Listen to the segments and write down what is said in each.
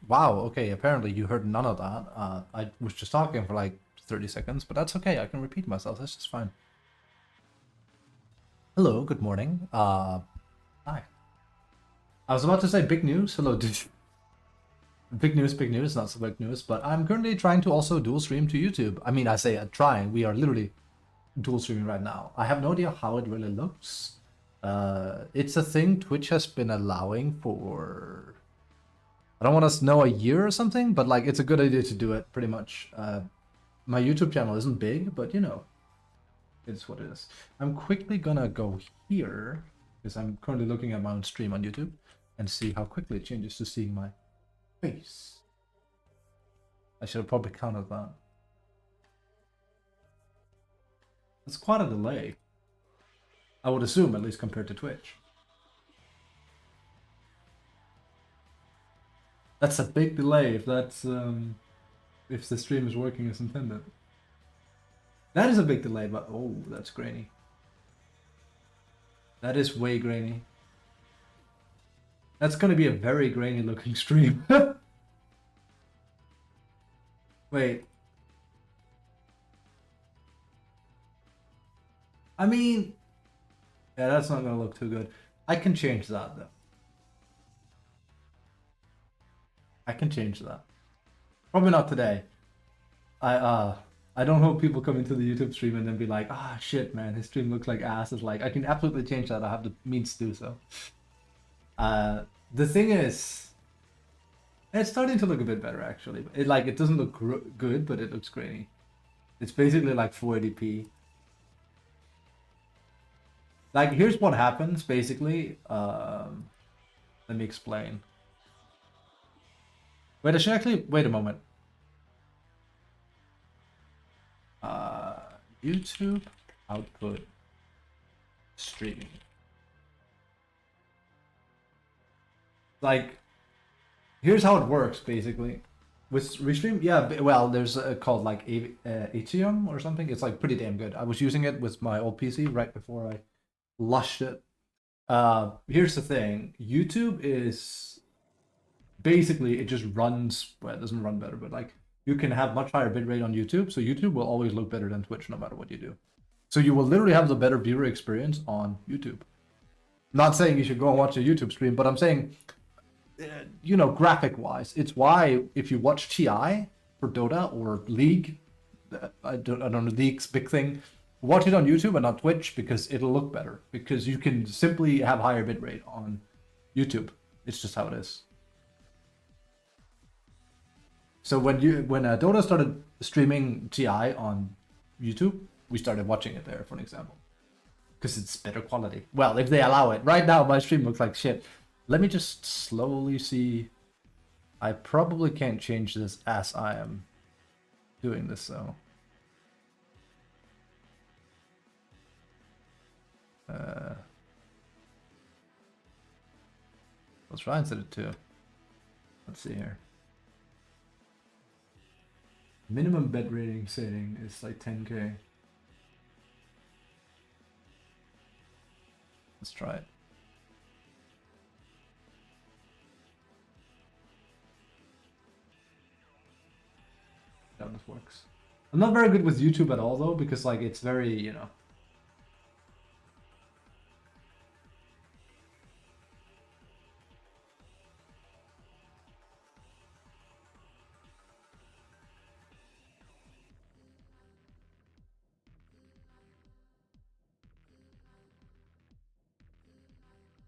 Wow, okay, apparently you heard none of that. I was just talking for like 30 seconds, but that's okay, I can repeat myself, that's just fine. Hello, good morning. Hi. I was about to say big news. Hello, big news, not so big news, but I'm currently trying to also dual stream to YouTube. I mean, I say trying, we are literally dual streaming right now. I have no idea how it really looks. It's a thing Twitch has been allowing for, I don't want to know, a year or something, but like it's a good idea to do it pretty much. My YouTube channel isn't big, but you know, it's what it is. I'm quickly gonna go here because I'm currently looking at my own stream on YouTube and see how quickly it changes to seeing my face. I should have probably counted that. That's quite a delay. I would assume, at least compared to Twitch. That's a big delay if that's if the stream is working as intended. That is a big delay, but oh, that's grainy. That is way grainy. That's gonna be a very grainy looking stream. Wait. I mean, yeah, that's not gonna look too good. I can change that though. I can change that. Probably not today. I don't hope people come into the YouTube stream and then be like, ah, shit, man, his stream looks like ass. It's like, I can absolutely change that. I have the means to do so. The thing is, it's starting to look a bit better actually. It doesn't look good, but it looks grainy. It's basically like 480p. Like, here's what happens basically. Let me explain. Wait, I should actually wait a moment. YouTube output streaming. Like, here's how it works basically. With Restream, yeah, well, there's called like Atrium or something. It's like pretty damn good. I was using it with my old PC right before I lushed it. Here's the thing. YouTube is basically, it just runs, well, it doesn't run better, but like you can have much higher bitrate on YouTube, so YouTube will always look better than Twitch no matter what you do. So you will literally have the better viewer experience on YouTube. Not saying you should go and watch a YouTube stream, but I'm saying, you know, graphic wise, it's why if you watch TI for Dota or League, I don't know, League's big thing, watch it on YouTube and not Twitch because it'll look better, because you can simply have higher bitrate on YouTube. It's just how it is. So when Dota started streaming TI on YouTube, we started watching it there, for an example, because it's better quality. Well, if they allow it. Right now, my stream looks like shit. Let me just slowly see. I probably can't change this as I am doing this, though. Let's try and set it to. Let's see here. Minimum bed rating setting is like 10K. Let's try it. How this works. I'm not very good with YouTube at all though, because like it's very, you know.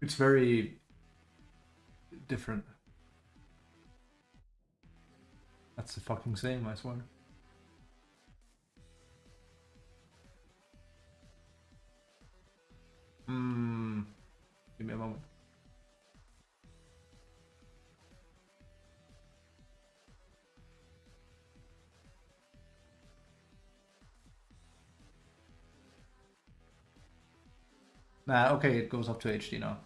It's very different. That's the fucking same, I swear. Give me a moment. Nah, okay, it goes up to HD now.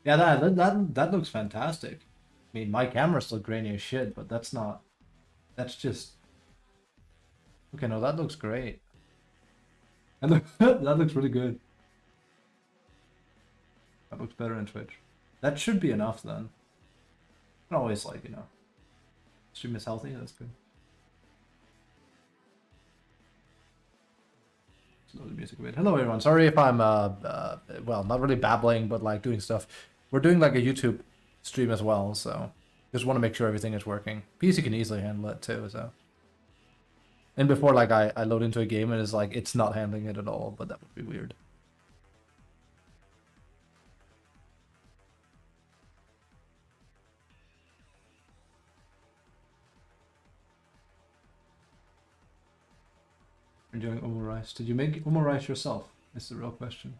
Yeah, that looks fantastic. I mean, my camera's still grainy as shit, but that's not. That's just. Okay, no, that looks great. That looks really good. That looks better in Twitch. That should be enough then. can always, like, you know, stream is healthy, that's good. Slow the music a bit. Hello everyone, sorry if I'm, well, not really babbling, but like doing stuff. We're doing like a YouTube stream as well, so just want to make sure everything is working. PC can easily handle it too, so. And before, like, I load into a game and it's like, it's not handling it at all, but that would be weird. You're doing umo rice. Did you make umo rice yourself? Is the real question.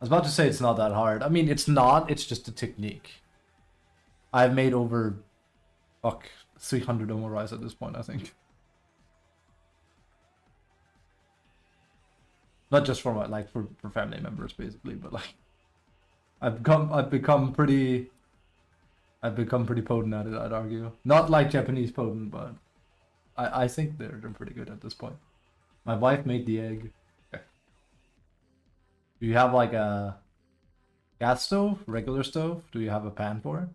I was about to say it's not that hard. I mean, it's not, it's just a technique. I've made over, fuck, 300 umo rice at this point, I think. Not just for my, like, for family members, basically, but like, I've become pretty potent at it, I'd argue. Not like Japanese potent, but I think they're pretty good at this point. My wife made the egg. Okay. Do you have like a gas stove, regular stove? Do you have a pan for it?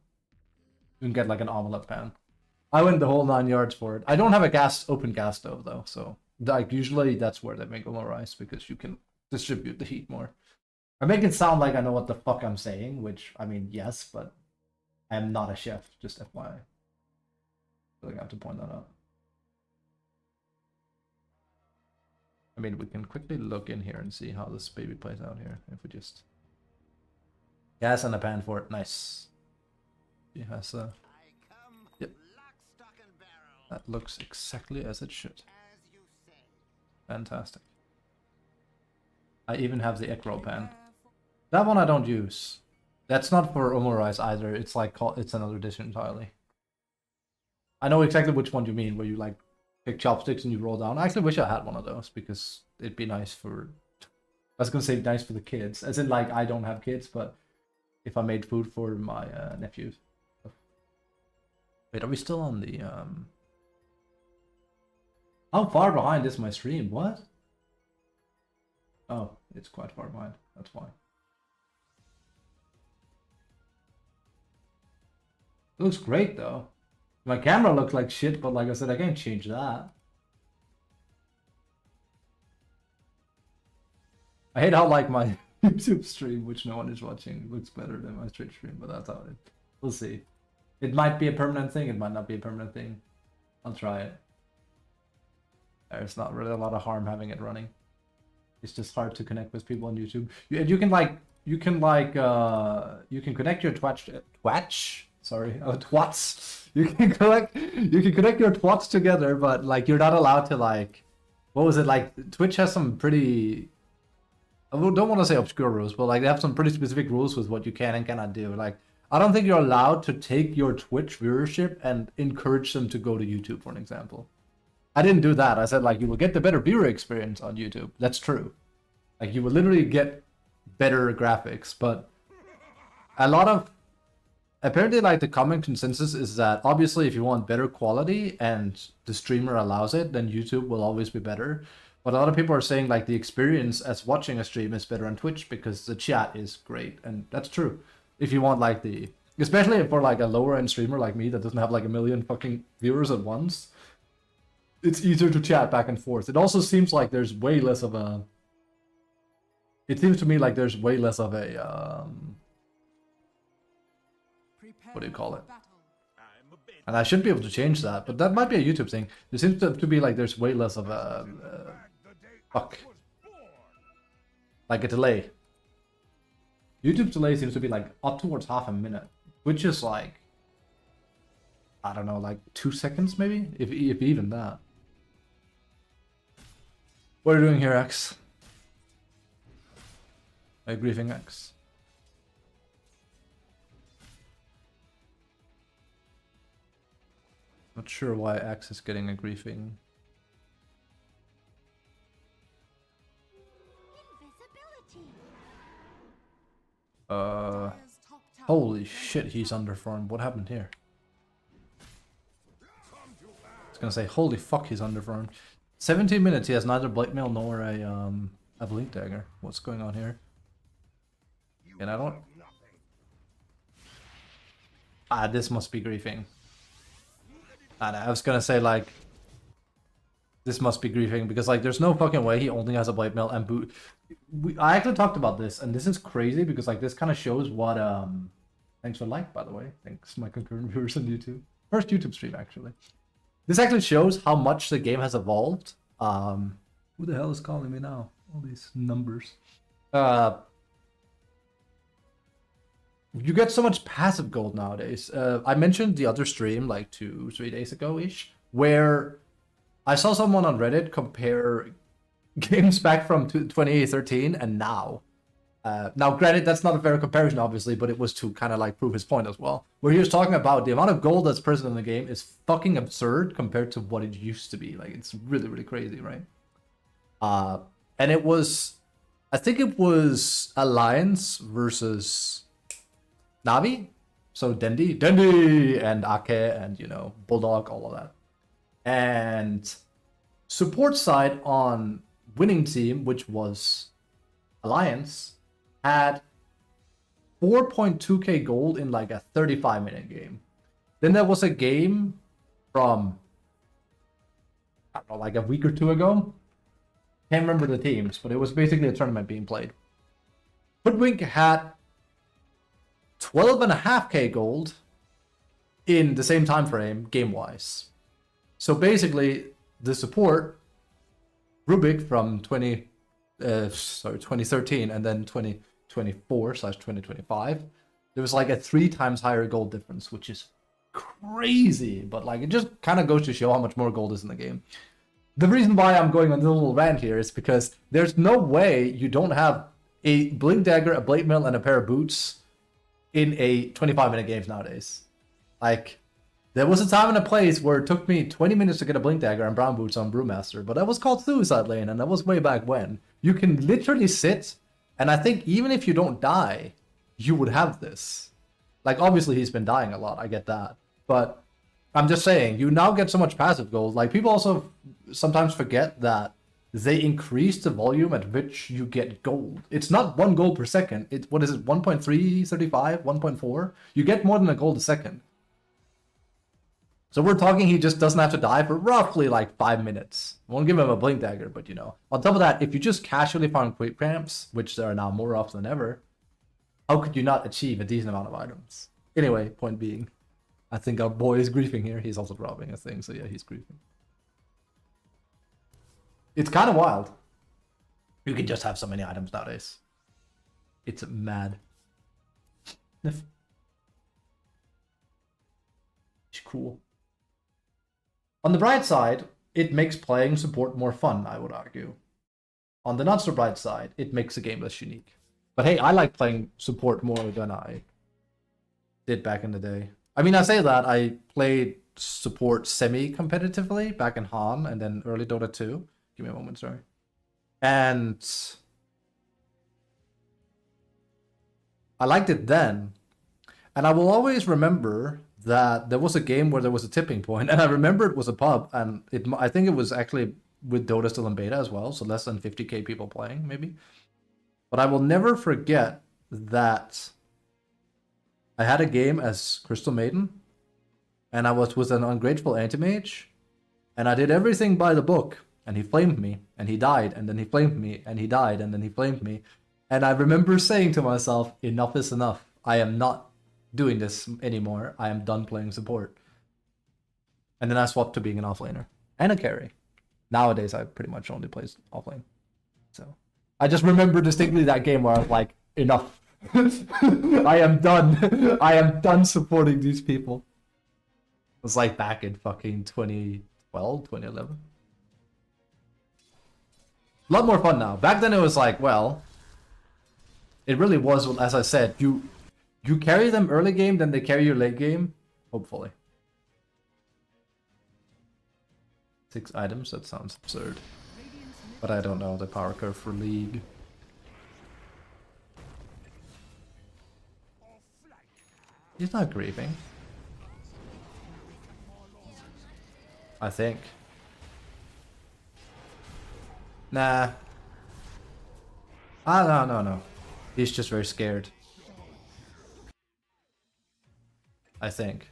You can get like an omelet pan. I went the whole 9 yards for it. I don't have a open gas stove though, so like usually that's where they make umo rice because you can distribute the heat more. I make it sound like I know what the fuck I'm saying, which I mean yes, but I am not a chef. Just FYI. I feel like I have to point that out. I mean, we can quickly look in here and see how this baby plays out here. If we just gas and a pan for it, nice. He has a. Yep. That looks exactly as it should. Fantastic. I even have the egg roll pan. That one I don't use. That's not for umo rice either. It's like it's another dish entirely. I know exactly which one you mean, where you like pick chopsticks and you roll down. I actually wish I had one of those because it'd be nice for. I was gonna say nice for the kids, as in like I don't have kids, but if I made food for my nephews. Wait, are we still on the How far behind is my stream? What? Oh, it's quite far behind. That's why. It looks great though. My camera looks like shit, but like I said, I can't change that. I hate how like my YouTube stream, which no one is watching, looks better than my Twitch stream, but that's how it. We'll see. It might be a permanent thing. It might not be a permanent thing. I'll try it. There's not really a lot of harm having it running. It's just hard to connect with people on YouTube. You can connect your Twitch. Sorry, twats. You can connect your twats together, but like you're not allowed to like. What was it like? Twitch has some pretty. I don't want to say obscure rules, but like they have some pretty specific rules with what you can and cannot do. Like I don't think you're allowed to take your Twitch viewership and encourage them to go to YouTube, for an example. I didn't do that. I said like you will get the better viewer experience on YouTube. That's true. Like you will literally get better graphics, but a lot of apparently like the common consensus is that obviously if you want better quality and the streamer allows it, then YouTube will always be better. But a lot of people are saying like the experience as watching a stream is better on Twitch because the chat is great, and that's true. If you want like the, especially for like a lower end streamer like me that doesn't have like a million fucking viewers at once, it's easier to chat back and forth. It also seems like there's way less of a. It seems to me like there's way less of a what do you call it? And I should be able to change that, but that might be a YouTube thing. There seems to be like there's way less of a fuck, like a delay. YouTube's delay seems to be like up towards half a minute, which is like I don't know, like 2 seconds maybe, if even that. What are you doing here, X? Are you griefing X? Not sure why X is getting a griefing. Holy shit, he's underfarmed. What happened here? I was gonna say, holy fuck, he's underfarmed. 17 minutes, he has neither Blade Mail nor a Blink Dagger. What's going on here? And I don't... This must be griefing. I was gonna say, like, this must be griefing, because, like, there's no fucking way he only has a blade mail and boot. I actually talked about this, and this is crazy, because, like, this kind of shows what, thanks for like, by the way. Thanks, my concurrent viewers on YouTube. First YouTube stream, actually. This actually shows how much the game has evolved. Who the hell is calling me now? All these numbers. You get so much passive gold nowadays. I mentioned the other stream like 2-3 days ago-ish, where I saw someone on Reddit compare games back from 2013 and now. Now, granted, that's not a fair comparison, obviously, but it was to kind of like prove his point as well. Where he was talking about the amount of gold that's present in the game is fucking absurd compared to what it used to be. Like, it's really, really crazy, right? And it was, I think it was Alliance versus Navi. So Dendi, and Ake, and, you know, Bulldog, all of that. And support side on winning team, which was Alliance, had 4.2k gold in like a 35-minute game. Then there was a game from, I don't know, like a week or two ago. Can't remember the teams, but it was basically a tournament being played. Hoodwink had 12.5k gold in the same time frame, game-wise. So basically, the support, Rubik from 2013 and then 2024/2025, there was like a 3 times higher gold difference, which is crazy. But like, it just kind of goes to show how much more gold is in the game. The reason why I'm going on this little rant here is because there's no way you don't have a Blink Dagger, a Blade Mail, and a pair of boots in a 25-minute game nowadays. Like, there was a time and a place where it took me 20 minutes to get a Blink Dagger and brown boots on Brewmaster, but that was called Suicide Lane, and that was way back when. You can literally sit, and I think even if you don't die, you would have this. Like, obviously he's been dying a lot, I get that. But I'm just saying, you now get so much passive gold. Like, people also sometimes forget that they increase the volume at which you get gold. It's not 1 gold per second. It's, what is it, 1.335, 1.4? You get more than a gold a second. So we're talking he just doesn't have to die for roughly like 5 minutes. I won't give him a Blink Dagger, but you know. On top of that, if you just casually farm quick cramps, which there are now more often than ever, how could you not achieve a decent amount of items? Anyway, point being, I think our boy is griefing here. He's also dropping a thing, so yeah, he's griefing. It's kind of wild. You can just have so many items nowadays. It's mad. It's cool. On the bright side, it makes playing support more fun, I would argue. On the not so bright side, it makes the game less unique. But hey, I like playing support more than I did back in the day. I mean, I say that, I played support semi-competitively back in Han and then early Dota 2. Give me a moment, sorry. And I liked it then. And I will always remember that there was a game where there was a tipping point, and I remember it was a pub, and I think it was actually with Dota still in beta as well, so less than 50k people playing, maybe. But I will never forget that I had a game as Crystal Maiden, and I was with an ungrateful anti-mage, and I did everything by the book, and he flamed me, and he died, and then he flamed me, and he died, and then he flamed me. And I remember saying to myself, enough is enough. I am not doing this anymore. I am done playing support. And then I swapped to being an offlaner and a carry. Nowadays, I pretty much only play offlane. So I just remember distinctly that game where I was like, enough. I am done. I am done supporting these people. It was like back in fucking 2012, 2011. A lot more fun now. Back then it was like, well, it really was, as I said, you carry them early game, then they carry you late game, hopefully. 6 items, that sounds absurd. But I don't know the power curve for League. He's not grieving. I think. Nah. No. He's just very scared. I think.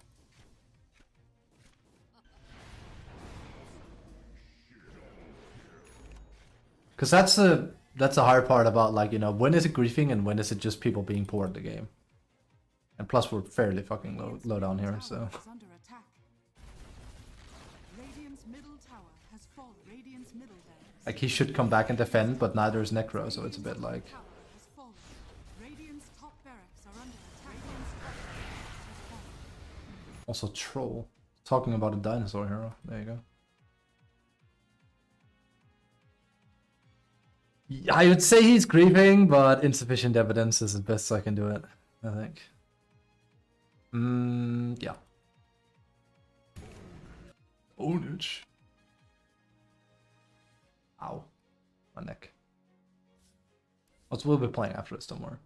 Because that's the hard part about, like, you know, when is it griefing and when is it just people being poor at the game. And plus we're fairly fucking low down here, so. Like, he should come back and defend, but neither is Necro, so it's a bit like... Also Troll. Talking about a dinosaur hero. There you go. I would say he's grieving, but insufficient evidence is the best I can do it, I think. Yeah. Ownage. Ow. My neck. What we'll be playing after this, don't worry.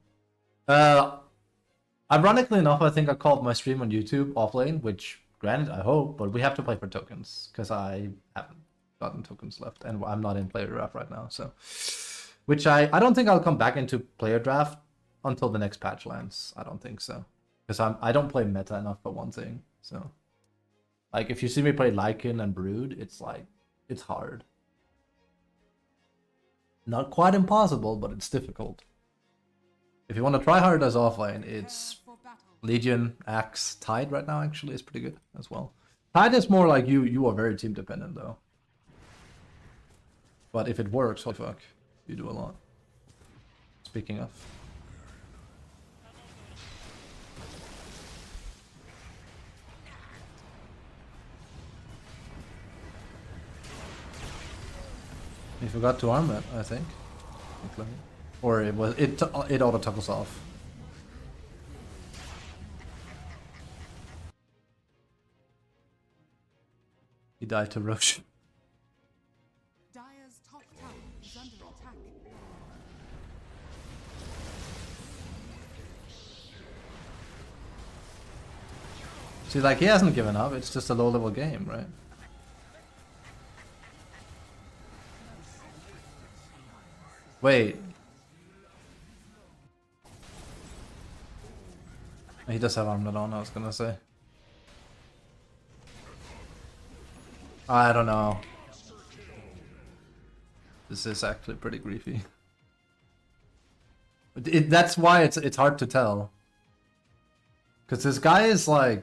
Ironically enough, I think I called my stream on YouTube offlane, which, granted, I hope, but we have to play for tokens, because I haven't gotten tokens left, and I'm not in player draft right now, so... Which I don't think I'll come back into player draft until the next patch lands. I don't think so. Because I don't play meta enough for one thing, so... Like, if you see me play Lycan and Brood, it's like, it's hard. Not quite impossible, but it's difficult. If you want to try hard as offlane, it's Legion, Axe, Tide right now actually is pretty good as well. Tide is more like you are very team dependent though. But if it works, holy fuck, you do a lot. Speaking of. He forgot to arm it, I think. Or it auto toggles off. He died to Roche. Dire's top tower is under attack. See, like, he hasn't given up, it's just a low level game, right? Wait. He does have armlet on, I was gonna say. I don't know. This is actually pretty griefy. That's why it's hard to tell. Because this guy is like...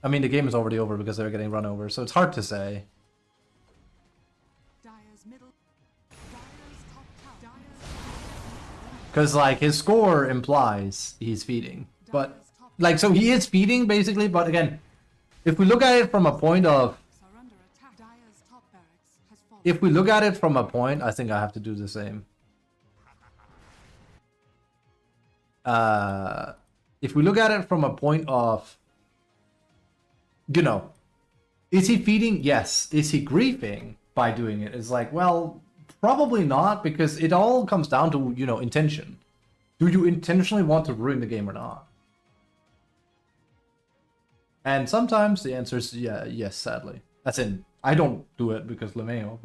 I mean, the game is already over because they're getting run over, so it's hard to say. Because, like, his score implies he's feeding. But, like, so he is feeding, basically, but again, if we look at it from a point of... If we look at it from a point, I think I have to do the same. If we look at it from a point of... You know, is he feeding? Yes. Is he griefing by doing it? It's like, well... Probably not, because it all comes down to, you know, intention. Do you intentionally want to ruin the game or not? And sometimes the answer is yeah, yes, sadly. As in, I don't do it because LeMayo,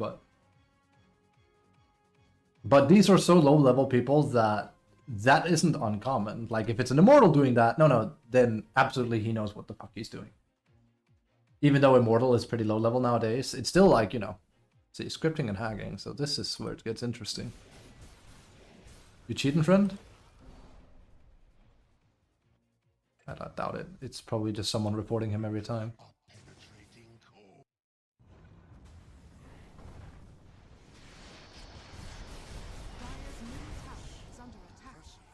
but these are so low level people that isn't uncommon. Like, if it's an Immortal doing that, no, then absolutely he knows what the fuck he's doing. Even though Immortal is pretty low level nowadays, it's still like, you know, see, scripting and hacking, so this is where it gets interesting. You cheating, friend? I doubt it. It's probably just someone reporting him every time.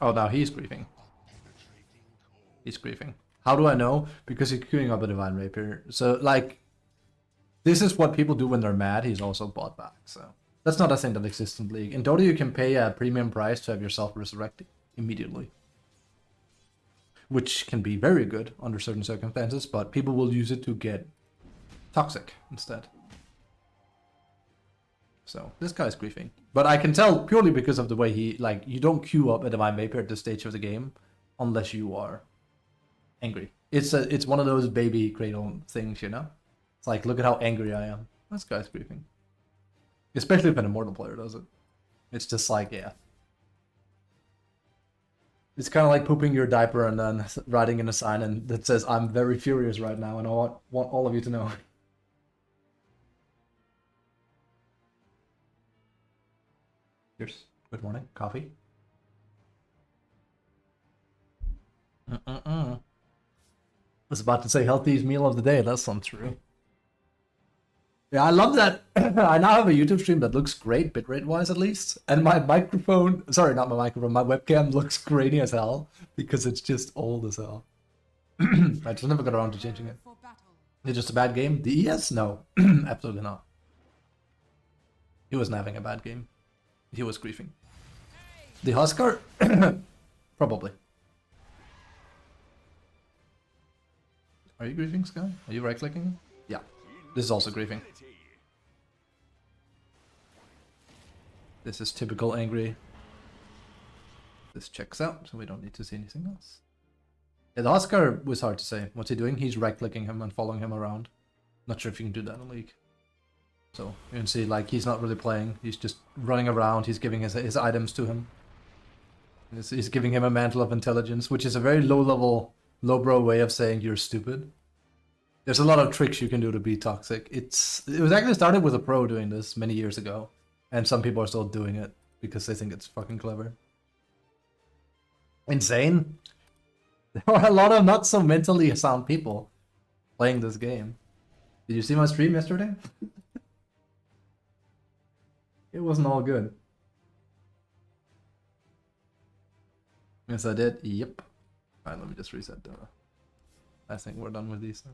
Oh, now he's griefing. He's griefing. How do I know? Because he's queuing up a Divine Rapier. So, like... This is what people do when they're mad. He's also bought back, so that's not a thing that exists in League. In Dota, you can pay a premium price to have yourself resurrected immediately, which can be very good under certain circumstances, but people will use it to get toxic instead. So this guy's griefing, but I can tell purely because of the way he, like, you don't queue up a Divine Vapor at this stage of the game unless you are angry. It's one of those baby cradle things, you know. It's like, look at how angry I am. This guy's griefing. Especially if an Immortal player does it. It's just like, yeah. It's kind of like pooping your diaper and then writing in a sign and that says, "I'm very furious right now, and I want all of you to know." Cheers. Good morning. Coffee. I was about to say healthiest meal of the day. That's not true. Yeah, I love that. I now have a YouTube stream that looks great, bitrate wise at least. And my microphone, sorry, not my microphone, my webcam looks grainy as hell because it's just old as hell. I just never got around to changing it. For battle. It's just a bad game? The ES? No, absolutely not. He wasn't having a bad game. He was griefing. The Huskar? Probably. Are you griefing, Sky? Are you right-clicking? Yeah. This is also griefing. This is typical angry. This checks out, so we don't need to see anything else. Yeah, the Huskar was hard to say. What's he doing? He's right-clicking him and following him around. Not sure if you can do that in League. So you can see, like, he's not really playing. He's just running around. He's giving his items to him. He's giving him a mantle of intelligence, which is a very low-level, lowbrow way of saying you're stupid. There's a lot of tricks you can do to be toxic. It was actually started with a pro doing this many years ago, and some people are still doing it because they think it's fucking clever. Insane. There are a lot of not so mentally sound people playing this game. Did you see my stream yesterday? It wasn't all good. Yes, I did. Yep. Alright, let me just reset DotA. I think we're done with these now.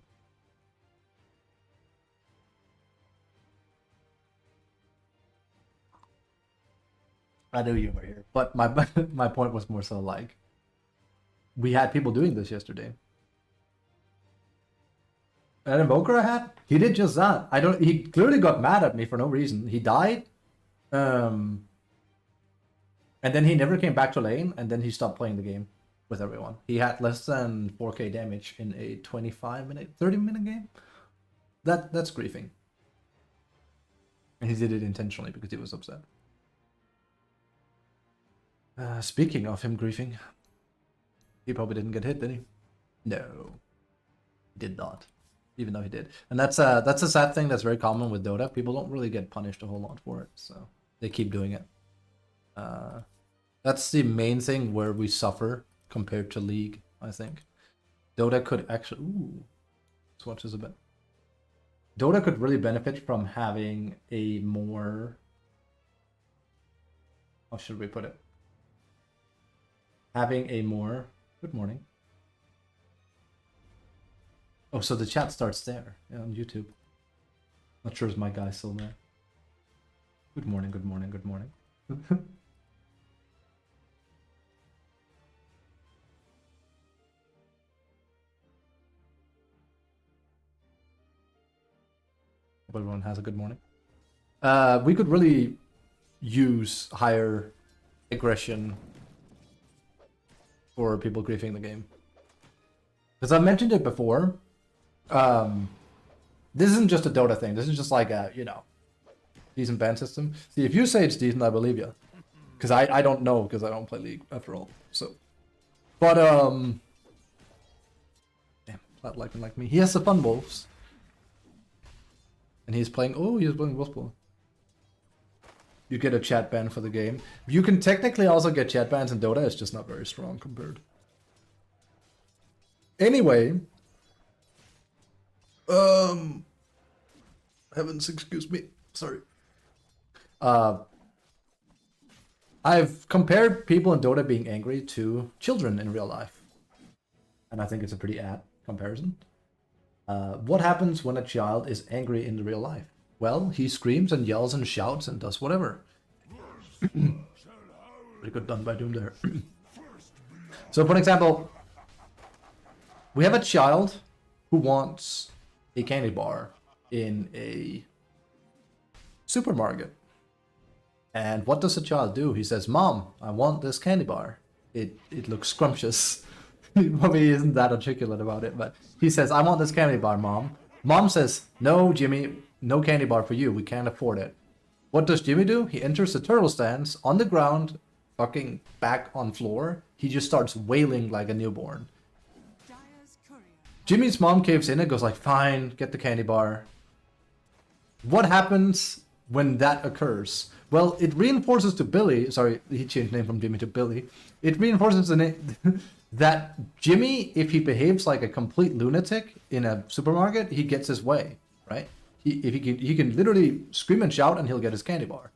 I knew you were here, but my my point was more so like we had people doing this yesterday. An invoker I had, he did just that. He clearly got mad at me for no reason. He died, and then he never came back to lane, and then he stopped playing the game with everyone. He had less than 4k damage in a 25-minute, 30-minute game. That's griefing. And he did it intentionally because he was upset. Speaking of him griefing, he probably didn't get hit, did he? No, he did not, even though he did. And that's a sad thing that's very common with Dota. People don't really get punished a whole lot for it, so they keep doing it. That's the main thing where we suffer compared to League, I think. Dota could actually... Ooh, let's watch this a bit. Dota could really benefit from having a more... How should we put it? Having a more... Good morning. Oh, so the chat starts there, yeah, on YouTube. Not sure if my guy's still there. Good morning, good morning, good morning. Hope everyone has a good morning. We could really use higher aggression for people griefing the game. Because I mentioned it before. This isn't just a Dota thing. This is just like a, you know, decent ban system. See, if you say it's decent, I believe you. Because I don't know, because I don't play League after all. So, but damn, flat like me. He has the fun wolves, and he's playing. Oh, he's playing Wolfball. You get a chat ban for the game. You can technically also get chat bans in Dota. It's just not very strong compared. Anyway, heavens, excuse me. Sorry. I've compared people in Dota being angry to children in real life, and I think it's a pretty apt comparison. What happens when a child is angry in real life? Well, he screams and yells and shouts and does whatever. Pretty good done by Doom there. So, for example, we have a child who wants a candy bar in a supermarket. And what does the child do? He says, "Mom, I want this candy bar. It looks scrumptious." He probably isn't that articulate about it, but he says, "I want this candy bar, Mom." Mom says, "No, Jimmy, no candy bar for you. We can't afford it." What does Jimmy do? He enters the turtle stance on the ground fucking back on floor, he just starts wailing like a newborn. Dire's courier. Jimmy's mom caves in and goes like, fine, get the candy bar. What happens when that occurs? Well, it reinforces to Billy, sorry, he changed name from Jimmy to Billy. It reinforces the name that Jimmy, if he behaves like a complete lunatic in a supermarket, he gets his way, right? He can literally scream and shout and he'll get his candy bar.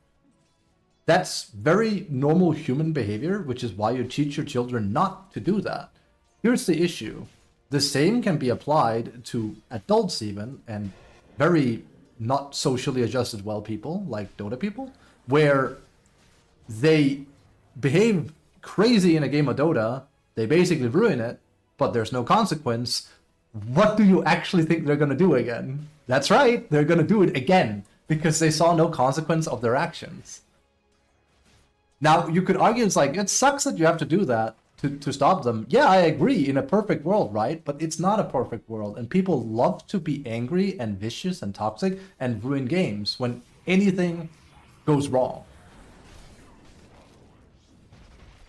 That's very normal human behavior, which is why you teach your children not to do that. Here's the issue. The same can be applied to adults even, and very not socially adjusted well people, like Dota people, where they behave crazy in a game of Dota, they basically ruin it, but there's no consequence. What do you actually think they're going to do again? That's right, they're going to do it again, because they saw no consequence of their actions. Now, you could argue it's like, it sucks that you have to do that to stop them. Yeah, I agree, in a perfect world, right? But it's not a perfect world, and people love to be angry and vicious and toxic and ruin games when anything goes wrong.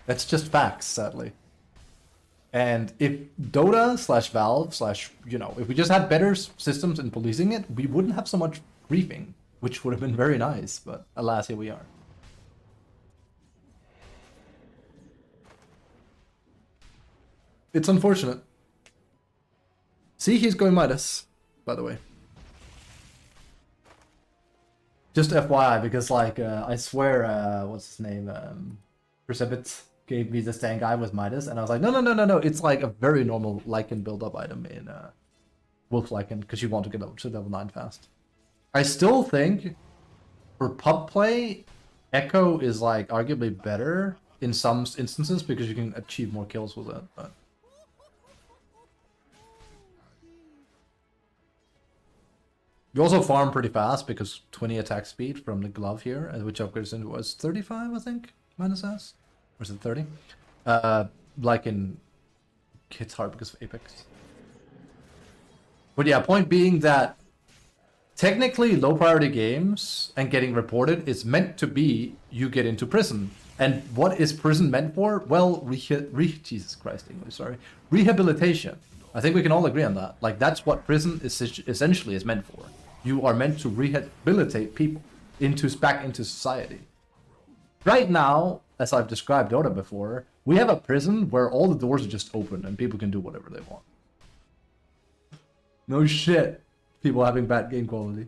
That's just facts, sadly. And if Dota / Valve / if we just had better systems in policing it, we wouldn't have so much griefing, which would have been very nice, but alas, here we are. It's unfortunate. See, he's going Midas, by the way. Just FYI, because like, I swear, what's his name? Precipit gave me the stand guy with Midas, and I was like, no, it's like a very normal Lycan build-up item in Wolf Lycan, because you want to get up to level 9 fast. I still think, for pub play, Echo is like arguably better in some instances, because you can achieve more kills with it, but... You also farm pretty fast because 20 attack speed from the glove here, which upgrades into was 35, I think, minus S. Or is it 30? Like in hits hard because of Apex. But yeah, point being that technically low priority games and getting reported is meant to be you get into prison. And what is prison meant for? Well, Jesus Christ, English, sorry. Rehabilitation. I think we can all agree on that. Like, that's what prison essentially is meant for. You are meant to rehabilitate people back into society. Right now, as I've described Dota before, we have a prison where all the doors are just open and people can do whatever they want. No shit. People having bad game quality.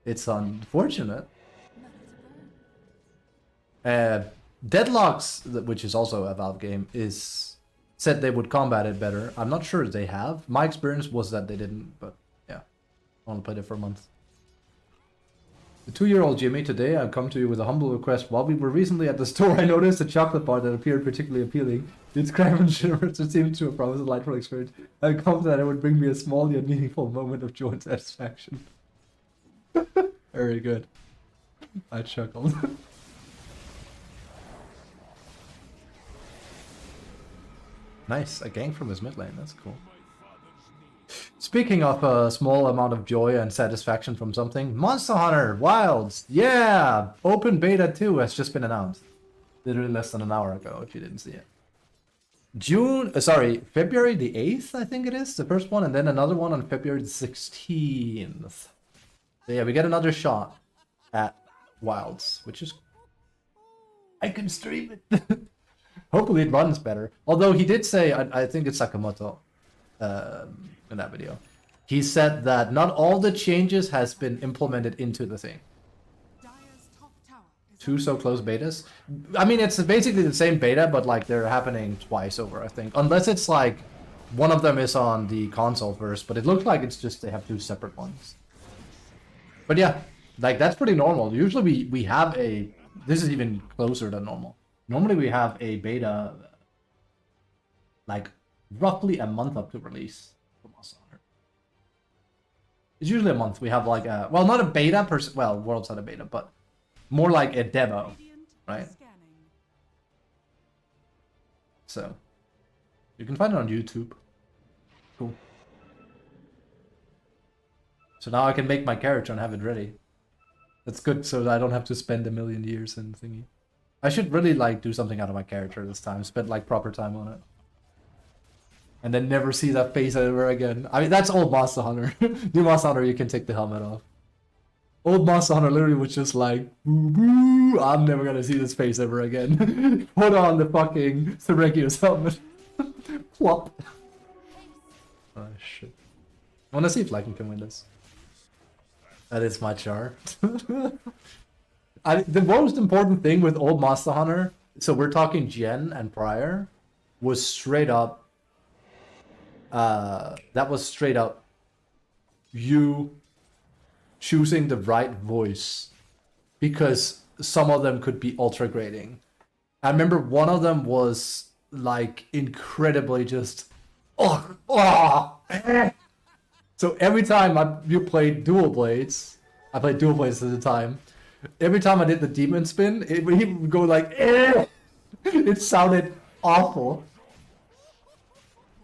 It's unfortunate. Deadlocks, which is also a Valve game, said they would combat it better. I'm not sure they have. My experience was that they didn't, but yeah. I only played it for a month. The 2-year-old Jimmy, today I've come to you with a humble request. While we were recently at the store, I noticed a chocolate bar that appeared particularly appealing. Its craftsmanship seemed to have promised a delightful experience. I'm confident that it would bring me a small yet meaningful moment of joy and satisfaction. Very good. I chuckled. Nice, a gang from his mid lane, that's cool. Speaking of a small amount of joy and satisfaction from something, Monster Hunter Wilds, yeah! Open Beta 2 has just been announced. Literally less than an hour ago, if you didn't see it. February the 8th, I think it is, the first one, and then another one on February the 16th. So yeah, we get another shot at Wilds, which is... I can stream it! Hopefully it runs better. Although he did say, I think it's Sakamoto in that video. He said that not all the changes has been implemented into the thing. Dire's top tower is 2 so close betas. I mean, it's basically the same beta, but like they're happening twice over, I think. Unless it's like one of them is on the console first, but it looks like it's just they have 2 separate ones. But yeah, like that's pretty normal. Usually we have a... This is even closer than normal. Normally we have a beta like roughly a month up to release for Monster Hunter. It's usually a month. We have like a, well, not a beta per se, well, Worlds had a beta, but more like a demo, radiant right? scanning. So you can find it on YouTube. Cool. So now I can make my character and have it ready. That's good, so that I don't have to spend a million years in thingy. I should really like do something out of my character this time. Spend like proper time on it. And then never see that face ever again. I mean, that's old Monster Hunter. New Monster Hunter, you can take the helmet off. Old Monster Hunter literally was just like, boo boo, I'm never gonna see this face ever again. Put on the fucking Therakios helmet. Plop. Oh shit. I wanna see if Lycan can win this. That is my char. The most important thing with old Monster Hunter, so we're talking Gen and prior, was straight up. That was straight up you choosing the right voice, because some of them could be ultra grading. I remember one of them was like incredibly just So every time you played dual blades, I played dual blades at the time. Every time I did the demon spin, he would go like, eh! It sounded awful.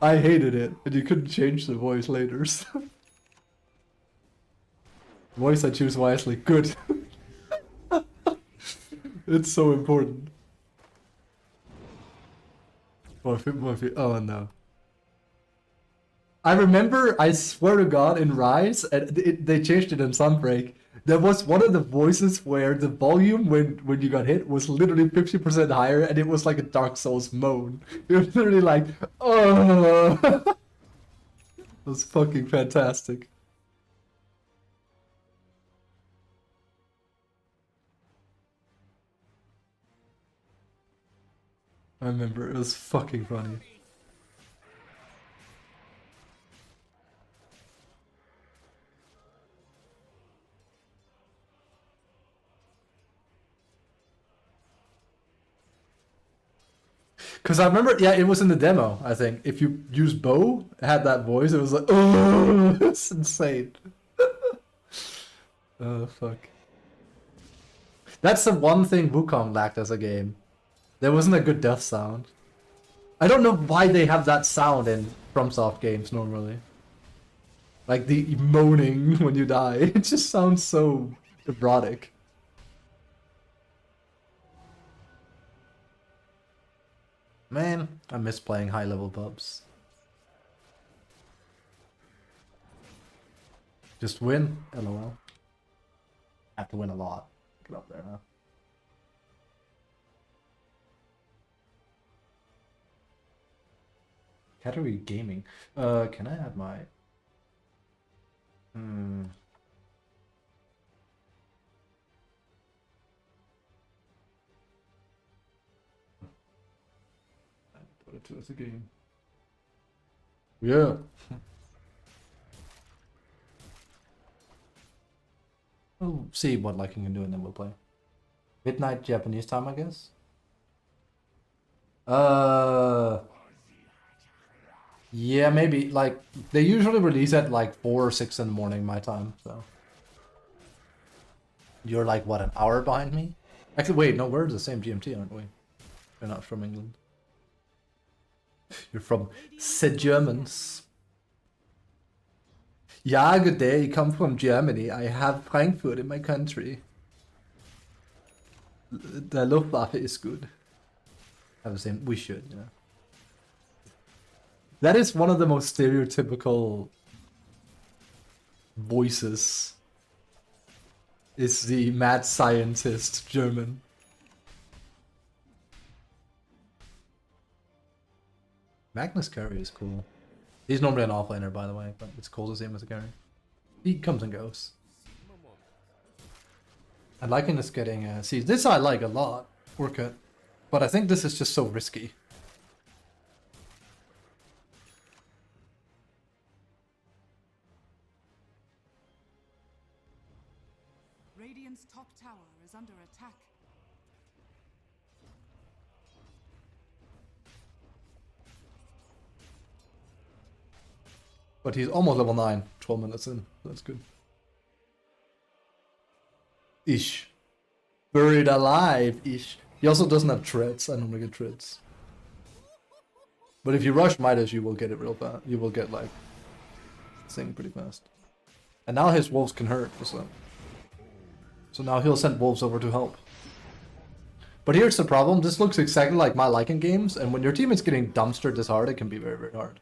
I hated it, and you couldn't change the voice later. So. Voice I choose wisely. Good. It's so important. Oh no. I remember, I swear to God, in Rise, and they changed it in Sunbreak, there was one of the voices where the volume when you got hit was literally 50% higher, and it was like a Dark Souls moan. It was literally like, oh. It was fucking fantastic. I remember, it was fucking funny. Because I remember, yeah, it was in the demo, I think. If you use bow, it had that voice, it was like, oh, it's insane. Oh, fuck. That's the one thing Wukong lacked as a game. There wasn't a good death sound. I don't know why they have that sound in FromSoft games normally. Like the moaning when you die. It just sounds so erotic. Man, I miss playing high-level pubs. Just win, lol. Have to win a lot. Get up there now. Category gaming. Can I add my... Put it to as a game. Yeah. We'll see what Lycan can do and then we'll play. Midnight Japanese time, I guess. Yeah, maybe. Like, they usually release at like 4 or 6 in the morning my time, so. You're like, what, an hour behind me? Actually, wait, no, we're the same GMT, aren't we? You're not from England. You're from the Germans. Yeah, good day. I come from Germany. I have Frankfurt in my country. The Luftwaffe is good. Have the same. We should, yeah. That is one of the most stereotypical voices. Is the mad scientist German. Magnus Carry is cool. He's normally an offlaner, by the way, but it's cool to see him as a carry. He comes and goes. I like him as getting... see, this I like a lot, Orchid. But I think this is just so risky. Radiant's top tower is under attack. But he's almost level 9, 12 minutes in. That's good. Ish. Buried alive, ish. He also doesn't have treads. I normally get treads. But if you rush Midas, you will get it real fast. You will get, like, this thing pretty fast. And now his wolves can hurt, so So now he'll send wolves over to help. But here's the problem, this looks exactly like my Lycan games, and when your team is getting dumpstered this hard, it can be very, very hard.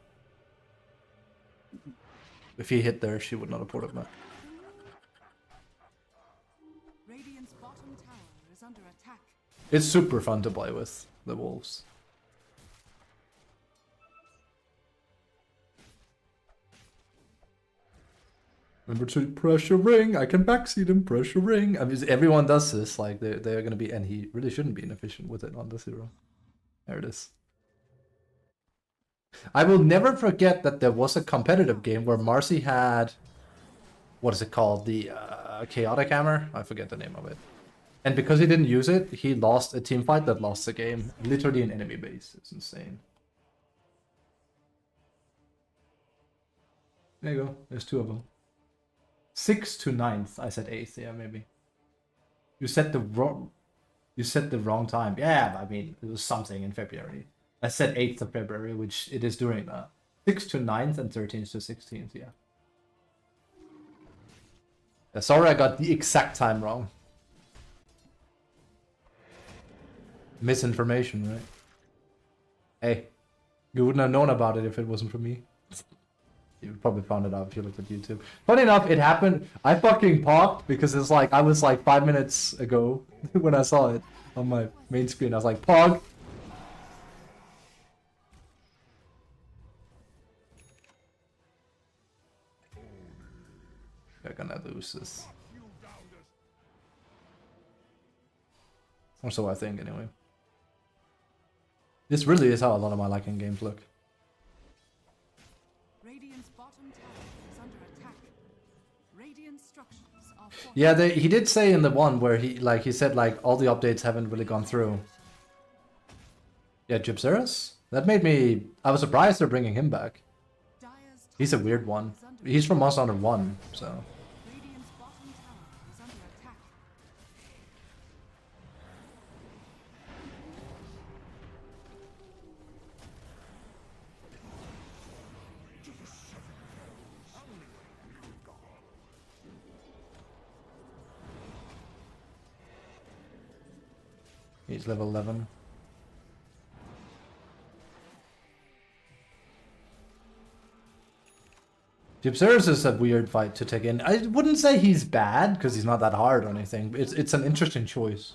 If he hit there, she would not have ported back. Radiant's bottom tower is under attack. It's super fun to play with, the wolves. Remember to pressure ring. I can backseat him. Pressure ring. I mean, everyone does this. Like they're gonna be, and he really shouldn't be inefficient with it on this hero. There it is. I will never forget that there was a competitive game where Marcy had, what is it called, the chaotic hammer. I forget the name of it. And because he didn't use it, he lost a team fight that lost the game. Literally an enemy base. It's insane. There you go. There's two of them. 6th to 9th. I said 8th, yeah, maybe. You said the wrong time. Yeah, I mean, it was something in February. I said 8th of February, which it is during that. 6th to 9th and 13th to 16th, yeah. Sorry, I got the exact time wrong. Misinformation, right? Hey, you wouldn't have known about it if it wasn't for me. You probably found it out if you looked at YouTube. Funny enough, it happened. I fucking popped because it's like I was like 5 minutes ago when I saw it on my main screen. I was like, Pog. They're gonna lose this. Or so I think, anyway. This really is how a lot of my Lycan games look. Radiant's bottom tower is under attack. Radiant structures are fortified. Yeah, he did say in the one where he said like all the updates haven't really gone through. Yeah, Gypseris? That made me... I was surprised they're bringing him back. Dire's He's a weird one. He's from Monster Hunter 1, so... Radiant's bottom tower is under attack. He's level 11. Gypseris is a weird fight to take in. I wouldn't say he's bad, because he's not that hard or anything. It's an interesting choice.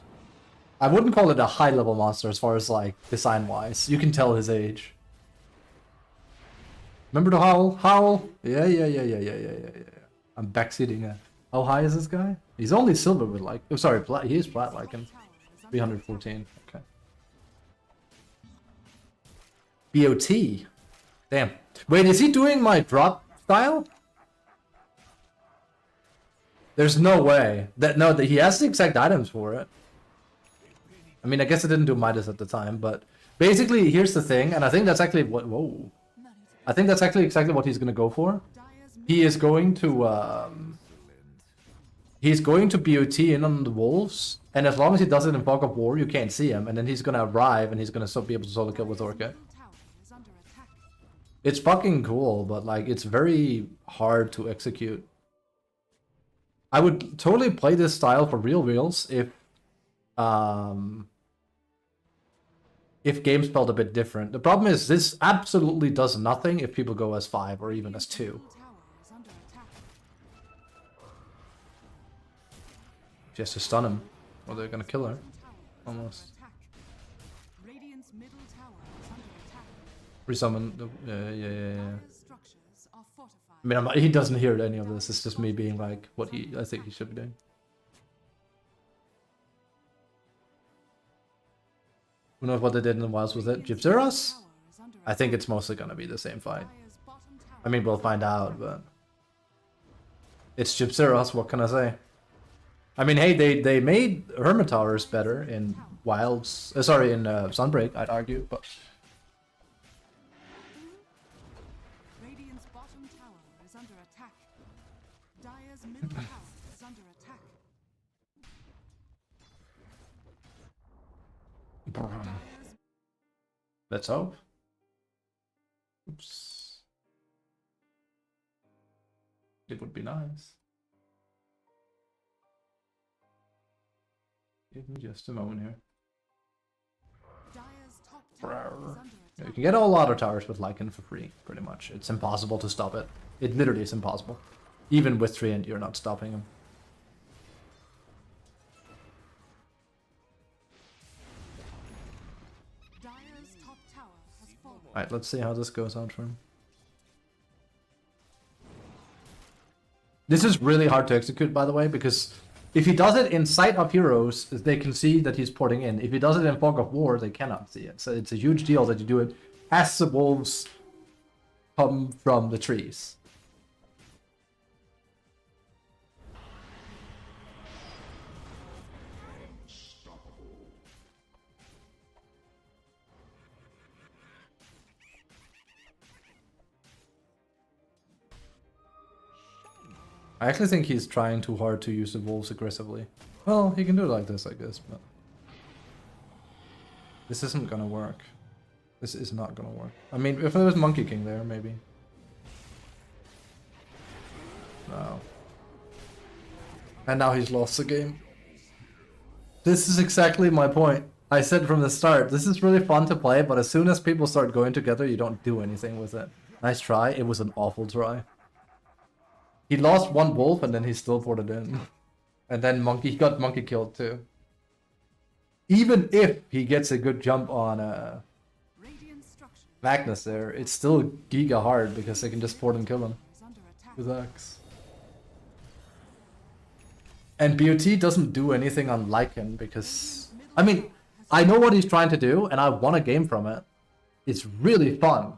I wouldn't call it a high-level monster as far as, like, design-wise. You can tell his age. Remember the Howl? Howl? Yeah. I'm backseating it. How high is this guy? He's only silver with, like... Oh, sorry, he is plat like him. 314. Okay. BOT. Damn. Wait, is he doing my drop style? There's no way. That he has the exact items for it. I mean, I guess I didn't do Midas at the time, but basically, here's the thing, and I think that's actually what... Whoa. I think that's actually exactly what he's going to go for. He is going to... He's going to BOT in on the wolves, and as long as he does it in Fog of War, you can't see him, and then he's gonna arrive, and he's gonna be able to solo kill with Orca. Tower is under attack. It's fucking cool, but like it's very hard to execute. I would totally play this style for reals if games felt a bit different. The problem is this absolutely does nothing if people go as 5 or even as 2. Tower is under attack. Just to stun him, or they're gonna kill her. Tower is Almost. under attack. Radiant's middle tower is under attack. Resummon. Yeah. Dire's structures are fortified. I mean, he doesn't hear any of this. It's just me being like what I think he should be doing. Who knows what they did in the wilds with it? Gypseris? Tower is under I think it's mostly gonna be the same fight. Dire's bottom tower. I mean, we'll find out, but it's Gypseris. What can I say? I mean, hey, they made Hermit Towers better in Wilds. Sorry, in Sunbreak, I'd argue, but Radiant's bottom tower is under attack. Dire's middle tower is under attack. Dire's let's hope. Oops. It would be nice. Give me just a moment here. Dire's top tower is under You attack. can get a lot of towers with Lycan for free, pretty much. It's impossible to stop it. It literally is impossible. Even with Treant, you're not stopping him. Dire's top tower has fallen. Alright, let's see how this goes out for him. This is really hard to execute, by the way, because if he does it in Sight of Heroes, they can see that he's porting in. If he does it in Fog of War, they cannot see it. So it's a huge deal that you do it as the wolves come from the trees. I actually think he's trying too hard to use the wolves aggressively. Well, he can do it like this, I guess, but... This isn't gonna work. This is not gonna work. I mean, if there was Monkey King there, maybe. No. And now he's lost the game. This is exactly my point. I said from the start, this is really fun to play, but as soon as people start going together, you don't do anything with it. Nice try, it was an awful try. He lost one wolf and then he still ported in. And then he got monkey killed too. Even if he gets a good jump on Radiant structure Magnus there, it's still giga hard because they can just port and kill him is under attack. with Axe. And BOT doesn't do anything on Lycan because... I mean, I know what he's trying to do and I won a game from it. It's really fun.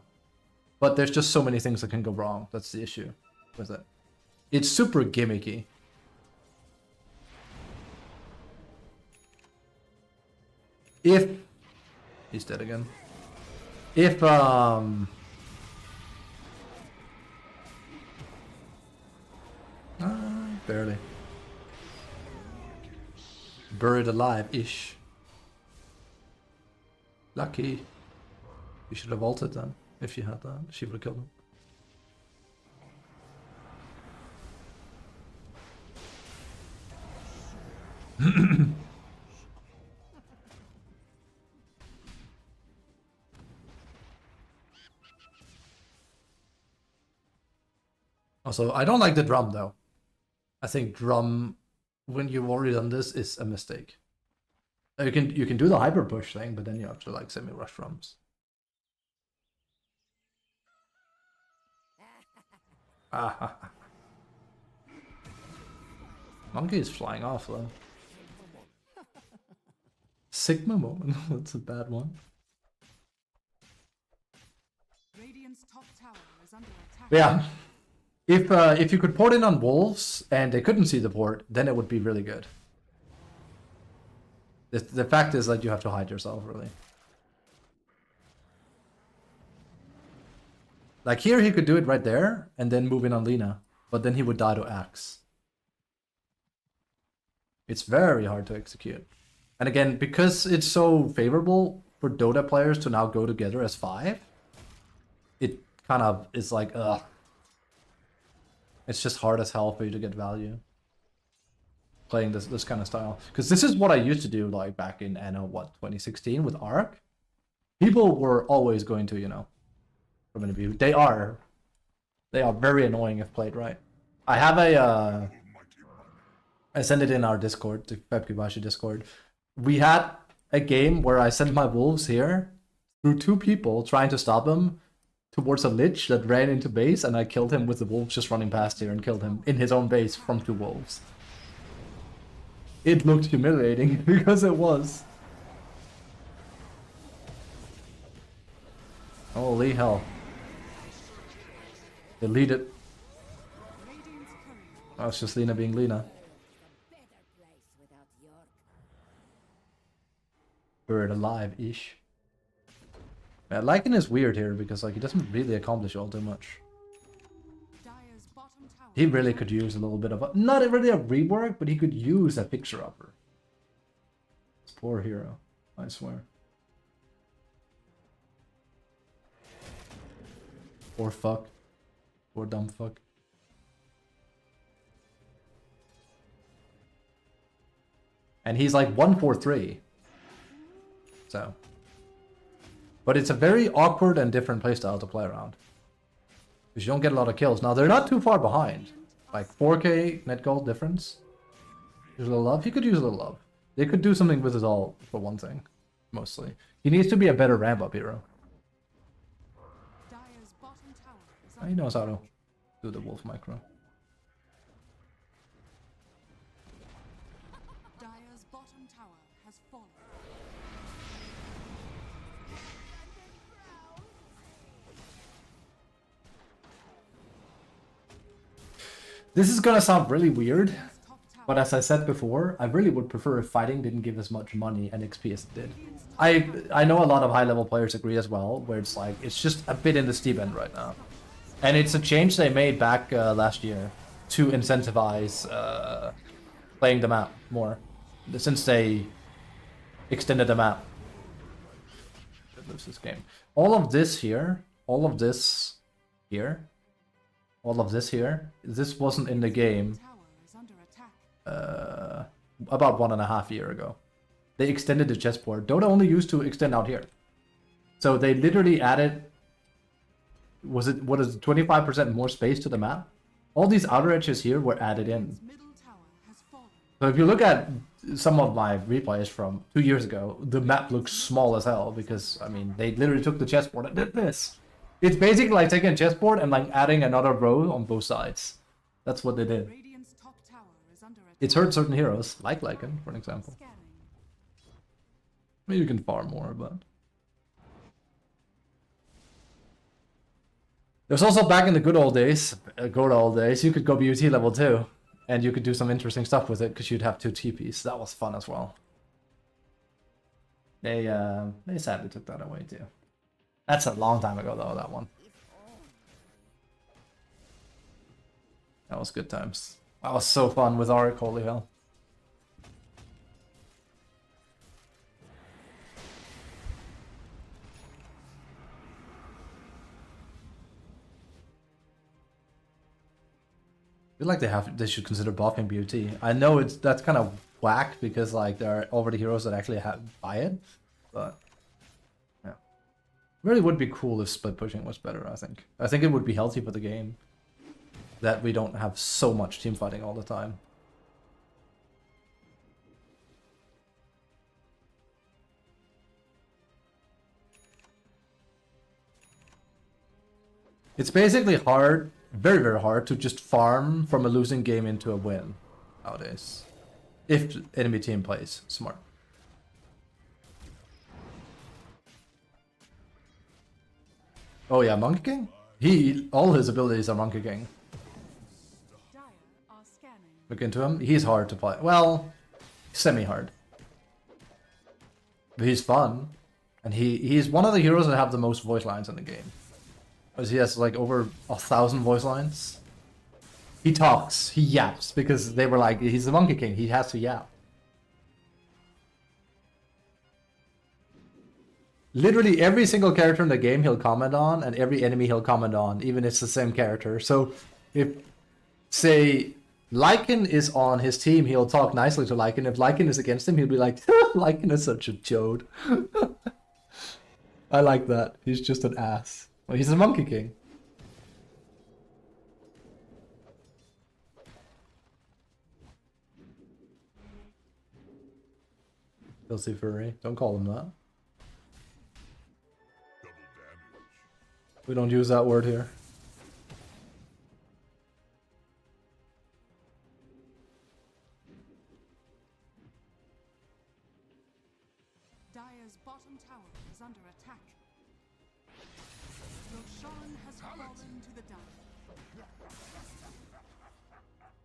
But there's just so many things that can go wrong. That's the issue with it. It's super gimmicky. If... He's dead again. If, barely. Buried alive-ish. Lucky. You should have ulted then. If you had that, she would have killed him. Also, I don't like the drum though. I think drum, when you've already done this, is a mistake. You can do the hyper push thing, but then you have to like semi-rush drums. Monkey is flying off though. Sigma moment. That's a bad one. Radiant's top tower is under attack. Yeah. If you could port in on wolves and they couldn't see the port, then it would be really good. The fact is that you have to hide yourself, really. Like here, he could do it right there and then move in on Lina, but then he would die to Axe. It's very hard to execute. And again, because it's so favorable for Dota players to now go together as 5, it kind of is like, ugh. It's just hard as hell for you to get value playing this kind of style. Because this is what I used to do like back in, 2016 with Arc. People were always going to, from any view. They are very annoying if played right. I have I sent it in our Discord, the Pepkibashi Discord. We had a game where I sent my wolves here through 2 people trying to stop him towards a lich that ran into base, and I killed him with the wolves just running past here and killed him in his own base from 2 wolves. It looked humiliating because it was. Holy hell. Delete it. Radiant's courier Oh, it's just Lina being Lina. Buried alive-ish. Yeah, Lycan is weird here because like he doesn't really accomplish all too much. Dire's bottom tower. He really could use a little bit of a, not really a rework, but he could use a fixer-upper. This poor hero, I swear. Poor fuck. Poor dumb fuck. And he's like 143. So. But it's a very awkward and different playstyle to play around. Because you don't get a lot of kills. Now, they're not too far behind. Like 4k net gold difference. Use a little love. He could use a little love. They could do something with his ult, for one thing. Mostly. He needs to be a better ramp-up hero. He knows how to do the wolf micro. Dire's bottom tower has fallen. This is gonna sound really weird, but as I said before, I really would prefer if fighting didn't give as much money and XP as it did. I know a lot of high-level players agree as well, where it's like, it's just a bit in the steep end right now. And it's a change they made back last year to incentivize playing the map more, since they extended the map. Lose this game. All of this here, all of this here, all of this here, this wasn't in the game about 1.5 years ago. They extended the chessboard. Dota only used to extend out here. So they literally added, what is 25% more space to the map? All these outer edges here were added in. So if you look at some of my replays from 2 years ago, the map looks small as hell because, I mean, they literally took the chessboard and did this. It's basically like taking a chessboard and like adding another row on both sides. That's what they did. It's hurt certain heroes, like Lycan, for an example. Maybe you can farm more, but... There's also back in the good old days, you could go BUT level 2. And you could do some interesting stuff with it, because you'd have 2 TPs. That was fun as well. They sadly took that away too. That's a long time ago though, that one. That was good times. That was so fun with Auric, holy hell. I feel like they should consider buffing BUT. I know that's kind of whack because like there are already heroes that actually buy it, but yeah, really would be cool if split pushing was better. I think it would be healthy for the game that we don't have so much team fighting all the time. It's basically hard. Very, very hard to just farm from a losing game into a win nowadays. If enemy team plays smart. Oh yeah, Monkey King? All his abilities are Monkey King. Look into him. He's hard to play. Well, semi-hard. But he's fun. And he's one of the heroes that have the most voice lines in the game. Because he has like over 1,000 voice lines. He talks, he yaps, because they were like, he's the Monkey King, he has to yap. Literally every single character in the game he'll comment on, and every enemy he'll comment on, even if it's the same character. So if, say, Lycan is on his team, he'll talk nicely to Lycan. If Lycan is against him, he'll be like, Lycan is such a chode. I like that, he's just an ass. Well, he's a Monkey King. Filthy furry. Don't call him that. We don't use that word here. Dire's bottom tower is under attack. Roshan has fallen to the Dire.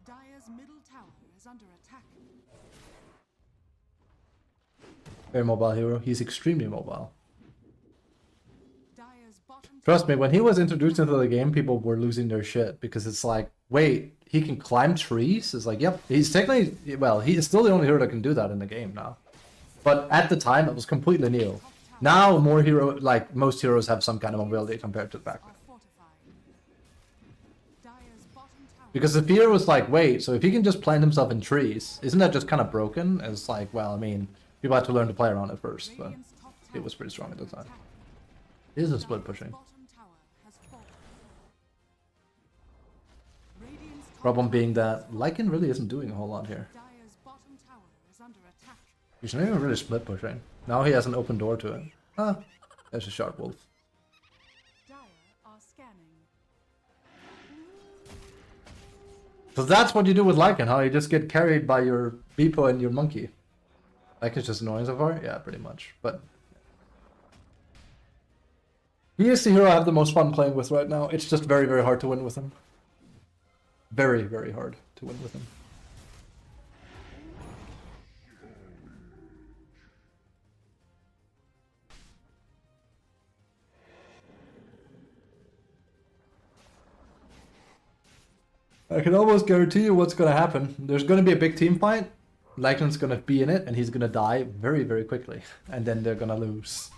Dire's middle tower is under attack. Very mobile hero. He's extremely mobile. Dire's bottom Trust me, when he was introduced into the game, people were losing their shit because it's like, wait, he can climb trees? It's like, yep, he's technically, well, he is still the only hero that can do that in the game now. But at the time, it was completely new. Now, most heroes have some kind of mobility compared to back then. Because the fear was like, wait, so if he can just plant himself in trees, isn't that just kind of broken? It's like, well, I mean, people had to learn to play around it first, but Radiant's top it was tower pretty strong at the is under time. attack. It is a split Dire's pushing. bottom tower has fallen. Radiant's top Problem tower being has that fallen. Lycan really isn't doing a whole lot here. Dire's bottom tower is under attack. He's not even really split pushing. Now he has an open door to it. Ah, there's a sharp wolf. Dire are scanning. So that's what you do with Lycan, how you just get carried by your Beepo and your monkey. Lycan's just annoying so far? Yeah, pretty much. But he is the hero I have the most fun playing with right now. It's just very, very hard to win with him. Very, very hard to win with him. I can almost guarantee you what's going to happen. There's going to be a big team fight. Lycan's going to be in it, and he's going to die very, very quickly. And then they're going to lose.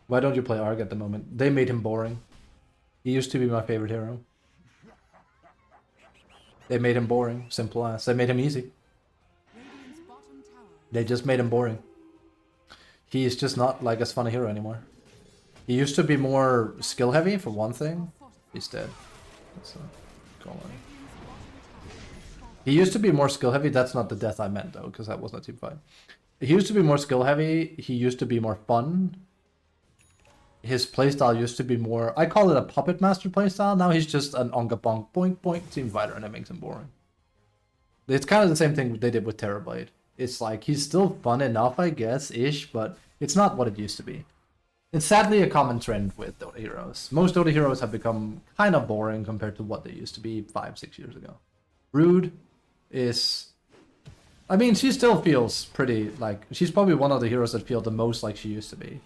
Why don't you play Arg at the moment? They made him boring. He used to be my favorite hero. They made him boring. Simple as. They made him easy. Radiant's bottom tower They just made him boring. He's just not like as fun a hero anymore. He used to be more skill heavy for one thing. He's dead. That's a call on. He used to be more skill heavy. That's not the death I meant though, because that wasn't a team fight. He used to be more skill heavy. He used to be more fun. His playstyle used to be more, I call it a puppet master playstyle. Now he's just an onga bonk boink boink team fighter, and it makes him boring. It's kind of the same thing they did with Terrorblade. It's like he's still fun enough, I guess, ish, but it's not what it used to be. It's sadly a common trend with Dota heroes. Most Dota heroes have become kind of boring compared to what they used to be 5-6 years ago. Rude is, I mean, she still feels pretty like, she's probably one of the heroes that feel the most like she used to be.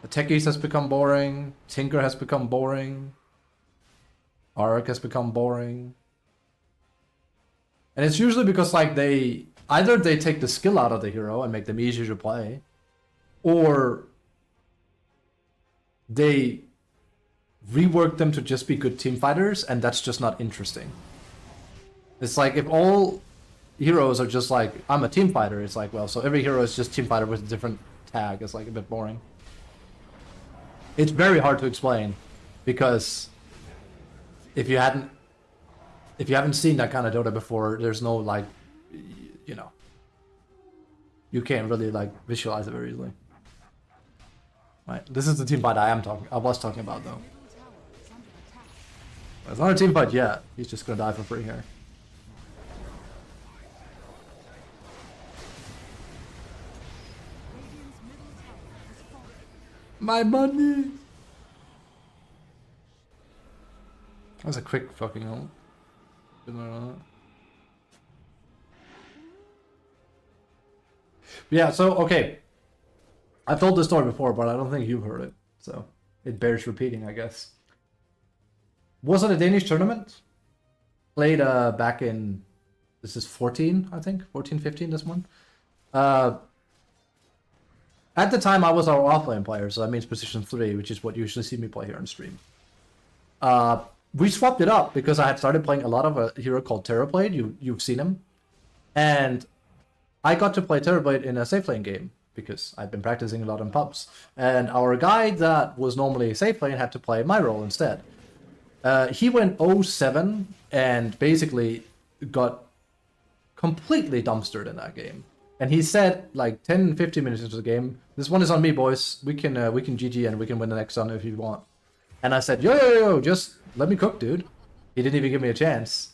The Techies has become boring. Tinker has become boring. Ark has become boring. And it's usually because like either they take the skill out of the hero and make them easier to play, or they rework them to just be good team fighters, and that's just not interesting. It's like if all heroes are just like, I'm a team fighter, it's like, well, so every hero is just team fighter with a different tag. It's like a bit boring. It's very hard to explain, because if you haven't seen that kind of Dota before, there's no like, you know, you can't really like visualize it very easily. Right, this is the team fight I was talking about though. It's not a team fight yet. He's just gonna die for free here. My money! That was a quick fucking ult. Yeah, so, okay. I've told this story before, but I don't think you've heard it. So, it bears repeating, I guess. Was it a Danish tournament? Played back in, this is 14, I think? 14, 15, this one. At the time, I was our offlane player, so that means position 3, which is what you usually see me play here on stream. We swapped it up because I had started playing a lot of a hero called Terrorblade. You've seen him. And I got to play Terrorblade in a safe lane game because I've been practicing a lot in pubs. And our guy that was normally a safe lane had to play my role instead. He went 0-7 and basically got completely dumpstered in that game. And he said, like 10-15 minutes into the game, this one is on me, boys. We can GG and we can win the next one if you want. And I said, yo, just let me cook, dude. He didn't even give me a chance.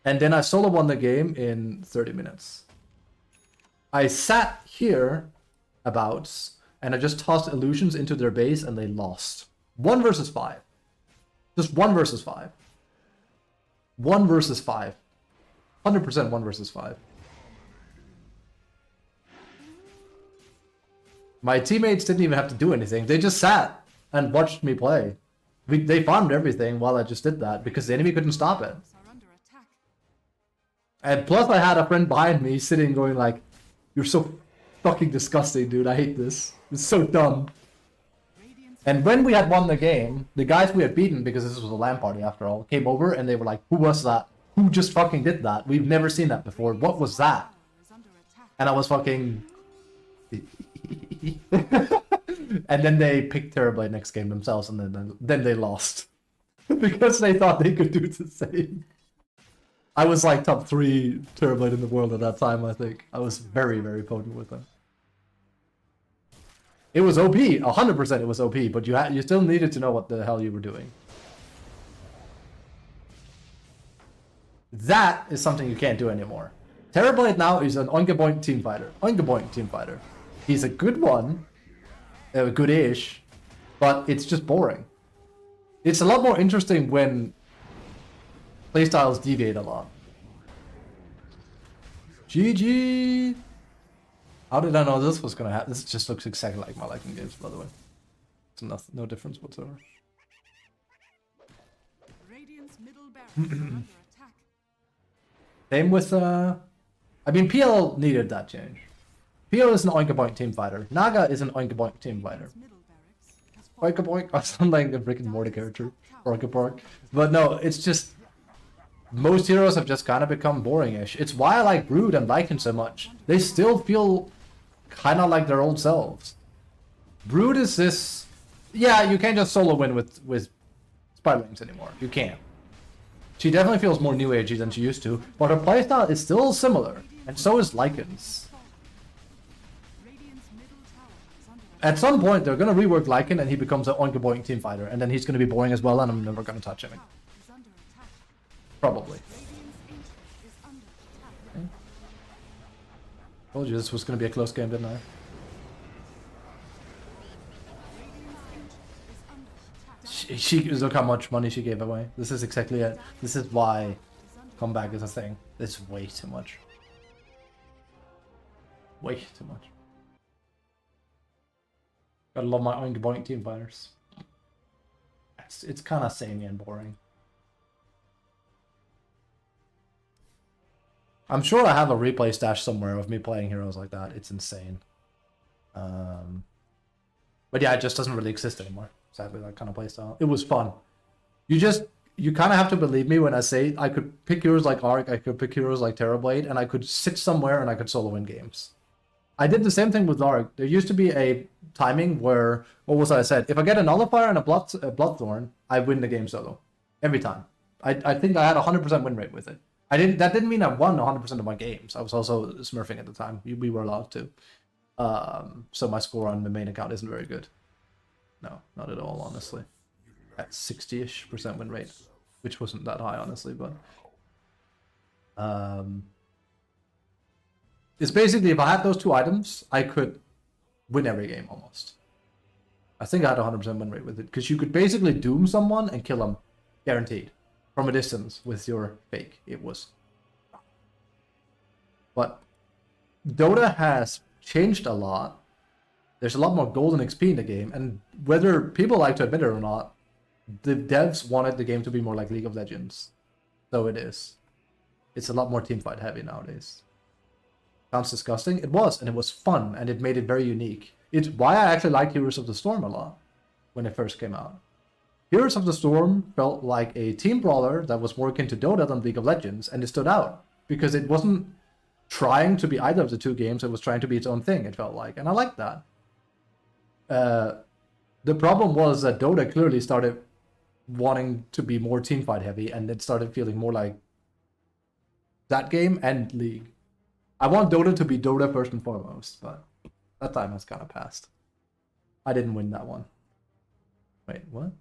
And then I solo won the game in 30 minutes. I sat here abouts, and I just tossed illusions into their base, and they lost. 1 versus 5. Just 1 versus 5. 1 versus 5. 100% 1 versus 5. My teammates didn't even have to do anything. They just sat and watched me play. They farmed everything while I just did that because the enemy couldn't stop it. are under attack. And plus I had a friend behind me sitting going like, you're so fucking disgusting, dude. I hate this. It's so dumb. Radiant's And when we had won the game, the guys we had beaten, because this was a LAN party after all, came over and they were like, "Who was that? Who just fucking did that? We've never seen that before. What was that?" Is under attack. And I was fucking... And then they picked Terrorblade next game themselves, and then they lost. Because they thought they could do the same. I was like top 3 Terrorblade in the world at that time, I think. I was very, very potent with them. It was OP, 100% it was OP, but you still needed to know what the hell you were doing. That is something you can't do anymore. Terrorblade now is an Oinkaboink team fighter. Oinkaboink team fighter. He's a good one. Good-ish. But it's just boring. It's a lot more interesting when playstyles deviate a lot. GG! How did I know this was gonna happen? This just looks exactly like my liking games, by the way. It's no difference whatsoever. Radiant's middle barracks are under attack. Same with, I mean, PL needed that change. PL is an Oinkaboink team fighter. Naga is an Oinkaboink team fighter. Middle barracks has fallen. Oinkaboink, I sound like a freaking Morty character. Oinkaboink. But no, it's just... Most heroes have just kind of become boring-ish. It's why I like Brood and Lycan so much. They still feel kind of like their old selves. Brood is this... Yeah, you can't just solo win with Spiderlings anymore. You can't. She definitely feels more new agey than she used to, but her playstyle is still similar, and so is Lycan's. Radiant's middle tower is under attack. At some point, they're gonna rework Lycan and he becomes an Oinkaboink team fighter, and then he's gonna be boring as well, and I'm never gonna touch him. Is under attack. Probably. Radiant's ancient is under attack. Told you this was gonna be a close game, didn't I? Radiant's ancient is under attack. She look how much money she gave away. This is exactly it. This is why comeback is a thing. It's way too much. Way too much. Gotta love my Oink Boink team fighters. It's kind of samey and boring. I'm sure I have a replay stash somewhere of me playing heroes like that. It's insane. But yeah, it just doesn't really exist anymore. Sadly, that kind of playstyle. It was fun. You kind of have to believe me when I say I could pick heroes like Arc, I could pick heroes like Terrorblade, and I could sit somewhere and I could solo win games. I did the same thing with Arc. There used to be a timing where, what was I said? If I get a Nullifier and a Bloodthorn, I win the game solo. Every time. I think I had a 100% win rate with it. That didn't mean I won 100% of my games. I was also smurfing at the time. We were allowed to. So my score on the main account isn't very good. No, not at all, honestly. At 60-ish% win rate, which wasn't that high, honestly, but it's basically if I had those 2 items, I could win every game almost. I think I had a 100% win rate with it, because you could basically doom someone and kill them, guaranteed, from a distance with your fake. It was. But Dota has changed a lot. There's a lot more golden XP in the game, and whether people like to admit it or not, the devs wanted the game to be more like League of Legends. So it is. It's a lot more teamfight heavy nowadays. Sounds disgusting. It was, and it was fun, and it made it very unique. It's why I actually liked Heroes of the Storm a lot when it first came out. Heroes of the Storm felt like a team brawler that was more akin to Dota than League of Legends, and it stood out because it wasn't trying to be either of the 2 games, it was trying to be its own thing, it felt like, and I liked that. The problem was that Dota clearly started wanting to be more teamfight heavy, and it started feeling more like that game and League. I want Dota to be Dota first and foremost, but that time has kind of passed. I didn't win that one. Wait, what?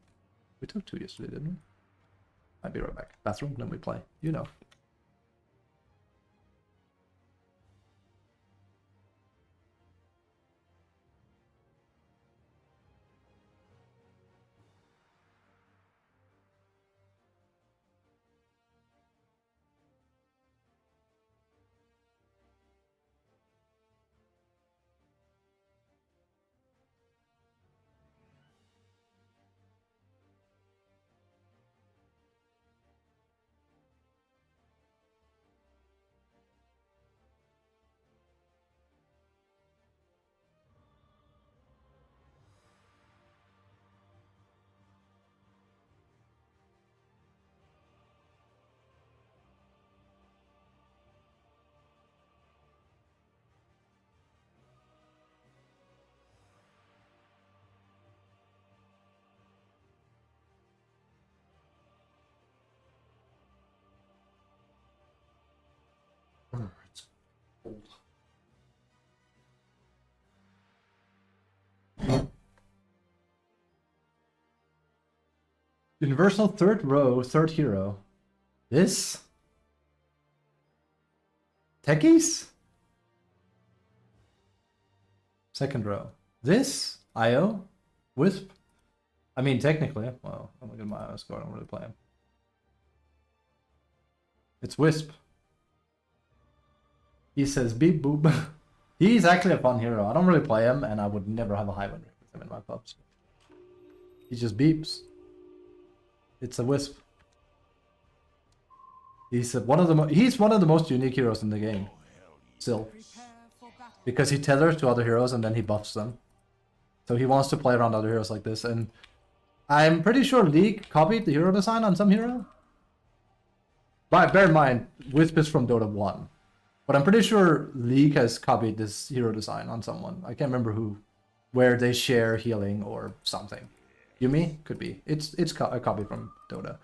We took 2 yesterday, didn't we? I'll be right back. Bathroom, then we play. You know. Universal third row, third hero. This? Techies? Second row. This? IO? Wisp? I mean, technically. Well, I'm looking at my IO score. I don't really play him. It's Wisp. He says beep boop. He's actually a fun hero. I don't really play him, and I would never have a high win rate with him in my pubs. He just beeps. It's a Wisp. He's one of the most unique heroes in the game. Still. Because he tethers to other heroes and then he buffs them. So he wants to play around other heroes like this, and I'm pretty sure League copied the hero design on some hero. But bear in mind, Wisp is from Dota 1. But I'm pretty sure League has copied this hero design on someone. I can't remember who. Where they share healing or something. Yumi? Could be. It's a copy from Dota.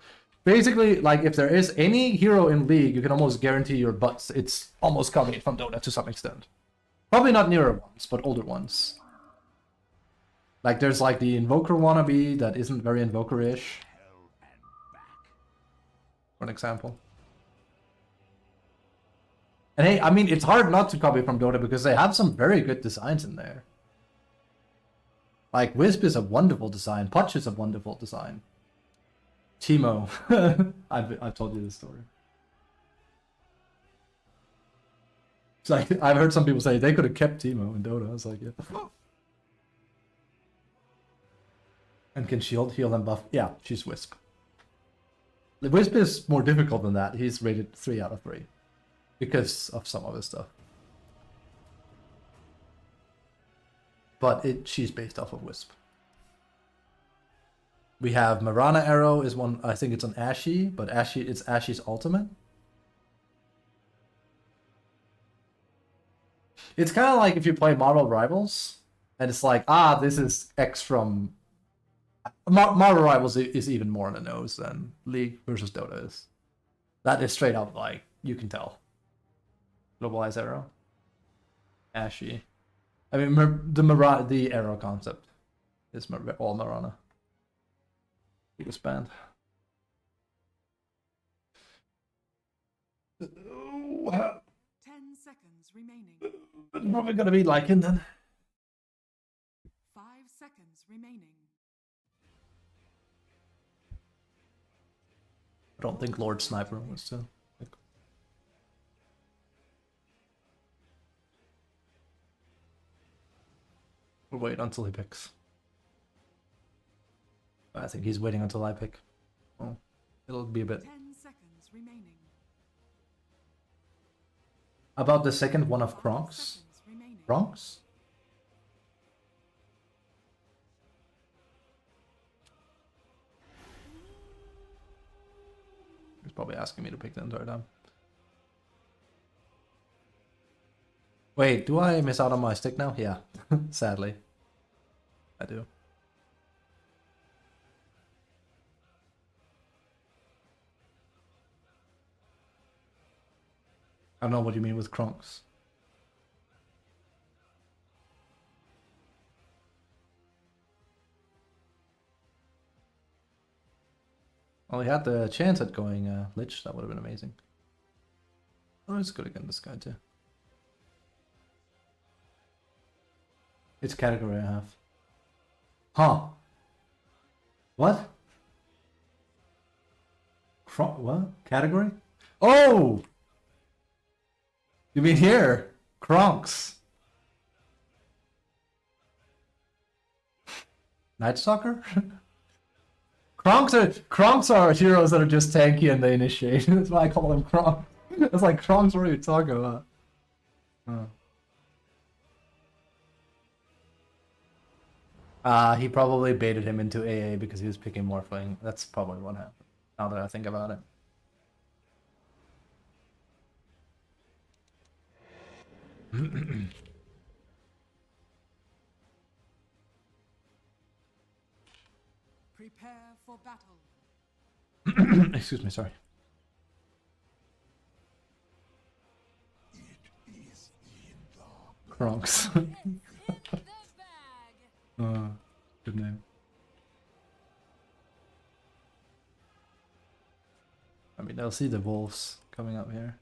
Basically, like, if there is any hero in League, you can almost guarantee your butts it's almost copied from Dota to some extent. Probably not newer ones, but older ones. Like, there's like the Invoker wannabe that isn't very Invoker-ish. For an example. And hey, I mean, it's hard not to copy from Dota because they have some very good designs in there. Like, Wisp is a wonderful design. Putch is a wonderful design. Teemo. I've told you this story. It's like, I've heard some people say they could have kept Teemo in Dota. I was like, yeah. And can shield, heal, and buff. Yeah, she's Wisp. The Wisp is more difficult than that. He's rated 3 out of 3. Because of some of his stuff. But she's based off of Wisp. We have Marana Arrow is one, I think it's an Ashy, but it's Ashy's ultimate. It's kind of like if you play Marvel Rivals, and it's like, this is X from... Marvel Rivals is even more on the nose than League versus Dota is. That is straight up, like, you can tell. Globalized Arrow. Ashy. I mean, the Arrow concept is all Marana. He was banned. 10 seconds remaining. It's probably gonna be Lycan then. 5 seconds remaining. I don't think Lord Sniper was to. We'll wait until he picks. I think he's waiting until I pick. Oh, it'll be a bit. 10 seconds remaining. About the second one of Kronks? Kronks? He's probably asking me to pick the entire time. Wait, do I miss out on my stick now? Yeah, sadly. I do. I don't know what you mean with Kronks. Well, he had the chance at going Lich. That would have been amazing. Oh, it's good against this guy too. It's category I have. Huh. What? What? Category? Oh! You mean here? Kronks. Night Stalker? Kronks are heroes that are just tanky and they initiate. That's why I call them Kronks. It's like, Kronks, what are you talking about? He probably baited him into AA because he was picking Morphling. That's probably what happened, now that I think about it. Prepare for battle. Excuse me, sorry. It is Kronks. Good name. I mean, they'll see the wolves coming up here.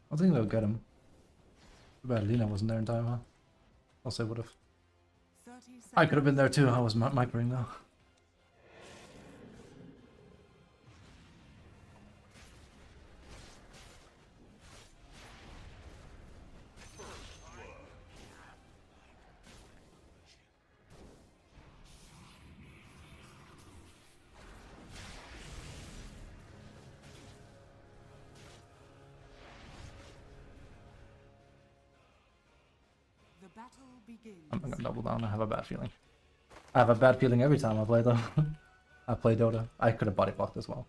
I think they'll get him. Too bad Lena wasn't there in time, huh? Else I would have. 30 I could have been there too. I was microing though. The battle begins. I'm not gonna double down. I have a bad feeling. I have a bad feeling every time I play though. I play Dota. I could have body blocked as well.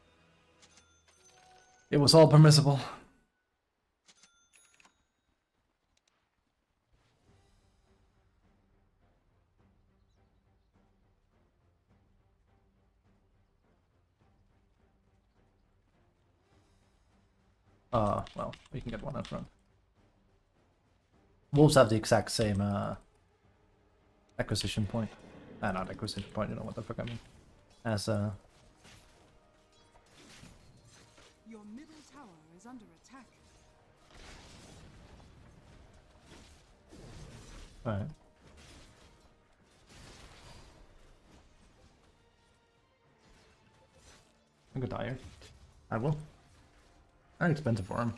It was all permissible. Well, we can get one in front. Wolves have the exact same acquisition point. Not acquisition point, you know what the fuck I mean. As Your middle tower is under attack. Alright. I could die here. I will. Very expensive for him.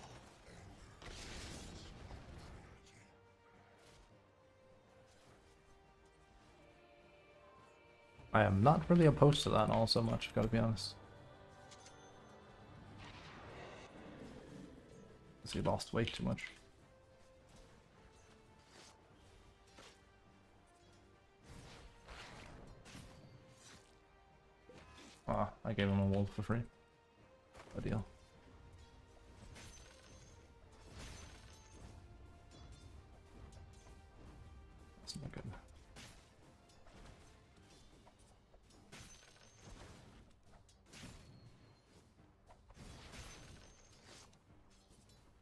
I am not really opposed to that all so much, gotta be honest. Because he lost way too much. Ah, I gave him a wolf for free. A deal. That's not good.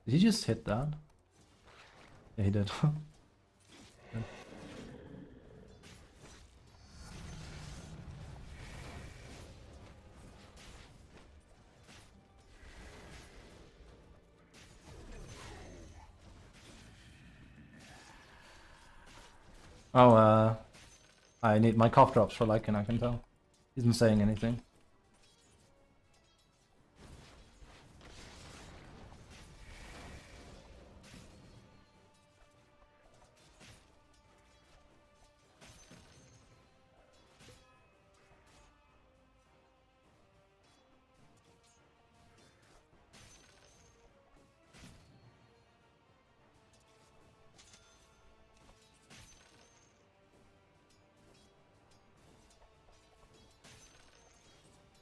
Did he just hit that? Yeah, he did. Good. Oh, I need my cough drops for Lycan, I can tell. He isn't saying anything.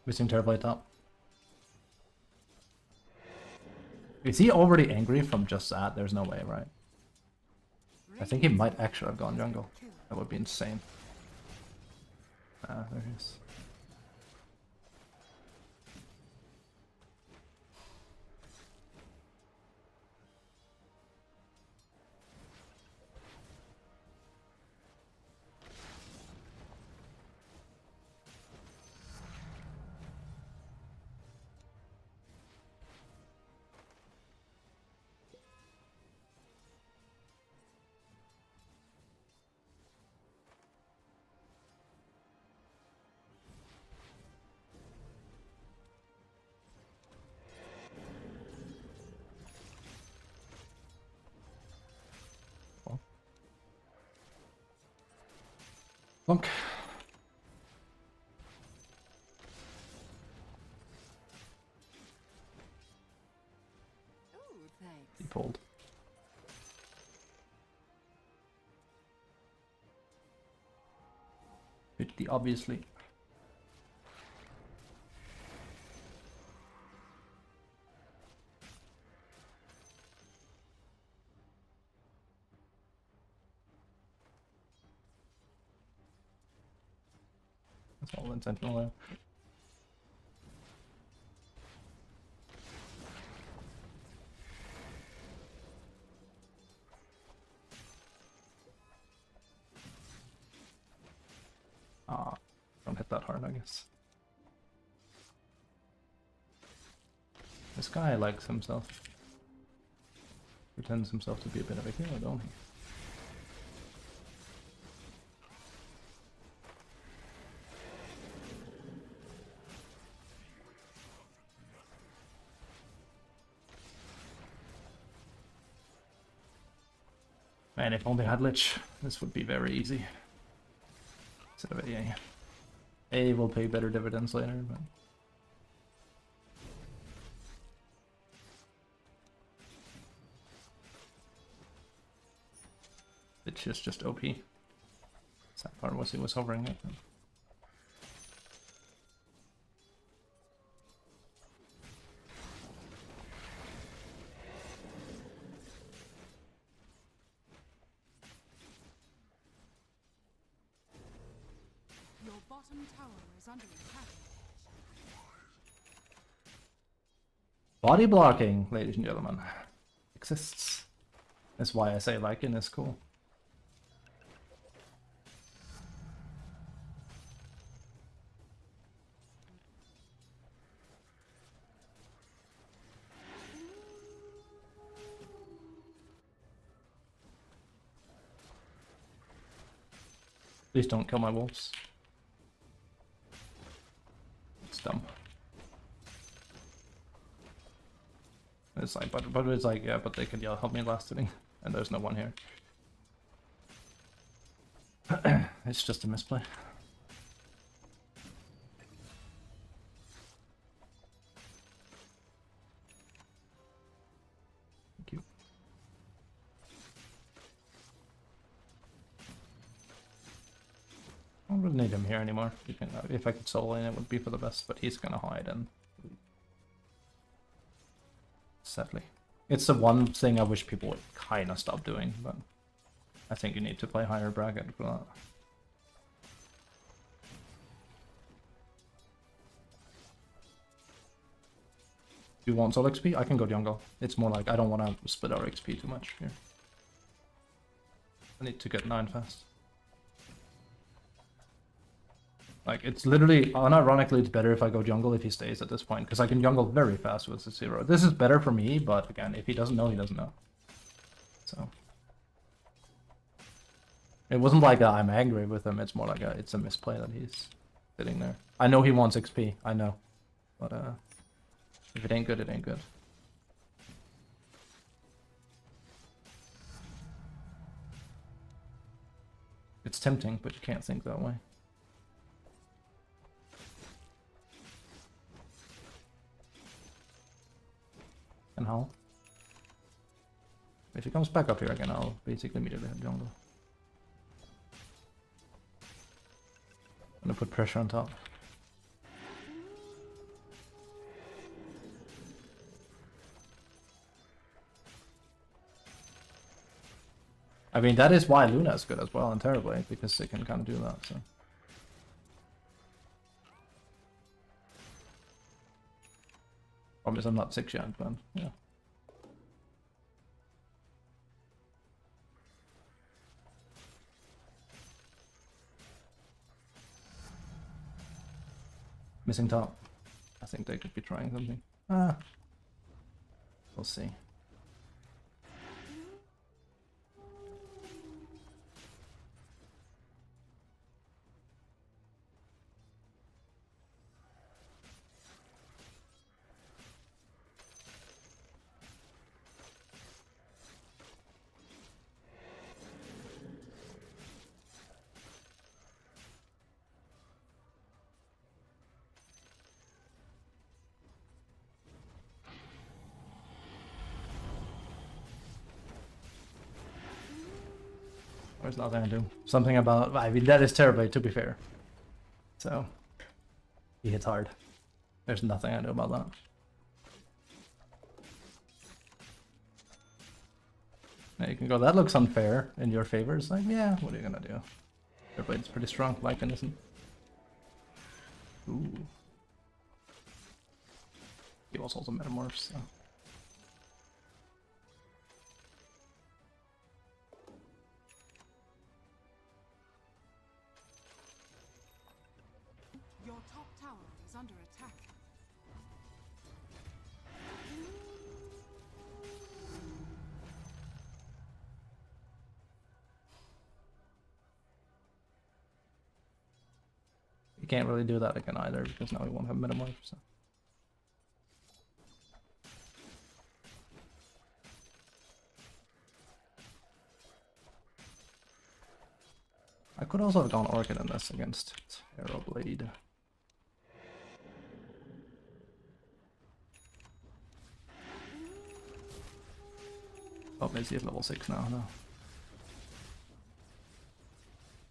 Missing Terrorblade top. Is he already angry from just that? There's no way, right? I think he might actually have gone jungle. That would be insane. There he is. Bonk. Ooh, thanks. He pulled. Pretty obviously. It's all intentional there. Ah, don't hit that hard, I guess. This guy likes himself. Pretends himself to be a bit of a hero, don't he? Man, if only I had Lich, this would be very easy. Instead of AA. A will pay better dividends later, but... Lich is just OP. That part was he was hovering it. Your bottom tower is under attack. Body blocking, ladies and gentlemen, exists. That's why I say Lycan is cool. Please don't kill my wolves. It's dumb. It's like, but it's like, yeah, but they could help me last inning, and there's no one here. It's just a misplay. Thank you. I don't really need him here anymore. You can, if I could solo in, it would be for the best, but he's gonna hide and... Sadly. It's the one thing I wish people would kind of stop doing, but I think you need to play higher bracket for that. Do you want solo XP? I can go jungle. It's more like I don't want to split our XP too much here. I need to get 9 fast. Like, it's literally, unironically, it's better if I go jungle if he stays at this point, because I can jungle very fast with the 0. This is better for me, but again, if he doesn't know, he doesn't know. So. It wasn't like I'm angry with him, it's more like it's a misplay that he's sitting there. I know he wants XP, I know. But, if it ain't good, it ain't good. It's tempting, but you can't think that way. And how? If he comes back up here again, I'll basically immediately have jungle. I'm gonna put pressure on top. I mean, that is why Luna is good as well and terribly, because they can kind of do that, so. Promise I'm not 6 yet, but yeah. Missing top. I think they could be trying something. Ah. We'll see. There's nothing to do. Something about... I mean, that is terribly, to be fair. So, he hits hard. There's nothing I do about that. Now you can go, that looks unfair in your favor. It's like, yeah, what are you gonna do? Your blade's pretty strong, Lycan isn't. Ooh. He was also metamorphs, so. Your top tower is under attack. You can't really do that again either because now we won't have metamorphs. So. I could also have gone Orchid in this against Terrorblade. Oh, is he at level 6 now? No.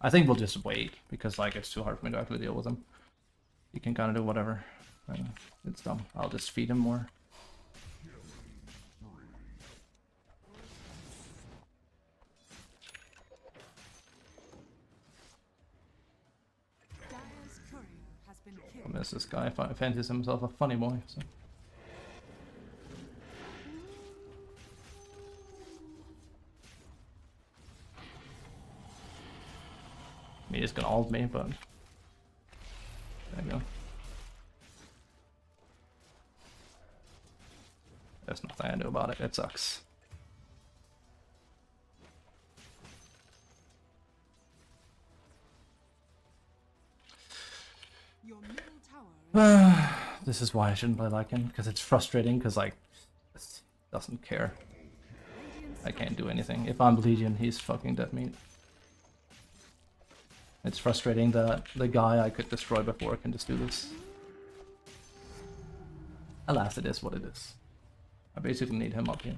I think we'll just wait, because like it's too hard for me to actually deal with him. He can kind of do whatever. It's dumb. I'll just feed him more. Dire's courier has been I killed. miss this guy. Fancies himself a funny boy. So. He's gonna ult me, but there you go. There's nothing I can do about it. It sucks. Your middle tower is This is why I shouldn't play Lycan, because it's frustrating, because like it doesn't care. Radiant's I can't do anything. If I'm Legion, he's fucking dead meat. It's frustrating that the guy I could destroy before can just do this. Alas, it is what it is. I basically need him up here.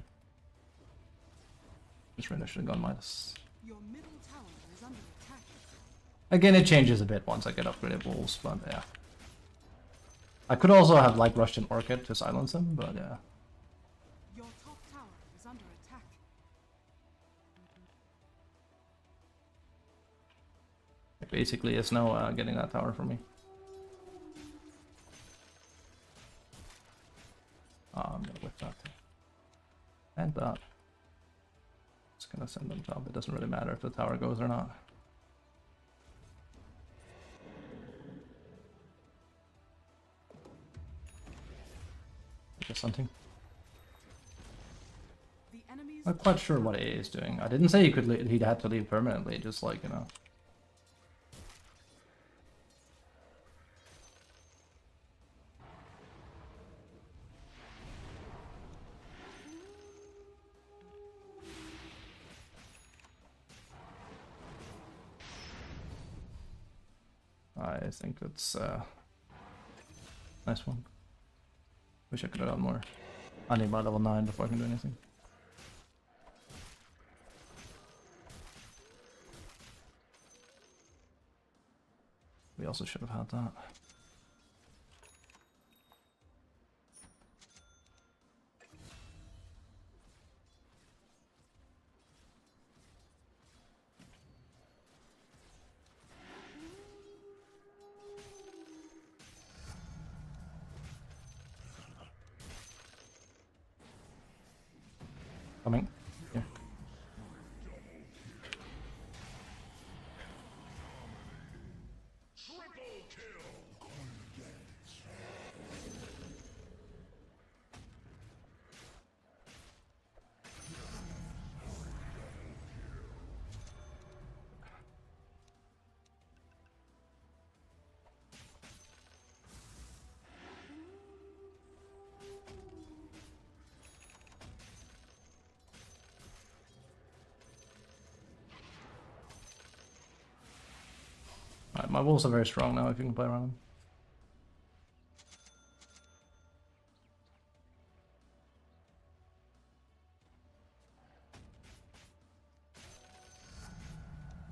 Just really should have gone Midas. your middle tower is under attack. Again, it changes a bit once I get upgraded wolves, but yeah. I could also have like rushed an Orchid to silence him, but yeah. Your top tower is under attack. It basically is no getting that tower for me. I'm gonna whip that. And that. Just gonna send them top. It doesn't really matter if the tower goes or not. Just something. The enemy's I'm quite sure what A is doing. I didn't say he could. He'd had to leave permanently. Just like you know. I think that's nice one. Wish I could have done more. I need my level 9 before I can do anything. We also should have had that. Coming. Yeah. Alright, my wolves are very strong now if you can play around them.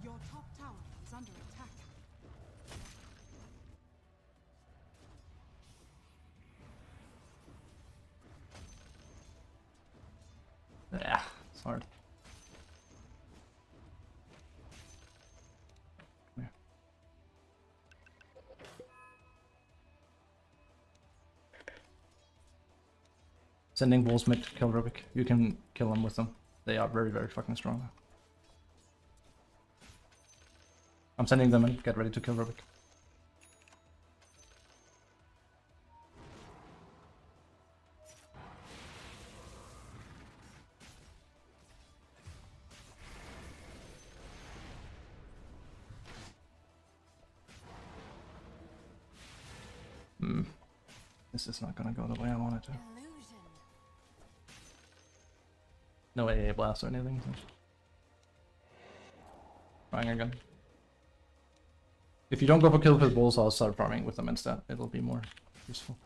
your top tower is under attack. Yeah, it's hard. Come here. Sending Wolves mid to kill Rubik. You can kill them with them. They are very, very fucking strong. I'm sending them in. Get ready to kill Rubik. This is not gonna go the way I want it to. No AA blast or anything. So. Trying again. If you don't go for kill with bulls, I'll start farming with them instead. It'll be more useful.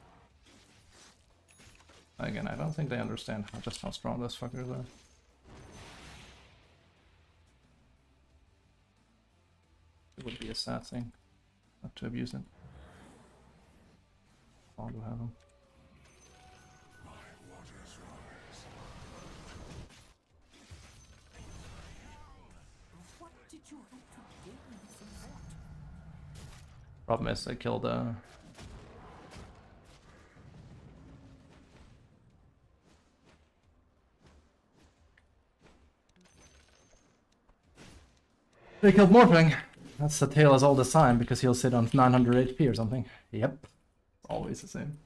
Again, I don't think they understand just how strong those fuckers are. It would be a sad thing not to abuse it. All to have them. Problem is, I killed They killed Morphling. That's the tale as old as time, because he'll sit on 900 HP or something. Yep. Always the same.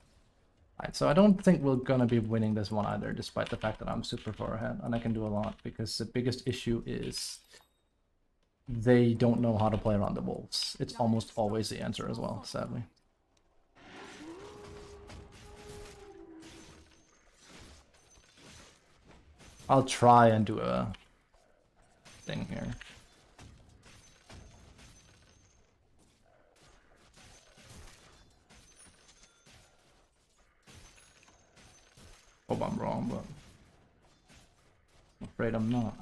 Alright, so I don't think we're gonna be winning this one either, despite the fact that I'm super far ahead, and I can do a lot, because the biggest issue is they don't know how to play around the wolves. It's almost always the answer as well, sadly. I'll try and do a thing here. Hope I'm wrong, but I'm afraid I'm not.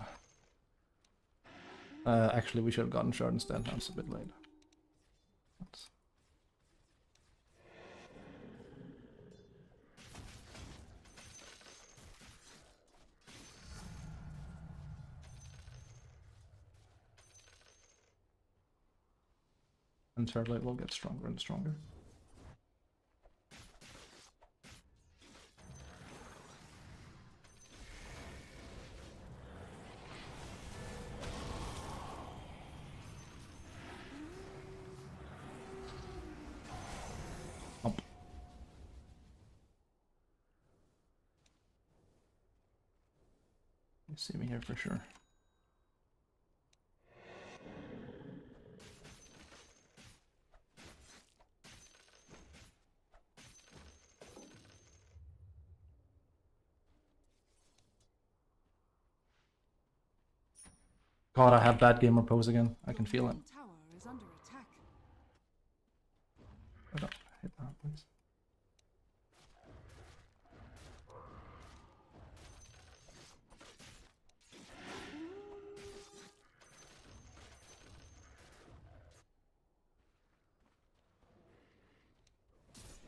Actually, we should have gotten shard instead. That's a bit late. And Turblade will get stronger and stronger. You see me here for sure. God, I have bad gamer pose again. I can feel it. Tower is under attack. Oh, don't hit that, please.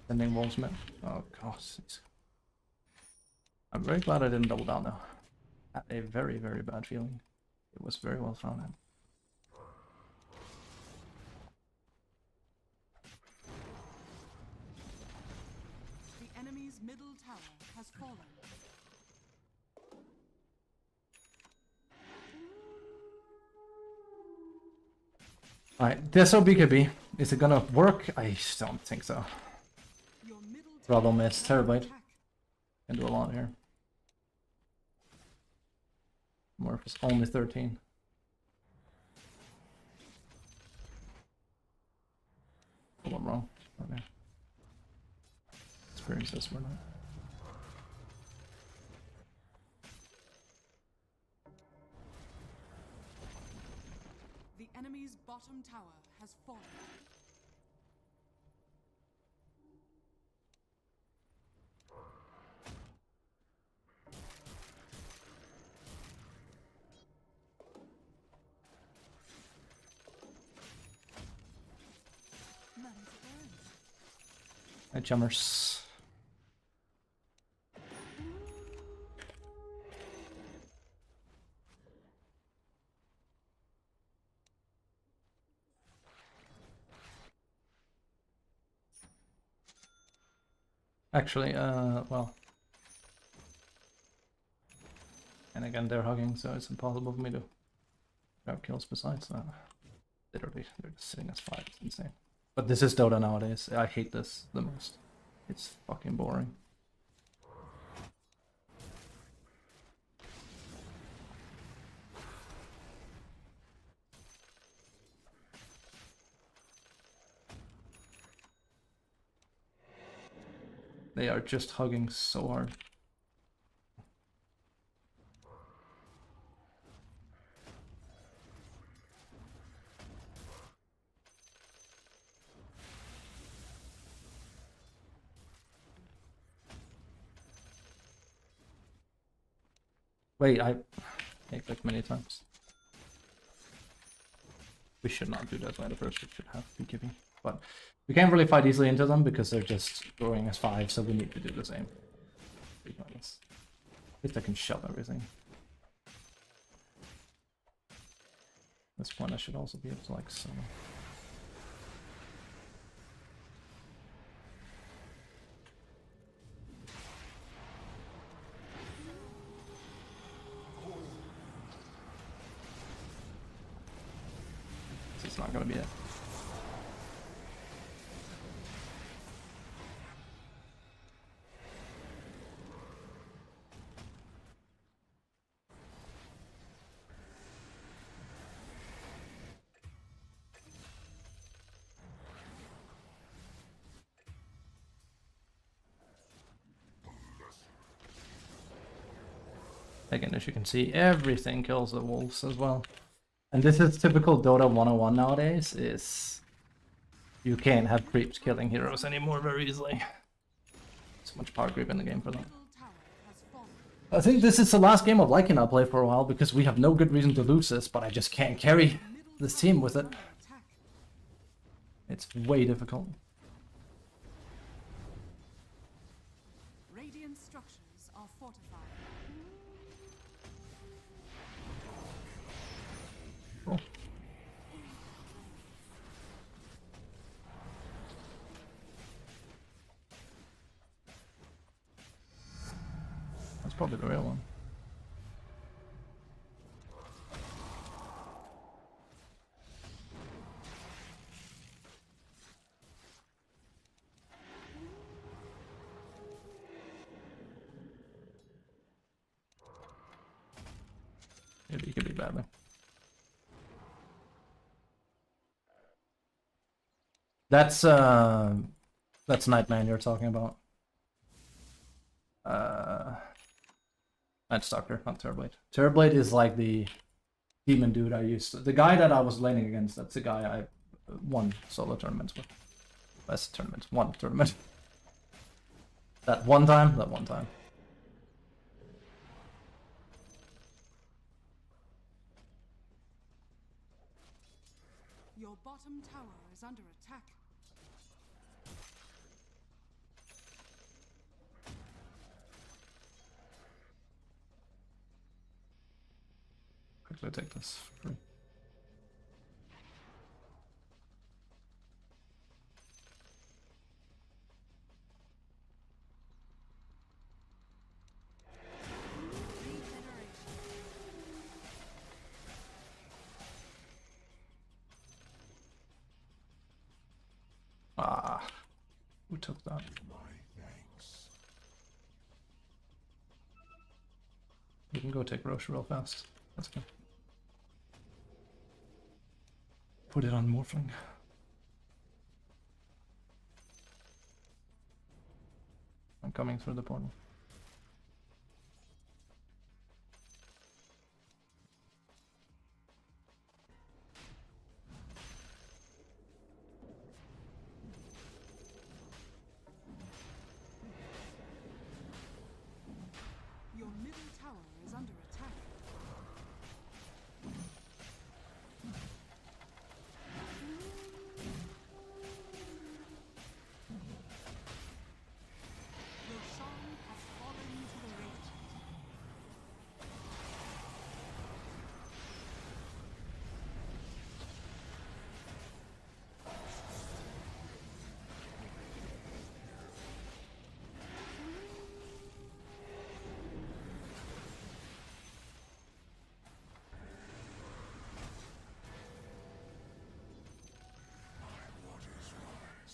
Sending wolves mid. Oh god. I'm very glad I didn't double down though. I had a very, very bad feeling. It was very well thrown in. The enemy's middle tower has fallen. Alright, this BKB. Is it gonna work? I don't think so. Your middle Problem is tower Terabyte. attack. Can do a lot here. Morph is only 13. Oh, I'm wrong. Okay. Experience this, we're not. The enemy's bottom tower has fallen. Hi, chummers. Actually, well, then again, they're hugging, so it's impossible for me to grab kills besides that. Literally, they're just sitting as 5. It's insane. But this is Dota nowadays. I hate this the most. It's fucking boring. They are just hugging so hard. Wait, I clicked many times. We should not do that by the first, we should have BKB. But we can't really fight easily into them because they're just growing as 5, so we need to do the same. At least I can shove everything. At this point I should also be able to like summon. It's not gonna be it. Again, as you can see, everything kills the wolves as well. And this is typical Dota 101 nowadays, is you can't have creeps killing heroes anymore very easily. So much power creep in the game for that. Middle tower has fallen. I think this is the last game of liking I'll play for a while because we have no good reason to lose this, but I just can't carry this team with it. Attack. It's way difficult. Radiant structures are fortified. Cool. That's probably the real one. Maybe it could be badly. That's Nightman you're talking about. That's Doctor, not Terrorblade. Terrorblade is like the demon dude I used to. The guy that I was laning against, that's the guy I won solo tournaments with. Less tournaments, one tournament. That one time. Your bottom tower is under attack. Quickly take this for free. Ah, who took that? We can go take Roche real fast. Let's go. Put it on Morphling. I'm coming through the portal. Your middle tower is under attack. Roshan has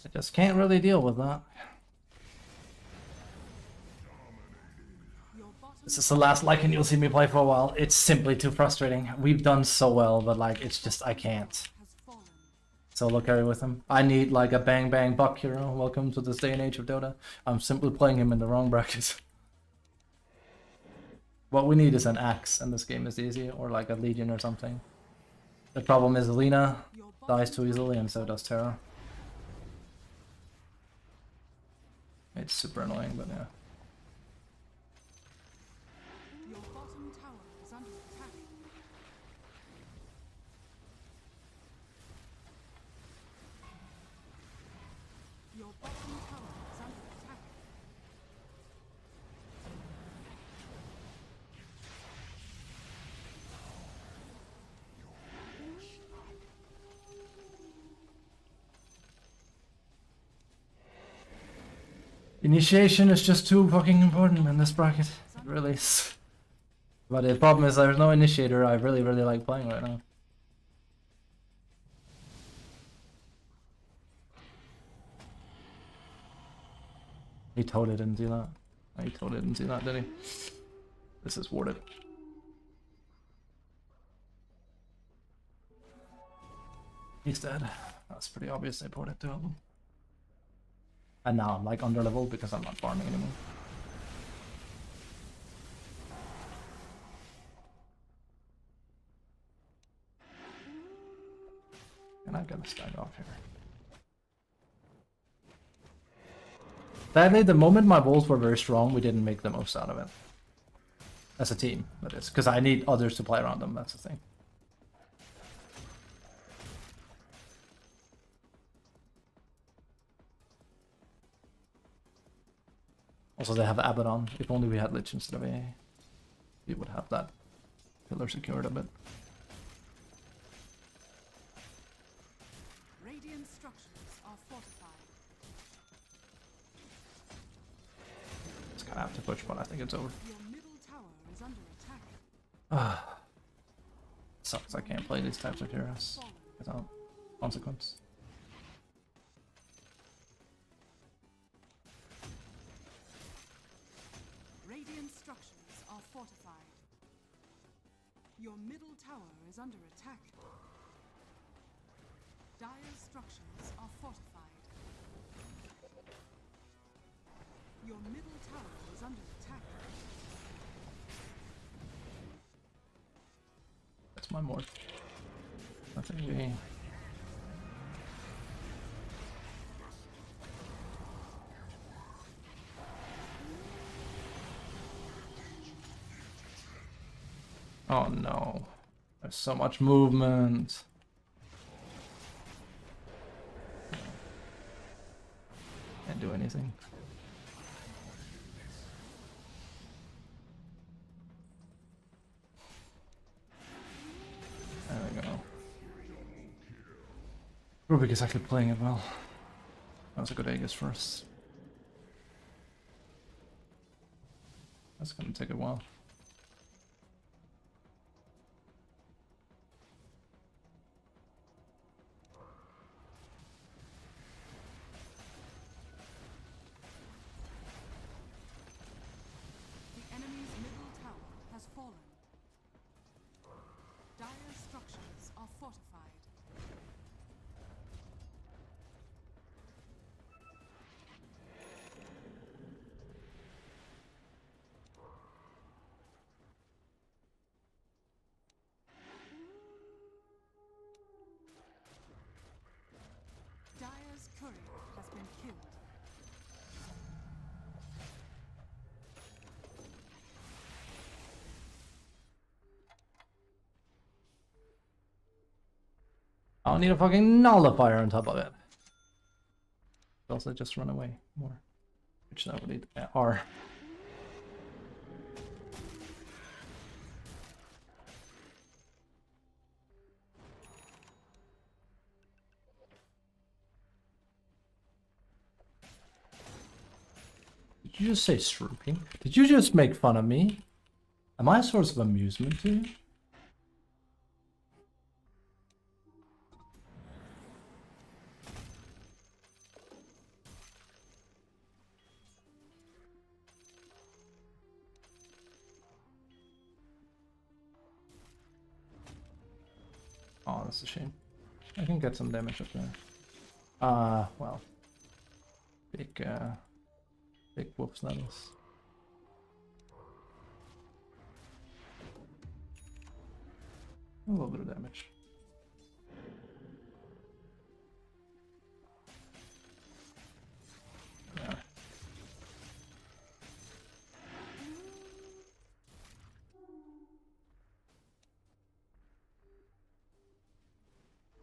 I just can't really deal with that. Your bottom This is the last Lycan you'll see me play for a while. It's simply too frustrating. We've done so well, but like, it's just, I can't. has fallen. Solo carry with him. I need like a bang bang buck hero. Welcome to this day and age of Dota. I'm simply playing him in the wrong bracket. What we need is an axe, and this game is easy, or like a legion or something. The problem is Lina Your bottom dies too easily, and so does Terra. It's super annoying, but yeah. Your bottom tower is under attack. Your bottom tower is under attack. Initiation is just too fucking important in this bracket. It really is. But the problem is there's no initiator I really like playing right now. He totally didn't see that. He totally didn't see that, did he? This is warded. He's dead. That's pretty obvious they poured it to him. And now I'm like under leveled because I'm not farming anymore. And I'm gonna start off here. Sadly, the moment my wolves were very strong, we didn't make the most out of it. As a team, that is. Because I need others to play around them, that's the thing. Also, they have Abaddon. If only we had Lich instead of AA, we would have that pillar secured a bit. Radiant structures are fortified. It's kind of have to push, but I think it's over. Your middle tower is under attack. Ah, sucks. I can't play these types of heroes without consequence. Radiant structures are fortified. Your middle tower is under attack. Dire structures are fortified. Your middle tower is under attack. That's my morph. I think we... Oh no. There's so much movement. Can't do anything. There we go. Rubik is actually playing it well. That was a good Aegis for us. That's gonna take a while. The enemy's middle tower has fallen. Dire structures are fortified. Dire's courier has been killed. I don't need a fucking nullifier on top of it. Also, just run away more. Which that would need R. Did you just say strooping? Did you just make fun of me? Am I a source of amusement to you? that's a shame. I can get some damage up there. Well. Big whoops, that is. A little bit of damage. Yeah.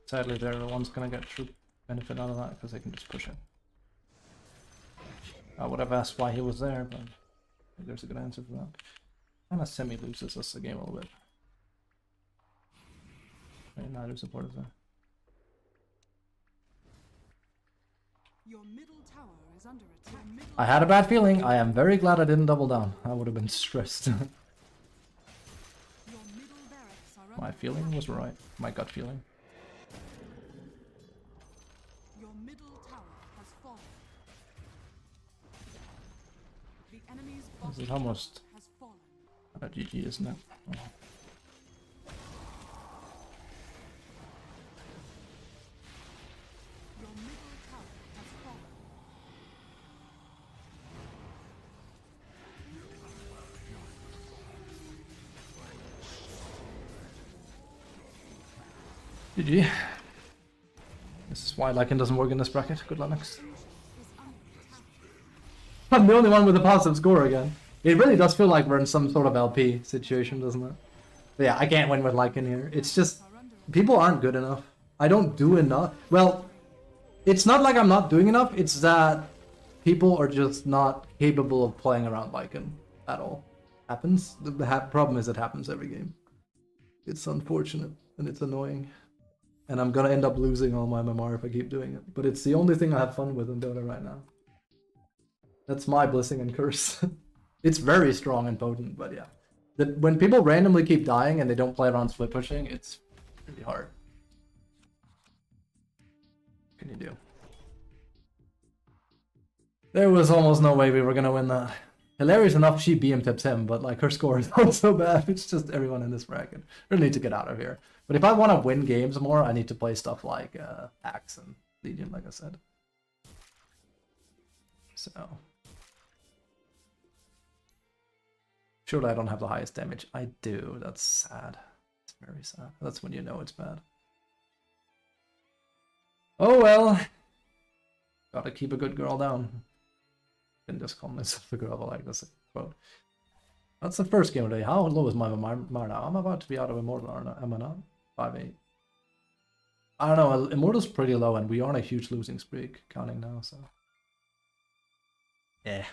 Sadly, they're the ones gonna get true benefit out of that because they can just push it. I would have asked why he was there, but there's a good answer for that. Kinda semi-loses us the game a little bit. Okay, neither support is there. Your middle tower is under attack. I had a bad feeling. I am very glad I didn't double down. I would have been stressed. Your middle barracks are under My feeling was right. My gut feeling. Your middle tower has fallen. The enemy's This is bottom almost tower has fallen. a GG, isn't it? Oh. Your middle tower has fallen. GG. This is why Lycan doesn't work in this bracket. Good luck next. Is under attack. I'm the only one with a positive score again. It really does feel like we're in some sort of LP situation, doesn't it? But yeah, I can't win with Lycan here. It's just, Are under people aren't good enough. I don't do enough. Well, it's not like I'm not doing enough. It's that people are just not capable of playing around Lycan at all. Happens. The problem is it happens every game. It's unfortunate and it's annoying. And I'm gonna end up losing all my MMR if I keep doing it. But it's the only thing I have fun with in Dota right now. That's my blessing and curse. It's very strong and potent, but yeah. When people randomly keep dying and they don't play around split pushing, it's really hard. What can you do? There was almost no way we were gonna win that. Hilarious enough, she BM tips him, but like her score is not so bad. It's just everyone in this bracket. Really need to get out of here. But if I want to win games more, I need to play stuff like Axe and Legion, like I said. So. Surely I don't have the highest damage. I do. That's sad. It's very sad. That's when you know it's bad. Oh well. Gotta keep a good girl down. Didn't just call myself a girl, I like this quote. That's the first game of the day. How low is my MMR now? I'm about to be out of Immortal, am I not? 5-8. I don't know. Immortal's pretty low, and we are on a huge losing streak, counting now. So, yeah.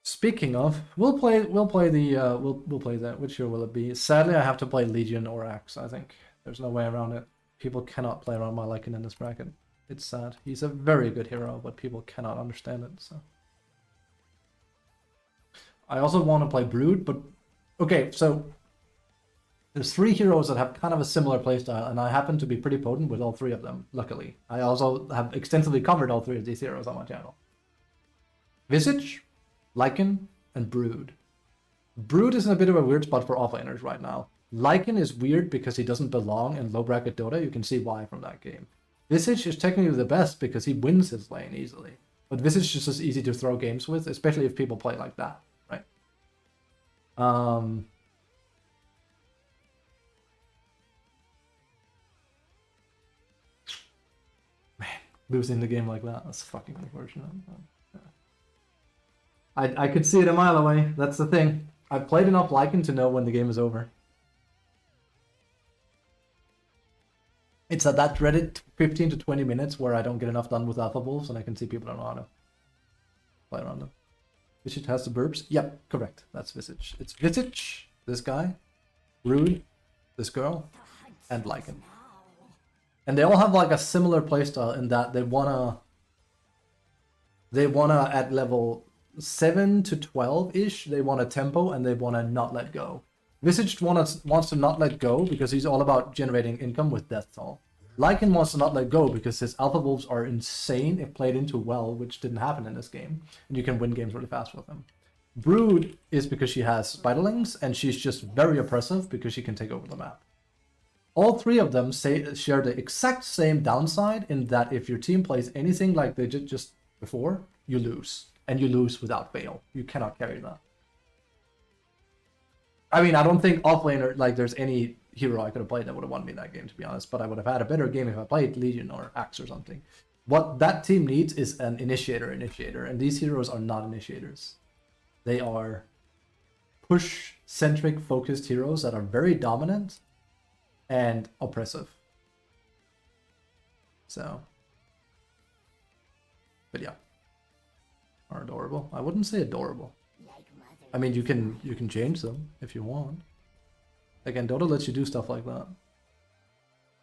Speaking of, we'll play that. Which year will it be? Sadly, I have to play Legion or Axe. I think there's no way around it. People cannot play around my Lycan in this bracket. It's sad. He's a very good hero, but people cannot understand it. So, I also want to play Brood, but okay. So there's 3 heroes that have kind of a similar playstyle, and I happen to be pretty potent with all 3 of them. Luckily, I also have extensively covered all 3 of these heroes on my channel. Visage, Lycan, and Brood. Brood is in a bit of a weird spot for offlaners right now. Lycan is weird because he doesn't belong in low bracket Dota. You can see why from that game. Visage is technically the best because he wins his lane easily. But Visage is just easy to throw games with, especially if people play like that, right? Man, losing the game like that's fucking unfortunate. I could see it a mile away. That's the thing. I've played enough Lycan to know when the game is over. It's at that dreaded 15 to 20 minutes where I don't get enough done with Alpha Wolves and I can see people don't know how to play around them. Visage has the burps? Yep, correct. That's Visage. It's Visage, this guy, Rude, this girl, and Lycan. And they all have like a similar playstyle in that they wanna at level 7 to 12-ish, they want a tempo and they wanna not let go. Visage wants to not let go because he's all about generating income with Death Toll. Lycan wants to not let go because his Alpha Wolves are insane if played into well, which didn't happen in this game, and you can win games really fast with them. Brood is because she has Spiderlings, and she's just very oppressive because she can take over the map. All three of them share the exact same downside in that if your team plays anything like they did just before, you lose. And you lose without fail. You cannot carry that. I mean, I don't think offlaner, like, there's any hero I could have played that would have won me that game, to be honest. But I would have had a better game if I played Legion or Axe or something. What that team needs is an initiator, and these heroes are not initiators. They are push-centric focused heroes that are very dominant and oppressive. So, but yeah, are adorable. I wouldn't say adorable. I mean, you can change them if you want. Again, DotA lets you do stuff like that.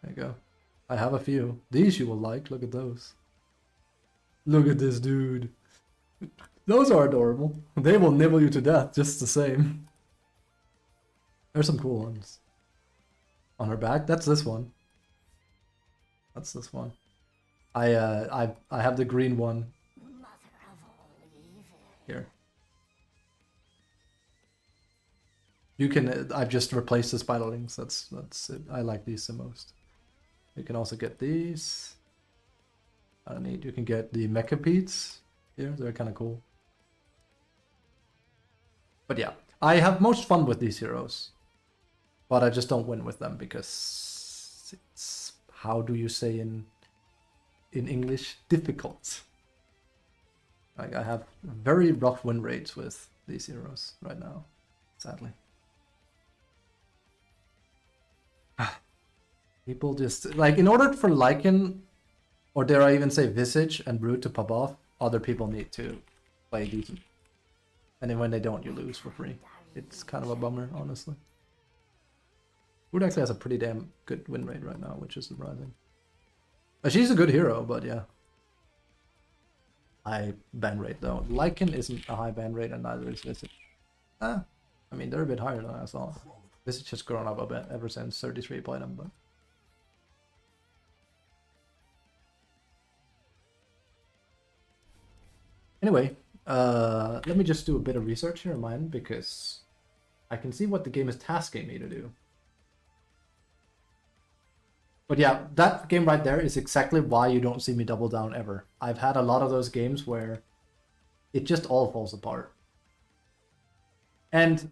There you go. I have a few. These you will like. Look at those. Look at this dude. Those are adorable. They will nibble you to death just the same. There's some cool ones. On her back, that's this one. That's this one. I have the green one. Here. You can. I've just replaced the spiderlings. That's it. I like these the most. You can also get these. I don't need. You can get the mechapetes here. They're kind of cool. But yeah, I have most fun with these heroes, but I just don't win with them because it's, how do you say in English, difficult. Like, I have very rough win rates with these heroes right now, sadly. People just, like, in order for Lycan, or dare I even say Visage and Brute to pop off, other people need to play decent. And then when they don't, you lose for free. It's kind of a bummer, honestly. Brute actually has a pretty damn good win rate right now, which is surprising. She's a good hero, but yeah. High ban rate though. Lycan isn't a high ban rate, and neither is Visage. I mean, they're a bit higher than I thought. Visage has grown up a bit ever since 33 played them, but... Anyway, let me just do a bit of research here in mine, because I can see what the game is tasking me to do. But yeah, that game right there is exactly why you don't see me double down ever. I've had a lot of those games where it just all falls apart. And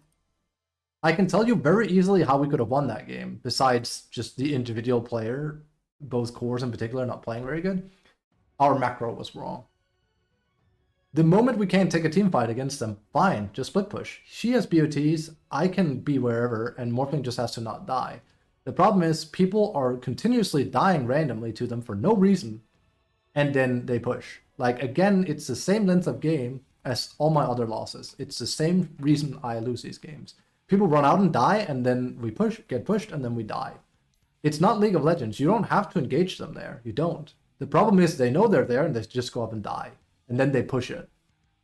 I can tell you very easily how we could have won that game, besides just the individual player, both cores in particular, not playing very good. Our macro was wrong. The moment we can't take a team fight against them, fine, just split push. She has BOTs, I can be wherever, and Morphling just has to not die. The problem is people are continuously dying randomly to them for no reason, and then they push. Like, again, it's the same length of game as all my other losses. It's the same reason I lose these games. People run out and die, and then we get pushed, and then we die. It's not League of Legends. You don't have to engage them there. You don't. The problem is they know they're there, and they just go up and die. And then they push it.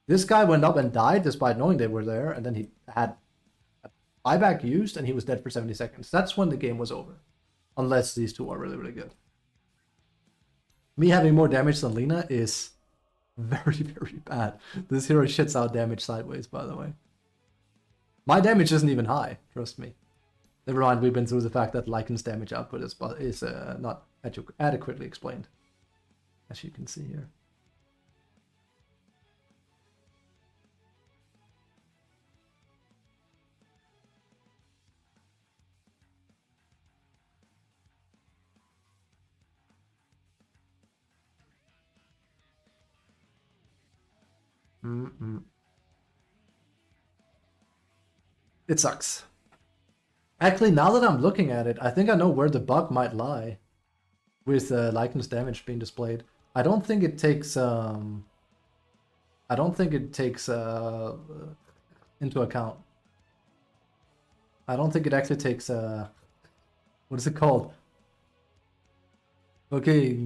This guy went up and died despite knowing they were there, and then he had a buyback used, and he was dead for 70 seconds. That's when the game was over. Unless these two are really, really good. Me having more damage than Lina is very, very bad. This hero shits out damage sideways, by the way. My damage isn't even high, trust me. Never mind, we've been through the fact that Lycan's damage output is not adequately explained, as you can see here. It sucks. Actually, now that I'm looking at it, I think I know where the bug might lie with Lycan's damage being displayed. I don't think it takes into account. I don't think it actually takes what is it called? Okay,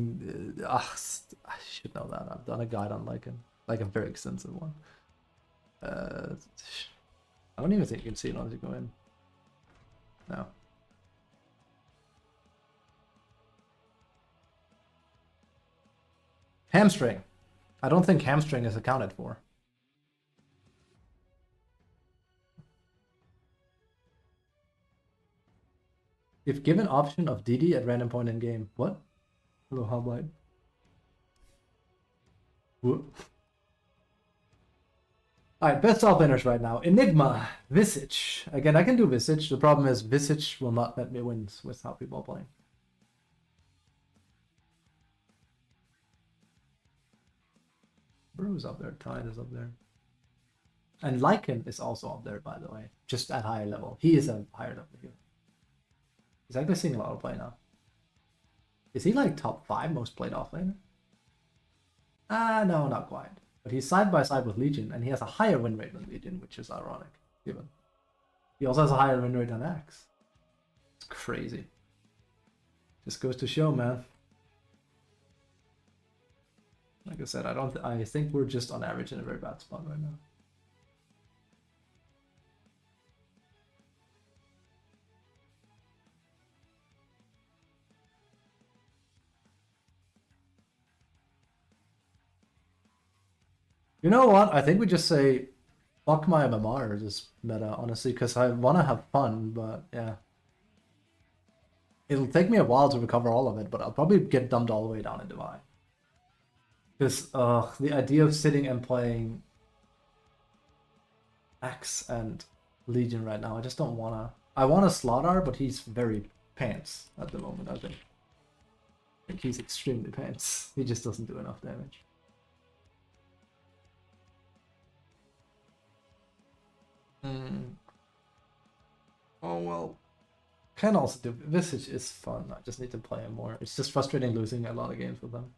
I should know that. I've done a guide on Lycan, like a very extensive one. I don't even think you can see it unless you go in. No. Hamstring. I don't think hamstring is accounted for. If given option of DD at random point in game. What? Hello, Hobblight. Alright, best offlaners right now. Enigma, Visage. Again, I can do Visage. The problem is Visage will not let me win with how people are playing. Brew's up there, Tide is up there. And Lycan is also up there, by the way. Just at higher level. He is a higher level here. He's actually seeing a lot of play now. Is he like top 5 most played offlaner? No, not quite. But he's side by side with Legion, and he has a higher win rate than Legion, which is ironic, given. He also has a higher win rate than Axe. It's crazy. Just goes to show, man. Like I said, I think we're just on average in a very bad spot right now. You know what? I think we just say, fuck my MMR this meta, honestly, because I want to have fun, but yeah. It'll take me a while to recover all of it, but I'll probably get dumped all the way down in Divine. Because the idea of sitting and playing Axe and Legion right now, I just don't want to. I want a Slaughter, but he's very pants at the moment, I think. I think he's extremely pants. He just doesn't do enough damage. Oh well. Can also do Visage is fun. I just need to play him more. It's just frustrating losing a lot of games with them.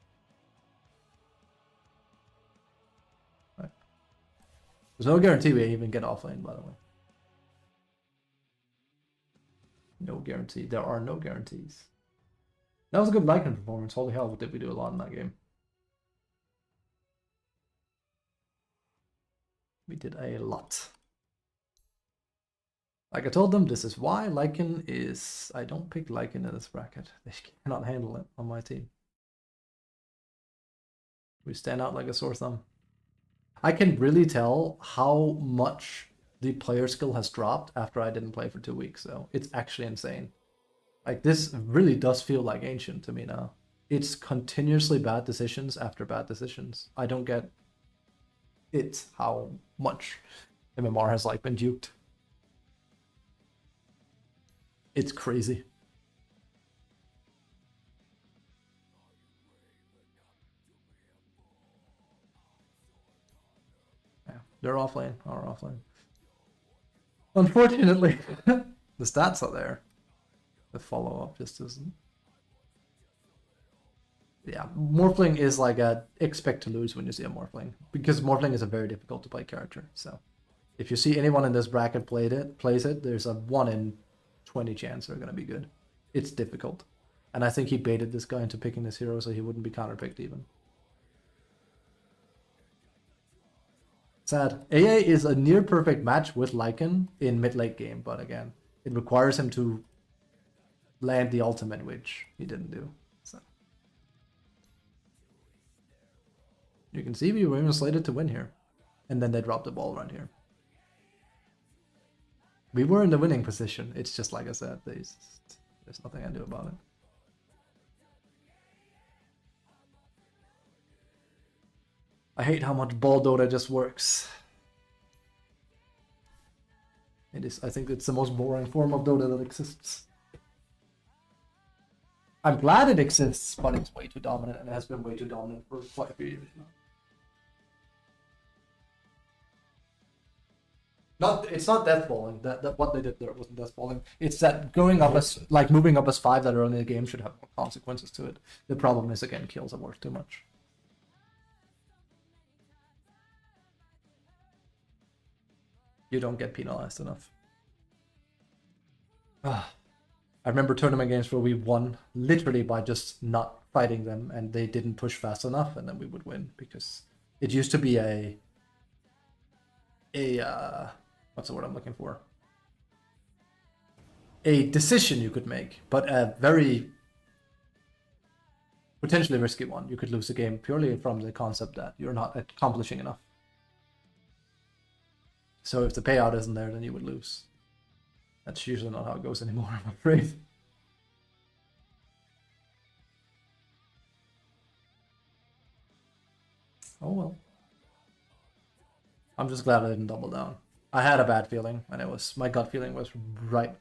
Right. There's no guarantee we even get offlane, by the way. No guarantee. There are no guarantees. That was a good Lycan performance. Holy hell, did we do a lot in that game. We did a lot. Like I told them, this is why Lycan is... I don't pick Lycan in this bracket. They cannot handle it on my team. We stand out like a sore thumb. I can really tell how much the player skill has dropped after I didn't play for 2 weeks, though. It's actually insane. Like, this really does feel like Ancient to me now. It's continuously bad decisions after bad decisions. I don't get it, how much MMR has, like, been duped. It's crazy. Yeah, they're offlane, our offlane. Unfortunately, the stats are there. The follow-up just isn't. Yeah, Morphling is like a expect to lose when you see a Morphling, because Morphling is a very difficult to play character. So if you see anyone in this bracket plays it, there's a 1 in 20 chance they're gonna be good. It's difficult. And I think he baited this guy into picking this hero so he wouldn't be counterpicked even. Sad. AA is a near perfect match with Lycan in mid-late game, but again, it requires him to land the ultimate, which he didn't do. So you can see we were even slated to win here. And then they dropped the ball right here. We were in the winning position. It's just like I said, there's nothing I do about it. I hate how much ball Dota just works. It is. I think it's the most boring form of Dota that exists. I'm glad it exists, but it's way too dominant, and it has been way too dominant for quite a few years now. It's not deathballing. That what they did there wasn't deathballing. It's that going up as like moving up as 5 that early in the game should have more consequences to it. The problem is again kills are worth too much. You don't get penalized enough. I remember tournament games where we won literally by just not fighting them, and they didn't push fast enough, and then we would win because it used to be a what's the word I'm looking for? A decision you could make, but a very potentially risky one. You could lose the game purely from the concept that you're not accomplishing enough. So if the payout isn't there, then you would lose. That's usually not how it goes anymore, I'm afraid. Oh well. I'm just glad I didn't double down. I had a bad feeling, and it was my gut feeling was right.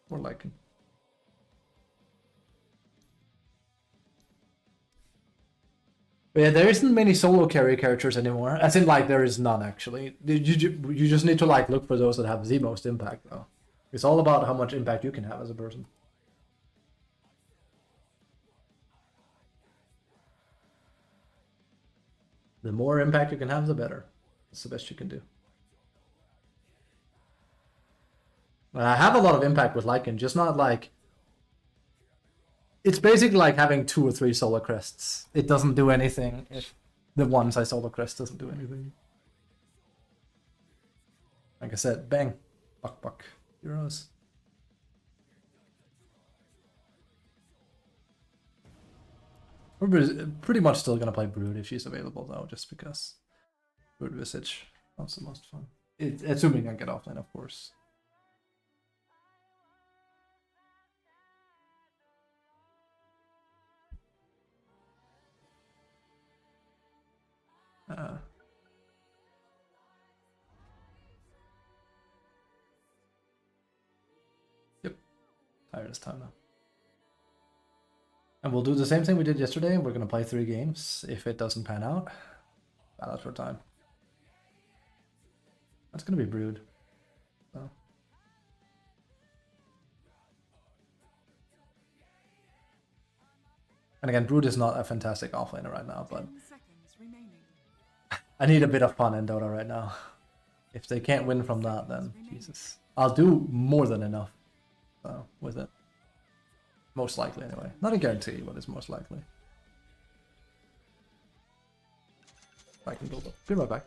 More like it. But yeah, there isn't many solo carry characters anymore. As in, like, there is none actually. You just need to like look for those that have the most impact, though. It's all about how much impact you can have as a person. The more impact you can have, the better. That's the best you can do. I have a lot of impact with Lycan, just not like... It's basically like having 2 or 3 solar crests. It doesn't do anything if the ones I solar crest doesn't do anything. Like I said, bang, buck, euros. We're pretty much still gonna play Brood if she's available though, just because Brood Visage sounds the most fun. Assuming I get offline, of course. Yep, tired as time now. And we'll do the same thing we did yesterday. We're gonna play 3 games. If it doesn't pan out, ballot for time. That's gonna be Brood. So. And again, Brood is not a fantastic offlaner right now, but I need a bit of fun in Dota right now. If they can't win from that, then Jesus. I'll do more than enough with it. Most likely, anyway. Not a guarantee, but it's most likely. I can build up. Be right back.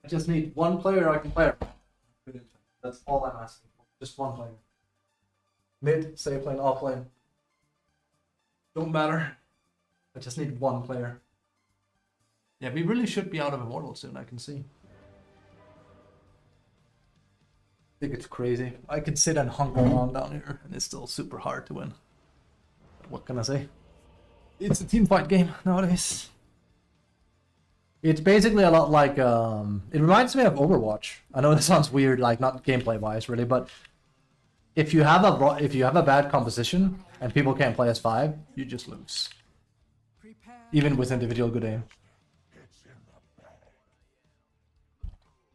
I just need one player I can play around. That's all I'm asking for. Just one player. Mid, safe lane, off lane. Don't matter. I just need one player. Yeah, we really should be out of Immortal soon, I can see. I think it's crazy. I could sit and hunker around down here, and it's still super hard to win. But what can I say? It's a team fight game nowadays. It's basically a lot like, it reminds me of Overwatch. I know this sounds weird, like not gameplay wise really, but if you have a bad composition and people can't play as 5, you just lose. Even with individual good aim.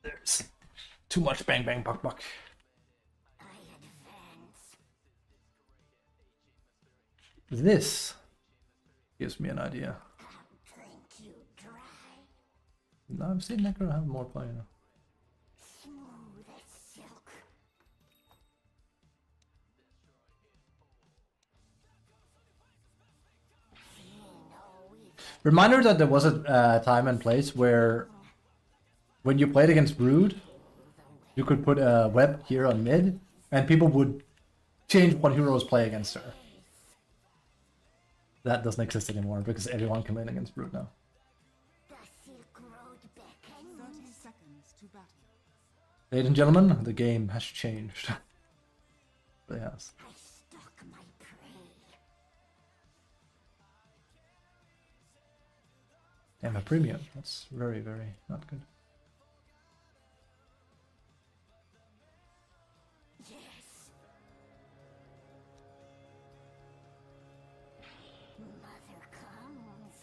There's too much bang bang buck buck. This gives me an idea. No, I've seen Necro have more play now. Reminder that there was a time and place where when you played against Brood, you could put a web here on mid, and people would change what heroes play against her. That doesn't exist anymore because everyone can lane against Brood now. 30 seconds to battle. Ladies and gentlemen, the game has changed. It has. And a premium. That's very, very not good. Yes. Mother comes.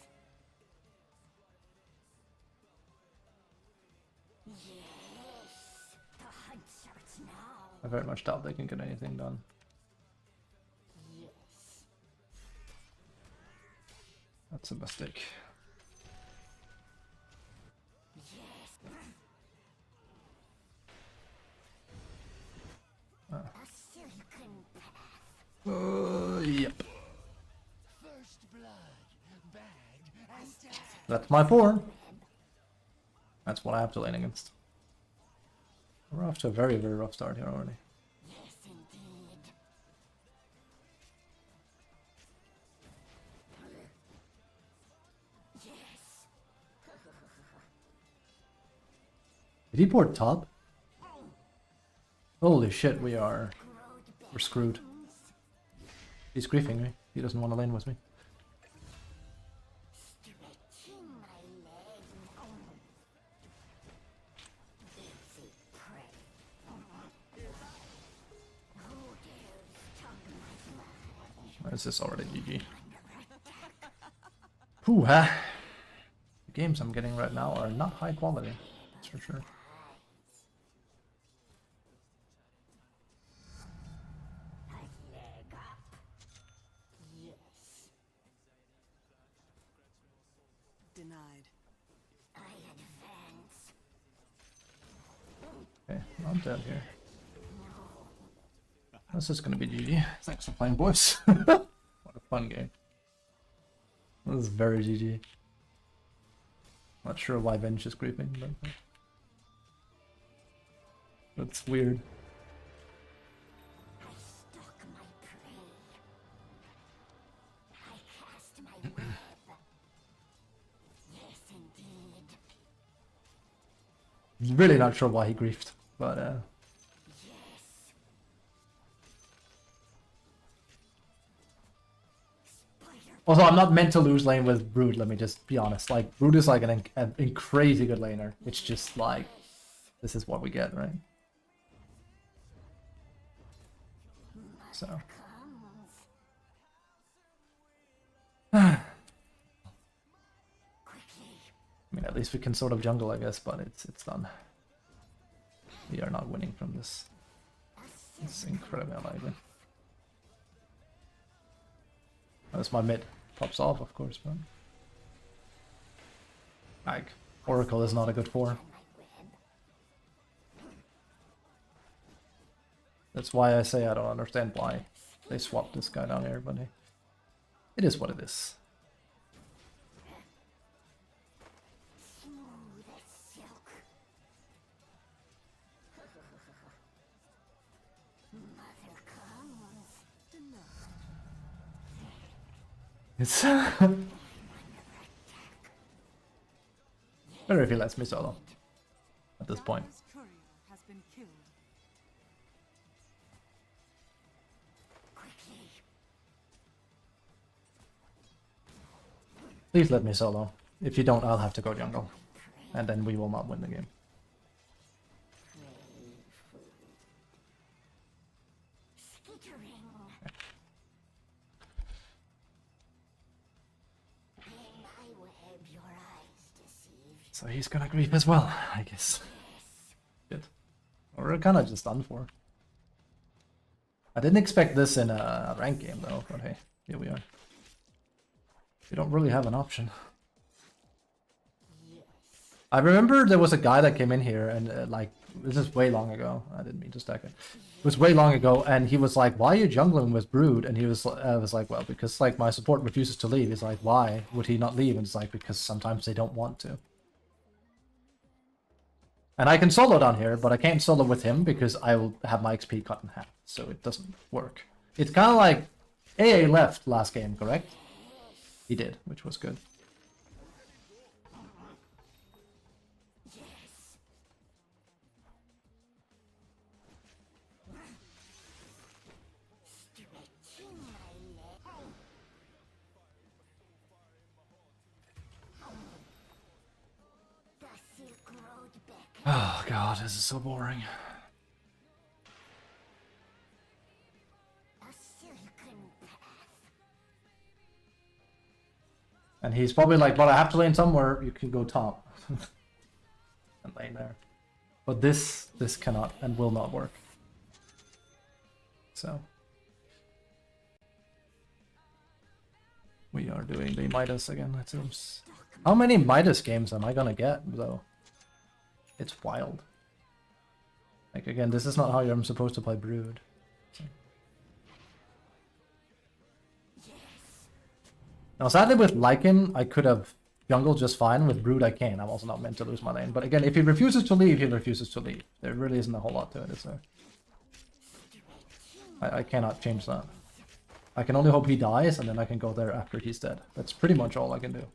Yes. The hunt starts now. I very much doubt they can get anything done. Yes. That's a mistake. Yes. Ah. A silken path. Yep. First blood, bagged and dead. That's my form. That's what I have to lane against. We're off to a very, very rough start here already. Yes, indeed. Yes. Did he port top? Holy shit, we're screwed. He's griefing me. He doesn't want to lane with me. Stretching my legs. Easy prey. Who dares tug my flag? Or is this already GG? YUEAH. The games I'm getting right now are not high quality. That's for sure. Leg up. Yes. Denied. I advance. Okay, I'm dead here. This is gonna be GG. Thanks for playing, boys. What a fun game. This is very GG. Not sure why Bench is creeping, but that's weird. I stalk my prey. I cast my web. Yes, indeed. Really not sure why he griefed, but Yes. Spider. also I'm not meant to lose lane with Brood. Let me just be honest. Like Brood is like an crazy good laner. It's just like this is what we get, right? So. I Quickly. mean, at least we can sort of jungle, I guess, but it's done. We are not winning from this. It's incredibly unlikely. Unless my mid pops off, of course, but like Oracle is not a good for. My web. That's why I say I don't understand why they swapped this guy down here, but hey, it is what it is. Smooth as silk. Mother comes. Denied. It's better if he lets me solo at this point. Dire's courier has been killed. Quickly. Please let me solo. If you don't, I'll have to go jungle, and then we will not win the game. Skittering. In my web, your eyes deceive. So he's gonna grief as well, I guess. Shit. We're kinda just done for. I didn't expect this in a ranked game though, but hey, here we are. We don't really have an option. I remember there was a guy that came in here and like, this is way long ago. I didn't mean to stack it. It was way long ago and he was like, why are you jungling with Brood? And he was, I was like, well, because like my support refuses to leave. He's like, why would he not leave? And it's like, because sometimes they don't want to. And I can solo down here, but I can't solo with him because I will have my XP cut in half. So it doesn't work. It's kind of like AA left last game, correct? He did, which was good. Stretching my leg. Oh god, this is so boring. A silken path. And he's probably like, but I have to lane somewhere, you can go top. And lane there. But this cannot and will not work. So we are doing the Midas again, it seems. How many Midas games am I gonna get, though? It's wild. Like, again, this is not how I'm supposed to play Brood. So. Now, sadly, with Lycan, I could have jungled just fine. With Brood, I can't. I'm also not meant to lose my lane. But again, if he refuses to leave, he refuses to leave. There really isn't a whole lot to it, is there? I cannot change that. I can only hope he dies, and then I can go there after he's dead. That's pretty much all I can do.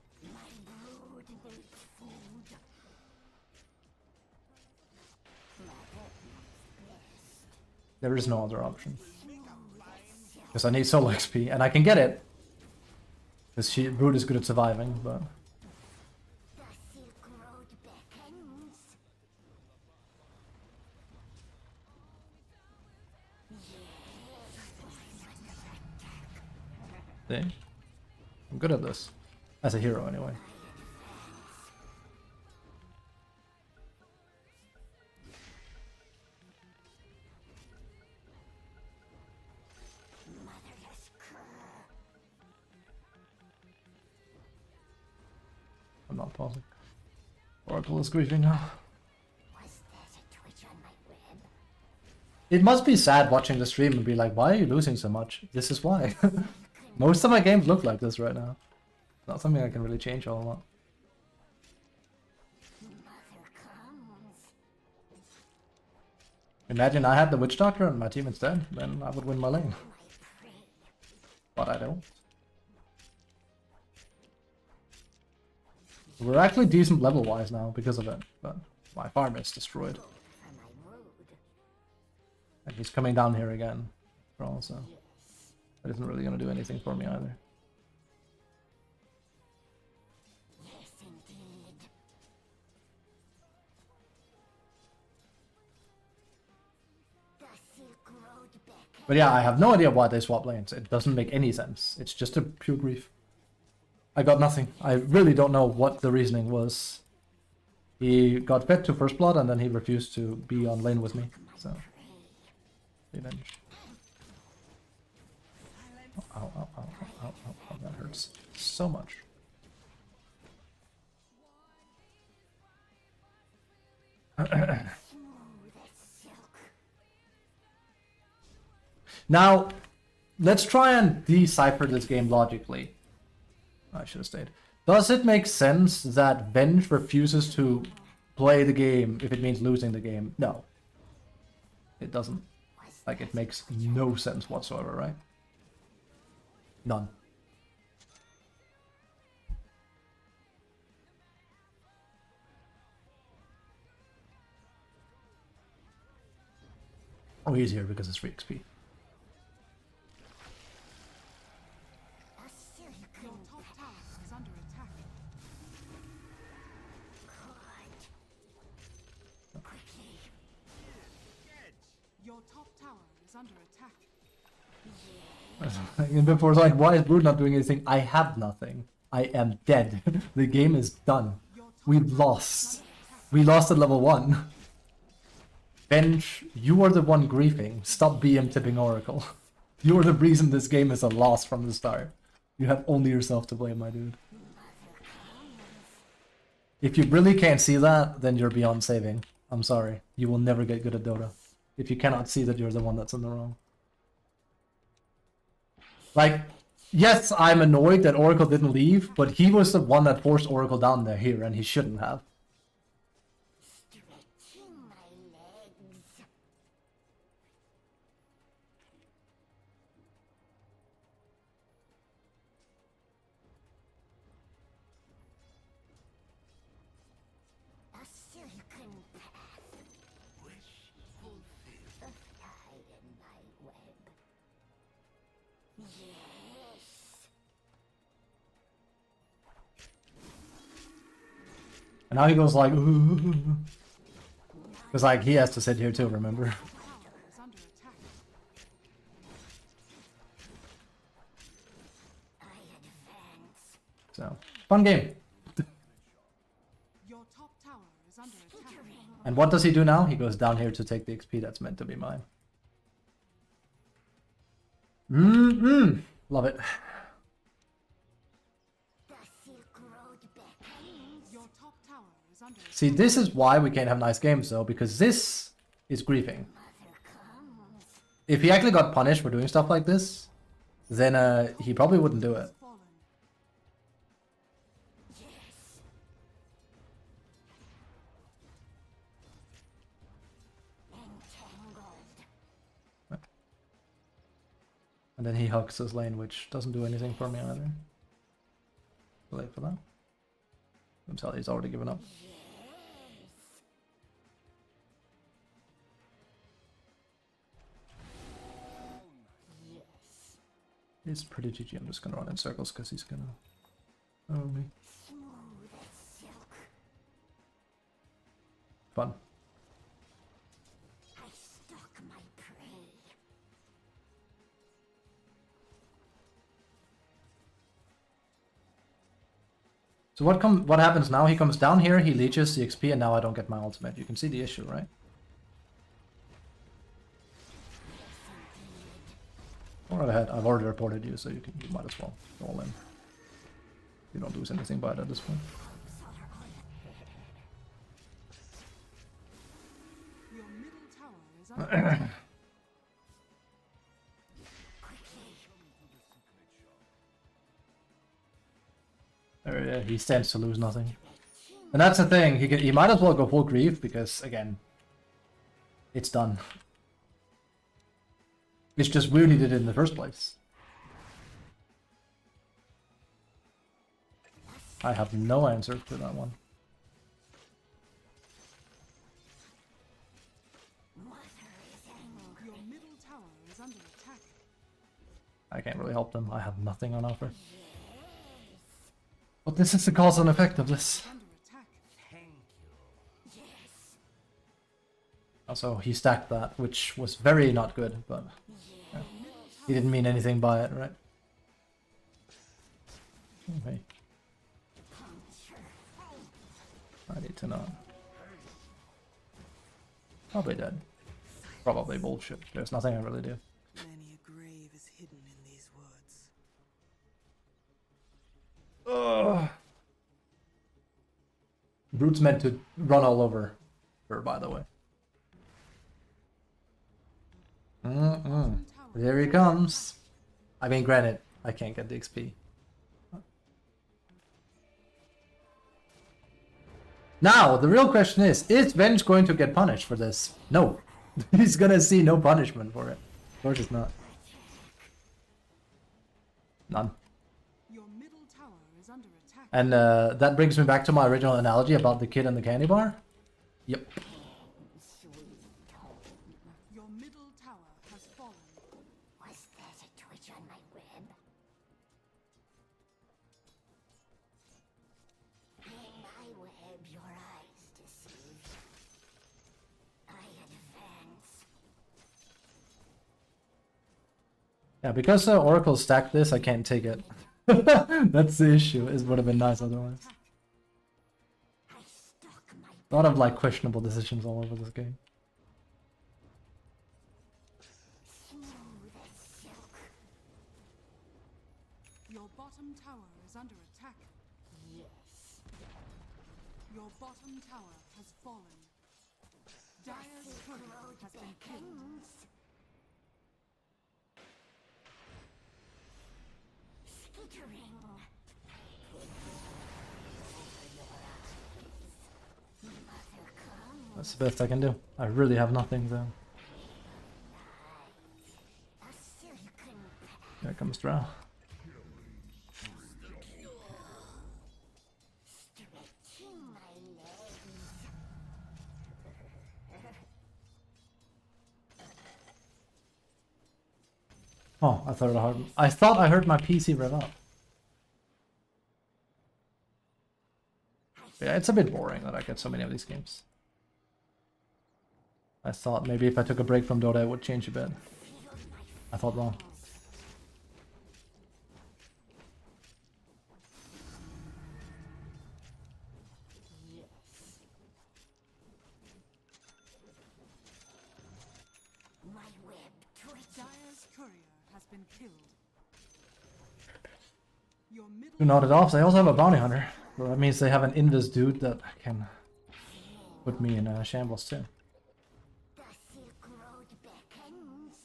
There is no other option. Because I need solo XP, and I can get it. Because Brood is good at surviving, but... The Silk Road beckons. See? I'm good at this. As a hero, anyway. I'm not pausing. Oracle is grieving now. Was that a twitch on my web? It must be sad watching the stream and be like, why are you losing so much? This is why. Most of my games look like this right now. Not something I can really change a lot. Mother comes. Imagine I had the Witch Doctor and my team instead, then I would win my lane. My prey. But I don't. We're actually decent level-wise now because of it, but my farm is destroyed. For my road. And he's coming down here again, so that isn't really going to do anything for me either. Yes, indeed. The Silk Road beckons. But yeah, I have no idea why they swap lanes. It doesn't make any sense. It's just a pure grief. I got nothing. I really don't know what the reasoning was. He got fed to First Blood and then he refused to be on lane with me. So, revenge. Ow, ow, ow, ow, ow, ow, ow, that hurts so much. Smooth as silk. Now, let's try and decipher this game logically. I should have stayed. Does it make sense that Venge refuses to play the game if it means losing the game? No. It doesn't. Like, it makes no sense whatsoever, right? None. Oh, he's here because it's free XP. A silken Your top tower is under attack. cord. Quickly. Your top tower is under attack. And before it's like, why is Brood not doing anything? I have nothing. I am dead. The game is done. We've lost. We lost at level 1. Bench, you are the one griefing. Stop BM tipping Oracle. You are the reason this game is a loss from the start. You have only yourself to blame, my dude. If you really can't see that, then you're beyond saving. I'm sorry. You will never get good at Dota. If you cannot see that you're the one that's in the wrong. Like, yes, I'm annoyed that Oracle didn't leave, but he was the one that forced Oracle down there here, and he shouldn't have. Stretching my legs. A silken path. Wish fulfilled. A fly in my web. Yes. And now he goes like, ooh. Because like he has to sit here too, remember? Tower is under attack. I advance. So fun game. Your top tower is under attack. And what does he do now? He goes down here to take the XP that's meant to be mine. Love it. The Silk Road beckons. Your top tower is under attack. See, this is why we can't have nice games though, because this is griefing. Mother comes. If he actually got punished for doing stuff like this, then he probably wouldn't do it. Has fallen. Yes. Entangled. And then he hugs his lane, which doesn't do anything for me either. Too late for that. I'm telling you, he's already given up. Yes. He's pretty GG. I'm just gonna run in circles because he's gonna. Oh me. Smooth as silk. Fun. I stalk my prey. So what happens now? He comes down here, he leeches the XP, and now I don't get my ultimate. You can see the issue, right? Go right ahead. I've already reported you, so you might as well go all in. You don't lose anything by it at this point. Your middle tower is under attack. He stands to lose nothing. And that's the thing, he might as well go full grief, because, again, it's done. It's just we needed it in the first place. I have no answer to that one. Your middle tower is under attack. I can't really help them. I have nothing on offer. But this is the cause and effect of this. Under attack. Thank you. Also, he stacked that, which was very not good, but yeah. He didn't mean anything by it, right? Okay. I need to know. Probably dead. Probably bullshit. There's nothing I really do. Many a grave is hidden in these woods. Ugh. Brute's meant to run all over her, by the way. There he comes. I mean, granted, I can't get the XP. Now, the real question is Venge going to get punished for this? No. He's gonna see no punishment for it. Of course it's not. None. Your middle tower is under attack. And that brings me back to my original analogy about the kid in the candy bar. Yep. Your middle tower has fallen. Was that a twitch on my web? In my web, your eyes deceive. I advance. Yeah, because Oracle stacked this, I can't take it. That's the issue. It would have been nice otherwise. I stalk my A lot of like questionable decisions all over this game. smooth as silk. Your bottom tower is under attack. Yes. Your bottom tower has fallen. Dire's turret has been killed. Beckons. Skittering. Mother comes. That's the best I can do. I really have nothing though. A silken There comes Drow. stretching my legs. Oh, I thought I heard my PC rev up. Yeah, it's a bit boring that I get so many of these games. I thought maybe if I took a break from Dota, it would change a bit. I thought wrong. My web twitches. Dire's courier has been killed. Your middle Do not it off. They also have a bounty hunter. So that means they have an invis dude that can put me in a shambles too. The Silk Road beckons.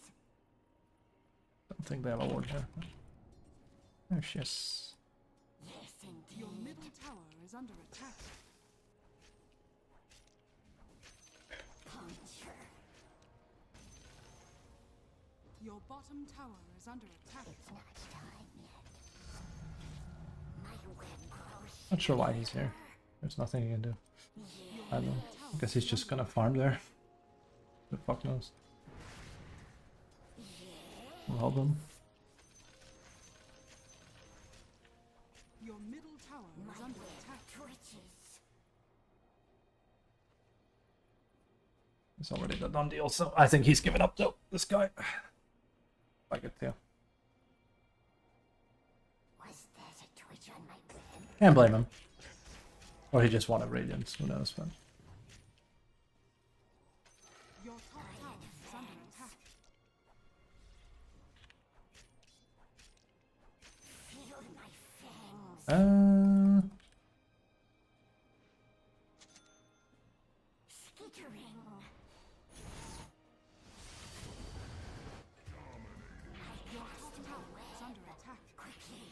Don't think they have a ward here. Oh shit. Yes, indeed. Your middle tower is under attack. Puncture. Your bottom tower is under attack. It's not time yet. My web grows. Not sure why he's here. There's nothing he can do. I don't know. I guess he's just gonna farm there. Who the fuck knows? We'll help him. Your middle tower is under attack. Twitches. It's already the done deal, so I think he's given up though. This guy. I get to. Was that a twitch on my web? Can't blame him. Or he just wanted Radiance, who knows, but. Your top tower is under attack. Feel my fangs. Skittering. Your top tower is under attack. Quickly.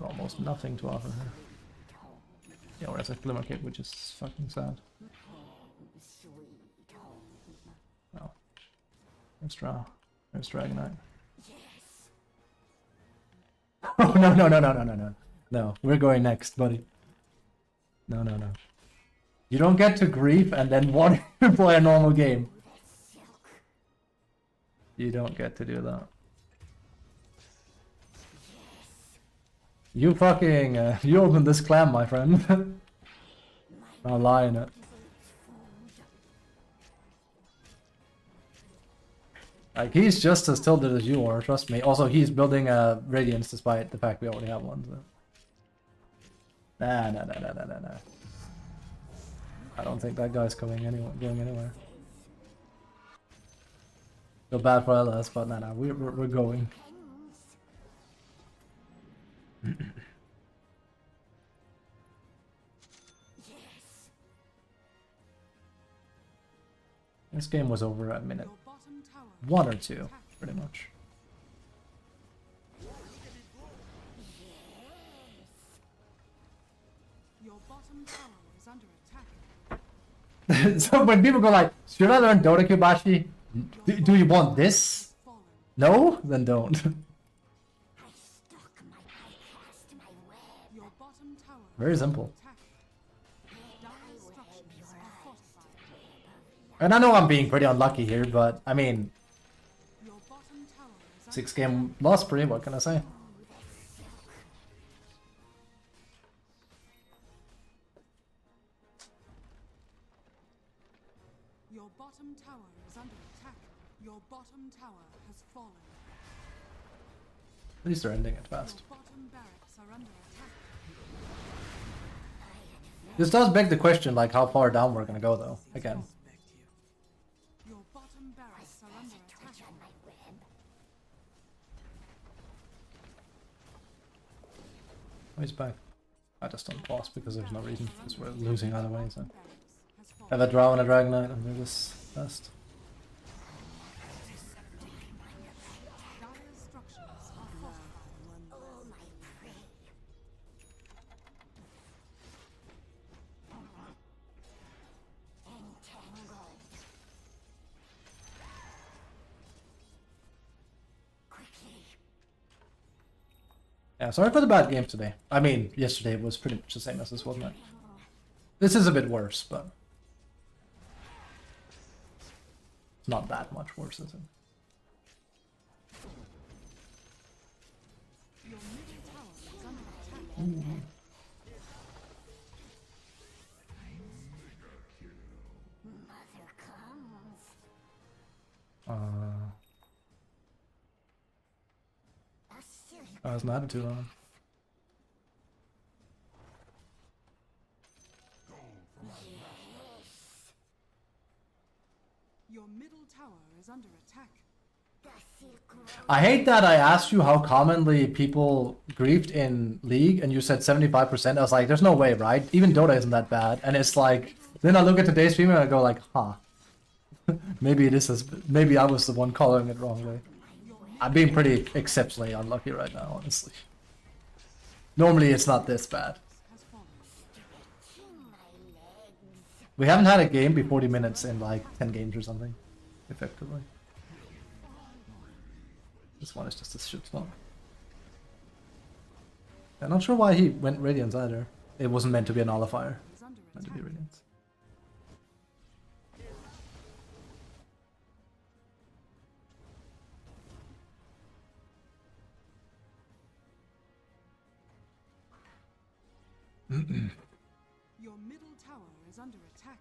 Almost nothing to offer her. Yeah, whereas a Glimmer Cape, which is fucking sad. Sweet home. Oh. There's Drow. There's Dragonite. Yes. Oh, no, no, no, no, no, no, no. No, we're going next, buddy. No, no, no. You don't get to grief and then want to play a normal game. That's silk. You don't get to do that. You fucking, you opened this clam, my friend. Not lying it. Like, he's just as tilted as you are, trust me. Also, he's building a Radiance despite the fact we already have one, so. Nah, nah, nah, nah, nah, nah, nah. I don't think that guy's going anywhere. Feel bad for LS, but nah, nah, we're going. Yes. This game was over at minute Your bottom tower 1 or is 2, under attack. pretty much. Your bottom tower is under attack. So when people go like, should I learn Dota Kubashi? Do you want this? Fallen. No? Then don't. I stuck I cast my web. Your bottom tower Very is under simple. attack. Dire's structures are fortified. And I know I'm being pretty unlucky here, but I mean, Your bottom tower is under 6 game loss spree, what can I say? Your bottom tower is under attack. Your bottom tower has fallen. At least they're ending it fast. Your bottom barracks are under attack. This does beg the question, like, how far down we're gonna go, though, again. Respect you. Your bottom barracks are under attack. Twitch on my web. Oh, he's back. I just don't pause because there's no reason, because we're losing either way, so. Barracks has fallen. Have a Drow and a Dragonite, and they're just best. Dire's structures are fortified. Oh, my prey. Entangled. Quickly. Yeah, sorry for the bad game today. I mean, yesterday was pretty much the same as this, wasn't it? This is a bit worse, but it's not that much worse, is it? Your middle tower is under attack. Mother come. I was mad too long. Your middle tower is under attack. The Silk Road. I hate that I asked you how commonly people griefed in League, and you said 75%. I was like, there's no way, right? Even Dota isn't that bad. And it's like, then I look at today's stream and I go like, huh. Maybe it is maybe I was the one calling it wrongly. I'm being pretty exceptionally unlucky right now, honestly. Normally it's not this bad. Has fallen. Stretching my legs. We haven't had a game be 40 minutes in like 10 games or something, effectively. This one is just a shit spot. I'm not sure why he went Radiance either. It wasn't meant to be a nullifier. Is under Meant to be attack. Radiance. Your middle tower is under attack.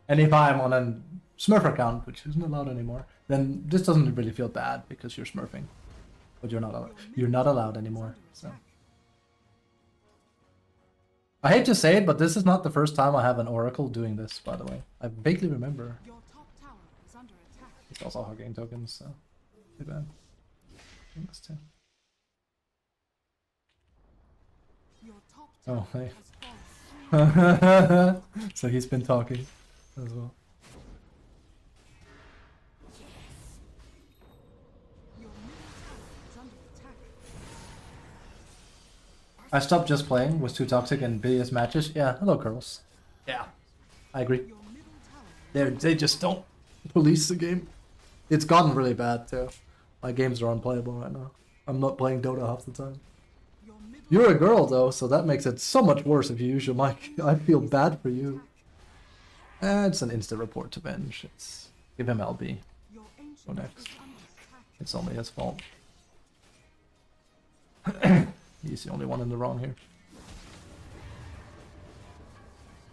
And if I'm on a Smurf account, which isn't allowed anymore, then this doesn't really feel bad because you're smurfing. But you're not allowed. You're not allowed anymore. So I hate to say it, but this is not the first time I have an Oracle doing this, by the way. I vaguely remember. Your top tower is under attack. It's also hard game tokens, so too bad. This too. Your top Oh, tower hey. has fallen. So he's been talking as well. Your middle tower is under attack. I stopped just playing, was too toxic in bilious matches. Yeah, hello curls. Yeah, I agree. Your middle tower They just don't police the game. It's gotten really bad too. My games are unplayable right now. I'm not playing Dota half the time. your middle You're a girl though, so that makes it so much worse if you use your mic. I feel bad for you. It's an instant report to bench. It's give him LB. your ancient Go next. is under attack. It's only his fault. He's the only one in the wrong here.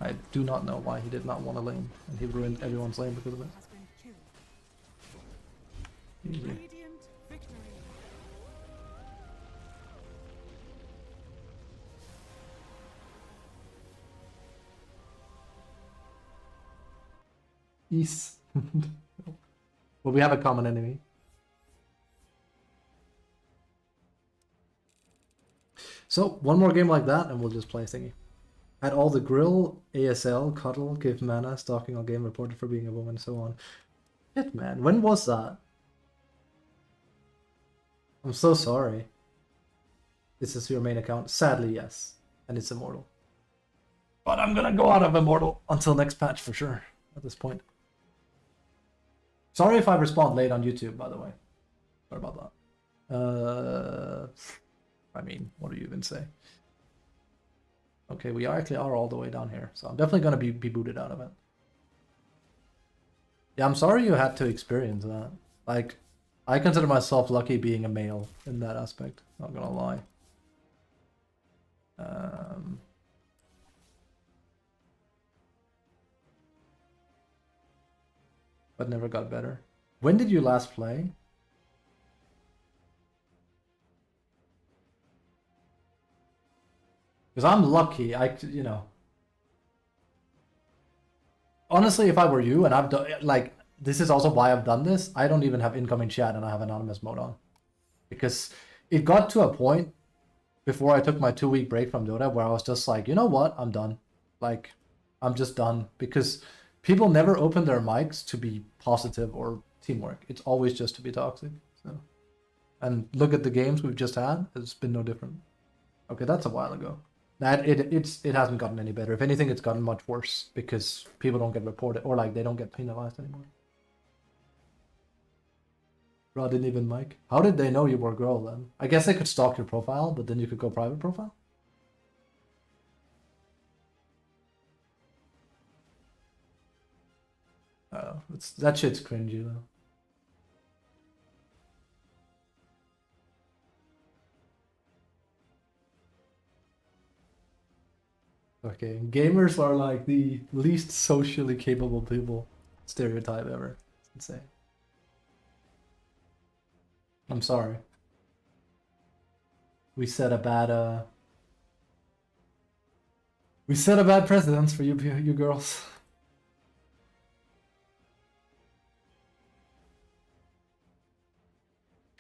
I do not know why he did not want a lane, and he ruined everyone's lane because of it. Has been killed. Easy. Radiant victory. East. Well, we have a common enemy. So, one more game like that, and we'll just play thingy. Had all the grill, ASL, cuddle, give mana, stalking all game, reported for being a woman, so on. Shit, man. When was that? I'm so sorry. This is your main account? Sadly, yes. And it's Immortal. But I'm gonna go out of Immortal until next patch for sure, at this point. Sorry if I respond late on YouTube, by the way. Sorry about that. I mean, what do you even say? Okay, we actually are all the way down here, so I'm definitely gonna be booted out of it. Yeah, I'm sorry you had to experience that. Like, I consider myself lucky being a male in that aspect, not gonna lie. But never got better. When did you last play? Because I'm lucky, you know. Honestly, if I were you, and I've done, like, this is also why I've done this, I don't even have incoming chat and I have anonymous mode on. Because it got to a point before I took my 2-week break from Dota where I was just like, you know what, I'm done. Like, I'm just done. Because people never open their mics to be positive or teamwork. It's always just to be toxic. So, and look at the games we've just had, it's been no different. Okay, that's a while ago. That it hasn't gotten any better. If anything, it's gotten much worse because people don't get reported or like they don't get penalized anymore. Bro, I didn't even mic. How did they know you were a girl then? I guess they could stalk your profile, but then you could go private profile. Oh, that shit's cringy though. Okay, gamers are like the least socially capable people stereotype ever. It's insane. I'm sorry. We set a bad we set a bad precedence for you girls.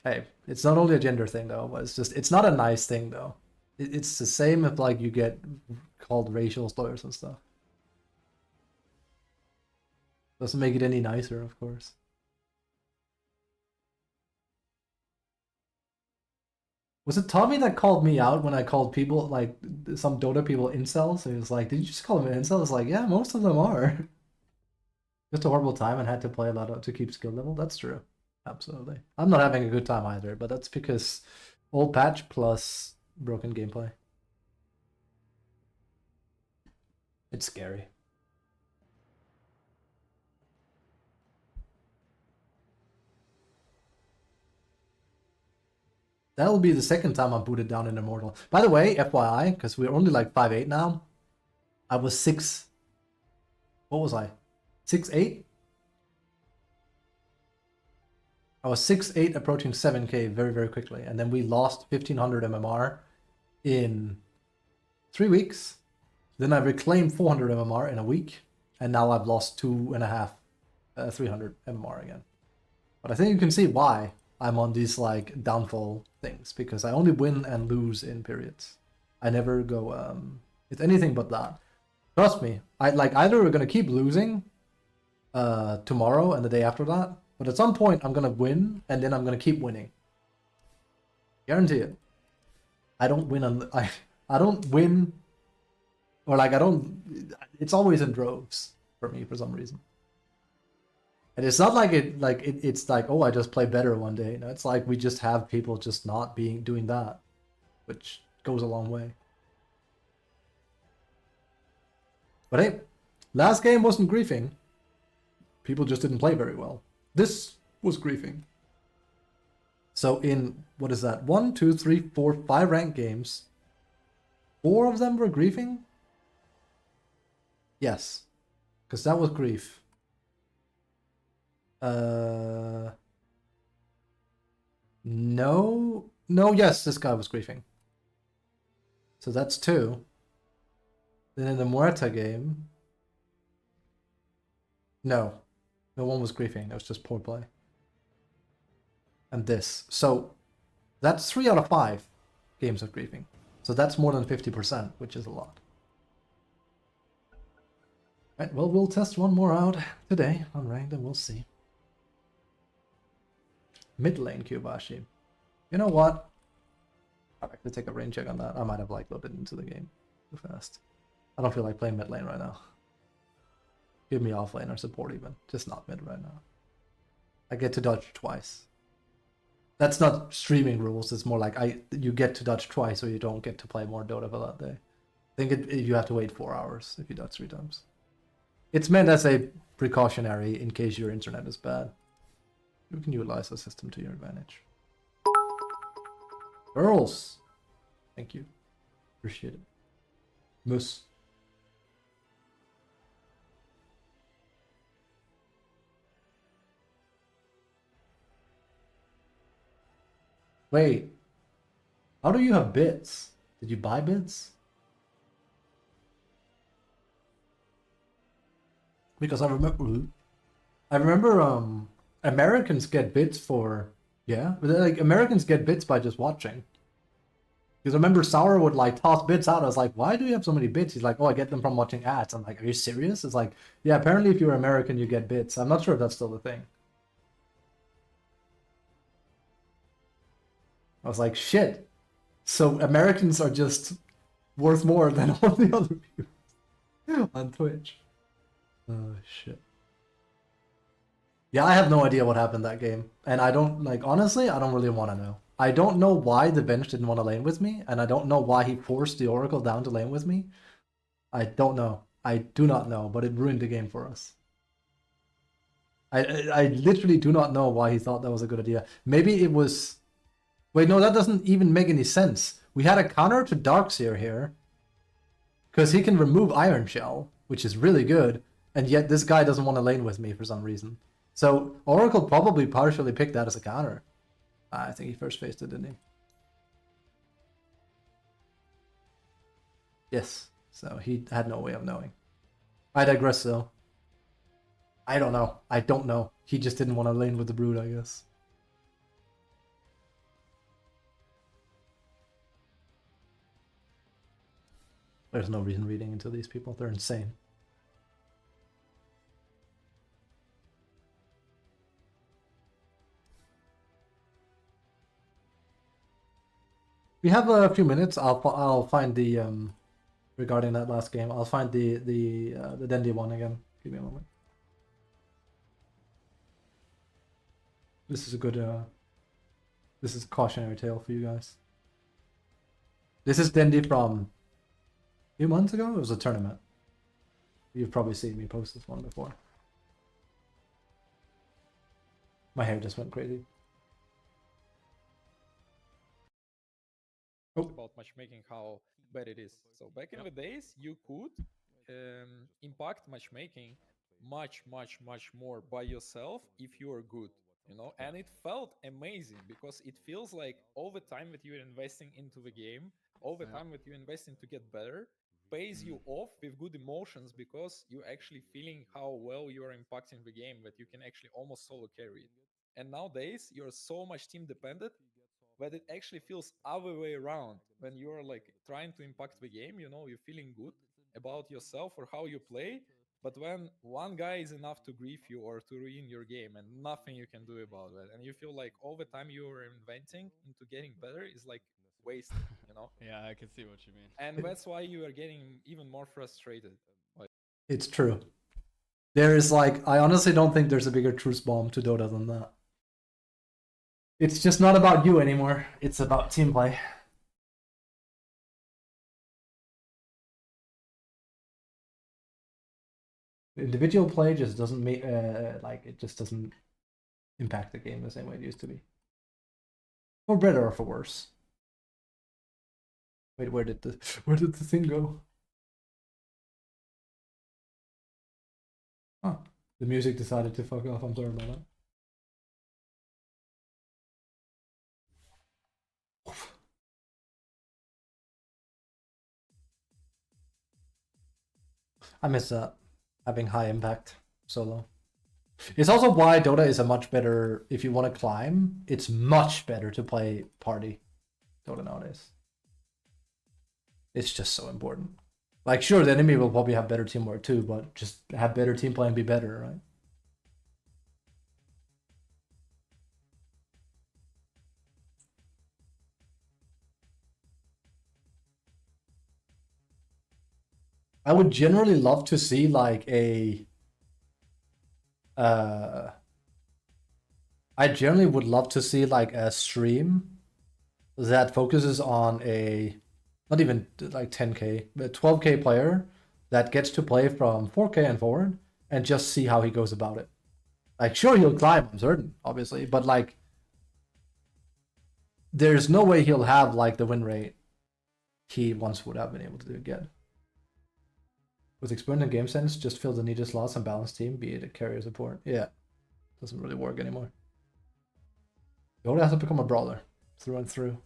Hey, it's not only a gender thing though, but it's not a nice thing though. It's the same if like you get called racial slurs and stuff. Doesn't make it any nicer, of course. Was it Tommy that called me out when I called people, like, some Dota people incels? He was like, did you just call them an incel? I was like, yeah, most of them are. Just a horrible time and had to play a lot to keep skill level. That's true. Absolutely. I'm not having a good time either, but that's because old patch plus broken gameplay. It's scary. That'll be the second time I'm booted down in Immortal. By the way, FYI, because we're only like 5'8 now, I was 6... What was I? 6'8? I was 6'8 approaching 7k very, very quickly. And then we lost 1500 MMR in 3 weeks. Then I reclaimed 400 MMR in a week. And now I've lost 2.5, 300 MMR again. But I think you can see why I'm on these like downfall things, because I only win and lose in periods. I never go it's anything but that. Trust me, I like either we're gonna keep losing tomorrow and the day after that, but at some point I'm gonna win and then I'm gonna keep winning. Guarantee it. I don't win on I don't win, or like it's always in droves for me for some reason. And it's not like it's like, oh, I just play better one day. No, it's like we just have people just not doing that, which goes a long way. But hey, last game wasn't griefing. People just didn't play very well. This was griefing. So in, what is that? 1, 2, 3, 4, 5 ranked games. 4 of them were griefing? Yes. Because that was grief. No, yes, this guy was griefing. So that's 2. Then in the YUEAH game, no one was griefing. It was just poor play. And this, so that's 3 out of 5 games of griefing. So that's more than 50%, which is a lot. Right, well, we'll test one more out today on ranked, and we'll see. Mid lane Kyubashi. You know what? I'd like to take a rain check on that. I might have like loaded into the game too fast. I don't feel like playing mid lane right now. Give me off lane or support even. Just not mid right now. I get to dodge twice. That's not streaming rules. It's more like you get to dodge twice, or you don't get to play more Dota for that day. I think you have to wait 4 hours if you dodge 3 times. It's meant as a precautionary in case your internet is bad. You can utilize the system to your advantage. Girls! Thank you. Appreciate it. Moose. Wait. How do you have bits? Did you buy bits? Because I remember Americans get bits for, yeah, but like Americans get bits by just watching. Because I remember Sour would like toss bits out. I was like, why do you have so many bits? He's like, oh, I get them from watching ads. I'm like, are you serious? It's like, yeah, apparently if you're American, you get bits. I'm not sure if that's still the thing. I was like, shit. So Americans are just worth more than all the other people on Twitch. Oh, shit. Yeah, I have no idea what happened that game. And I don't, like, honestly, I don't really want to know. I don't know why the bench didn't want to lane with me, and I don't know why he forced the Oracle down to lane with me. I don't know. I do not know, but it ruined the game for us. I literally do not know why he thought that was a good idea. Maybe it was... Wait, no, that doesn't even make any sense. We had a counter to Darkseer here, because he can remove Iron Shell, which is really good, and yet this guy doesn't want to lane with me for some reason. So Oracle probably partially picked that as a counter. I think he first faced it, didn't he? Yes. So he had no way of knowing. I digress though. I don't know. I don't know. He just didn't want to lane with the Brood, I guess. There's no reason reading into these people. They're insane. We have a few minutes. I'll find the regarding that last game. I'll find the Dendi one again. Give me a moment. This is a good this is a cautionary tale for you guys. This is Dendi from a few months ago. It was a tournament. You've probably seen me post this one before. My hair just went crazy. About matchmaking, how bad it is. So back in the days, you could impact matchmaking much more by yourself if you are good, you know, and it felt amazing because it feels like all the time that you're investing into the game, all the time that you're investing to get better, pays you off with good emotions because you're actually feeling how well you're impacting the game that you can actually almost solo carry it. And nowadays, you're so much team dependent that it actually feels other way around when you're like trying to impact the game, you know, you're feeling good about yourself or how you play, but when one guy is enough to grief you or to ruin your game and nothing you can do about it, and you feel like all the time you're inventing into getting better is like wasted, you know. Yeah, I can see what you mean. And that's why you are getting even more frustrated. Like, It's true. There is like, I honestly don't think there's a bigger truth bomb to Dota than that. It's just not about you anymore. It's about team play. Individual play just doesn't make like it just doesn't impact the game the same way it used to be. For better or for worse. Wait, where did the thing go? Oh, the music decided to fuck off. I'm sorry about that. I miss that, having high impact solo. It's also why Dota is a much better, if you want to climb, it's much better to play party Dota nowadays. It's just so important. Like, sure, the enemy will probably have better teamwork too, but just have better team play and be better, right? I would generally love to see like I generally would love to see like a stream that focuses on a, not even like 10k, but 12k player that gets to play from 4k and forward and just see how he goes about it. Like, sure, he'll climb, I'm certain, obviously, but like there's no way he'll have like the win rate he once would have been able to do again. With experience and game sense, just fill the needed slots and balance team, be it a carrier support. Yeah, doesn't really work anymore. Dota has to become a brawler through and through.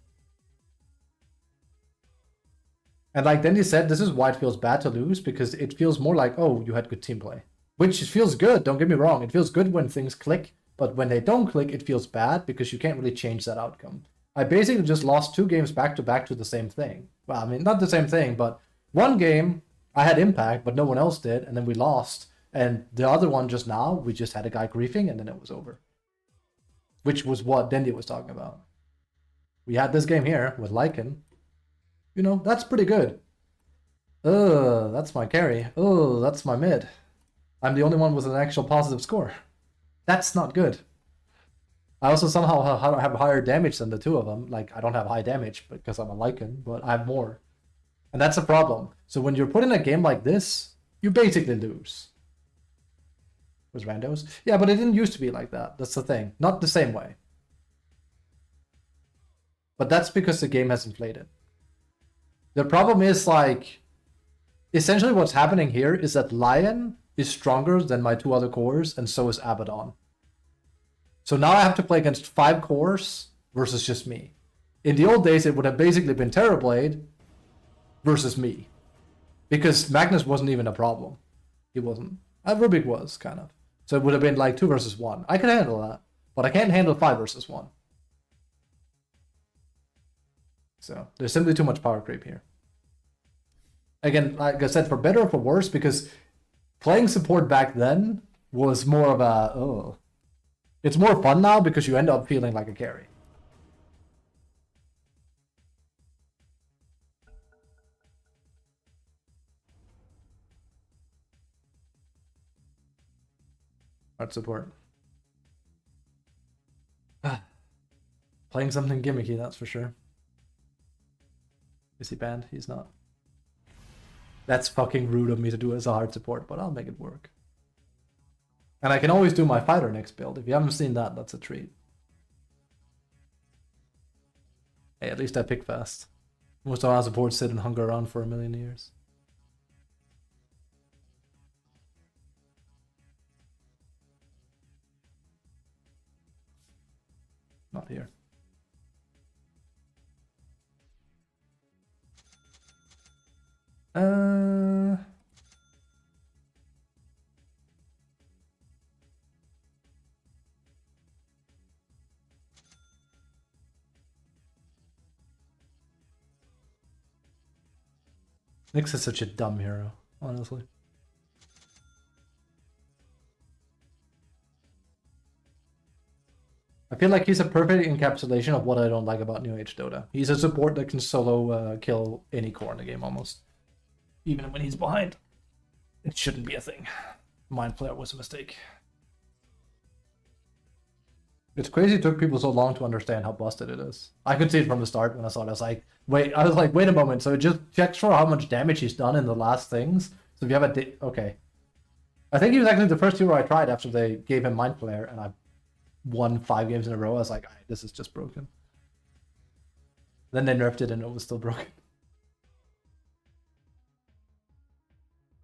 And like Dendi said, this is why it feels bad to lose, because it feels more like, oh, you had good team play. Which feels good, don't get me wrong. It feels good when things click, but when they don't click, it feels bad because you can't really change that outcome. I basically just lost 2 games back to back to the same thing. Well, I mean, not the same thing, but one game I had impact, but no one else did, and then we lost. And the other one just now, we just had a guy griefing, and then it was over. Which was what Dendi was talking about. We had this game here with Lycan. You know, that's pretty good. That's my carry. That's my mid. I'm the only one with an actual positive score. That's not good. I also somehow have higher damage than the 2 of them. Like, I don't have high damage because I'm a Lycan, but I have more. And that's a problem. So when you're put in a game like this, you basically lose. Was randos? Yeah, but it didn't used to be like that. That's the thing. Not the same way. But that's because the game has inflated. The problem is, like, essentially what's happening here is that Lion is stronger than my 2 other cores, and so is Abaddon. So now I have to play against 5 cores versus just me. In the old days, it would have basically been Terrorblade versus me. Because Magnus wasn't even a problem. He wasn't. Rubik was, kind of. So it would have been like 2 versus 1. I could handle that. But I can't handle 5 versus 1. So there's simply too much power creep here. Again, like I said, for better or for worse, because playing support back then was more of a, oh. It's more fun now because you end up feeling like a carry. Art support. Playing something gimmicky, that's for sure. Is he banned? He's not. That's fucking rude of me to do as a hard support, but I'll make it work. And I can always do my fighter next build. If you haven't seen that, that's a treat. Hey, at least I pick fast. Most of our supports sit and hunger around for a million years. Not here. Nyx is such a dumb hero, honestly. I feel like he's a perfect encapsulation of what I don't like about New Age Dota. He's a support that can solo kill any core in the game almost. Even when he's behind. It shouldn't be a thing. Mind Flare was a mistake. It's crazy it took people so long to understand how busted it is. I could see it from the start when I saw it. Wait a moment. So it just checks for how much damage he's done in the last things. So if you have a okay. I think he was actually the first hero I tried after they gave him Mind Flare, and I won 5 games in a row. I was like, this is just broken. Then they nerfed it and it was still broken.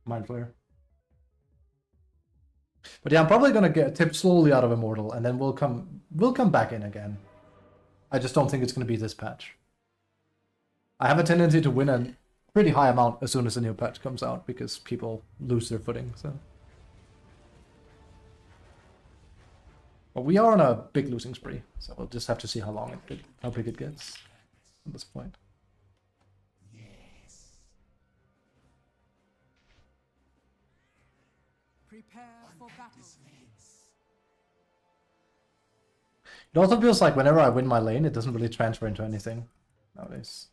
Mind Flare. But yeah, I'm probably gonna get tipped slowly out of Immortal, and then we'll come back in again. I just don't think it's gonna be this patch. I have a tendency to win a pretty high amount as soon as a new patch comes out because people lose their footing. So, but we are on a big losing spree, so we'll just have to see how big it gets at this point. Prepare for battle. It also feels like whenever I win my lane, it doesn't really transfer into anything nowadays.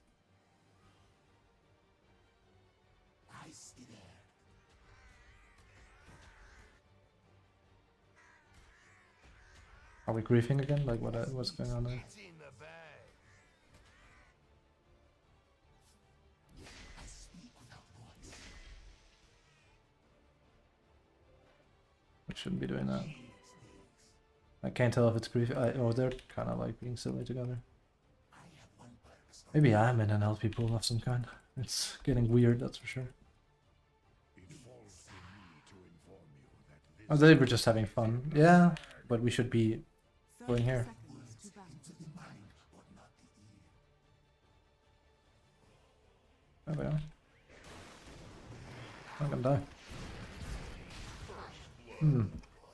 Are we griefing again? Like what's going on there? We shouldn't be doing that. I can't tell if it's griefing. Oh, they're kind of like being silly together. Maybe I'm in an LP pool of some kind. It's getting weird, that's for sure. Oh, they were just having fun. Yeah, but we should be going here. There we are. I'm gonna die.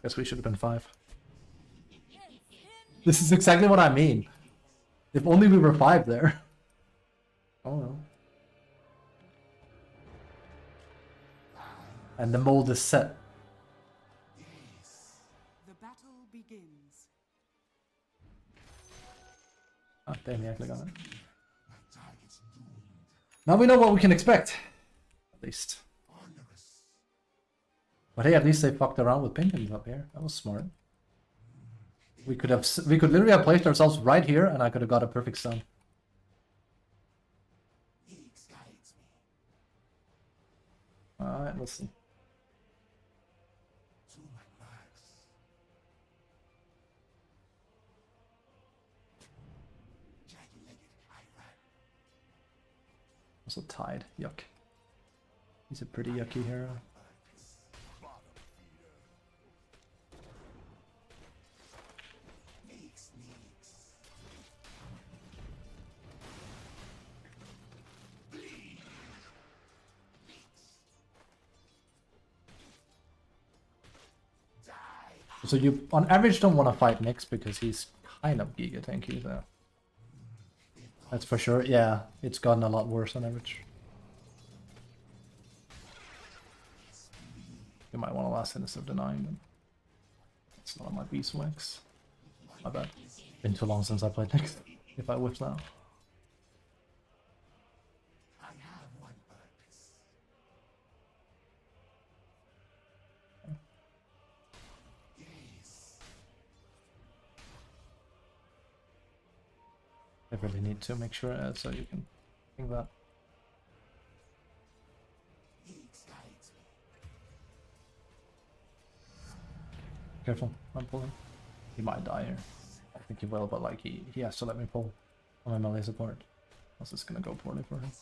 Guess we should have been 5. This is exactly what I mean. If only we were 5 there. Oh no. And the mold is set. The battle begins. Ah, damn, he actually got it. Now we know what we can expect. At least. But hey, at least they fucked around with Pinkins up here. That was smart. We could literally have placed ourselves right here, and I could have got a perfect stun. Alright, let's see. Also tied. Yuck. He's a pretty yucky hero. So you, on average, don't want to fight Nyx because he's kind of giga tanky, so. That's for sure. Yeah, it's gotten a lot worse on average. You might want to last in instead of denying them. It's not on my beeswax. My bad. Been too long since I played Nyx. If I whiff now. I really need to make sure so you can think that. Careful, I'm pulling. He might die here. I think he will, but like he has to let me pull on my melee support. Else it's gonna go poorly for him.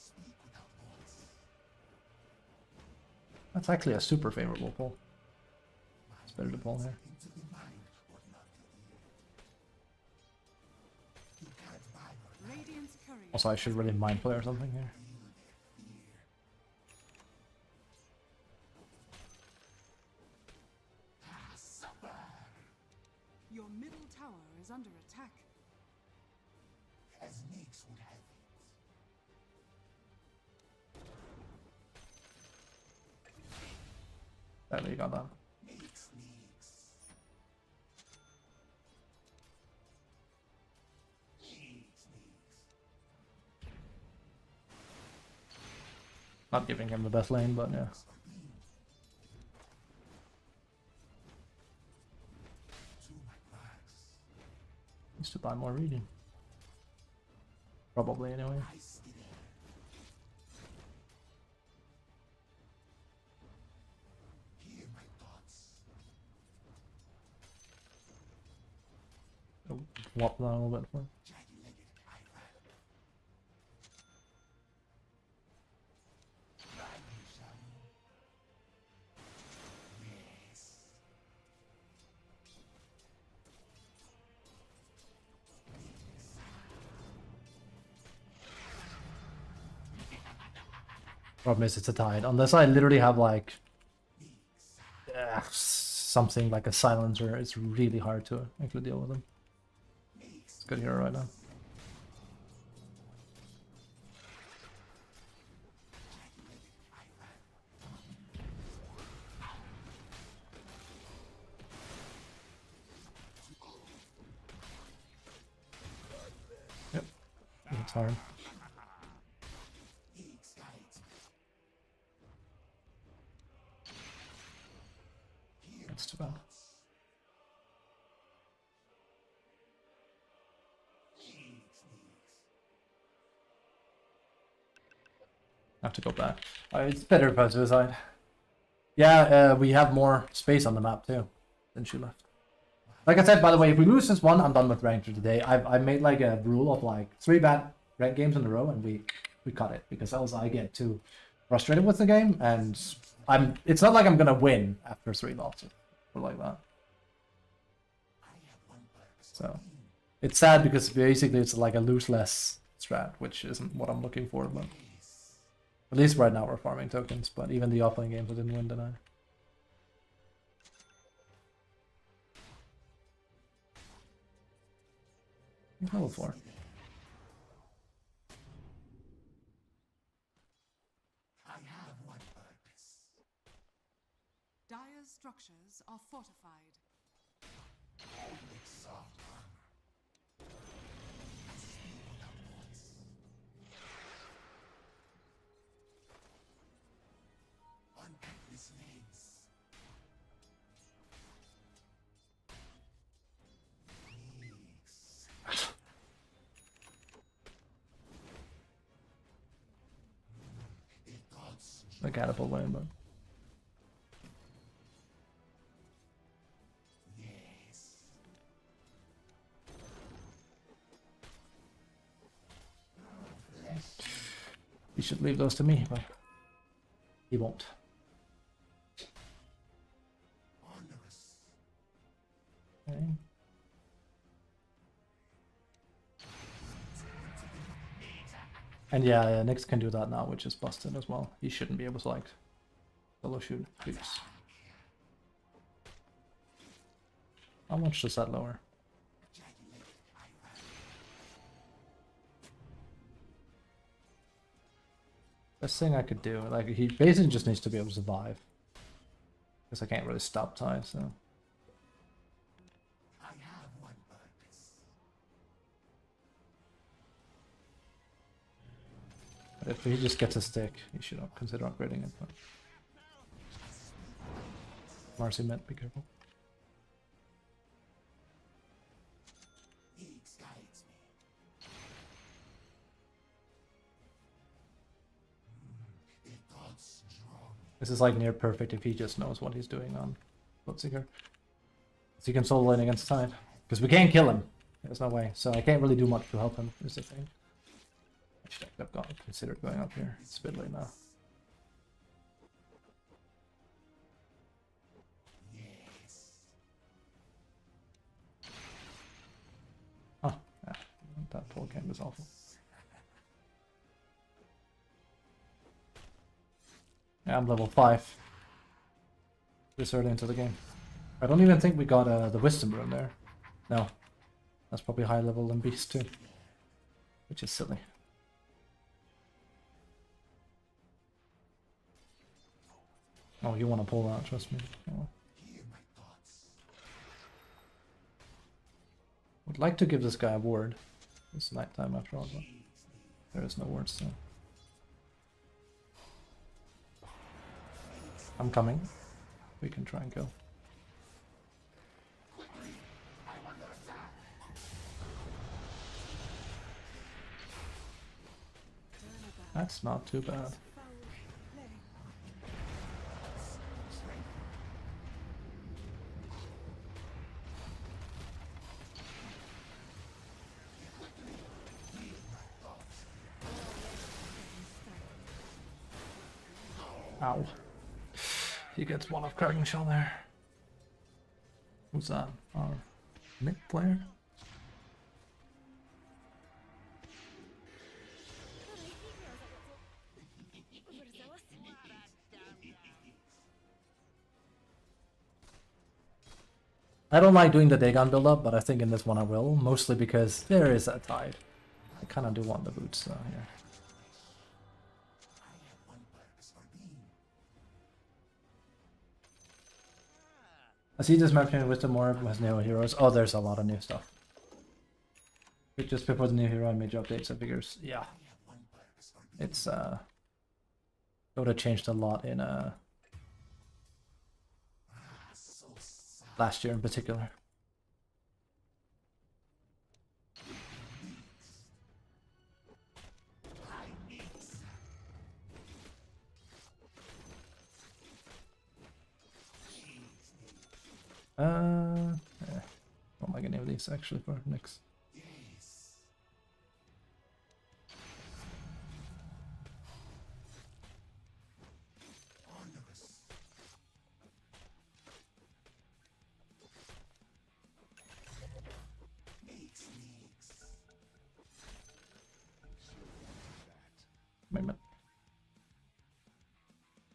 That's actually a super favorable pull. It's better to pull here. Radiant's courier Also, I should really mind play or something here. Your middle tower is under attack. As Nyx would have it. There, you got that. Not giving him the best lane, but yeah. Needs to buy more reading. Probably anyway. Whop that a little bit for him. Problem is it's a tide. Unless I literally have like something like a silencer, it's really hard to actually deal with them. It's good hero right now. Yep, it's hard. That's too bad. I have to go back. It's better if I suicide. Yeah, we have more space on the map too than she left. Like I said, by the way, if we lose this one, I'm done with ranked for today. I made like a rule of like 3 bad ranked games in a row, and we cut it because else I get too frustrated with the game, and it's not like I'm gonna win after 3 losses or like that. So it's sad because basically it's like a lose less strat, which isn't what I'm looking for, but at least right now we're farming tokens, but even the offlane games I didn't win tonight. Level 4. Dire's structures are fortified. The catapult lane, but he should leave those to me, but he won't. Okay. And yeah, Nyx can do that now, which is busted as well. He shouldn't be able to like solo shoot creeps. How much does that lower? Best thing I could do, like, he basically just needs to be able to survive. Because I can't really stop Tide, so. But if he just gets a stick, he should consider upgrading it. But... Marcy meant, be careful. This is like near perfect if he just knows what he's doing on Bloodseeker. So he can solo lane against Tide. Because we can't kill him. There's no way. So I can't really do much to help him, is the thing. I should have considered going up here. It's a bit late now. Oh, yeah. That pull camp is awful. Yeah, I'm level 5. This early into the game. I don't even think we got the Wisdom Rune there. No. That's probably high level than Beast too. Which is silly. Oh, you want to pull that, trust me. Oh. Would like to give this guy a ward. It's nighttime after all, but there is no ward still. I'm coming. We can try and kill. That's not too bad. Ow. He gets one of Kraken Shell there. Who's that? Our mid player? I don't like doing the Dagon build up, but I think in this one I will. Mostly because there is a Tide. I kind of do want the boots, so yeah. I see this map here in Wisdom Orb has new heroes. Oh, there's a lot of new stuff. Just before the new hero and major updates, I figures, yeah. It's, DotA changed a lot in, last year in particular. Yeah. Don't like any of these actually for next.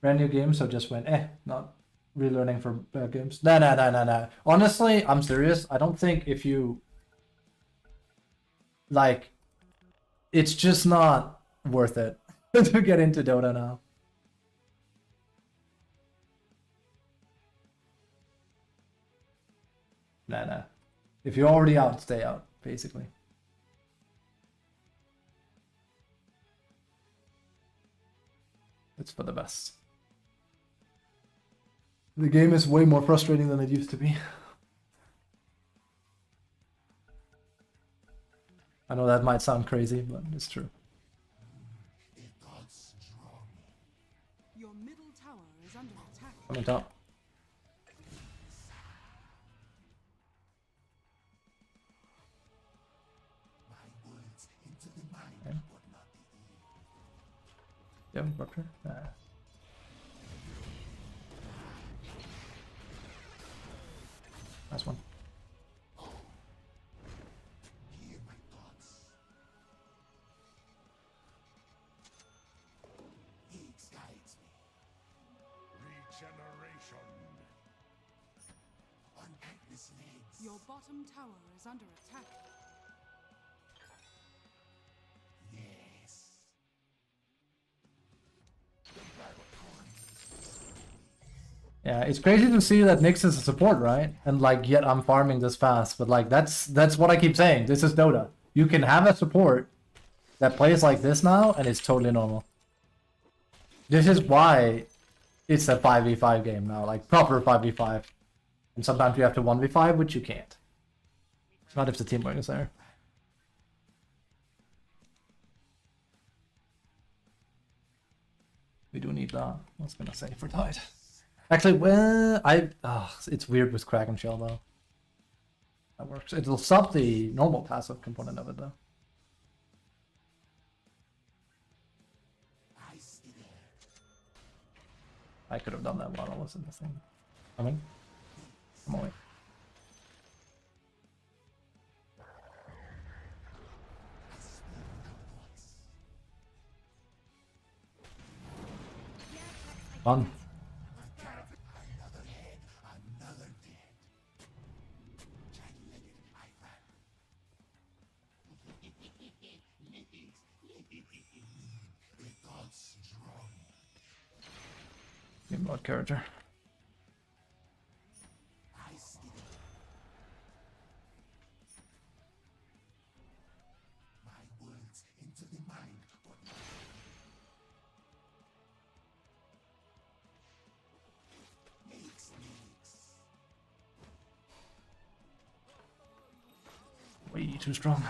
Brand new game, so just went, not relearning for bad games. No. Honestly, I'm serious. I don't think if you like, it's just not worth it to get into Dota now. Nah. If you're already out, stay out, basically. It's for the best. The game is way more frustrating than it used to be. I know that might sound crazy, but it's true. Your middle tower is under attack. Coming top. Okay. Yeah, Rupture. Nice one. Your bottom tower is under attack. Yeah, it's crazy to see that Nyx is a support, right? And like, yet I'm farming this fast. But like, that's what I keep saying. This is Dota. You can have a support that plays like this now, and it's totally normal. This is why it's a 5v5 game now, like proper 5v5. And sometimes you have to 1v5, which you can't. Not if the teamwork is there. We do need that. I was gonna say for tide. Actually, well, it's weird with Kraken Shell though. That works. It'll stop the normal passive component of it though. I could have done that while I was in the thing. Coming. Come away. Fun. Mod character. Way too strong.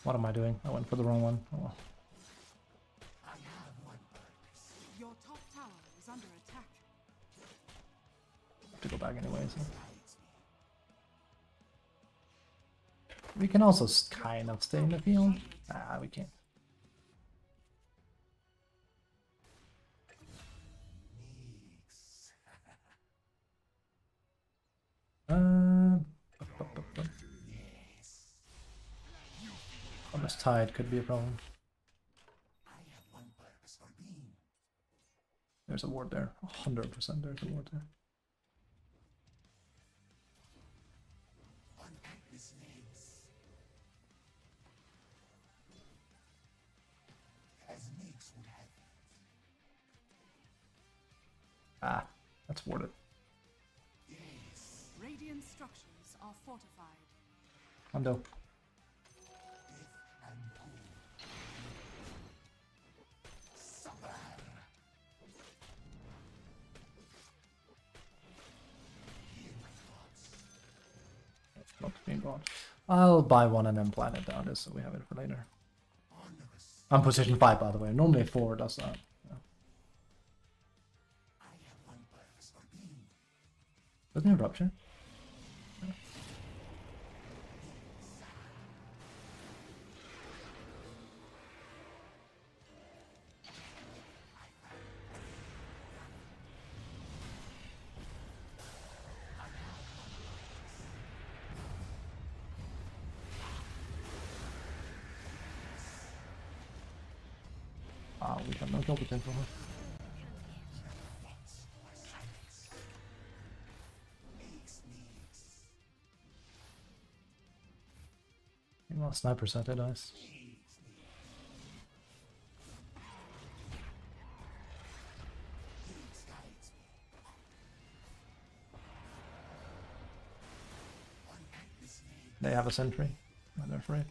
What am I doing? I went for the wrong one. Oh well. Your top tower is under attack. Have to go back anyway, so. We can also kind of stay in the field. Ah, we can't. Almost tied could be a problem. There's a ward there. 100% there's a ward there. Ah, that's warded. Radiant structures are fortified. Undo. Not being gone. I'll buy one and then plan it down just so we have it for later. I'm position 5 by the way. Normally 4 does that. Yeah. Doesn't he rupture? We have no kill potential. Well, sniper set it, nice. They have a sentry, and they're afraid.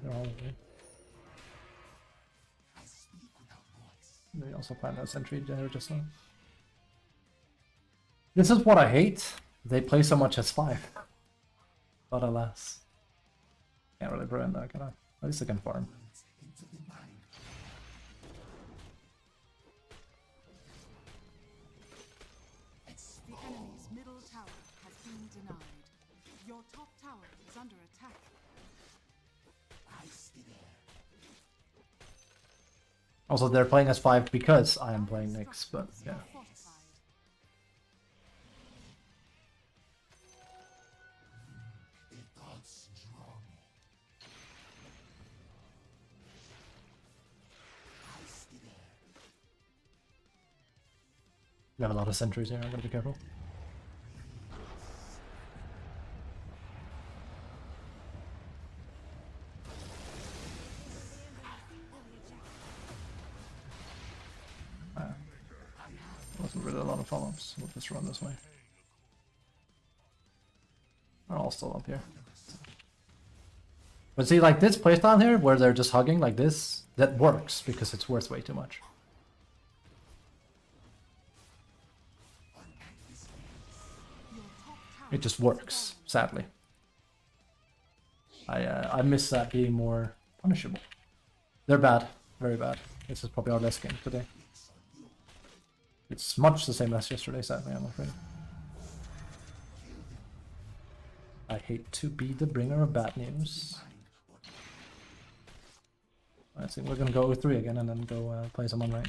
They're all okay. They also find that sentry generator just now. This is what I hate. They play so much as 5. But alas. Can't really prevent that, can I? At least I can farm. The enemy's middle tower has been denied. Your top tower is under attack. Also, they're playing as 5 because I am playing Nyx, but yeah. Fortified. We have a lot of sentries here, I'm gonna be careful. Wasn't really a lot of follow-ups. We'll just run this way. They're all still up here. But see, like this playstyle here, where they're just hugging like this, that works because it's worth way too much. It just works, sadly. I miss that being more punishable. They're bad, very bad. This is probably our best game today. It's much the same as yesterday, sadly, I'm afraid. I hate to be the bringer of bad news. I think we're gonna go 3 again and then go play some unranked.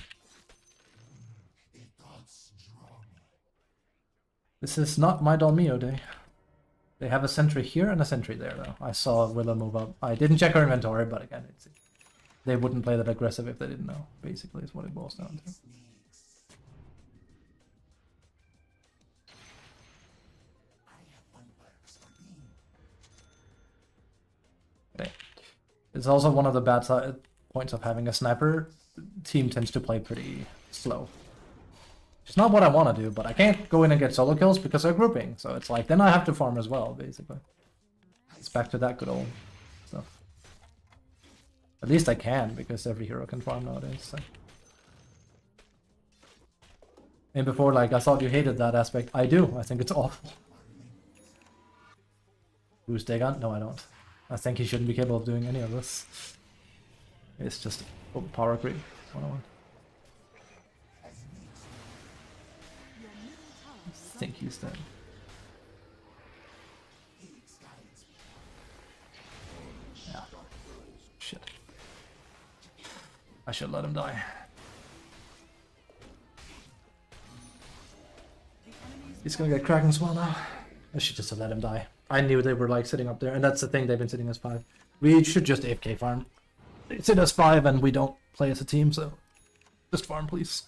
This is not my Dolmio day. They have a sentry here and a sentry there, though. I saw YUEAH move up. I didn't check her inventory, but again, they wouldn't play that aggressive if they didn't know, basically, is what it boils down to. Okay. It's also one of the bad points of having a sniper. Team tends to play pretty slow. It's not what I want to do, but I can't go in and get solo kills because they're grouping. So it's like, then I have to farm as well, basically. It's back to that good old stuff. At least I can, because every hero can farm nowadays. So. And before, like, I thought you hated that aspect. I do. I think it's awful. Boost Dagon? No, I don't. I think he shouldn't be capable of doing any of this. It's just power creep 101. I think he's dead. Yeah. Shit. I should let him die. He's gonna get Kraken's well now. I should just have let him die. I knew they were like sitting up there, and that's the thing, they've been sitting as 5. We should just AFK farm. They sit as 5 and we don't play as a team, so just farm, please.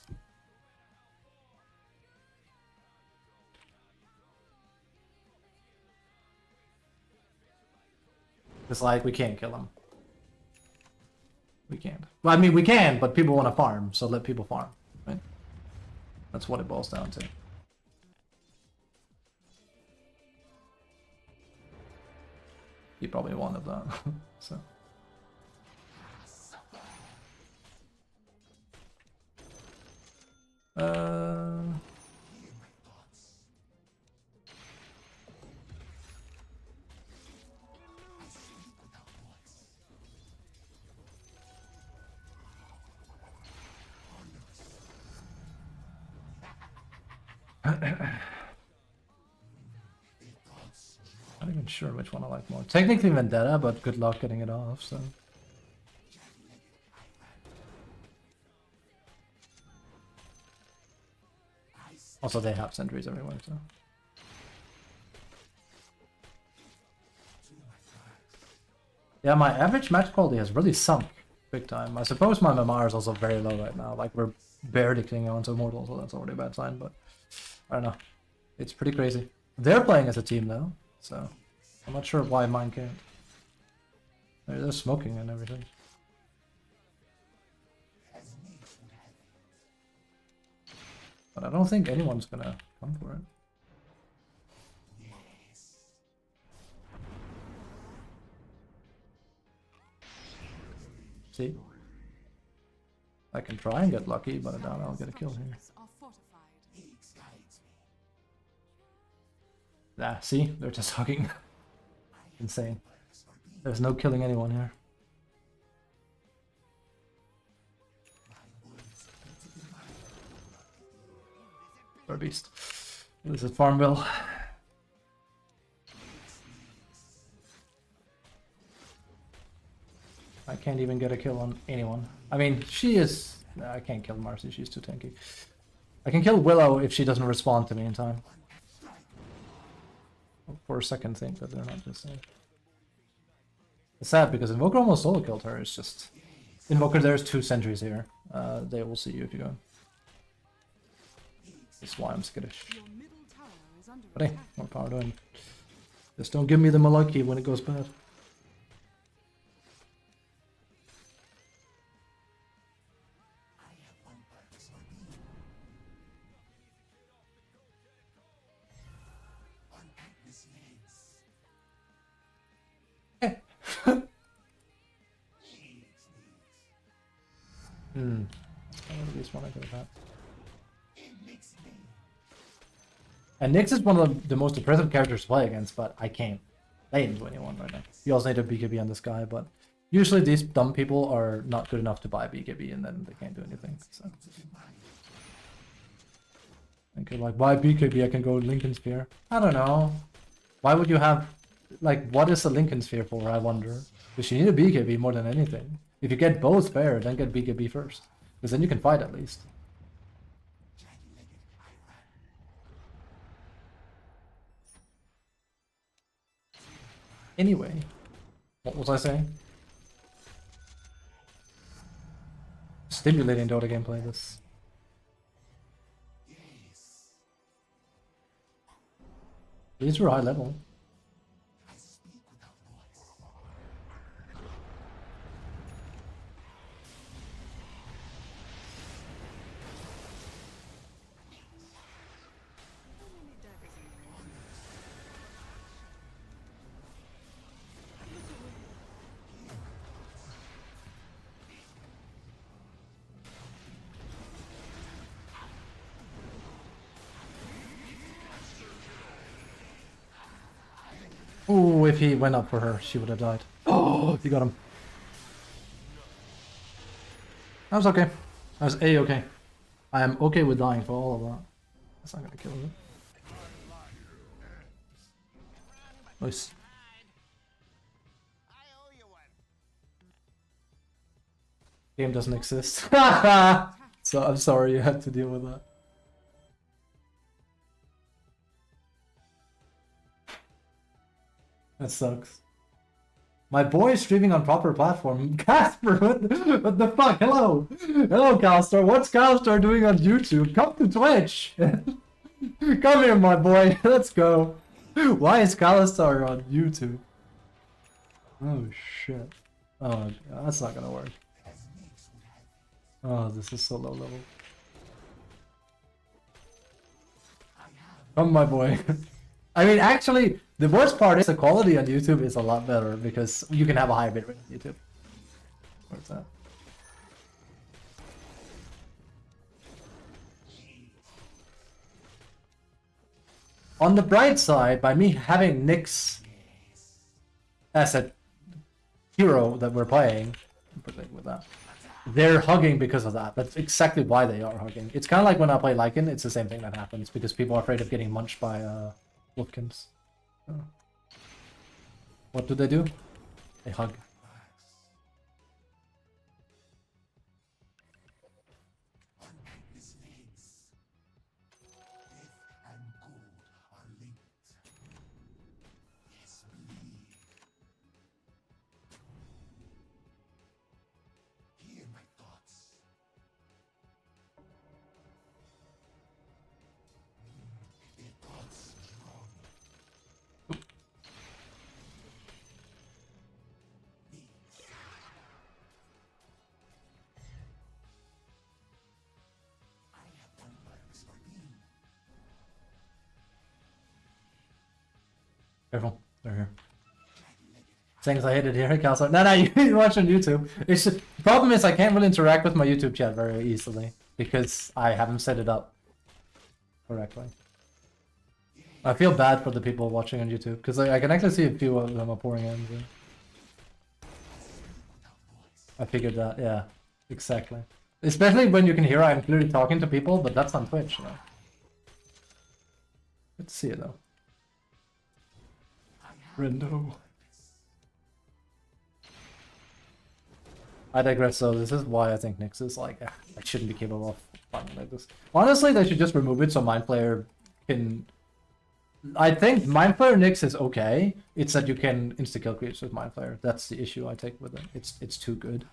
It's like, we can't kill him. We can't. Well, I mean, we can, but people want to farm, so let people farm, right? That's what it boils down to. He probably wanted that, so. Not even sure which one I like more. Technically Vendetta, but good luck getting it off, so. Also, they have sentries everywhere, so. Yeah, my average match quality has really sunk big time. I suppose my MMR is also very low right now. Like, we're barely clinging on to Immortal, so that's already a bad sign, but I don't know. It's pretty crazy. They're playing as a team, though, so I'm not sure why mine can't. They're smoking and everything. But I don't think anyone's gonna come for it. See? I can try and get lucky, but I doubt I'll get a kill here. Ah, see? They're just hugging. Insane. There's no killing anyone here. Or beast. This is Farmville. I can't even get a kill on anyone. I mean, she is I can't kill Marcy, she's too tanky. I can kill Willow if she doesn't respond to me in time. For a second think that they're not just saying. It's sad because Invoker almost solo killed her, it's just... Invoker, there's 2 sentries here. They will see you if you go. That's why I'm skittish. Your middle tower is under But hey, attack. more power to him. Just don't give me the Malaki when it goes bad. At least one I could have had. And Nyx is one of the most impressive characters to play against, but I can't play into anyone right now. You also need a BKB on this guy, but usually these dumb people are not good enough to buy BKB and then they can't do anything. So. And you're like, buy BKB, I can go Lincoln Sphere. I don't know. Why would you have, like, what is a Lincoln Sphere for, I wonder? Because you need a BKB more than anything. If you get both fair, then get BKB first. Because then you can fight at least. Anyway, what was I saying? Stimulating Dota gameplay, this. These were high level. Ooh, if he went up for her, she would have died. Oh, he got him. That was okay. That was A-okay. I am okay with dying for all of that. That's not gonna kill him. Nice. Game doesn't exist. So I'm sorry you had to deal with that. That sucks. My boy is streaming on proper platform. Casper, what the fuck? Hello! Hello, Calstar. What's Calstar doing on YouTube? Come to Twitch! Come here, my boy. Let's go. Why is Calstar on YouTube? Oh, shit. Oh, that's not gonna work. Oh, this is so low level. Come, my boy. I mean, actually, the worst part is the quality on YouTube is a lot better because you can have a high bitrate on YouTube. Where's that? On the bright side, by me having Nyx as a hero that we're playing, with that, they're hugging because of that. That's exactly why they are hugging. It's kind of like when I play Lycan, it's the same thing that happens because people are afraid of getting munched by Wolfkins. Oh. What do? They hug. Careful, they're here. Things I hated here, Calstar. No, you watch on YouTube. It's just, the problem is I can't really interact with my YouTube chat very easily because I haven't set it up correctly. I feel bad for the people watching on YouTube because I can actually see a few of them are pouring in. So. I figured that, yeah, exactly. Especially when you can hear I'm clearly talking to people, but that's on Twitch, you know. Good to see it though. Rendo. I digress, so this is why I think Nyx is like shouldn't be capable of fighting like this. Honestly, they should just remove it so Mind Flayer can... I think Mind Flayer Nyx is okay. It's that you can insta-kill creatures with Mind Flayer. That's the issue I take with it. It's too good.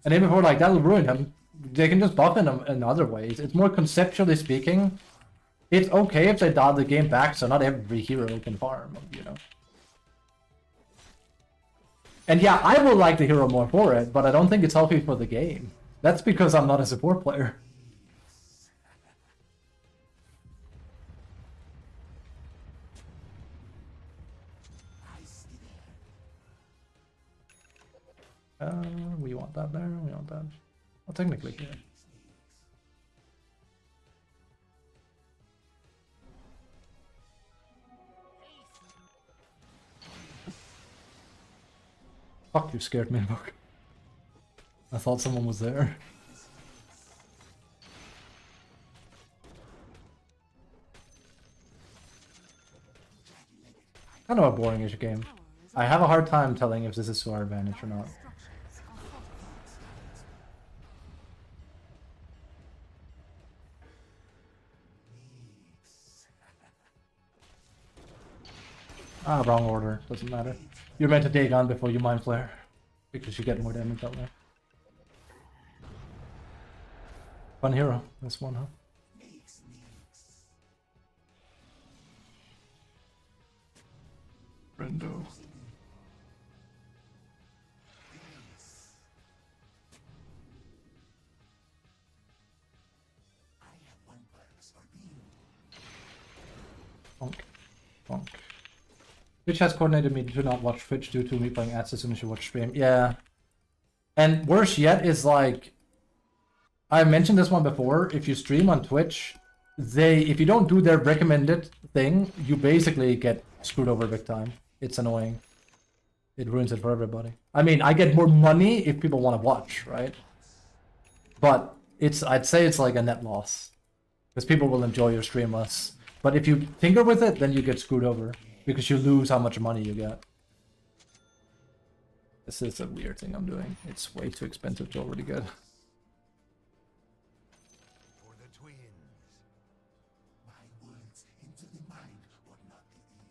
And even before, like, that'll ruin him. They can just buff him in other ways. It's more conceptually speaking. It's okay if they dial the game back so not every hero can farm, you know. And yeah, I will like the hero more for it, but I don't think it's healthy for the game. That's because I'm not a support player. We want that there, we want that. Well, technically, yeah. Fuck, you scared me, look. I thought someone was there. Kind of a boring-ish game. I have a hard time telling if this is to our advantage or not. Ah, wrong order. Doesn't matter. You're meant to dig on before you Mind Flare. Because you get more damage that way. Fun hero, this one, huh? Brendo. Bonk. Bonk. Twitch has coordinated me to not watch Twitch due to me playing ads as soon as you watch stream. Yeah. And worse yet is like, I mentioned this one before, if you stream on Twitch, if you don't do their recommended thing, you basically get screwed over big time. It's annoying. It ruins it for everybody. I mean, I get more money if people want to watch, right? But I'd say it's like a net loss. Because people will enjoy your stream less. But if you tinker with it, then you get screwed over. Because you lose how much money you get. This is a weird thing I'm doing. It's way too expensive to already get. For the twins.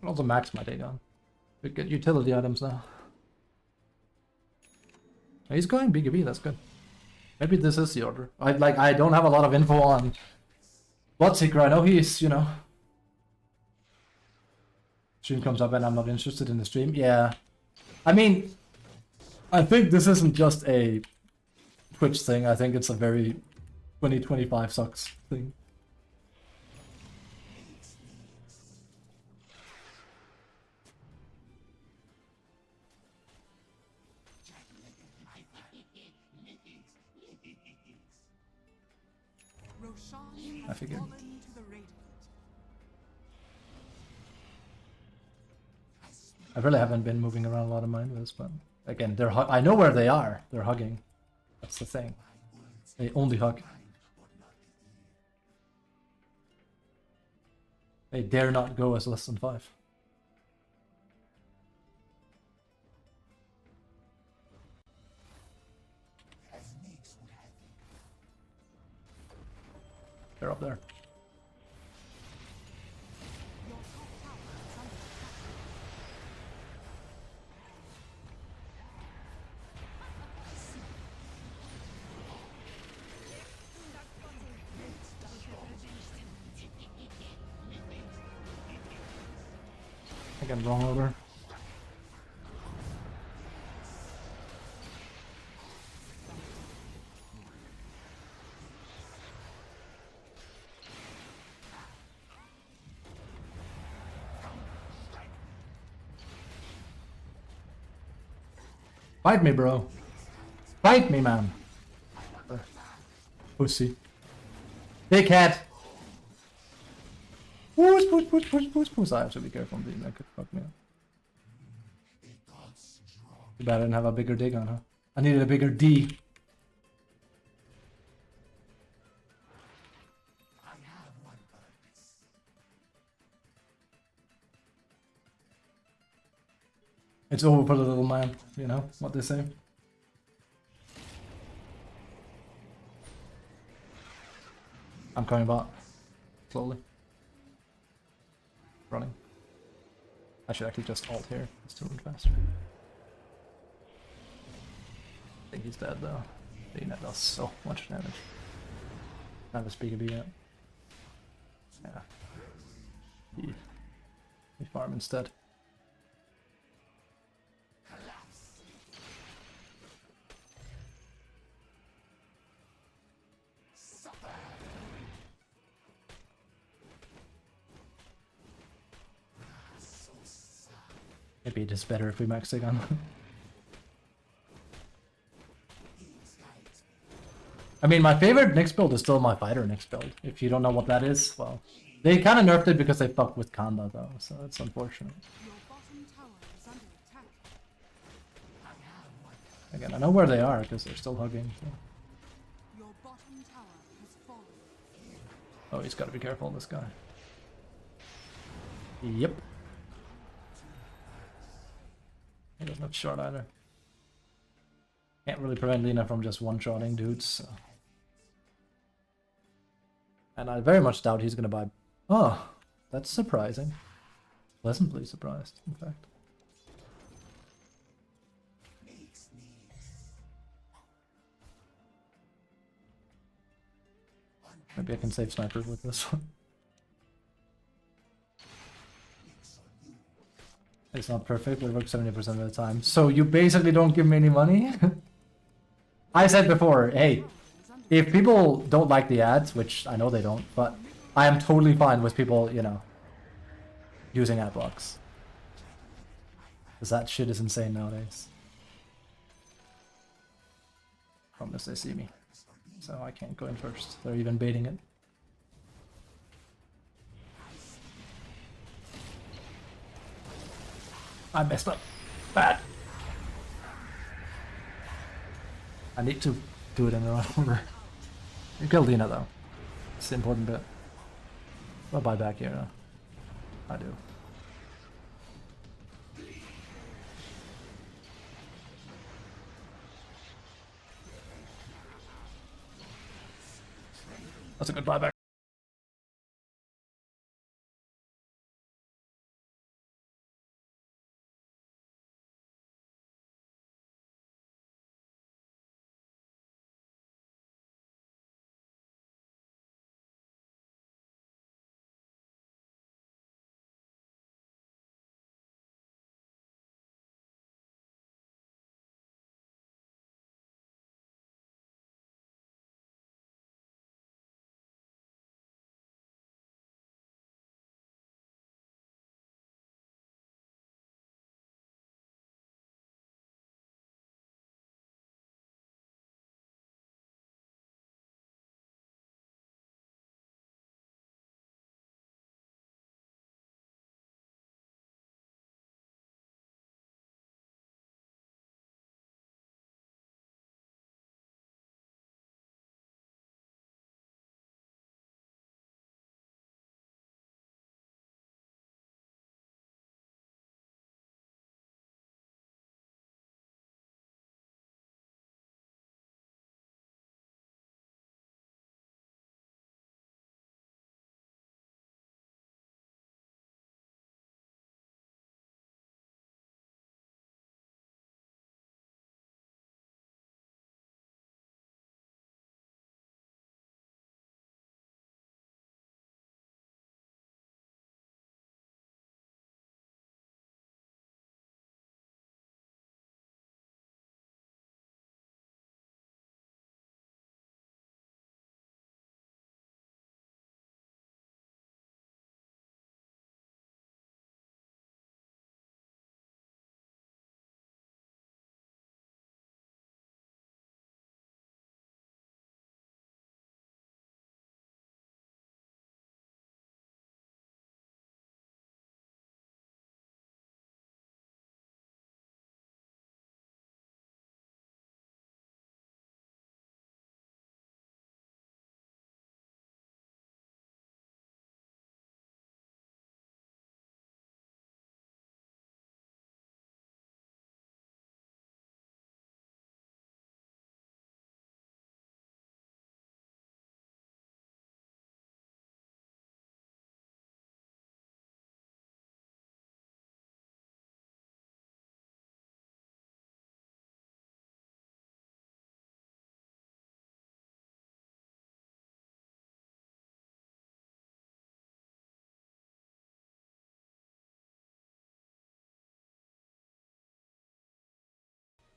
I'll also max my Dagon. We get utility items now. He's going BKB, that's good. Maybe this is the order. I don't have a lot of info on Bloodseeker. I know he's, you know. Stream comes up and I'm not interested in the stream. Yeah. I mean, I think this isn't just a Twitch thing. I think it's a very 2025 sucks thing. I figured. I really haven't been moving around a lot of mindless, but again, I know where they are. They're hugging. That's the thing. They only hug. They dare not go as less than 5. They're up there. Again, wrong order. Fight me, bro. Fight me, man. Pussy. Big head. Push, push, push, push, push, push. I have to be careful on being that could fuck me up. Too bad I didn't have a bigger dig on, huh? I needed a bigger D. It's over for the little man, you know what they say. I'm coming back. Slowly. Running. I should actually just ult here. It's too faster. I think he's dead though. That does so much damage. Not a speed yet. Yeah. We farm instead. Maybe it is better if we max it on. I mean, my favorite Nyx build is still my fighter Nyx build. If you don't know what that is, well, they kind of nerfed it because they fucked with Kanda though, so it's unfortunate. Your bottom tower is under attack. Again, I know where they are because they're still hugging. So. Your bottom tower has fallen. Oh, he's got to be careful, this guy. Yep. He doesn't have shot either. Can't really prevent Lina from just one-shotting dudes. So. And I very much doubt he's gonna buy. Oh, that's surprising. Pleasantly surprised, in fact. Maybe I can save sniper with this one. It's not perfect, but it works 70% of the time. So you basically don't give me any money? I said before, hey, if people don't like the ads, which I know they don't, but I am totally fine with people, you know, using ad blocks. Because that shit is insane nowadays. Unless they see me. So I can't go in first. They're even baiting it. I messed up. Bad. I need to do it in the right order. You killed Dina though. It's the important bit. I'll buy back here. I do. That's a good buyback.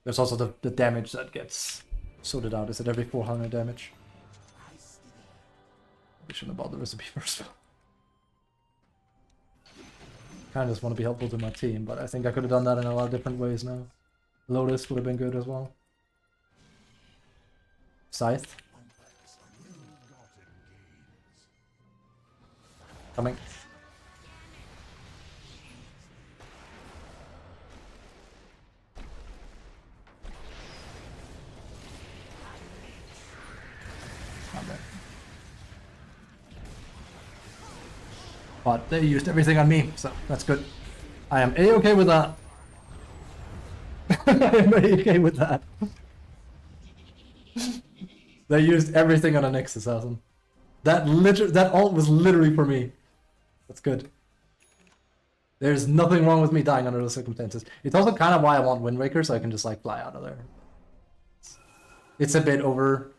There's also the damage that gets sorted out. Is it every 400 damage? We shouldn't have bought the recipe first. Kind of just want to be helpful to my team, but I think I could have done that in a lot of different ways now. Lotus would have been good as well. Scythe. Coming. Not bad. But they used everything on me, so that's good. I am A-okay with that. I am A-okay with that. They used everything on a Nyx assassin. That ult was literally for me. That's good. There's nothing wrong with me dying under those circumstances. It's also kind of why I want Wind Waker, so I can just like fly out of there. It's a bit overkill.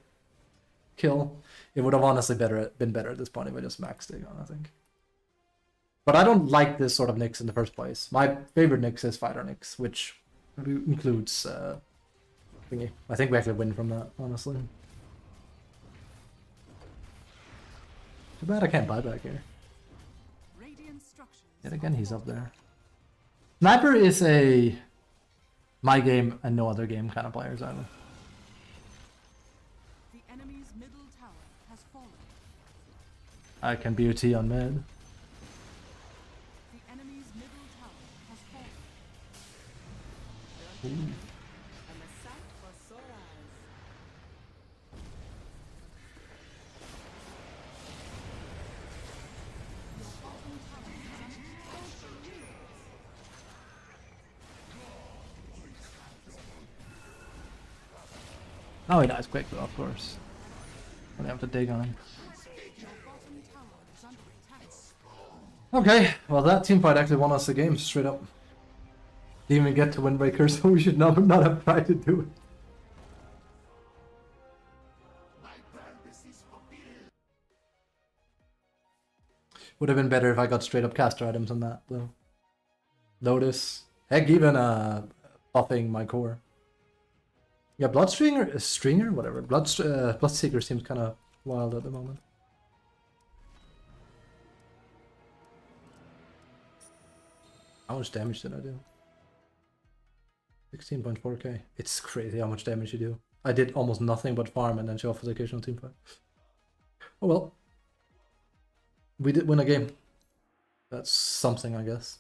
It would have honestly been better at this point if I just maxed it on, I think. But I don't like this sort of Nyx in the first place. My favorite Nyx is Fighter Nyx, which includes thingy. I think we actually win from that, honestly. Too bad I can't buy back here. Yet again, he's up there. Sniper is a my game and no other game kind of players, either. The enemy's middle tower has fallen. I can BOT on mid. The enemy's middle tower has fallen. Ooh. Oh, he dies quick though, of course. I have to dig on him. Okay, well that team fight actually won us the game straight up. Didn't even get to Windbreaker, so we should not have tried to do it. Would have been better if I got straight up caster items on that though. Lotus. Heck, even buffing my core. Yeah, Stringer, whatever. Bloodseeker seems kind of wild at the moment. How much damage did I do? 16.4k. It's crazy how much damage you do. I did almost nothing but farm and then show off for the occasional team fight. Oh well. We did win a game. That's something, I guess.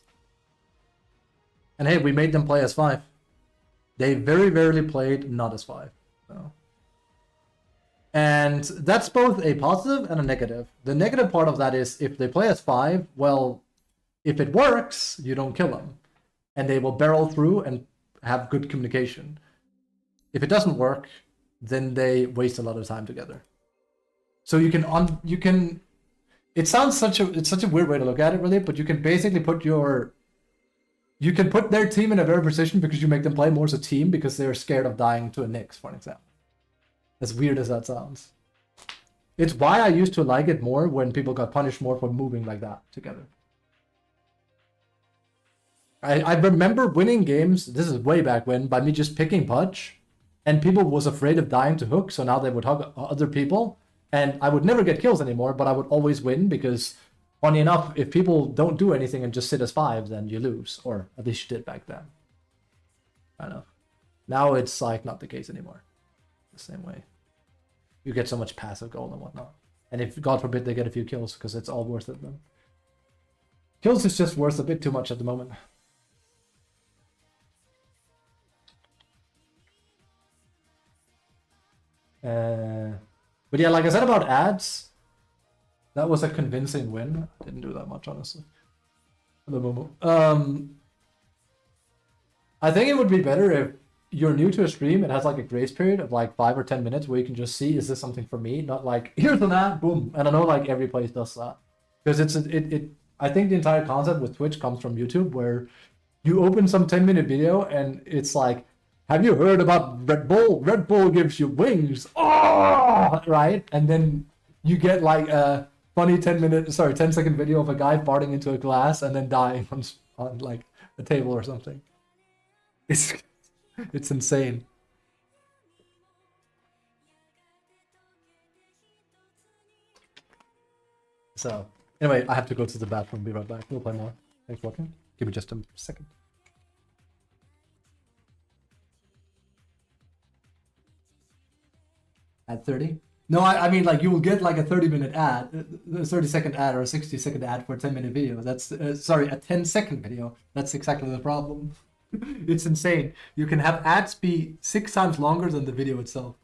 And hey, we made them play as 5. They very rarely played not as 5. So. And that's both a positive and a negative. The negative part of that is if they play as 5, well, if it works, you don't kill them. And they will barrel through and have good communication. If it doesn't work, then they waste a lot of time together. So you can it sounds such a weird way to look at it, really, but you can basically put their team in a better position because you make them play more as a team because they're scared of dying to a Nyx, for example. As weird as that sounds. It's why I used to like it more when people got punished more for moving like that together. I remember winning games, this is way back when, by me just picking Pudge, and people was afraid of dying to Hook, so now they would hug other people, and I would never get kills anymore, but I would always win because, funny enough, if people don't do anything and just sit as 5, then you lose, or at least you did back then. I know. Now it's like not the case anymore. The same way. You get so much passive gold and whatnot. And if, God forbid, they get a few kills, because it's all worth it then. Kills is just worth a bit too much at the moment. But yeah, like I said about ads, that was a convincing win. Didn't do that much, honestly. At the moment. I think it would be better if you're new to a stream, it has like a grace period of like 5 or 10 minutes where you can just see, is this something for me? Not like, here's an ad, boom. And I know like every place does that. Because I think the entire concept with Twitch comes from YouTube, where you open some 10-minute video and it's like, have you heard about Red Bull? Red Bull gives you wings. Oh, right? And then you get like a funny 10-second video of a guy farting into a glass and then dying on like a table or something. It's insane. So, anyway, I have to go to the bathroom. Be right back. We'll play more. Thanks for watching. Give me just a second. At 30? No, I mean, like, you will get like a 30-minute ad, a 30-second ad, or a 60-second ad for a 10-minute video. That's, sorry, a 10-second video. That's exactly the problem. It's insane. You can have ads be 6 times longer than the video itself.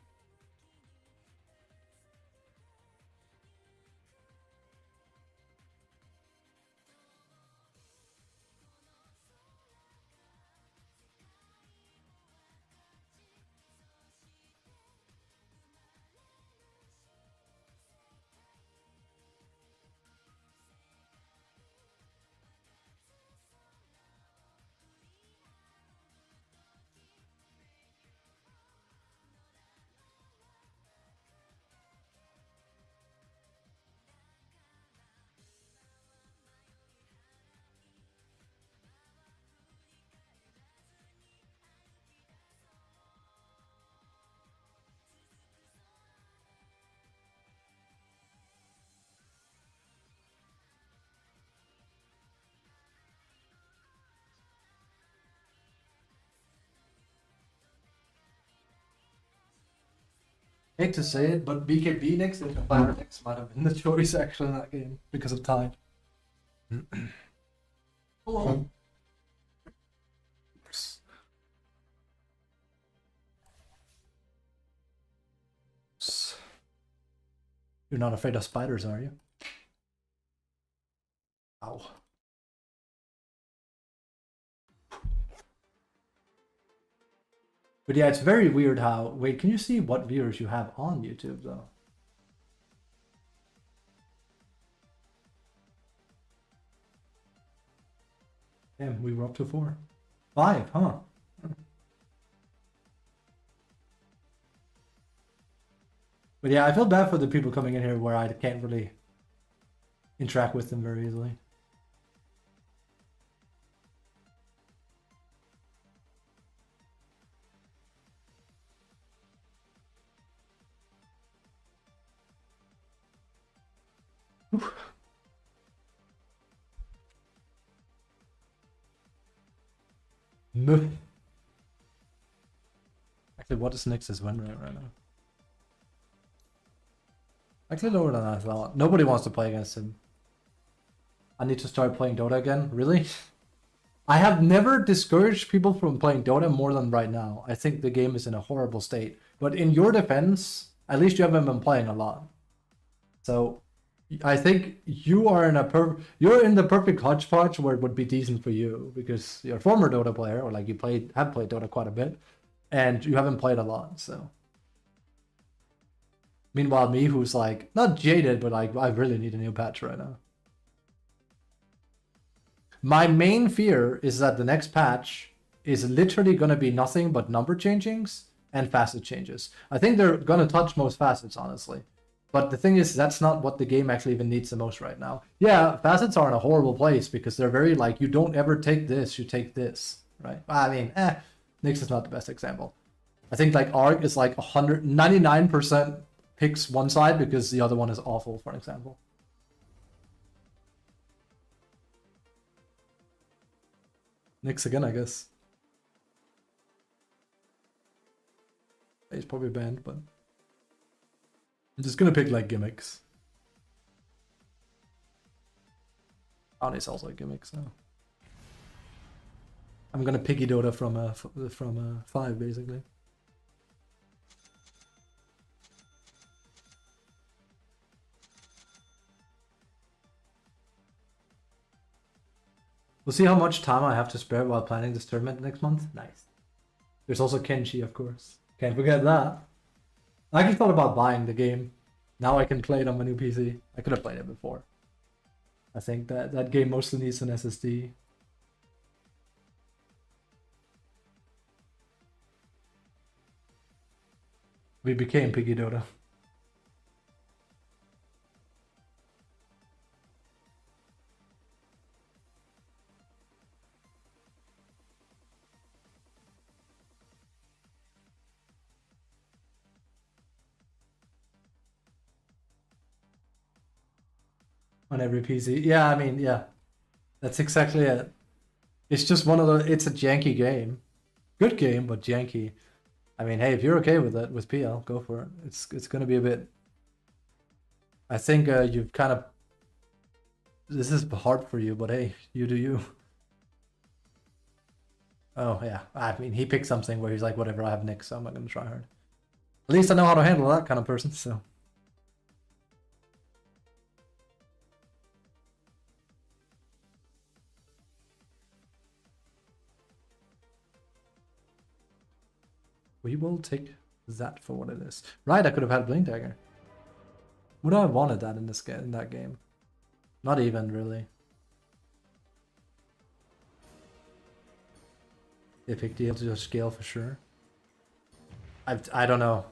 Hate to say it, but BKB next and Fire next might have been the choice actually in that game because of time. Hello. You're not afraid of spiders, are you? Ow. But yeah, it's very weird how... Wait, can you see what viewers you have on YouTube, though? Damn, we were up to 4. 5, huh? But yeah, I feel bad for the people coming in here where I can't really interact with them very easily. Actually, what is Nyx's win rate right now? Actually, lower than that as well. Nobody wants to play against him. I need to start playing Dota again. Really? I have never discouraged people from playing Dota more than right now. I think the game is in a horrible state. But in your defense, at least you haven't been playing a lot. So I think you are in you're in the perfect hodgepodge where it would be decent for you because you're a former Dota player, or like you have played Dota quite a bit, and you haven't played a lot. So meanwhile, me, who's like not jaded, but like I really need a new patch right now. My main fear is that the next patch is literally going to be nothing but number changings and facet changes. I think they're going to touch most facets, honestly. But the thing is, that's not what the game actually even needs the most right now. Yeah, facets are in a horrible place because they're very like, you don't ever take this, you take this, right? I mean, Nyx is not the best example. I think like Arc is like 99% picks one side because the other one is awful, for example. Nyx again, I guess. He's probably banned, but I'm just gonna pick like gimmicks. Ani's also a gimmick, so I'm gonna picky Dota from 5 basically. We'll see how much time I have to spare while planning this tournament next month. Nice. There's also Kenshi, of course. Can't forget that. I actually thought about buying the game. Now I can play it on my new PC. I could have played it before. I think that game mostly needs an SSD. We became Piggy Dota. on every PC. Yeah, I mean, yeah, that's exactly it. It's just one of the. It's a janky game, good game, but janky. I mean, hey, if you're okay with it with PL, go for it. It's gonna be a bit. I think you've kind of. This is hard for you, but hey, you do you. Oh yeah, I mean, he picked something where he's like, whatever, I have Nick, so I'm not gonna try hard. At least I know how to handle that kind of person. So. We will take that for what it is. Right, I could have had Blink Dagger. Would I have wanted that in this game? In that game? Not even really. Epic deal to just scale for sure. I don't know.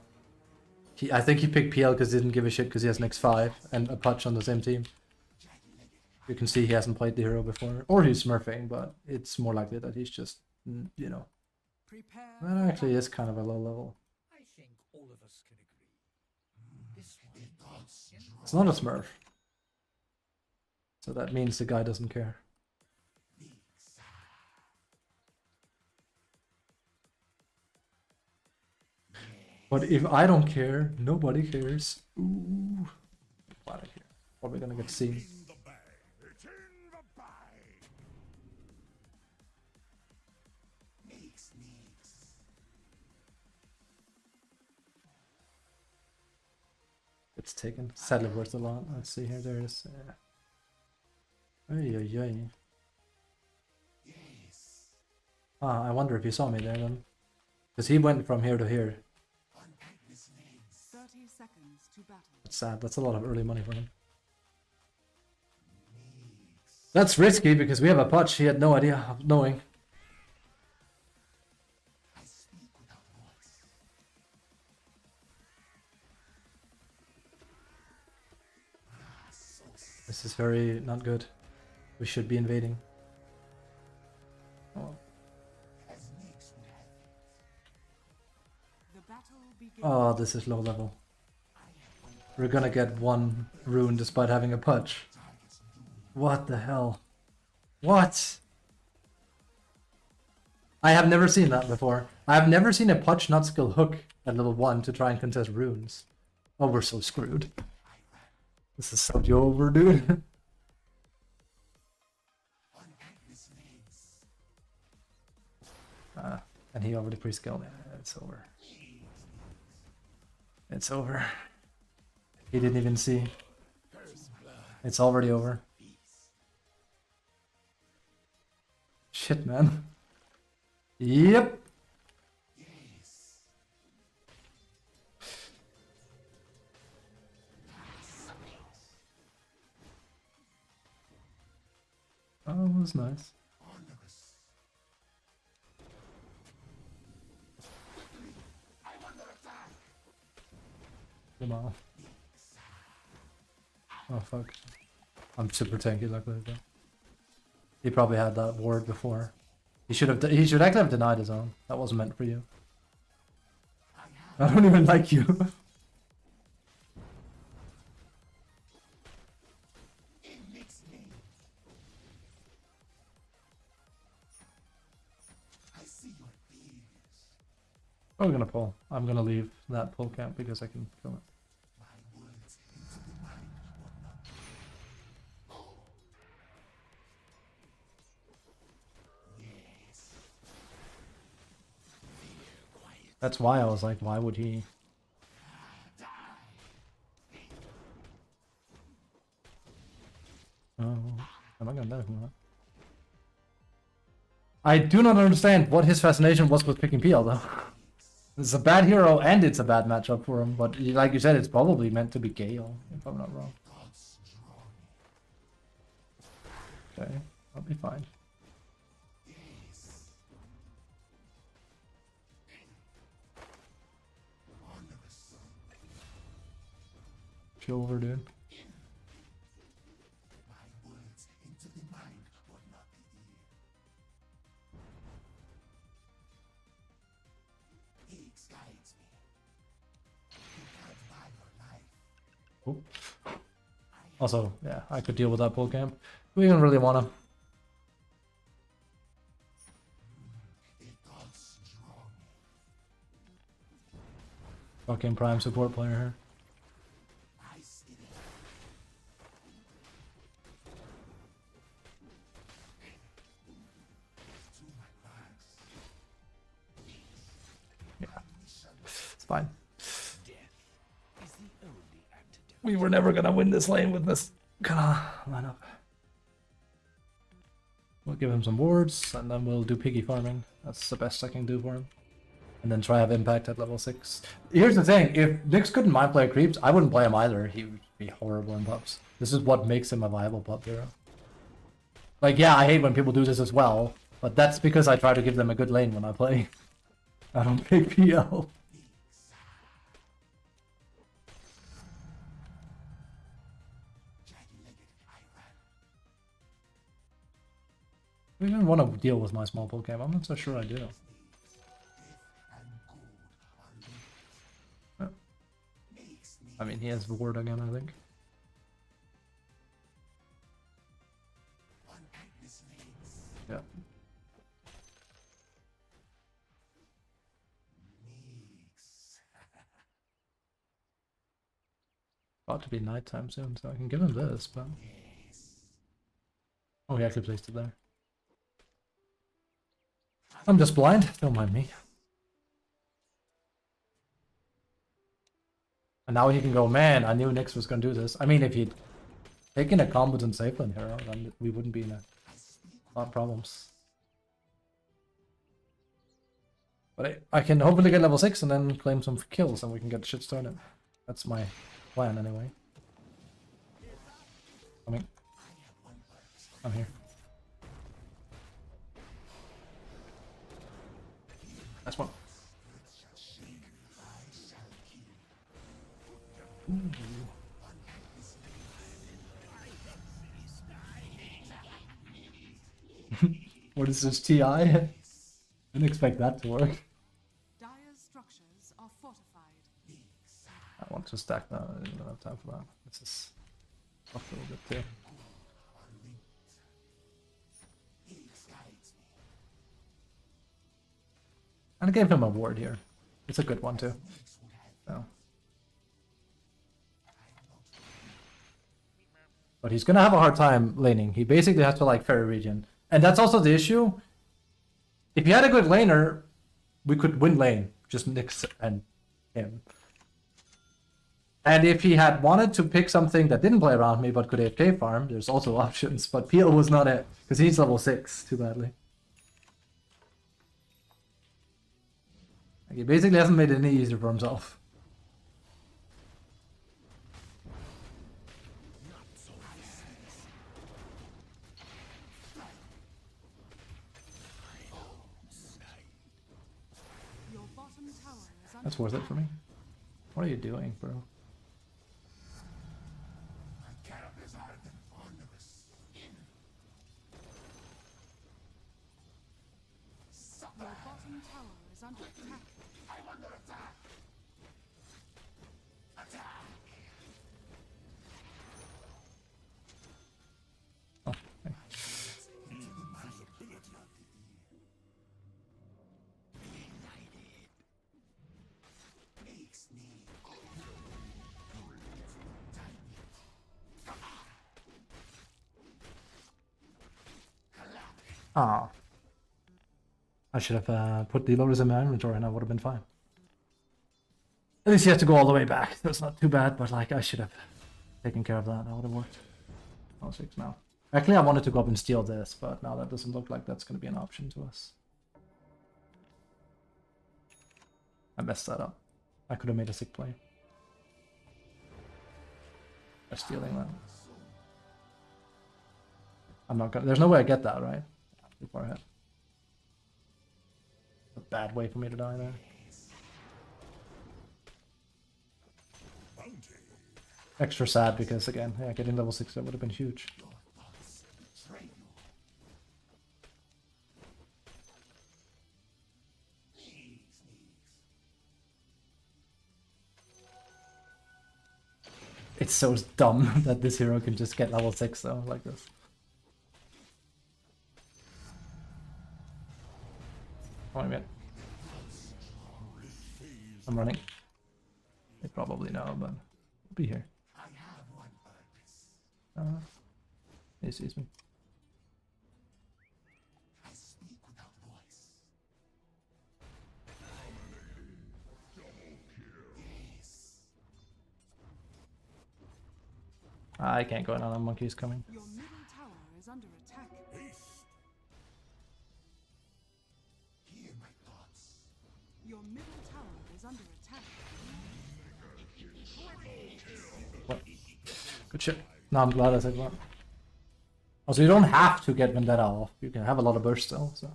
I think he picked PL because he didn't give a shit because he has next 5 and a Putch on the same team. You can see he hasn't played the hero before, or he's smurfing, but it's more likely that he's just, you know. Prepare. That actually is kind of a low level. I think all of us can agree. This one. It's not a smurf. So that means the guy doesn't care. But if I don't care, nobody cares. Ooh. Out of here. Probably gonna get seen. It's taken. Sadly worth a lot. Let's see here. There it is. Ah, I wonder if he saw me there then. Because he went from here to here. 30 seconds to battle. That's sad. That's a lot of early money for him. That's risky because we have a Putch. He had no idea of knowing. This is very not good. We should be invading. Oh. The battle begins. Oh, this is low level. We're gonna get 1 rune despite having a Putch. What the hell? What? I have never seen that before. I have never seen a Putch not skill hook at level 1 to try and contest runes. Oh, we're so screwed. This is so over, dude. And he already pre-skilled. It's over. It's over. He didn't even see. It's already over. Shit, man. Yep. Oh, it was nice. Come on. Oh fuck. I'm super tanky luckily though. He probably had that ward before. He should actually have denied his own. That wasn't meant for you. I don't even like you. Oh, we're gonna pull. I'm gonna leave that pull camp because I can kill it. That's why I was like, why would he? Oh, am I gonna die from that? I do not understand what his fascination was with picking PL though. It's a bad hero and it's a bad matchup for him, but like you said, it's probably meant to be Gale, if I'm not wrong. Okay, I'll be fine. Chill over, dude. Oh. Also, yeah, I could deal with that bull camp. We don't really want to. Fucking prime support player here. Yeah, it's fine. We were never gonna win this lane with this kind of lineup. We'll give him some wards, and then we'll do piggy farming. That's the best I can do for him. And then try have impact at level 6. Here's the thing, if Nyx couldn't mind play creeps, I wouldn't play him either. He would be horrible in pups. This is what makes him a viable pup hero. Like, yeah, I hate when people do this as well, but that's because I try to give them a good lane when I play. I don't pick PL. I even want to deal with my small bull camp. I'm not so sure I do. I mean, he has ward again, I think. Yeah. About to be nighttime soon, so I can give him this, but... Oh, he actually placed it there. I'm just blind, don't mind me. And now he can go, man, I knew Nyx was gonna do this. I mean, if he'd taken a competent safe lane hero, then we wouldn't be in a lot of problems. But I can hopefully get level 6 and then claim some kills and we can get shit started. That's my plan anyway. Coming. I'm here. That's one. What is this, TI? I didn't expect that to work. Dire's structures are fortified. I want to stack that. I didn't have time for that. This is off a little bit too. And I gave him a ward here. It's a good one too. So. But he's gonna have a hard time laning. He basically has to like Fairy Region. And that's also the issue. If he had a good laner, we could win lane. Just Nyx and him. And if he had wanted to pick something that didn't play around me but could AFK farm, there's also options. But PL was not it. Because he's level 6, too badly. Like, he basically hasn't made it any easier for himself. Your bottom tower is under That's worth it for me. What are you doing, bro? Your bottom tower is under attack. Oh, okay. Ah. I should have put the loaders in my inventory and I would have been fine. At least he has to go all the way back. That's not too bad, but like I should have taken care of that. That would have worked. Oh, 6 now. Actually, I wanted to go up and steal this, but now that doesn't look like that's going to be an option to us. I messed that up. I could have made a sick play. By stealing that. I'm not gonna. There's no way I get that, right? Too far ahead. A bad way for me to die there. Extra sad because again, yeah, getting level 6 that would have been huge. It's so dumb that this hero can just get level 6 though, like this. Come on, man. I'm running. They probably know, but we'll be here. He sees me. I can't go in on a monkey's coming. Your middle tower is under attack. Your middle tower is under attack. What? Good shit. No, I'm glad I said that. Also, you don't have to get Vendetta off. You can have a lot of burst still, so.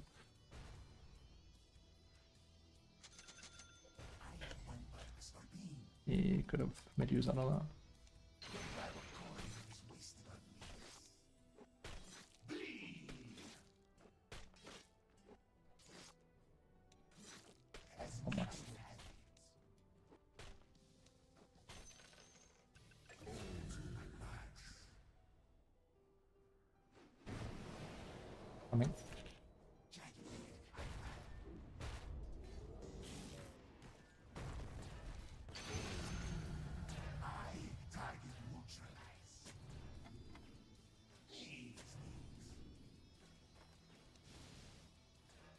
He could have made use out of that. Oh my. Coming.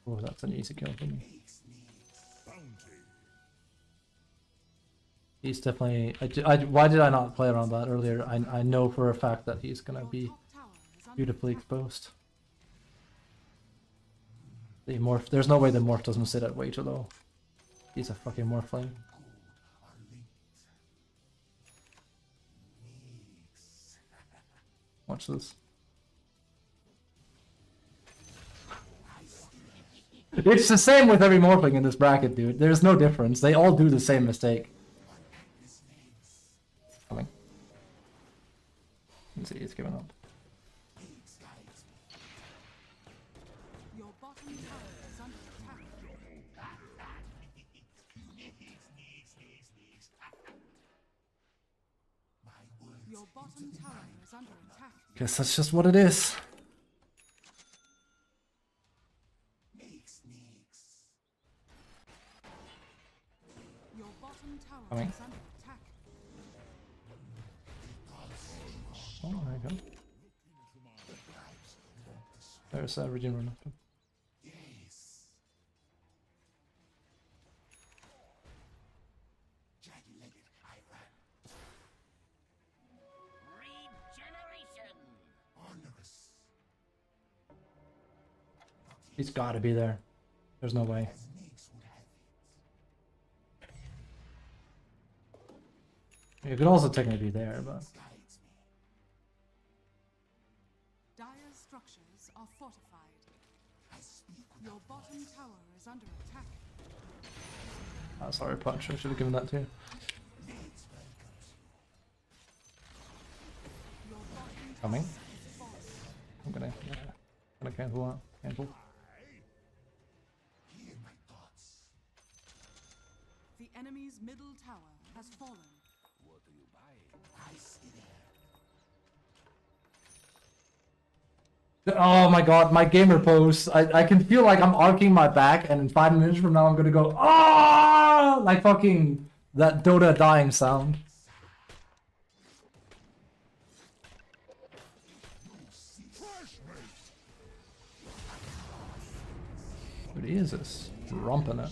Oh, that's an easy kill for me. He's definitely. Why did I not play around that earlier? I know for a fact that he's gonna be Top tower is under beautifully exposed. The morph. There's no way the morph doesn't sit at way too low. He's a fucking morphling. Watch this. It's the same with every morphling in this bracket, dude. There's no difference. They all do the same mistake. Coming. Let's see, he's giving up. Your bottom tower is under attack. Your bottom tower is under attack. Guess that's just what it is. Your bottom tower Coming. is under attack. Oh, there you go. There's a Regime run up. He's gotta be there. There's no way. You could also technically be there, but Dire's structures are fortified. Your bottom tower is under attack. sorry, punch. I should have given that to you. Your bottom Coming. tower is fallen. I'm gonna cancel that. Cancel. The enemy's middle tower has fallen. Oh my god, my gamer pose. I can feel like I'm arcing my back, and in 5 minutes from now I'm gonna go, ah, like fucking that DotA dying sound. What is this? Romping it.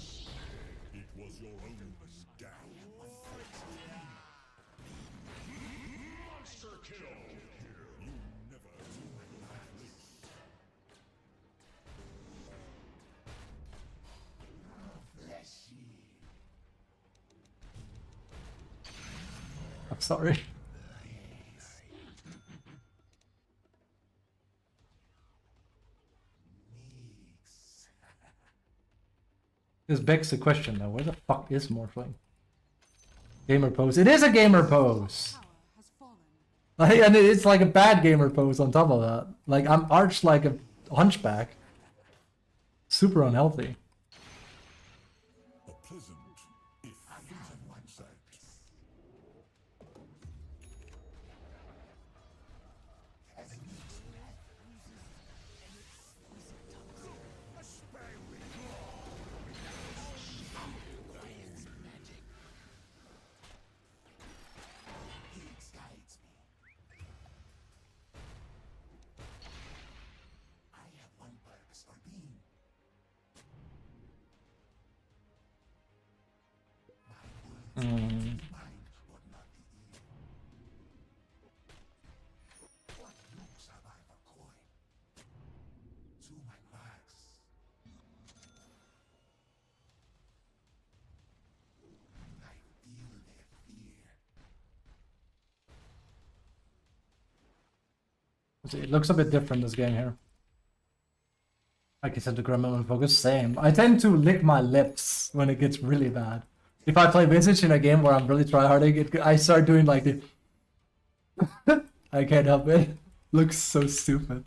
I'm sorry. This begs the question though, where the fuck is Morphling? Gamer pose. It is a gamer pose! Tower has fallen. Like, and it's like a bad gamer pose on top of that. Like, I'm arched like a hunchback. Super unhealthy. Hmm. It looks a bit different this game here. Like I said, the Gremlin focus, same. I tend to lick my lips when it gets really bad. If I play Visage in a game where I'm really tryharding, I start doing like the... I can't help it. Looks so stupid.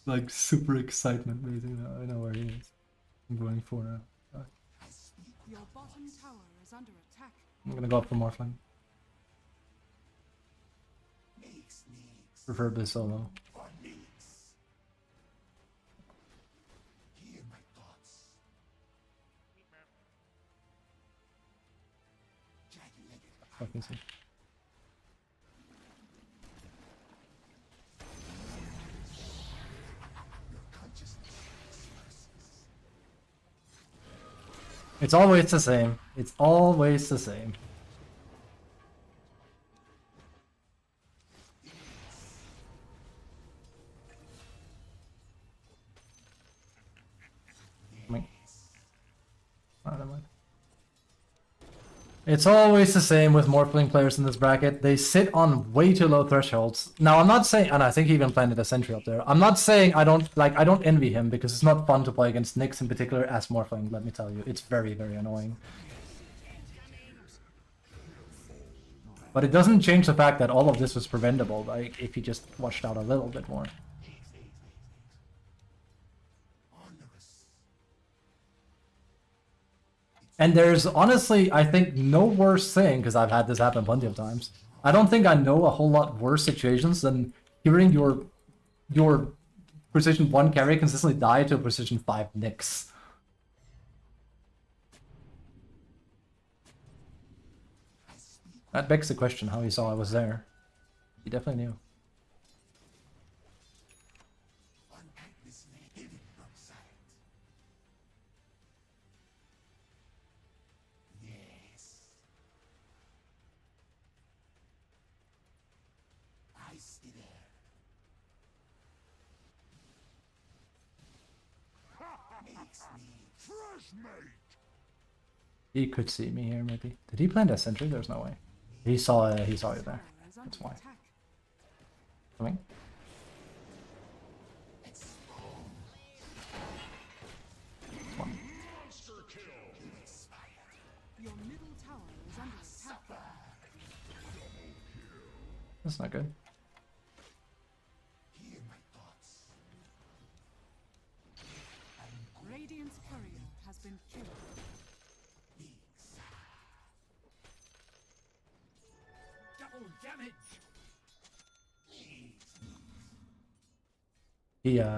Like super excitement, basically. I know where he is. I'm going for Your bottom tower is under attack. I'm gonna go up for Morphling. Preferably solo. Fucking see. It's always the same. It's always the same. Oh, never mind. It's always the same with Morphling players in this bracket. They sit on way too low thresholds. Now, I'm not saying, and I think he even planted a sentry up there. I'm not saying I don't envy him, because it's not fun to play against Nyx in particular as Morphling, let me tell you. It's very, very annoying. But it doesn't change the fact that all of this was preventable, like, if he just watched out a little bit more. And there's honestly, I think, no worse thing, because I've had this happen plenty of times. I don't think I know a whole lot worse situations than hearing your precision 1 carry consistently die to a precision 5 Nyx. That begs the question how he saw I was there. He definitely knew. He could see me here, maybe. Did he plant a sentry? There's no way. He saw you there. That's why. Coming. Your middle tower is under attack. That's not good. Radiant's courier has been killed. Double damage.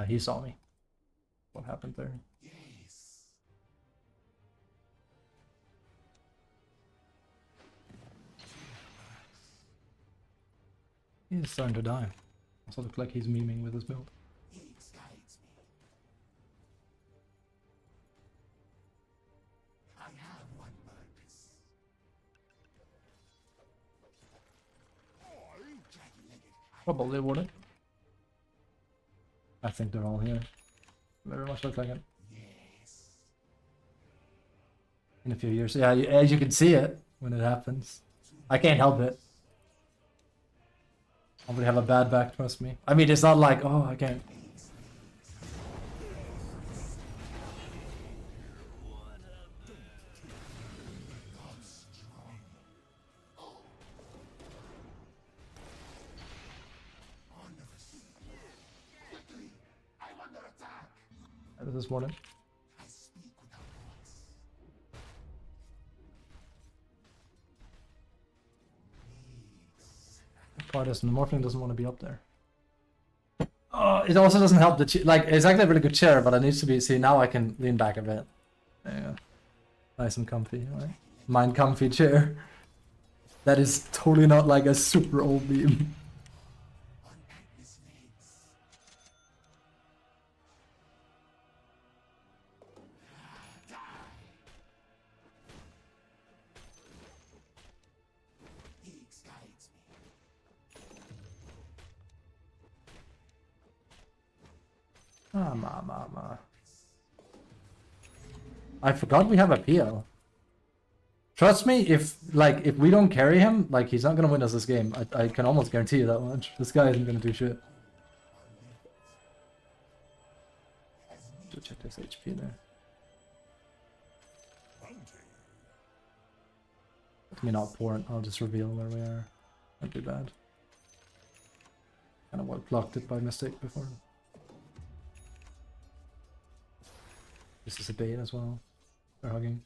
He saw me. What happened there? He's starting to die. Also looks like he's memeing with his build. Probably wouldn't. I think they're all here. Very much looks like it. In a few years. Yeah, as you can see it when it happens. I can't help it. I'm gonna have a bad back, trust me. I mean, it's not like, oh, I can't. This morning. Part is the Morphling doesn't want to be up there. It also doesn't help the like it's actually a really good chair, but it needs to be. See, now I can lean back a bit. There you go. Nice and comfy, right? Mine comfy chair. That is totally not like a super old meme. I forgot we have a PL. Trust me, if we don't carry him, like he's not gonna win us this game. I can almost guarantee you that much. This guy isn't gonna do shit. Check this HP there. Let me not pour it. I'll just reveal where we are. That'd be bad. Kind of what blocked it by mistake before. This is a bait as well. They're hugging.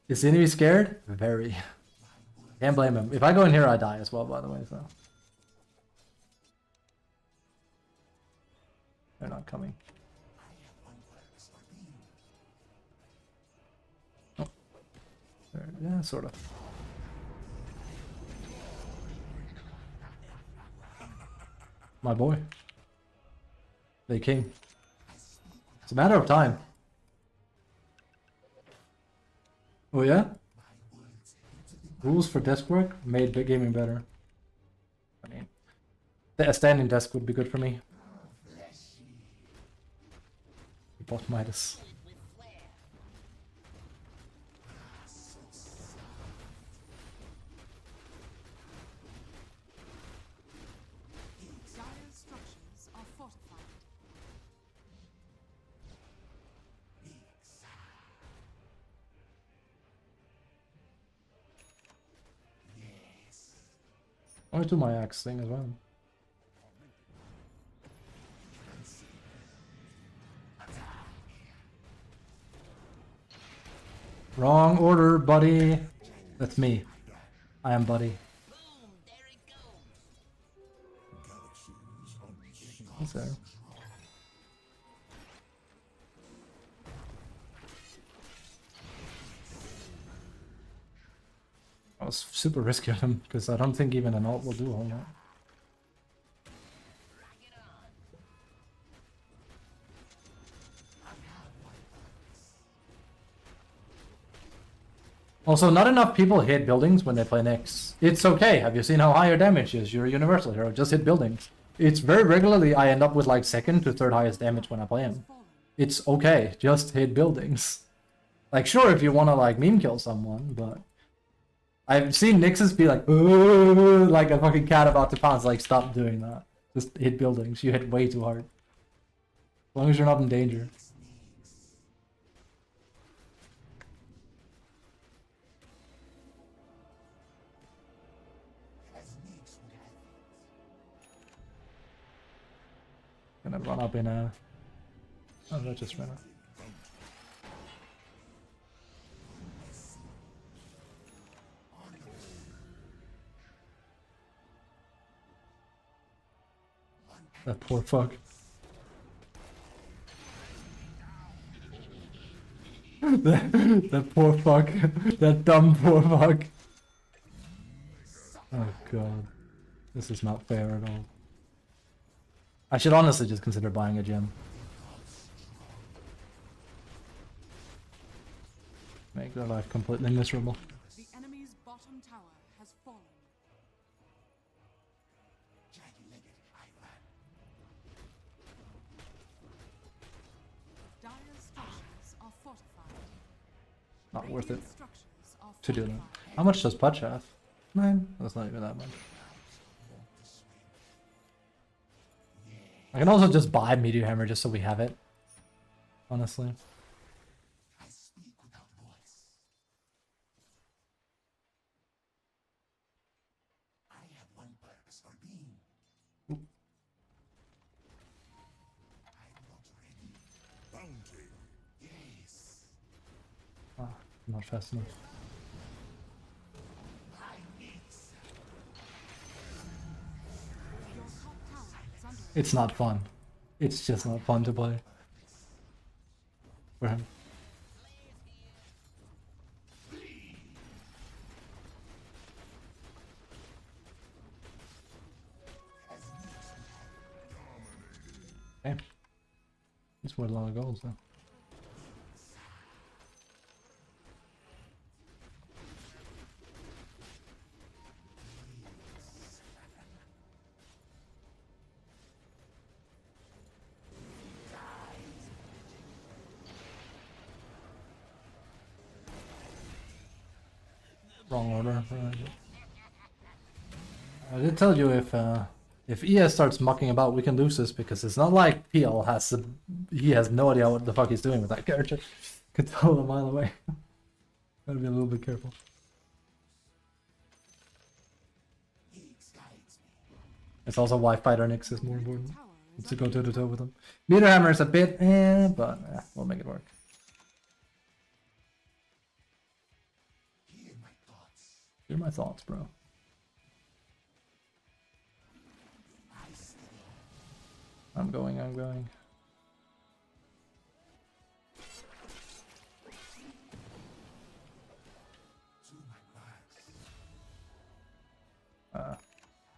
Is the enemy scared? Very. Can't blame him. If I go in here, I die as well, by the way, so. They're not coming. Oh. Yeah, sort of. My boy. They came. It's a matter of time. Oh yeah? Rules for desk work made big gaming better. I mean, a standing desk would be good for me. Bot Midas. Dire's structures are fortified. I want to do my axe thing as well. Wrong order, buddy. That's me. I am buddy. What's there? I was super risky on him because I don't think even an ult will do all that. Also, not enough people hit buildings when they play Nyx. It's okay. Have you seen how high your damage is? You're a universal hero. Just hit buildings. It's very regularly I end up with like second to third highest damage when I play him. It's okay. Just hit buildings. Like, sure, if you want to like meme kill someone, but I've seen Nyxes be like, "Ooh," like a fucking cat about to pounce. Like, stop doing that. Just hit buildings. You hit way too hard. As long as you're not in danger. Gonna run up in a... Oh, that just ran up. That poor fuck. that poor fuck. That dumb poor fuck. Oh god. This is not fair at all. I should honestly just consider buying a gem. Make their life completely miserable. The enemy's bottom tower has fallen. Dire's structures are fortified. Not worth it Radiant structures are to do that. fortified. How much does Pudge have? 9? That's not even that much. I can also just buy Meteor Hammer just so we have it. Honestly. Ah, not fast enough. Your top tower is under It's not fun. It's just not fun to play. For him. Okay. He's worth a lot of goals though. Wrong order. I did tell you if ES starts mucking about, we can lose this because it's not like PL he has no idea what the fuck he's doing with that character. Could tell a mile away. Gotta be a little bit careful. It's also why Fighter Nix is more important. It's to go toe to toe with them. Meter Hammer is a bit but we'll make it work. Hear my thoughts, bro. I'm going.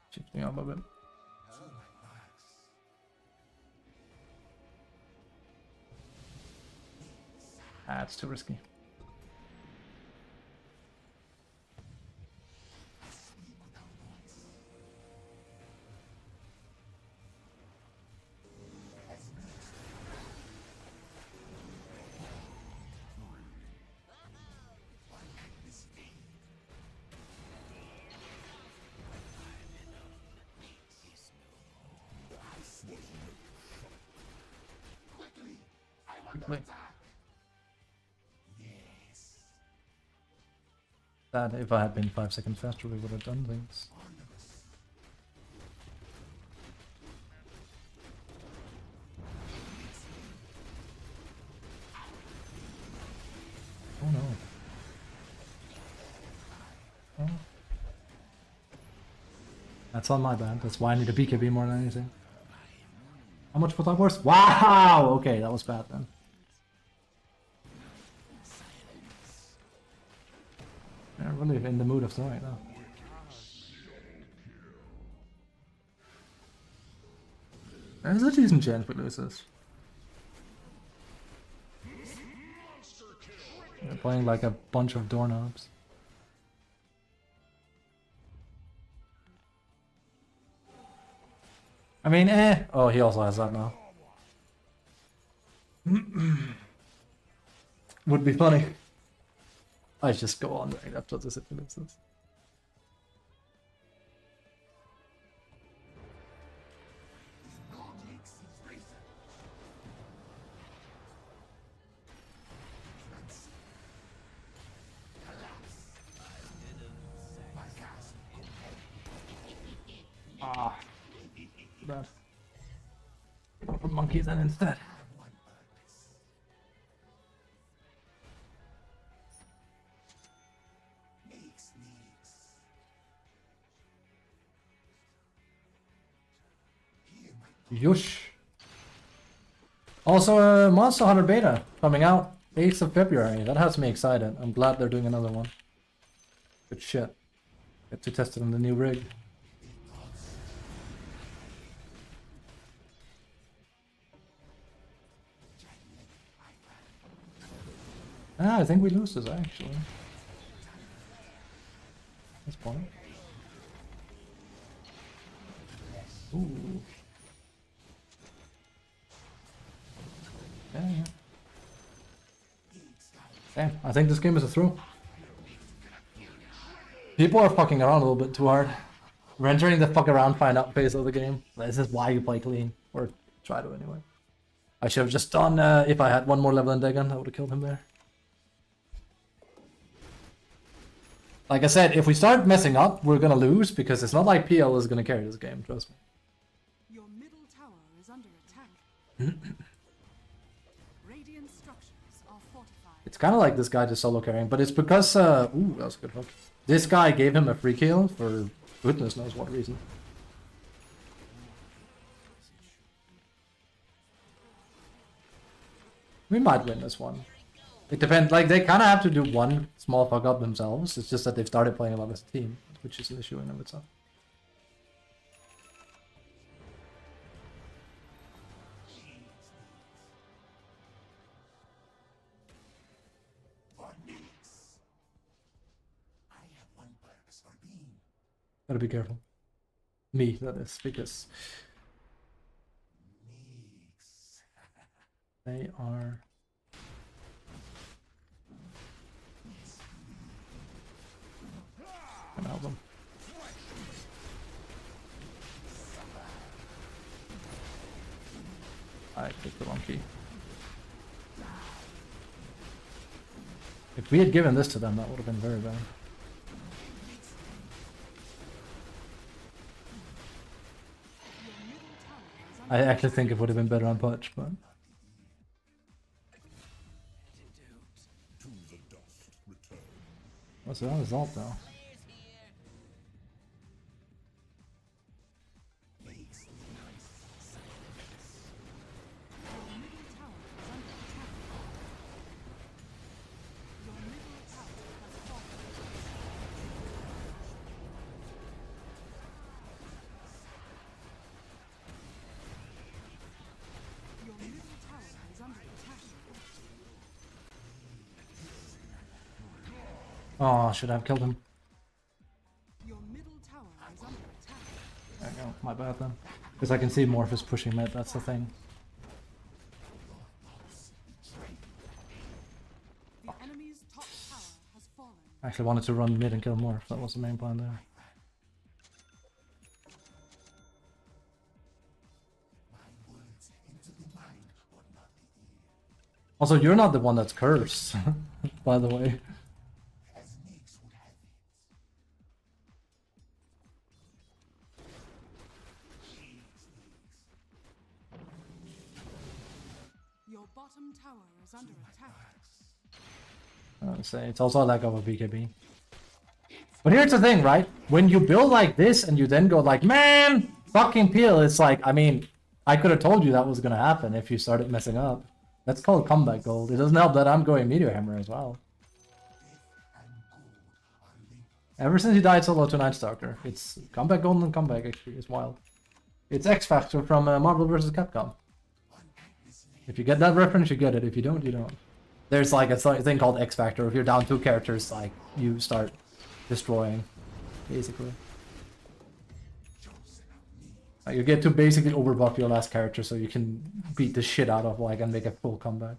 Shifting up a bit. It's too risky. Quickly. That if I had been 5 seconds faster, we would have done things. Oh no. Oh. That's on my bad. That's why I need a BKB more than anything. How much was that worth? Wow! Okay, that was bad then. I'm really in the mood of throwing now. There's a decent chance we lose this. They're playing like a bunch of doorknobs. I mean, oh, he also has that now. Would be funny. I just go on right after this if he loses. Ah, bad. I'll put monkeys in instead. Yush. Also, Monster Hunter Beta coming out 8th of February. That has me excited. I'm glad they're doing another one. Good shit. Get to test it on the new rig. I think we lose this actually. That's funny. Ooh. Yeah. Damn, I think this game is a throw. People are fucking around a little bit too hard. We're entering the fuck around find out phase of the game. This is why you play clean. Or try to anyway. I should have just done, if I had one more level in Dagon, I would have killed him there. Like I said, if we start messing up, we're gonna lose because it's not like PL is gonna carry this game, trust me. Your middle tower is under attack. Radiant structures are fortified. It's kind of like this guy just solo carrying, but it's because, ooh, that was a good hook. This guy gave him a free kill for goodness knows what reason. We might win this one. It depends, like, they kind of have to do one small fuck up themselves. It's just that they've started playing a lot as a team, which is an issue in of itself. Gotta be careful. Me, that is, because they are... Can help them. I clicked the wrong key. If we had given this to them, that would have been very bad. I actually think it would have been better on Punch, but... What's the result though? Oh, should I have killed him? Your middle tower is under attack. There you go, my bad then. Because I can see Morphus pushing mid, that's the thing. The enemy's top tower has fallen. I actually wanted to run mid and kill Morph, that was the main plan there. Also, you're not the one that's cursed, by the way. Your bottom tower is under attack. I would say it's also a lack of a BKB. But here's the thing, right? When you build like this and you then go like, man, fucking peel, it's like, I mean, I could have told you that was gonna happen if you started messing up. That's called comeback gold. It doesn't help that I'm going Meteor Hammer as well. Ever since he died solo to Night Stalker, it's comeback gold and comeback actually is wild. It's X Factor from Marvel vs. Capcom. If you get that reference, you get it. If you don't, you don't. There's like a thing called X Factor. If you're down 2 characters, like, you start destroying, basically. Like, you get to basically overbuff your last character so you can beat the shit out of like and make a full comeback.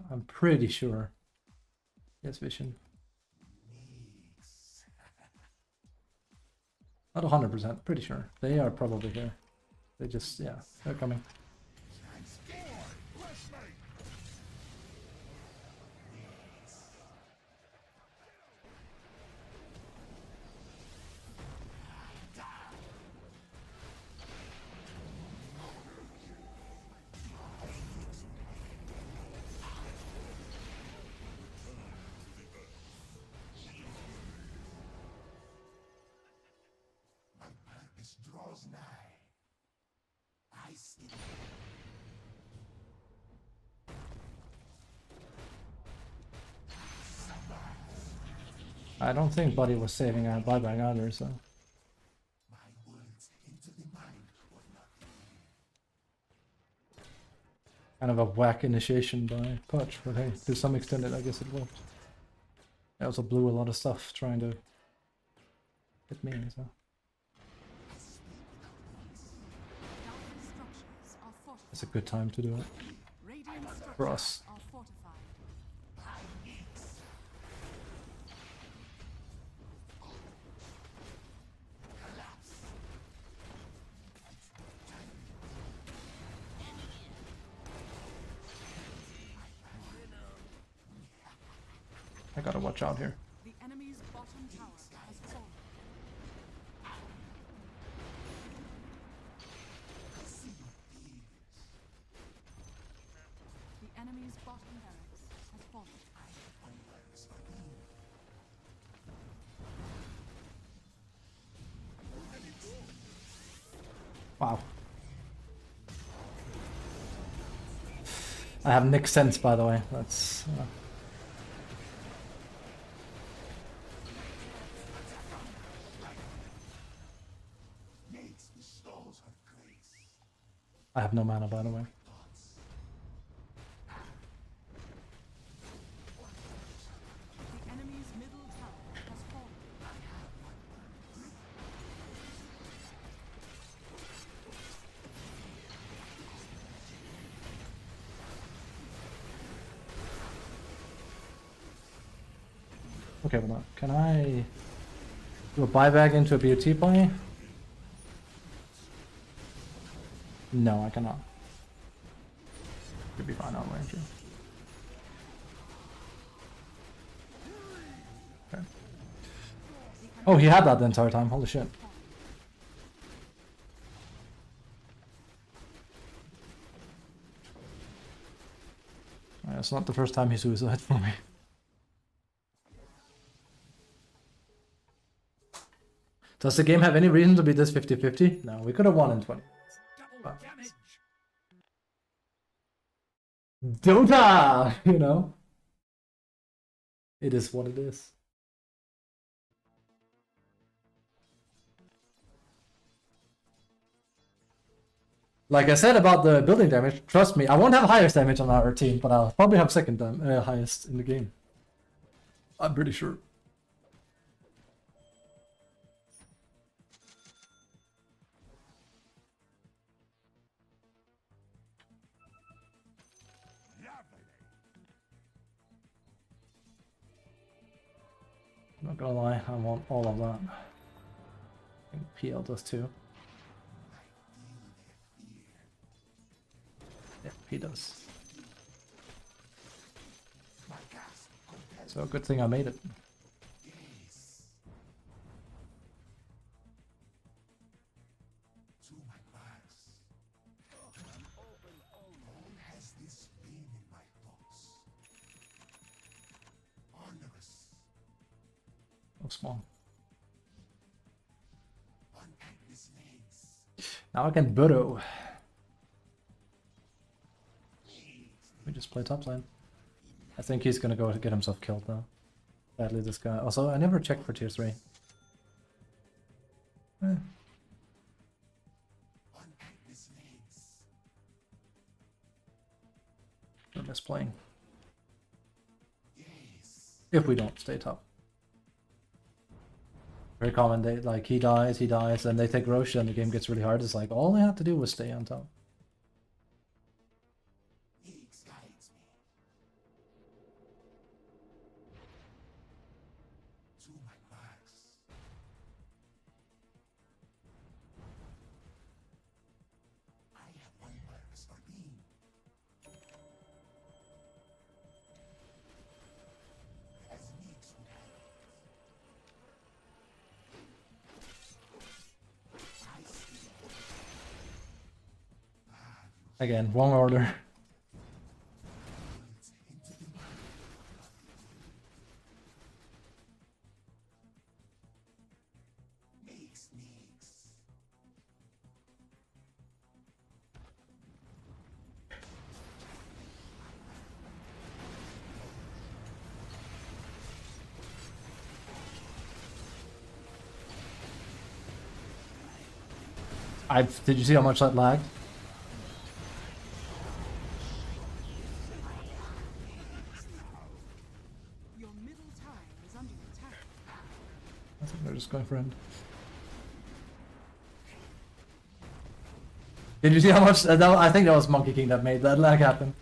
I'm pretty sure. Yes, Vision. Not 100%, pretty sure. They are probably here. They just, yeah, they're coming. I don't think Buddy was saving our buyback either, so. Kind of a whack initiation by Pudge, but hey, to some extent I guess it worked. I also blew a lot of stuff trying to hit me, so. It's a good time to do it. For us. I gotta watch out here. The enemy's bottom tower has fallen. The enemy's bottom barracks has fallen. Wow. I have Nick Sense, by the way. That's... I have no mana, by the way. The enemy's middle tower has fallen. Okay, but can I do a buyback into a BOT play? No, I cannot. Could be fine on Ranger. Okay. Oh, he had that the entire time. Holy shit. It's not the first time he suicide for me. Does the game have any reason to be this 50-50? No, we could have won in 20. Double damage. DOTA! You know? It is what it is. Like I said about the building damage, trust me, I won't have highest damage on our team, but I'll probably have second highest in the game. I'm pretty sure. Not gonna lie, I want all of that. I think PL does too. Yeah, he does. So good thing I made it. Oh, small. Now I can burrow. We just play top lane. I think he's gonna go to get himself killed though. Sadly, this guy. Also, I never checked for tier 3. We're just playing. If we don't stay top. Very common, they like he dies, and they take Roche and the game gets really hard. It's like all they have to do was stay on top. Again, wrong order. Did you see how much that lagged? Your middle tower is under attack. I think they're just going for him. Did you see how much? I think that was Monkey King that made that lag happen.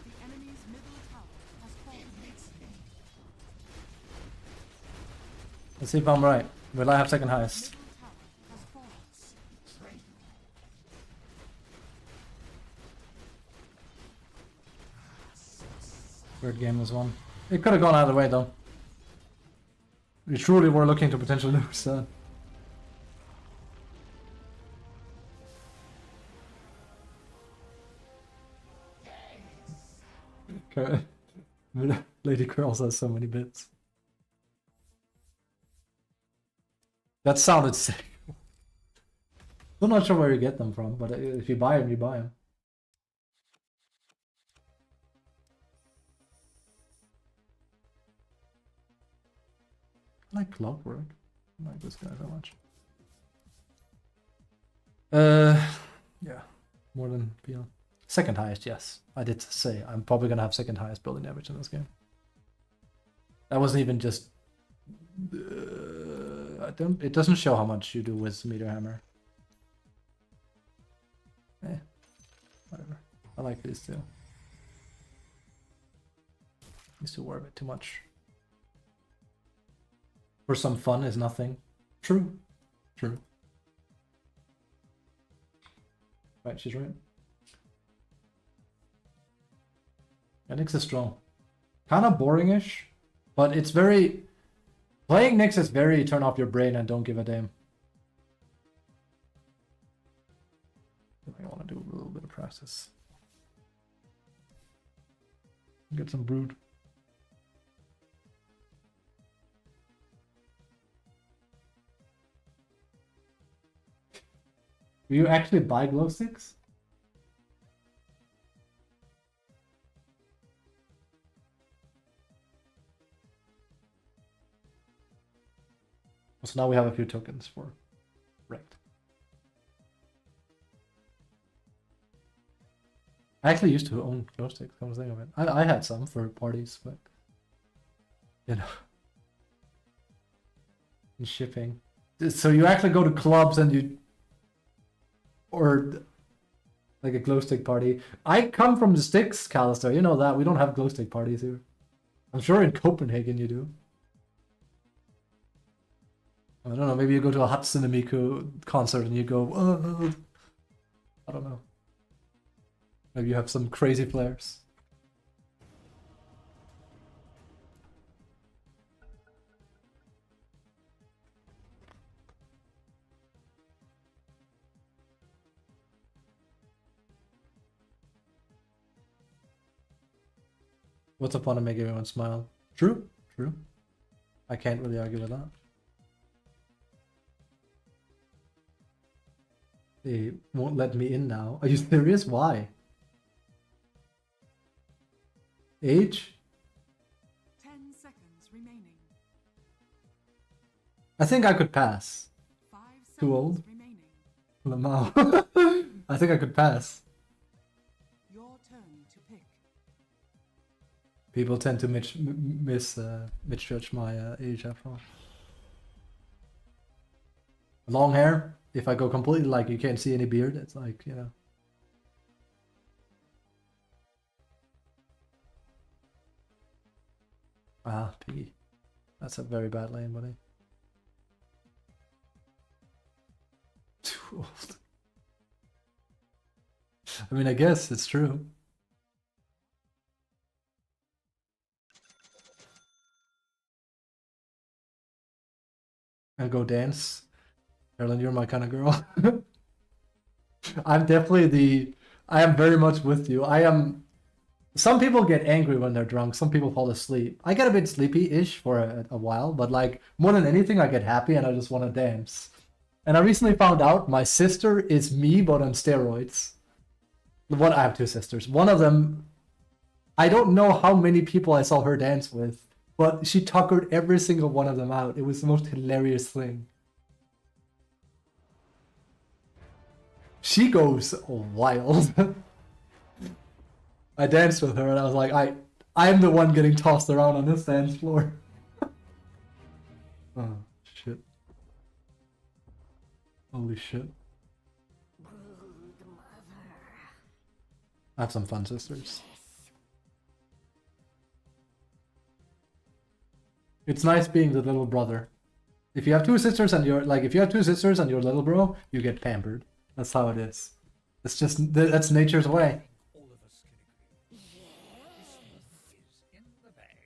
The enemy's middle tower has fallen. Let's see if I'm right. Will I have second highest? Middle tower has fallen. Third game was won. It could have gone either way though. We truly were looking to potentially lose that. Okay. Lady Curls has so many bits. That sounded sick. I'm not sure where you get them from, but if you buy them, you buy them. I like Clockwork. I like this guy so much. Yeah, more than Beyond. Second highest, yes. I did say I'm probably gonna have second highest building average in this game. That wasn't even just. I don't. It doesn't show how much you do with meter hammer. Eh, whatever. I like these two. These two were a bit too much. For some fun is nothing. True. True. Right, she's right. Yeah, Nyx is strong. Kind of boring-ish, but it's very... Playing Nyx is very turn off your brain and don't give a damn. I want to do a little bit of practice. Get some brood. Do you actually buy glow sticks? So now we have a few tokens for Wrecked. I actually used to own glow sticks, come to think of it. I had some for parties, but you know. And shipping. So you actually go to clubs and you or like a glow stick party. I come from the sticks, Callister. You know that. We don't have glow stick parties here. I'm sure in Copenhagen you do. I don't know, maybe you go to a Hatsune Miku concert and you go, I don't know. Maybe you have some crazy flares. What's the point of making everyone smile? True, true. I can't really argue with that. They won't let me in now. Are you serious? Why? Age? 10 seconds remaining. I think I could pass. 5 seconds Too old? remaining. Lamau. I think I could pass. Your turn to pick. People tend to misjudge my age after all. Long hair. If I go completely like you can't see any beard, it's like, you know. Ah, Piggy. That's a very bad lane, buddy. Too old. I mean, I guess it's true. And go dance. Carolyn, you're my kind of girl. I'm definitely I am very much with you. I am. Some people get angry when they're drunk. Some people fall asleep. I get a bit sleepy-ish for a while, but like more than anything, I get happy and I just want to dance. And I recently found out my sister is me, but on steroids. I have two sisters. One of them, I don't know how many people I saw her dance with, but she tuckered every single one of them out. It was the most hilarious thing. She goes wild. I danced with her and I was like, I'm the one getting tossed around on this dance floor. Oh, shit. Holy shit. I have some fun sisters. It's nice being the little brother. If you have two sisters and you're like, if you have two sisters and you're little bro, you get pampered. That's how it is. It's just, that's nature's way. All of us can agree. This is in the bag.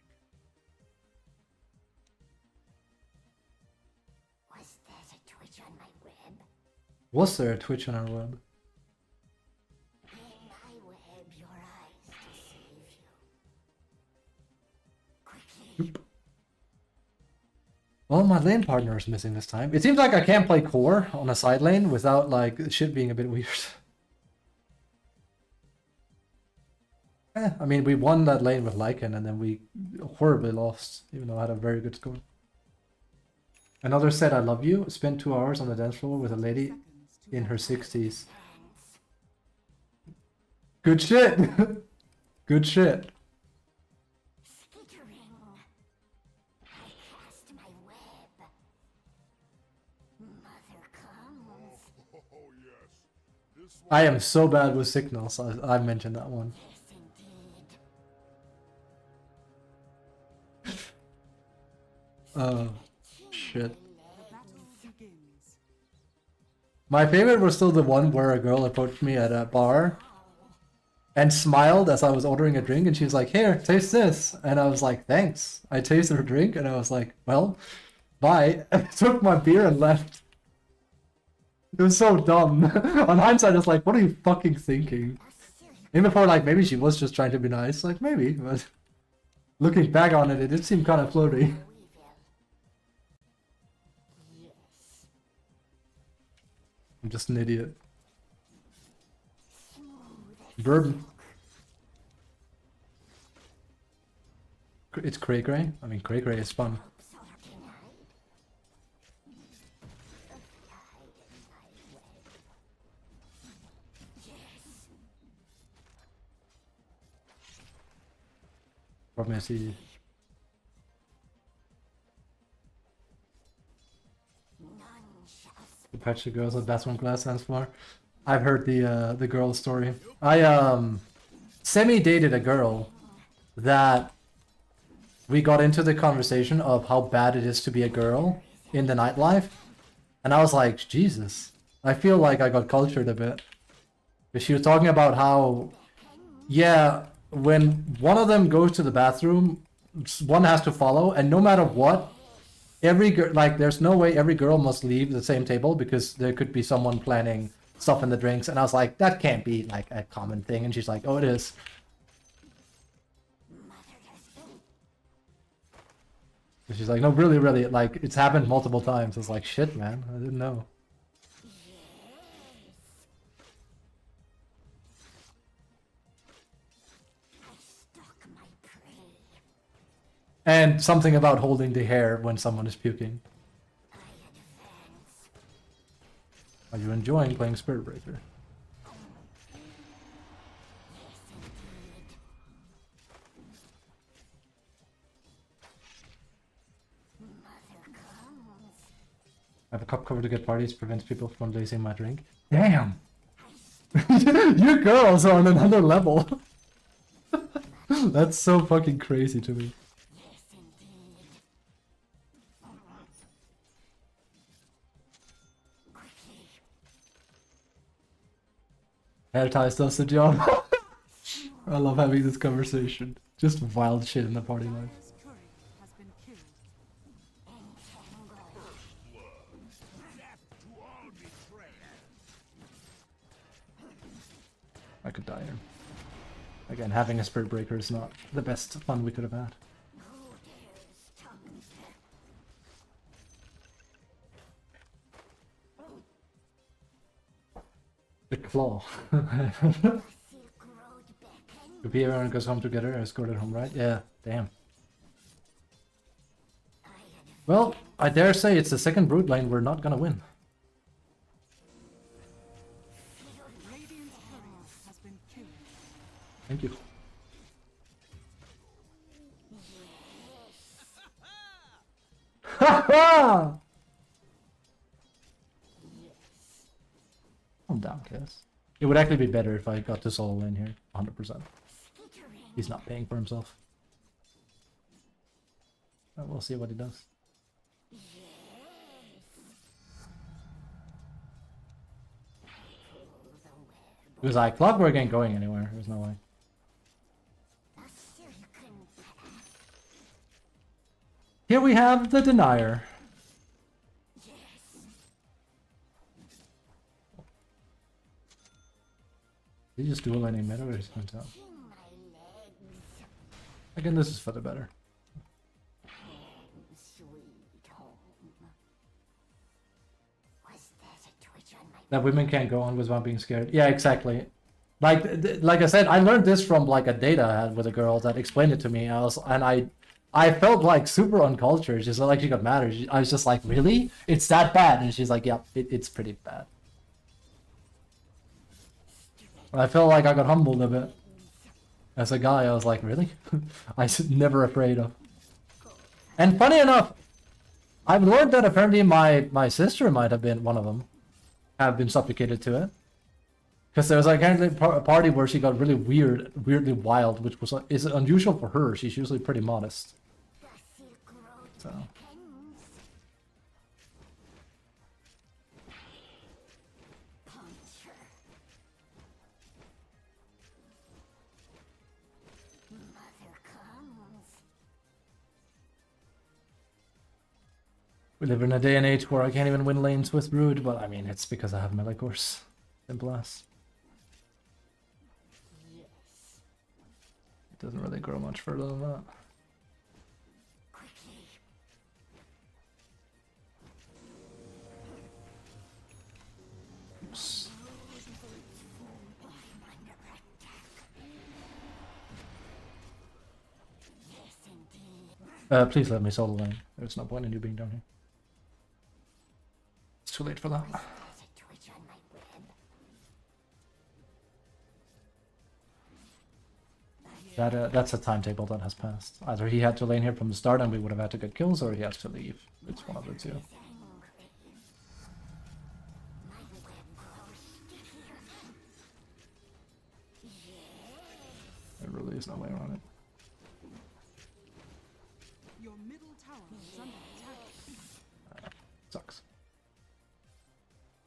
Was that a twitch on my web? Was there a Twitch on our web? In my web, your eyes deceive you. Quickly. Well, my lane partner is missing this time. It seems like I can't play core on a side lane without like shit being a bit weird. I mean, we won that lane with Lycan and then we horribly lost, even though I had a very good score. Another said, I love you. Spent 2 hours on the dance floor with a lady in her 60s. Good shit. Good shit. Skittering. I cast my web. Mother comes. Oh, yes. This I am so bad with signals. I mentioned that one. Yes, indeed. Oh, shit. The battle begins. My favorite was still the one where a girl approached me at a bar and smiled as I was ordering a drink, and she was like, "Here, taste this." And I was like, "Thanks." I tasted her drink, and I was like, "Well, bye." I took my beer and left. It was so dumb. On hindsight, it's like, what are you fucking thinking? Even before, like, maybe she was just trying to be nice. Like, maybe, but looking back on it, it did seem kind of flirty. We will. Yes. I'm just an idiot. Smooth. Bourbon. It's cray cray. I mean, cray cray is fun. Solar can I? A fly in my web. Yes. Problem is, he None shall the patch the girls with bathroom glass stands for. I've heard the girl story. I semi dated a girl that we got into the conversation of how bad it is to be a girl in the nightlife, and I was like, Jesus, I feel like I got cultured a bit. But she was talking about how, yeah, when one of them goes to the bathroom, one has to follow, and no matter what, every girl, like, there's no way every girl must leave the same table because there could be someone planning stuff in the drinks. And I was like, that can't be like a common thing. And she's like, oh, it is. And she's like, no, really, really, like, it's happened multiple times. I was like, shit, man, I didn't know. I stalk my prey. And something about holding the hair when someone is puking. I advance. Are you enjoying playing Spirit Breaker? Yes, indeed. Mother comes. I have a cup cover to get parties, prevents people from lacing my drink. Damn! You girls are on another level. That's so fucking crazy to me. Yes, indeed. Quickly. Hair ties does the job. I love having this conversation. Just wild shit in the party life. Dyer's courier has been killed. Entangle. death to all betrayers. I could die here. Again, having a Spirit Breaker is not the best fun we could have had. Who dares tongue? The claw. Silk Road beckon. If everyone goes home together, escorted home, right? Yeah, damn. I advance. Well, I dare say it's the second brood lane we're not gonna win. Radiant's courier has been killed. Thank you. Ha ha! I'm down, Cass. It would actually be better if I got to solo lane here, 100%. Skittering. He's not paying for himself. We'll see what he does. Because like Clockwork ain't going anywhere. There's no way. A silken path. Here we have the Denier. Yes. Did he just dual landing meta or is going out? In my legs. Again, this is for the better. Home, sweet home. Was that a twitch on my That women can't go on without being scared. Yeah, exactly. Like like I said, I learned this from like a date I had with a girl that explained it to me. I felt like super uncultured. She's like, she got mad. I was just like, really? It's that bad? And she's like, yeah, it's pretty bad. I feel like I got humbled a bit. As a guy, I was like, really? I was never afraid of. And funny enough, I've learned that apparently my sister might have been one of them. Have been suffocated to it. Because there was like apparently a party where she got really weirdly wild, which was is unusual for her. She's usually pretty modest. The Silk Road So. beckons. Puncher. Mother comes. We live in a day and age where I can't even win lanes with Brood, but I mean, it's because I have melee course. Simple as. Yes. It doesn't really grow much further than that. Quickly. Oops. I'm under attack. Yes, indeed. Please let me solo lane. There's no point in you being down here. It's too late for that. There's a twitch on my web. That's a timetable that has passed. Either he had to lane here from the start and we would have had to get kills, or he has to leave. It's one of the two. Angry. My web grows stickier. Yes. There really is no way around it. Your middle tower is under attack. Sucks.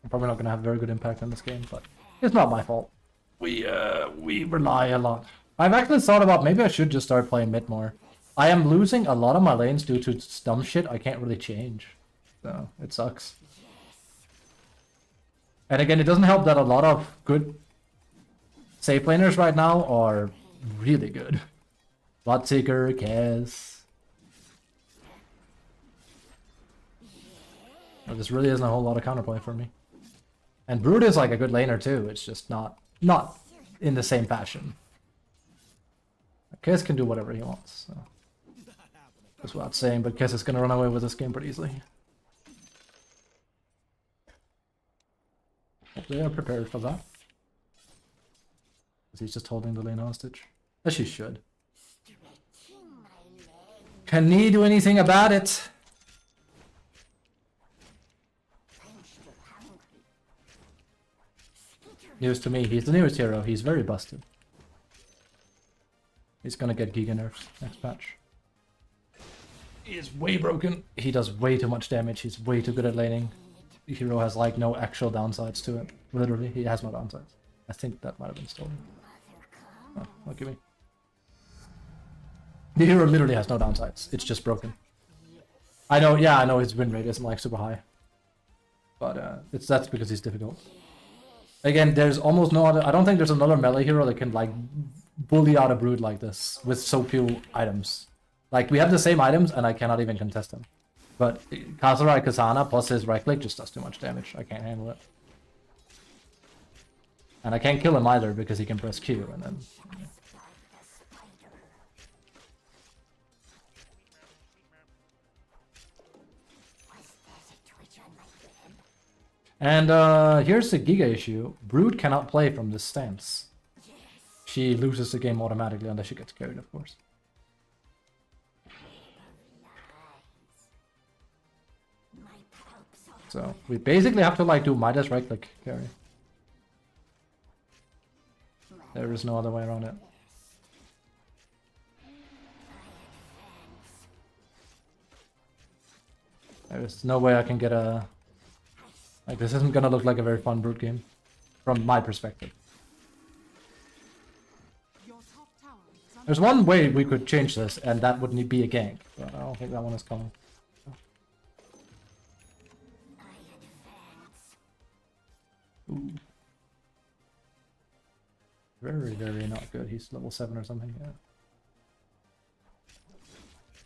I'm probably not gonna have very good impact on this game, but it's not my fault. We rely a lot. I've actually thought about maybe I should just start playing mid more. I am losing a lot of my lanes due to dumb shit I can't really change. So it sucks. And again, it doesn't help that a lot of good safe laners right now are really good. Bloodseeker, Kaz. This really isn't a whole lot of counterplay for me. And Brood is like a good laner too, it's just not in the same fashion. Kaz can do whatever he wants, so. That's what I'm saying, but Kaz is gonna run away with this game pretty easily. Hope they are prepared for that. Because he's just holding the lane hostage. As she should. Stretching my leg. Can he do anything about it? I'm still hungry. Skitter. News to me, he's the newest hero, he's very busted. He's gonna get Giga nerfs next patch. He is way broken. He does way too much damage, he's way too good at laning. The hero has like no actual downsides to it. Literally, he has no downsides. I think that might have been stolen. Oh, look at me. The hero literally has no downsides, it's just broken. I know, yeah, I know his win rate isn't like super high. But that's because he's difficult. Again, there's almost no other, I don't think there's another melee hero that can like bully out a Brood like this with so few items. Like, we have the same items and I cannot even contest him. But Kazurai Kasana plus his right click just does too much damage. I can't handle it. And I can't kill him either because he can press Q and then... And here's the Giga issue. Brood cannot play from this stance. She loses the game automatically unless she gets carried, of course. So we basically have to like do Midas right click carry. There is no other way around it. There is no way I can get a... Like, this isn't gonna look like a very fun Brood game. From my perspective. Your top tower is under There's one way we could change this, and that wouldn't be a gank. But I don't think that one is coming. Ooh. Very, very not good. He's level 7 or something, yeah.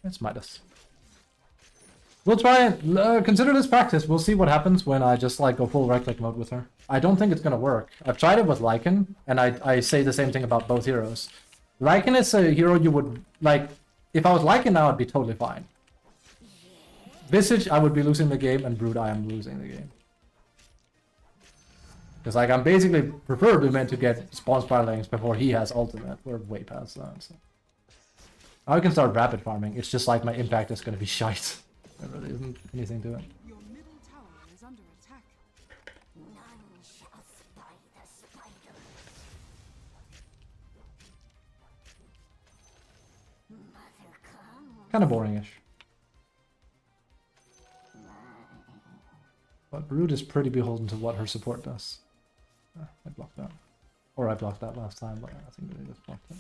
It's Midas. We'll try and consider this practice. We'll see what happens when I just like go full right-click mode with her. I don't think it's gonna work. I've tried it with Lycan, and I say the same thing about both heroes. Lycan is a hero you would, like, if I was Lycan now, I'd be totally fine. Visage, I would be losing the game, and Brood, I am losing the game. Because like I'm basically preferably meant to get spawn spiralings before he has ultimate. We're way past that. So. Now we can start rapid farming. It's just like my impact is gonna be shite. There really isn't anything to it. Your middle tower is under attack. None shall spy the spider. Mother come. Kind of boringish. But Brood is pretty beholden to what her support does. I blocked that. Or I blocked that last time, but I think I just blocked it.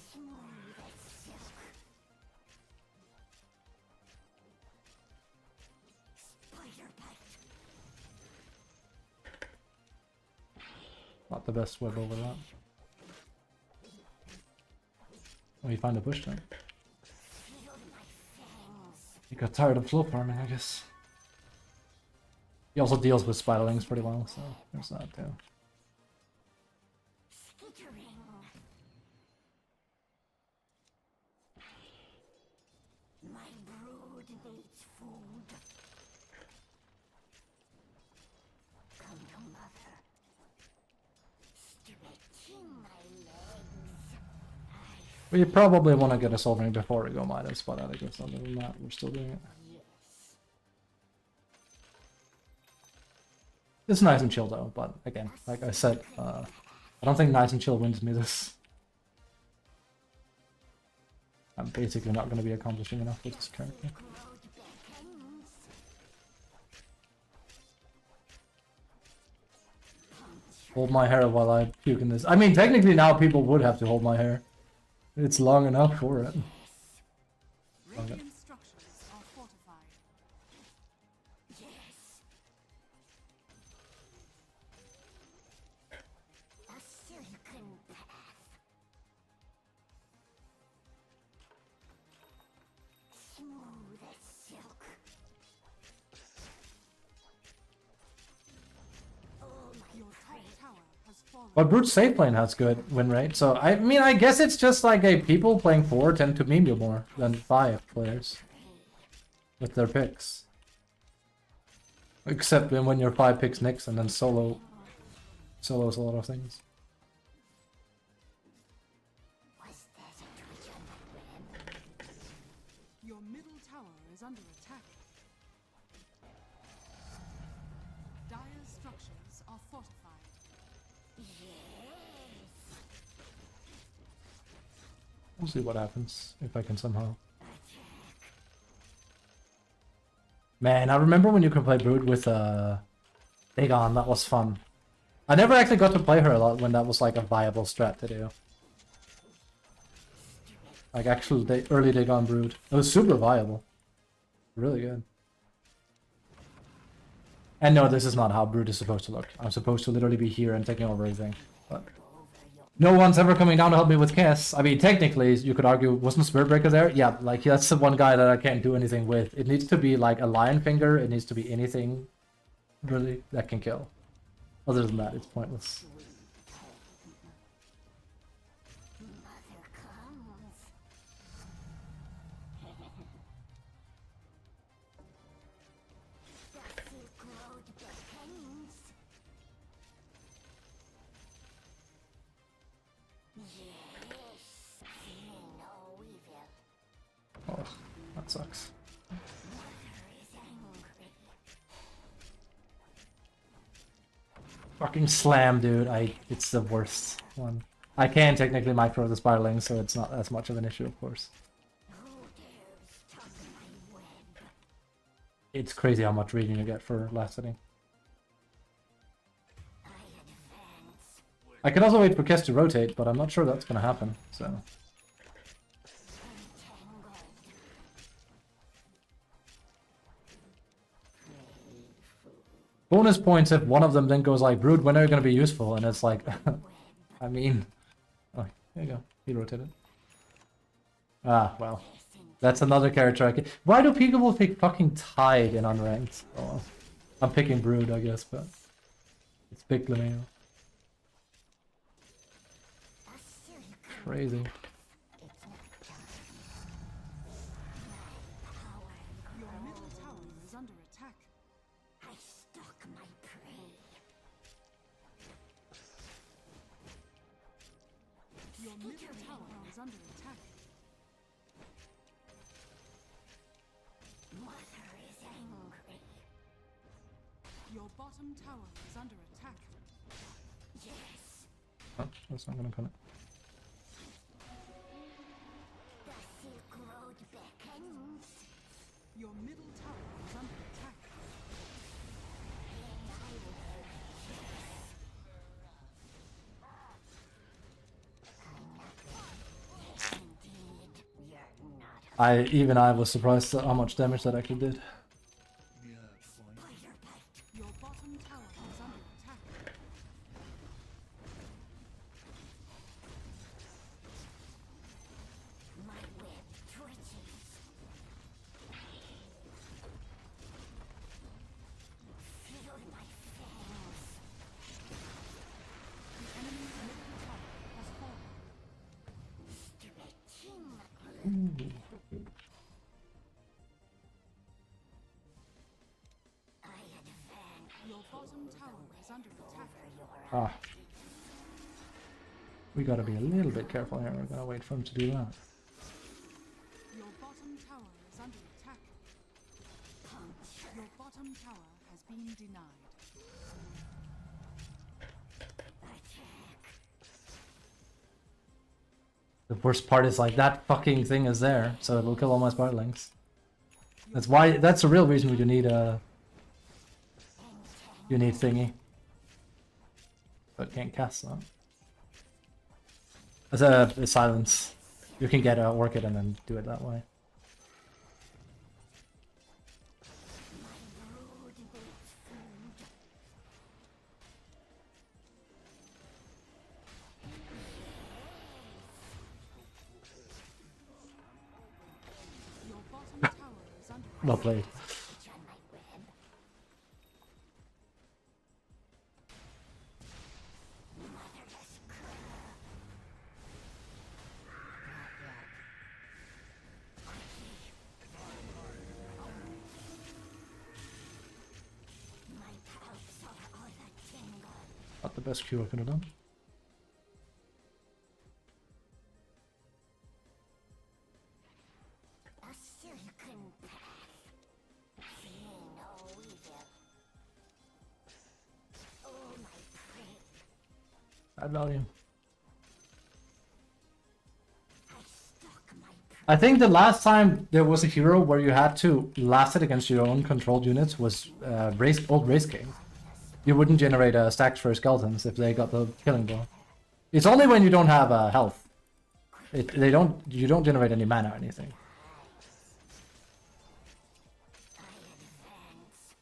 Spider bite. Not the best web over that. Oh, you find a push then. Feel my fangs. You got tired of slow farming, I guess. He also deals with spiderlings pretty well, so there's that too. Skittering. My brood needs food. Come to mother. Stretching my legs. We probably want to get a soul ring before we go Midas, but I guess other than that, we're still doing it. It's nice and chill though, but again, like I said, I don't think nice and chill wins me this. I'm basically not going to be accomplishing enough with this character. Hold my hair while I puke in this. I mean, technically now people would have to hold my hair. It's long enough for it. Radiant structures are fortified. Yes. A silken path. Smooth as silk. Oh, my Your prey. top tower has fallen. But Brute safe lane has good win rate, so I mean, I guess it's just like a people playing 4 tend to meme you more than 5 players with their picks. Except when your 5 picks Nyx and then solos a lot of things. Was that a twitch on my web? Your middle tower is under attack. Dire's structures are fortified. Yes. We'll see what happens if I can somehow. Man, I remember when you could play Brood with Dagon, that was fun. I never actually got to play her a lot when that was like a viable strat to do. Like actual early Dagon Brood. It was super viable. Really good. And no, this is not how Brood is supposed to look. I'm supposed to literally be here and taking over everything. But no one's ever coming down to help me with Cass. I mean, technically, you could argue, wasn't Spirit Breaker there? Yeah, like, that's the one guy that I can't do anything with. It needs to be, like, a Lion Finger. It needs to be anything, really, that can kill. Other than that, it's pointless. Mother comes. The Silk Road beckons. Yes, fearing no evil. Oh, that sucks. Mother is angry. Fucking slam, dude. It's the worst one. I can technically micro the spiraling, so it's not as much of an issue, of course. Who dares tug my web? It's crazy how much reading you get for last setting. I advance. I could also wait for Kess to rotate, but I'm not sure that's gonna happen, so... Entangled. Bonus points if one of them then goes like, Brood, when are you gonna be useful? And it's like, I mean... Oh, there you go. He rotated. Ah, well. That's another character I can... Why do people pick fucking Tide in unranked? Oh, well. I'm picking Brood, I guess, but... It's big Lemeo. A silk. Crazy. It's not done. My power Your grows. middle tower is under attack. I stalk my prey. Your middle tower is under attack. Mother is angry. Your bottom tower is under attack. Yes. Oh, that's not gonna cut it. The Silk Road beckons. Your middle tower is under attack. And I will. Indeed, you're not Even I was surprised at how much damage that actually did. spider bite. Your bottom tower is under attack. My web twitches. Feel my fangs. The enemy's middle tower has fallen. Stretching. I advance Your bottom tower is under attack. your Ah. We gotta be a little bit careful here. We're gonna wait for him to do that. Your bottom tower is under attack. punch. Your bottom tower has been denied. Attack. The worst part is like that fucking thing is there, so it'll kill all my Spartlings. That's why. That's the real reason we need a. You need thingy. But can't cast that. As a silence, you can get a orchid and then do it that way. Brood waits food. Your bottom tower is under attack. Well played. Stitch on my web. Motherless cur. My palps are all a tingle. Not the best Q I could have done. A silken path. Seeing no evil. Oh, my prey. Bad value. I stalk my prey. I think the last time there was a hero where you had to last it against your own controlled units was old Race King. You wouldn't generate stacks for skeletons if they got the killing blow. It's only when you don't have health. You don't generate any mana or anything. I advance.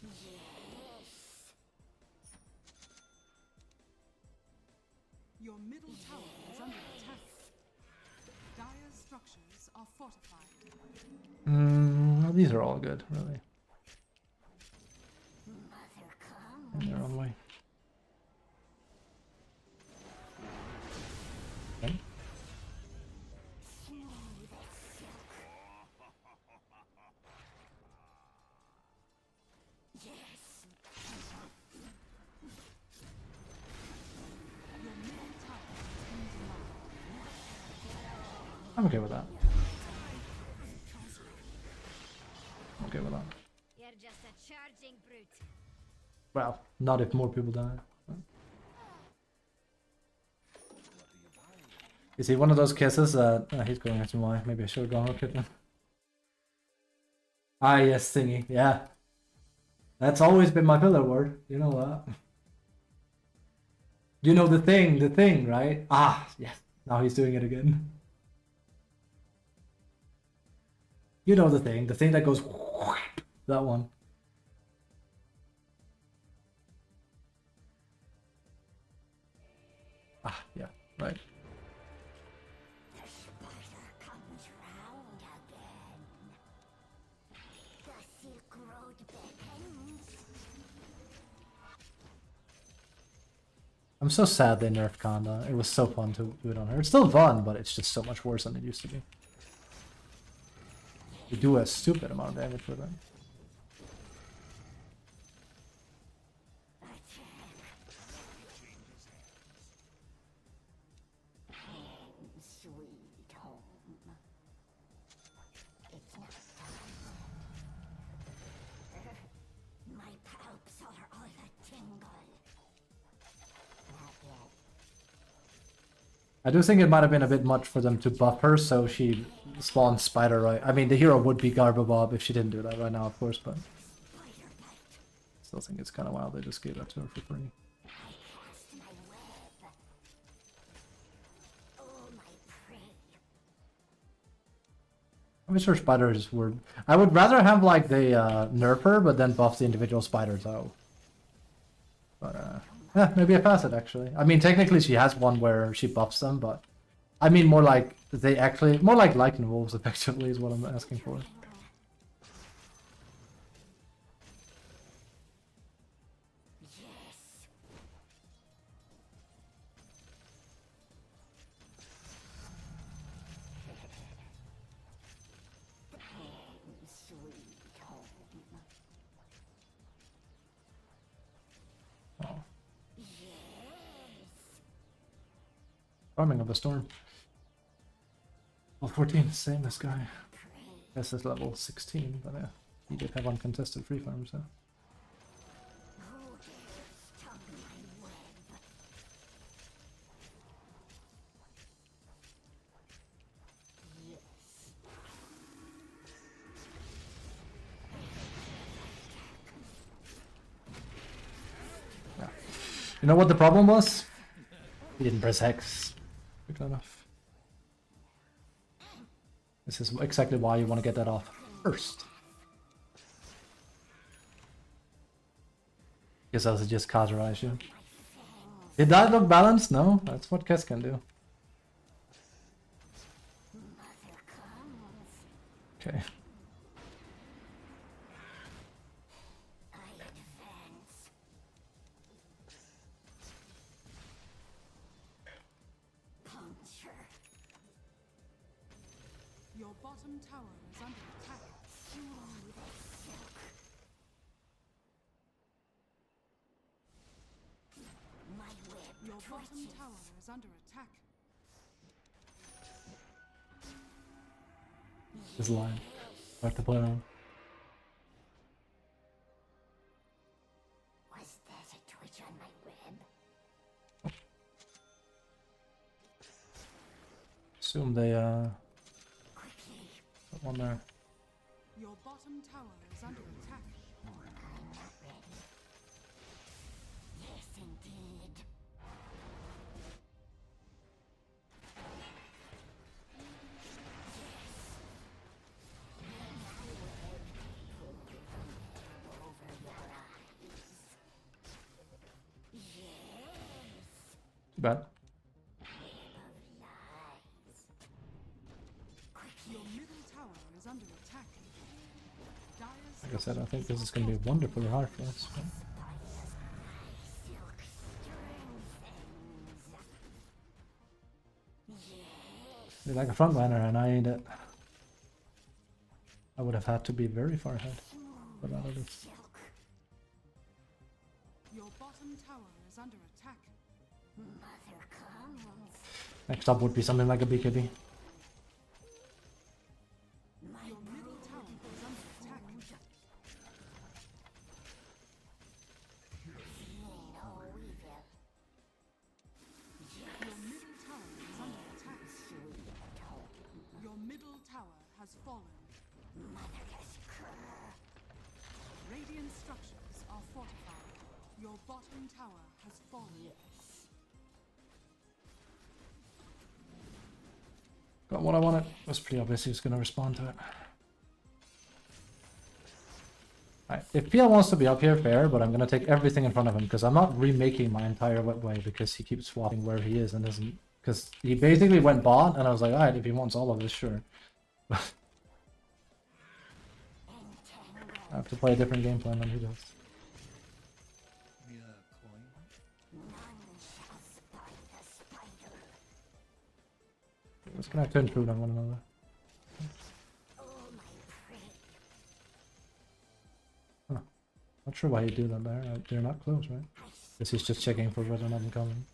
Yes. Your middle tower is under attack. Dire's structures are fortified. These are all good, really. Mother come. In their own way. Okay. Smooth as silk. Yes. Your middle tower has been denied. I'm okay with that. I'm okay with that. You're just a charging brute. Well, not if more people die. Is he one of those cases that he's going after my? Maybe I should have gone rocket then. Ah, yes, thingy. Yeah, that's always been my pillar word. You know that. You know the thing, right? Ah, yes. Now he's doing it again. You know the thing that goes. That one. Ah, yeah, right. The spider comes round again. The Silk Road beckons. I'm so sad they nerfed Kanda. It was so fun to do it on her. It's still fun, but it's just so much worse than it used to be. You do a stupid amount of damage with it. Sweet home. It's not time. My palps are all a tingle. Not yet. I do think it might have been a bit much for them to buff her, so she spawned Spider right. I mean, the hero would be Garbobob if she didn't do that right now, of course, but still think it's kind of wild they just gave that to her for free. Cast my web. Oh, my prey. I'm sure spiders were. I would rather have like they nerf her, but then buff the individual spiders out. But yeah, maybe a facet actually. I mean, technically she has one where she buffs them, but I mean more like they actually more like Lichen Wolves effectively is what I'm asking for. Yes. Sweet home. Oh, Yes. Farming of the Storm. Level 14, same this guy. This is level 16, but yeah, he did have uncontested free farm, so. Who dares tongue my web? Yes. Yeah. You know what the problem was? He didn't press Hex quickly enough. This is exactly why you want to get that off first. Because else it just cauterize you. Did that look balanced? No, that's what Kess can do. Mother comes. Okay. I advance. Puncture. Your bottom tower is under attack. Smooth as silk. My web Your bottom twitches. tower is under attack. This line. Start to play around. Was there a twitch on my web? Assume they Quickly. put one there. Your bottom tower is under attack. I'm not ready. Yes, indeed. Too bad. Your middle tower is under attack. Dire's Like I said, I think this is going to be wonderfully hard for us. But Silk strings. they're like a frontliner, and I ain't it. I would have had to be very far ahead. But out of this. Silk. Your bottom tower is under attack. Mother comes. Next up would be something like a BKB. My Your middle tower is under attack. no evil. Your middle tower is under attack. Sweet home. Your middle tower has fallen. Motherless cur. Radiant structures are fortified. Your bottom tower has fallen. Yes. Got what I wanted. It was pretty obvious he was going to respond to it. Alright, if PL wants to be up here, fair, but I'm going to take everything in front of him because I'm not remaking my entire webway because he keeps swapping where he is and doesn't. Because he basically went bot, and I was like, alright, if he wants all of this, sure. I have to play a different game plan than he does. Give me a coin. None shall spy the spider. Let's connect to intrude on one another. Oh, my Not sure why he'd do that there. They're not close, right? Guess he's just checking for whether or not I'm coming.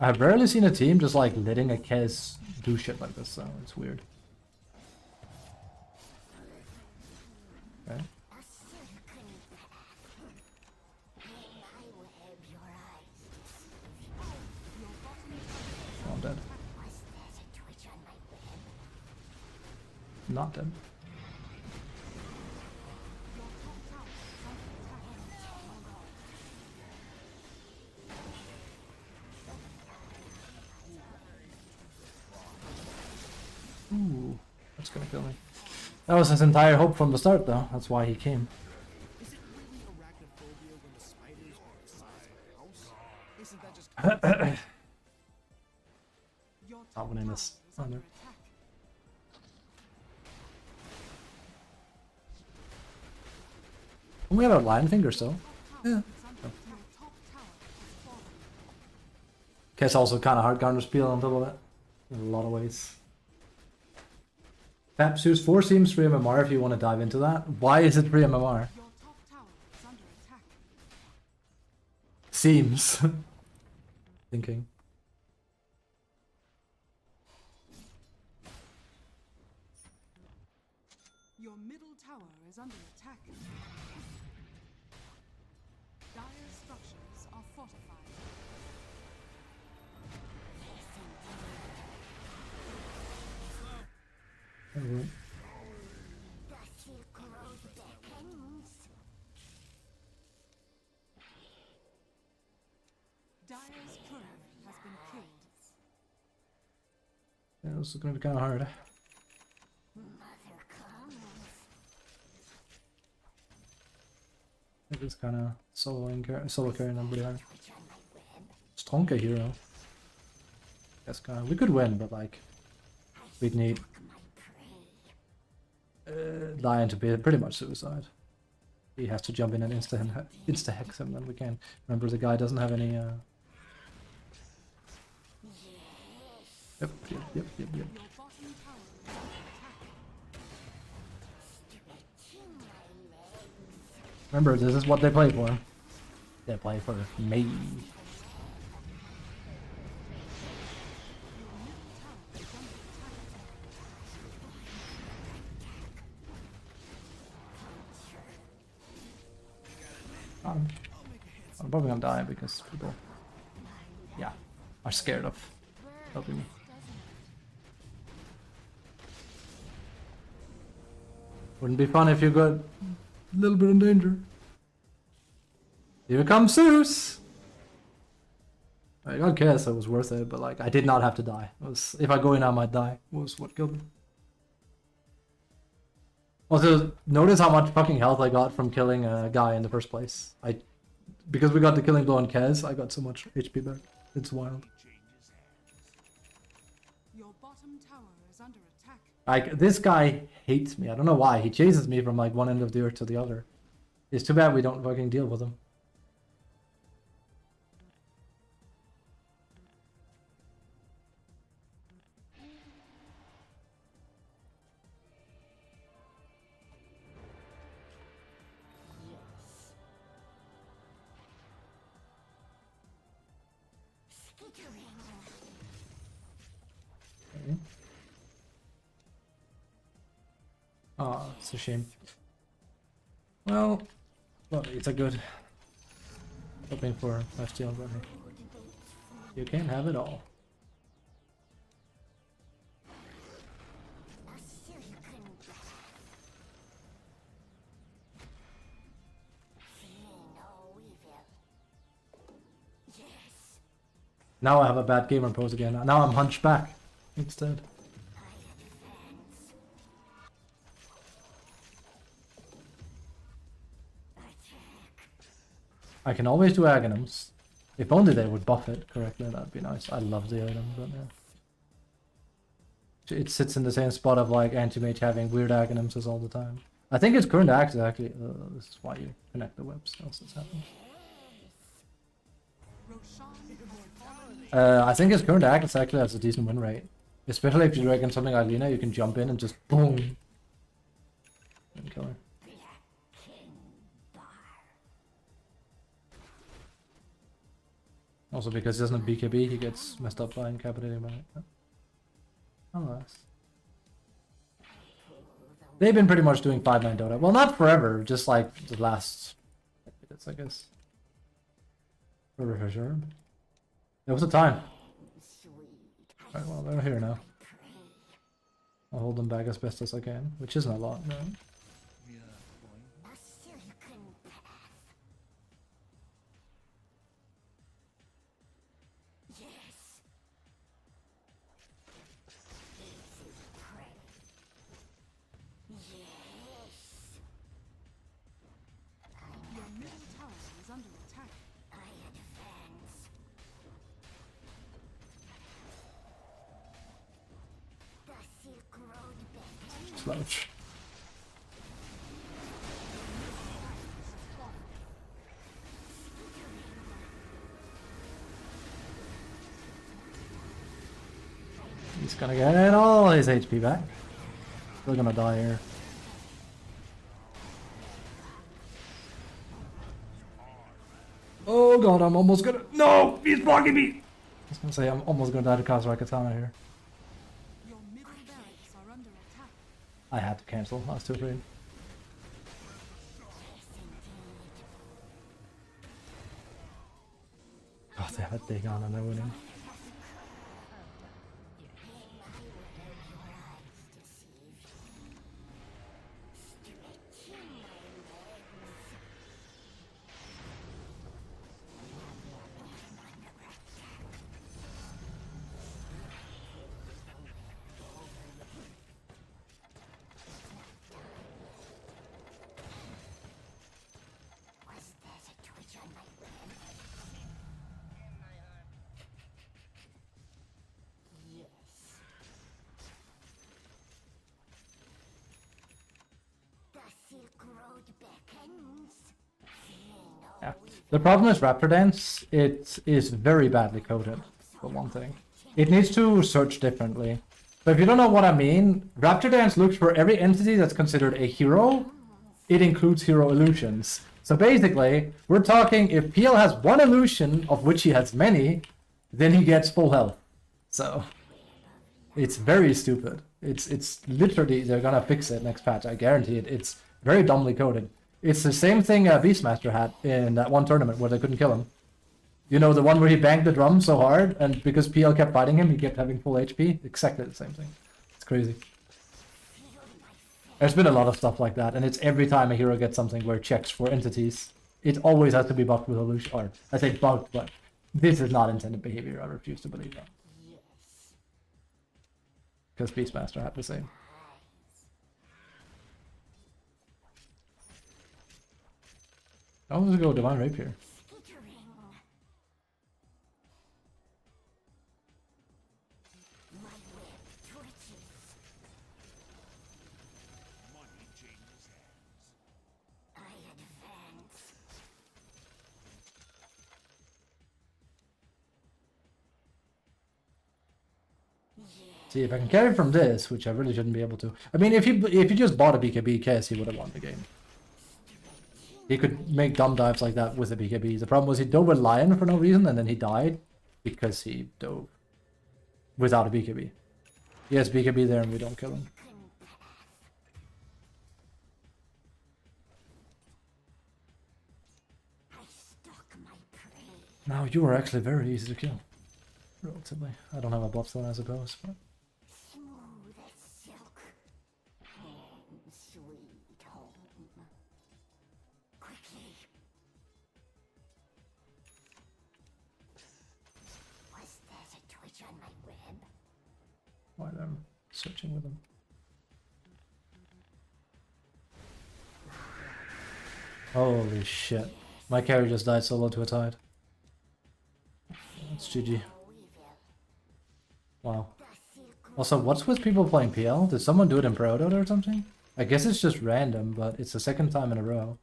I've rarely seen a team just like letting a Kez do shit like this, so it's weird. Okay. A silken path. May I web your eyes to see. Oh, I'm dead. Was there a twitch on my web? Not dead. Ooh, that's gonna kill me. That was his entire hope from the start, though. That's why he came. Is it really arachnophobia when the spiders are the size of a house? Isn't that just Your Not top winning tower this. is Oh, under no. attack. We have a line finger still. Yeah. Yeah. Your top tower has fallen. Kez also kind of hard counter spiel on top of it. In a lot of ways. Papsus 4 seems 3 MMR if you want to dive into that. Why is it 3 MMR? Your top tower is under attack. Seems. Thinking. Your middle tower is under attack. Dire structures are fortified. Alright. The Silk Road beckons. Dire's turret has been killed. Yeah, this is gonna be kind of hard. Mother comes. It is kind of solo carrying them pretty hard. Twitch on my web. Stronka hero. That's kind of, we could win, but like we'd need My prey. Lion to be pretty much suicide. He has to jump in and insta hex him, then we can. Remember, the guy doesn't have any. Yep. Your bottom tower is under attack. Stretching my legs. Remember, this is what they play for. They play for me. I'm probably gonna die because people, yeah, are scared of helping me. Wouldn't be fun if you got a little bit in danger. Here comes Zeus! I got Chaos, so it was worth it, but like, I did not have to die. It was, if I go in, I might die, was what killed me. Also, notice how much fucking health I got from killing a guy in the first place. Because we got the killing blow on Kez, I got so much HP back. It's wild. Your bottom tower is under attack. Like, this guy hates me. I don't know why. He chases me from like one end of the earth to the other. It's too bad we don't fucking deal with him. Skittering. Okay. Oh, it's a shame. Well, it's a good. Hoping for lifesteal running. You can have it all. A silken path. Fear no evil. Yes. Now I have a bad gamer pose again. Now I'm hunchback instead. I advance. Attack. I can always do Aghanims. If only they would buff it correctly, that'd be nice. I love the item, but yeah. It sits in the same spot of like Anti-Mage having weird Aghanims as all the time. I think its current act is actually, this is why you connect the webs, else it's happening. Roshan has fallen. I think his current act is actually has a decent win rate. Especially if you reckon something like Lina, you can jump in and just boom and kill her. Also because he doesn't have BKB, he gets messed up by incapacitating by it. Alas. They've been pretty much doing 5-9 Dota. Well, not forever, just like the last minutes, I guess. For sure. There was a time. Alright, well, they're here now. I'll hold them back as best as I can, which isn't a lot, no. A silken path. Yes. Easy prey. Yes. Your middle tower is under attack. I advance. The Silk Road beckons. Slouch. He's gonna get all his HP back. Still gonna die here. Oh god, I'm almost gonna. No! He's blocking me! I was gonna say, I'm almost gonna die to Kazra Katana here. Your middle barracks are under attack. I had to cancel, I was too afraid. God, they have a dig on and they're winning. Was there a twitch on my web? Yes. The Silk Road beckons. Yeah. The problem is Raptor Dance, it is very badly coded, for one thing. It needs to search differently. So if you don't know what I mean, Raptor Dance looks for every entity that's considered a hero. It includes hero illusions. So basically, we're talking if PL has one illusion, of which he has many, then he gets full health. So, it's very stupid. It's literally, they're gonna fix it next patch, I guarantee it. It's very dumbly coded. It's the same thing Beastmaster had in that one tournament where they couldn't kill him. You know, the one where he banged the drum so hard, and because PL kept fighting him, he kept having full HP? Exactly the same thing. It's crazy. There's been a lot of stuff like that, and it's every time a hero gets something where it checks for entities, it always has to be bugged with illusion. Or, I say bugged, but this is not intended behavior. I refuse to believe that. Because Beastmaster had the same. I'll just go Divine Rapier. Skittering. My web twitches. Money changes hands. I advance. See, if I can carry from this, which I really shouldn't be able to. I mean, if you just bought a BKB case, he would have won the game. He could make dumb dives like that with a BKB. The problem was he dove with Lion for no reason, and then he died because he dove without a BKB. He has BKB there, and we don't kill him. I stalk my prey. Now you are actually very easy to kill. Relatively. I don't have a buff zone, I suppose. But... Smooth as silk. Home, sweet home. Quickly. Was there a twitch on my web? Why I'm searching with him. Holy shit. My carry just died solo to a tide. It's GG. Wow. Also, what's with people playing PL? Did someone do it in Pro Dota or something? I guess it's just random, but it's the second time in a row.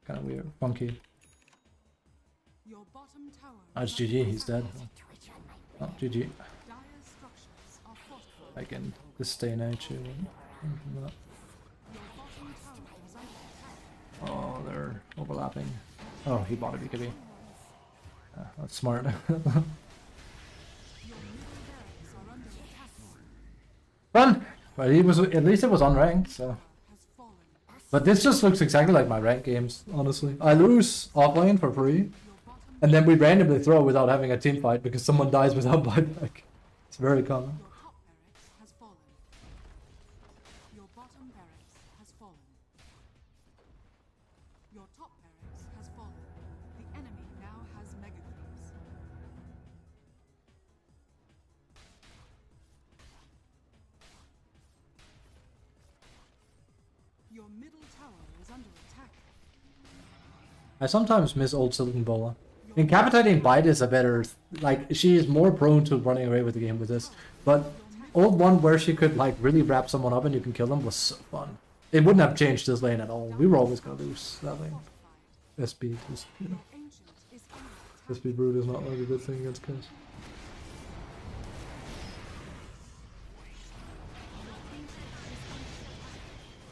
Kind of weird. Funky. Your bottom tower Oh, it's GG. He's dead. Oh, GG. Dire's structures I can sustain HU. Oh, they're overlapping. Oh, he bought a BKB. Yeah, that's smart. Fun! But he was, at least it was unranked, so. But this just looks exactly like my ranked games, honestly. I lose offlane for free, and then we randomly throw without having a team fight because someone dies without buyback. It's very common. Your bottom barracks has fallen. Your top barracks has fallen. The enemy now has mega creeps. Your middle tower is under attack. I sometimes miss old Silicon Bola. Incapacitating Bite is a better, like, she is more prone to running away with the game with this. But old one where she could, like, really wrap someone up and you can kill them was so fun. It wouldn't have changed this lane at all. We were always gonna lose that lane. SP, just, you know. Ancient is under attack. SP Brood is not like a good thing against Curse.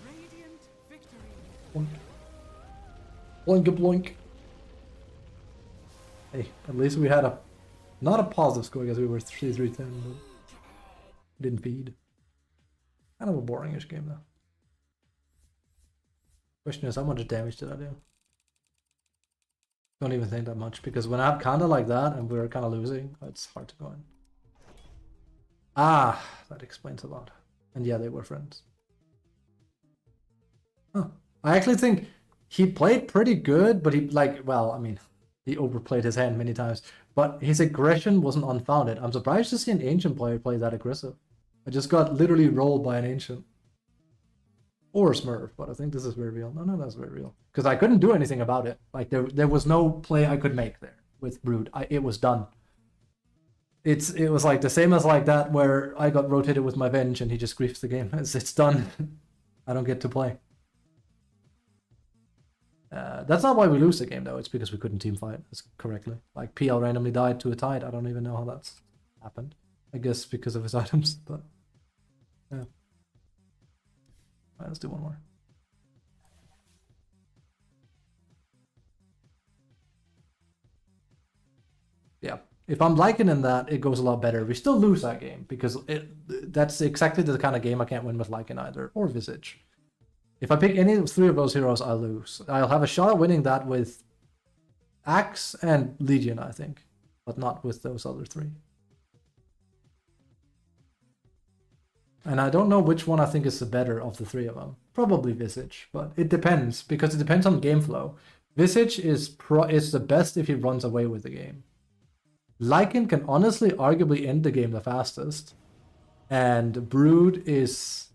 Radiant victory. Boink. Boink a bloink. Hey, at least we had a, not a positive score because we were 3-3-10, but didn't feed. Kind of a boring-ish game though. Question is, how much damage did I do? Don't even think that much, because when I'm kind of like that and we're kind of losing, it's hard to go in. Ah, that explains a lot. And yeah, they were friends. Huh. I actually think he played pretty good, but he, like, well, I mean, he overplayed his hand many times, but his aggression wasn't unfounded. I'm surprised to see an Ancient player play that aggressive. I just got literally rolled by an Ancient. Or Smurf, but I think this is very real. No, that's very real. Because I couldn't do anything about it. Like, there was no play I could make there with Brood. It was done. It was like the same as like that where I got rotated with my Venge and he just griefs the game. It's done. I don't get to play. That's not why we lose the game though. It's because we couldn't team fight correctly. Like PL randomly died to a tide. I don't even know how that's happened. I guess because of his items, but yeah. Alright, let's do one more. Yeah, if I'm liking in that, it goes a lot better. We still lose that game because that's exactly the kind of game I can't win with Lycan either, or Visage. If I pick any of three of those heroes, I'll lose. I'll have a shot at winning that with Axe and Legion, I think, but not with those other three. And I don't know which one I think is the better of the three of them. Probably Visage, but it depends, because it depends on game flow. Visage is the best if he runs away with the game. Lycan can honestly arguably end the game the fastest. And Brood is,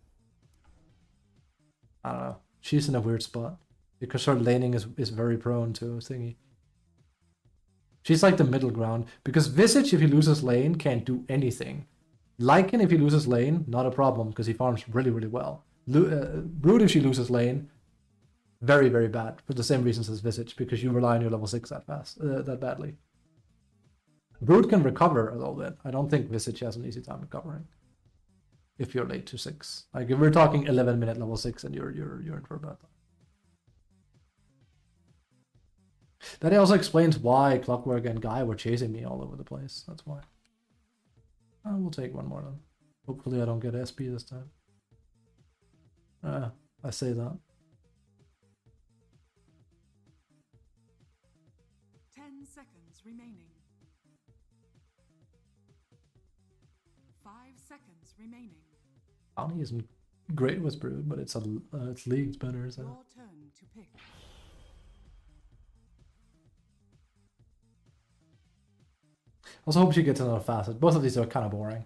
I don't know, she's in a weird spot. Because her laning is very prone to thingy. She's like the middle ground. Because Visage, if he loses lane, can't do anything. Lycan, if he loses lane, not a problem, because he farms really, really well. Brood, if she loses lane, very, very bad, for the same reasons as Visage, because you rely on your level 6 that badly. Brood can recover a little bit. I don't think Visage has an easy time recovering. If you're late to 6. Like, if we're talking 11-minute level 6, and you're in for a bad time. That also explains why Clockwork and Guy were chasing me all over the place. That's why. We'll take one more then. Hopefully I don't get SP this time. I say that. 10 seconds remaining. 5 seconds remaining. Bounty isn't great with Brood, but it's League's better. So. Your turn to pick. Also hope she gets another facet. Both of these are kind of boring.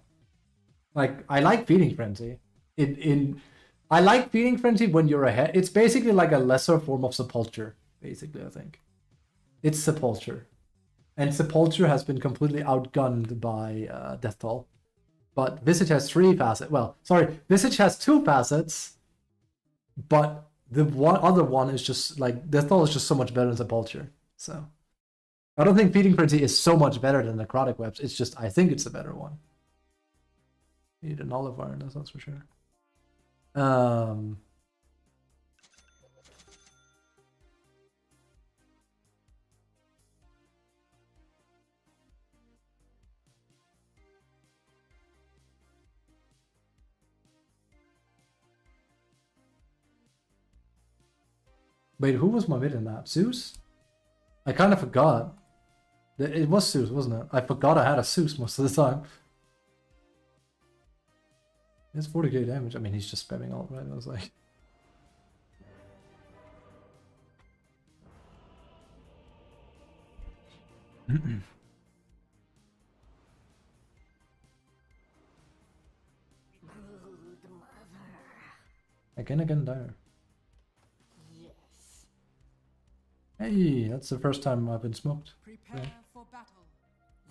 Like, I like Feeding Frenzy. I like Feeding Frenzy when you're ahead. It's basically like a lesser form of Sepulture, basically, I think. It's Sepulture. And Sepulture has been completely outgunned by Death Toll. But Visage has 3 facets. Well, sorry, Visage has 2 facets, but the other one is just, like, Death Toll is just so much better than Sepulture. So, I don't think Feeding Frenzy is so much better than Necrotic Webs. It's just, I think it's the better one. Need an olive iron, that's for sure. Wait, who was my mid in that? Zeus? I kind of forgot. It was Zeus, wasn't it? I forgot I had a Zeus most of the time. It's 40k damage. I mean, he's just spamming ult, right? I was like... Brood mother. Again, dire. Yes. Hey, that's the first time I've been smoked. Prepare for battle.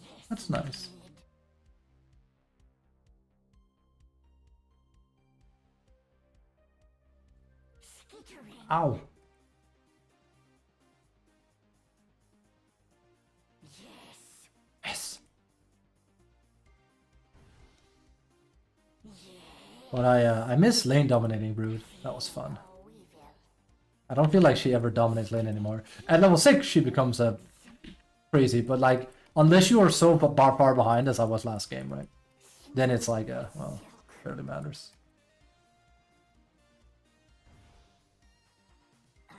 Yes. That's nice. indeed. Skittering. Ow! Yes. Yes! Yes. But I miss lane dominating Brood. That was fun. Oh, we will. I don't feel like she ever dominates lane anymore. At level 6, she becomes crazy, but like, unless you are so far behind as I was last game, right? Then it's like, well, barely matters. I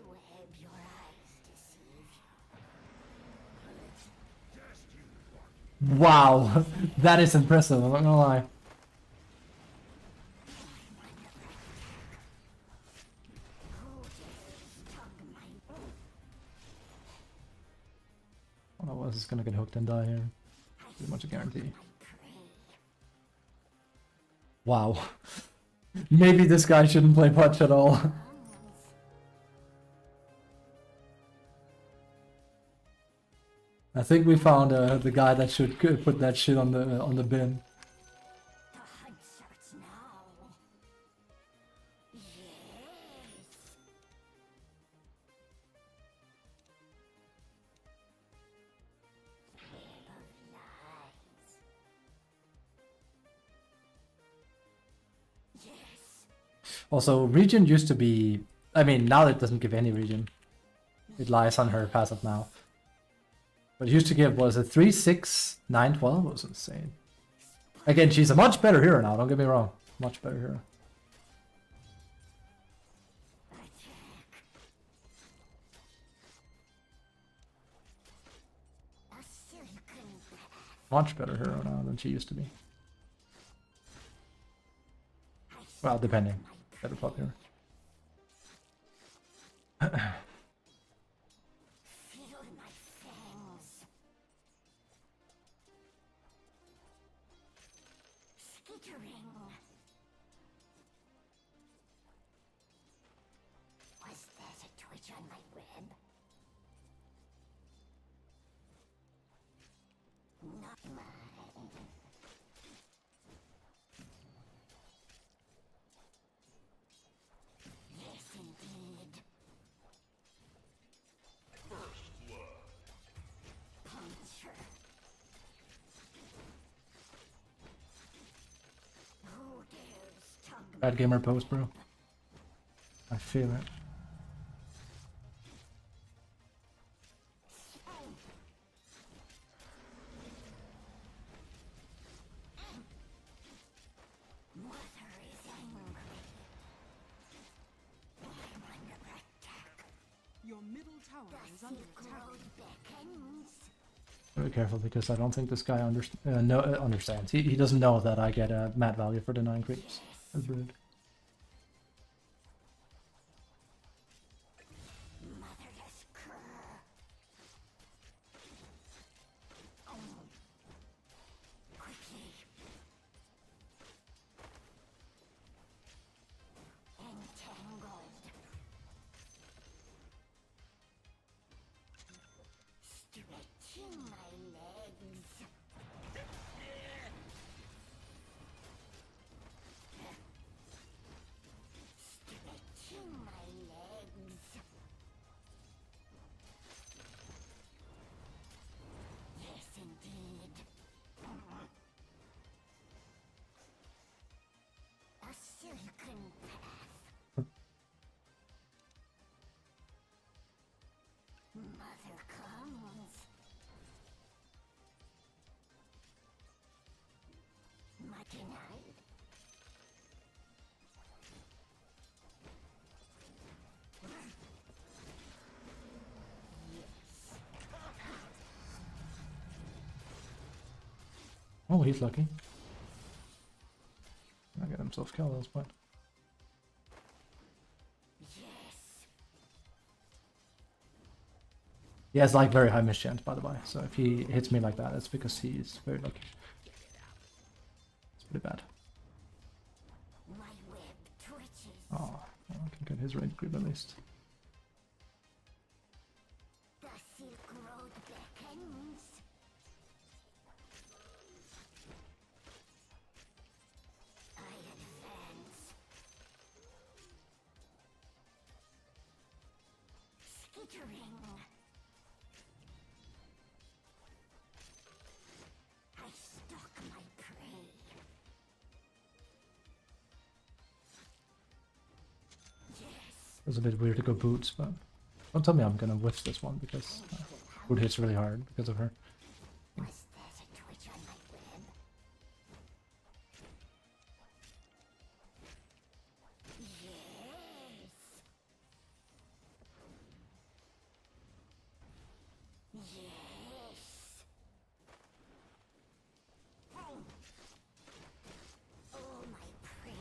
web your eyes, deceive you. Wow, that is impressive, I'm not gonna lie. Who dares tug my I don't know what is gonna get hooked and die here. Pretty much a guarantee. prey? Wow. Maybe this guy shouldn't play Punch at all. I think we found the guy that should put that shit on the bin. The hunt starts now. Yes. Web of lies. Yes. Also, region used to be... I mean, now it doesn't give any region. It lies on her passive now. But it used to give, was it 3, 6, 9, 12? It was insane. Again, she's a much better hero now, don't get me wrong. Much better hero. A silken path. Much better hero now than she used to be. Well, depending. Better popular. Feel my fangs. Skittering. Was there a twitch on my web? Not mine. Yes, indeed. Puncture. Who dares tug Bad gamer post, bro. I feel it. Mother is angry. I'm under attack. Your middle tower The is under Silk attack. Road beckons. Very careful because I don't think this guy understands. He doesn't know that I get a mat value for denying creeps. That's rude. Motherless cur. Quickly. Entangled. Stretching my legs. Stretching my legs. Yes, indeed. Oh, he's lucky. I got himself killed at this point. He has like very high mischance, by the way. So if he hits me like that, it's because he's very lucky. It's pretty bad. My web twitches. Oh, I can get his range creep at least. The Silk Road beckons. I advance. Skittering. I stalk my prey. Yes. It was a bit weird to go boots, but don't tell me I'm gonna whiff this one because boot hits really hard because of her. Was that a twitch on my web? Yes. Yes. Oh, my prey.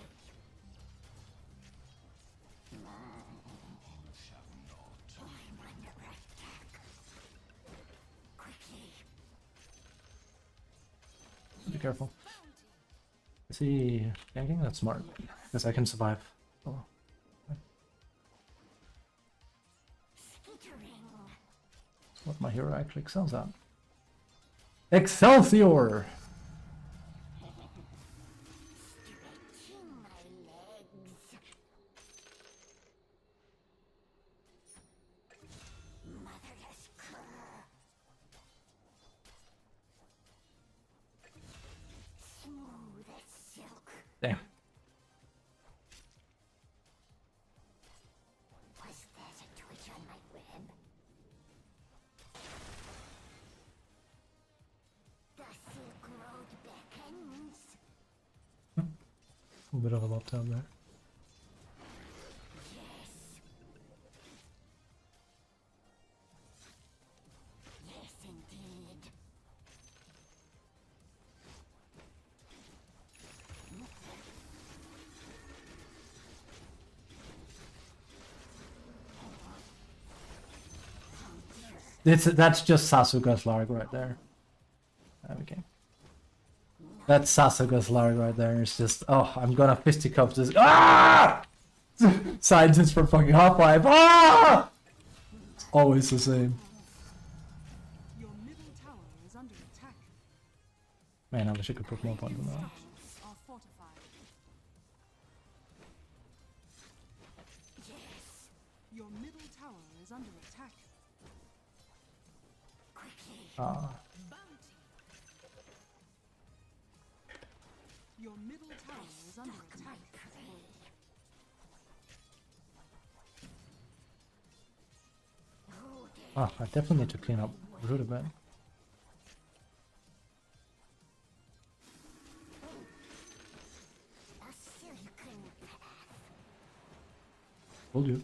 I'm under attack. Quickly. Be careful. Is he ganking? That's smart. Because I can survive. Oh. Skittering. That's what my hero actually excels at. Excelsior! Stretching my legs. Motherless cur. Smooth as silk. Damn. Was that a twitch on my web? The Silk Road beckons. A bit of a lockdown there. Yes. Yes, indeed. That's just Sasuke's Larg right there. Okay. That's Sasuke's Larg right there. It's just, oh, I'm gonna fisticuff this. Ah! Scientists from fucking Half-Life. Ah! It's always the same. Your middle tower is under attack. Man, I wish I could put more points on that. Structures are fortified. Yes. Your middle tower is under attack. Quickly. Ah. Your middle tower is under Stalk my attack. prey. Who dare Ah, I definitely need to clean up Root a bit. a silken path? Told you.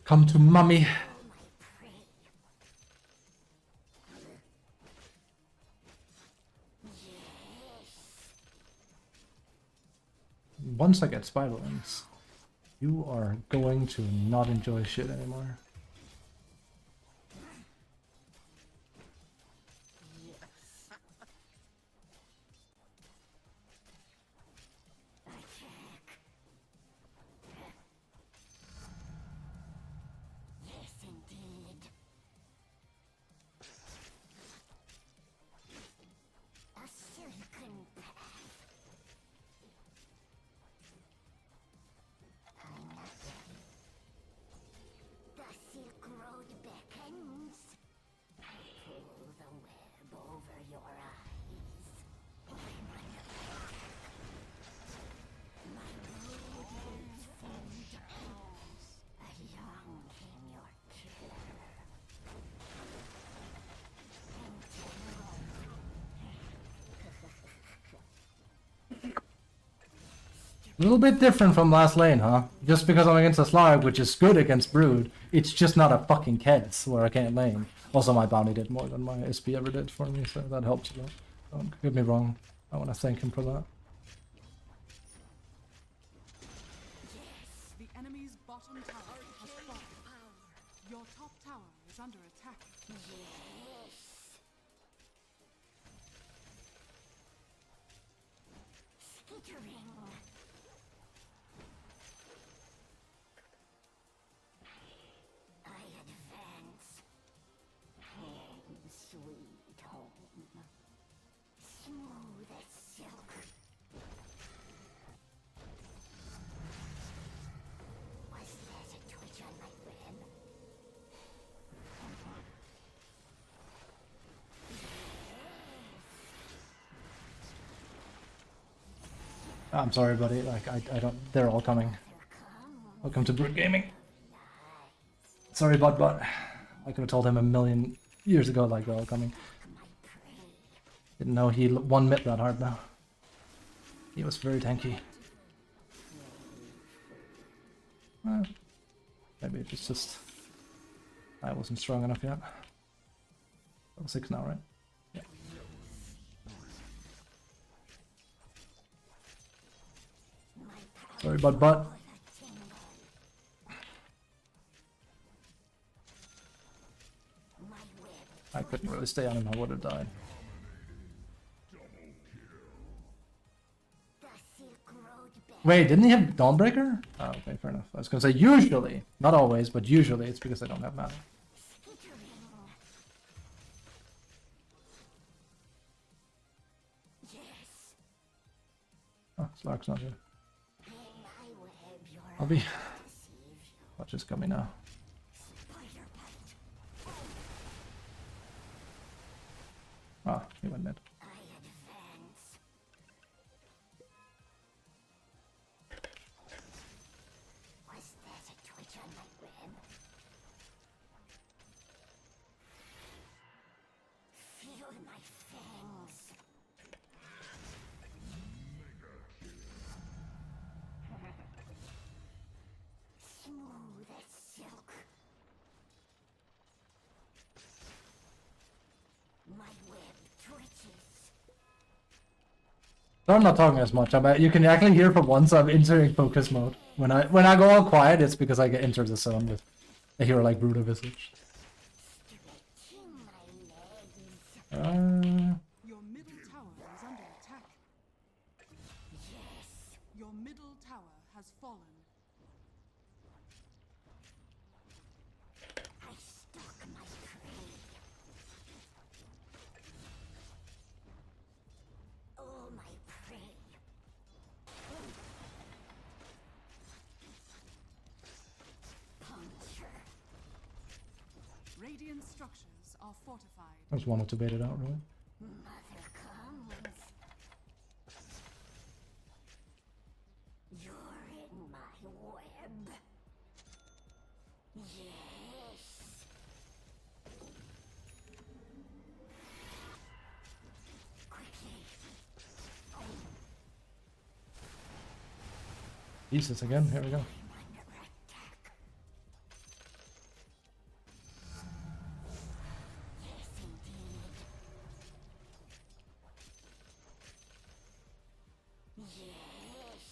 Come to mummy. Oh, my prey. Yes. Once I get spider wings, you are going to not enjoy shit anymore. Attack. Yes, indeed. A silken path. I'm not. The Silk Road beckons. Pull the web over your eyes. I'm under attack. My road is formed. Along came your killer. A little bit different from last lane, huh? Just because I'm against a Slarg, which is good against Brood, it's just not a fucking Keds where I can't lane. Also, my bounty did more than my SP ever did for me, so that helps a lot. Don't get me wrong. I want to thank him for that. The enemy's bottom tower has fallen. Your top tower is under attack. Skittering. I advance. Home, sweet home. Smooth as silk. Was that a twitch on my rib? I'm sorry, buddy. Like, I don't. They're all coming. Welcome to Brute Gaming. Sorry, but I could have told him a million years ago, like, they're all coming. Didn't know he won mid that hard now. He was very tanky. Well, maybe it's just I wasn't strong enough yet. Level 6 now, right? Yeah. Sorry, but I couldn't really stay on him. I would have died. Wait, didn't he have Dawnbreaker? Oh, okay, fair enough. I was gonna say usually, not always, but usually it's because I don't have mana. Oh, Slark's not here. I'll be. Watch this coming now. Ah, he went mid. Was that a twitch on my rib? Feel my fangs. Smooth as silk. My web twitches. So I'm not talking as much. You can actually hear for once I'm entering focus mode. When I go all quiet, it's because I get into the zone with a hero like Brutal Visage. Stretching my legs. Your middle tower is under attack. Yes. Your middle tower has fallen. I stalk my prey. Oh, my prey. Puncture. Radiant structures are fortified. I just wanted to bait it out, really. Mother comes. You're in my web. Yes. Quickly. Jesus again. Here we go. I'm under attack. Yes, indeed. Yes.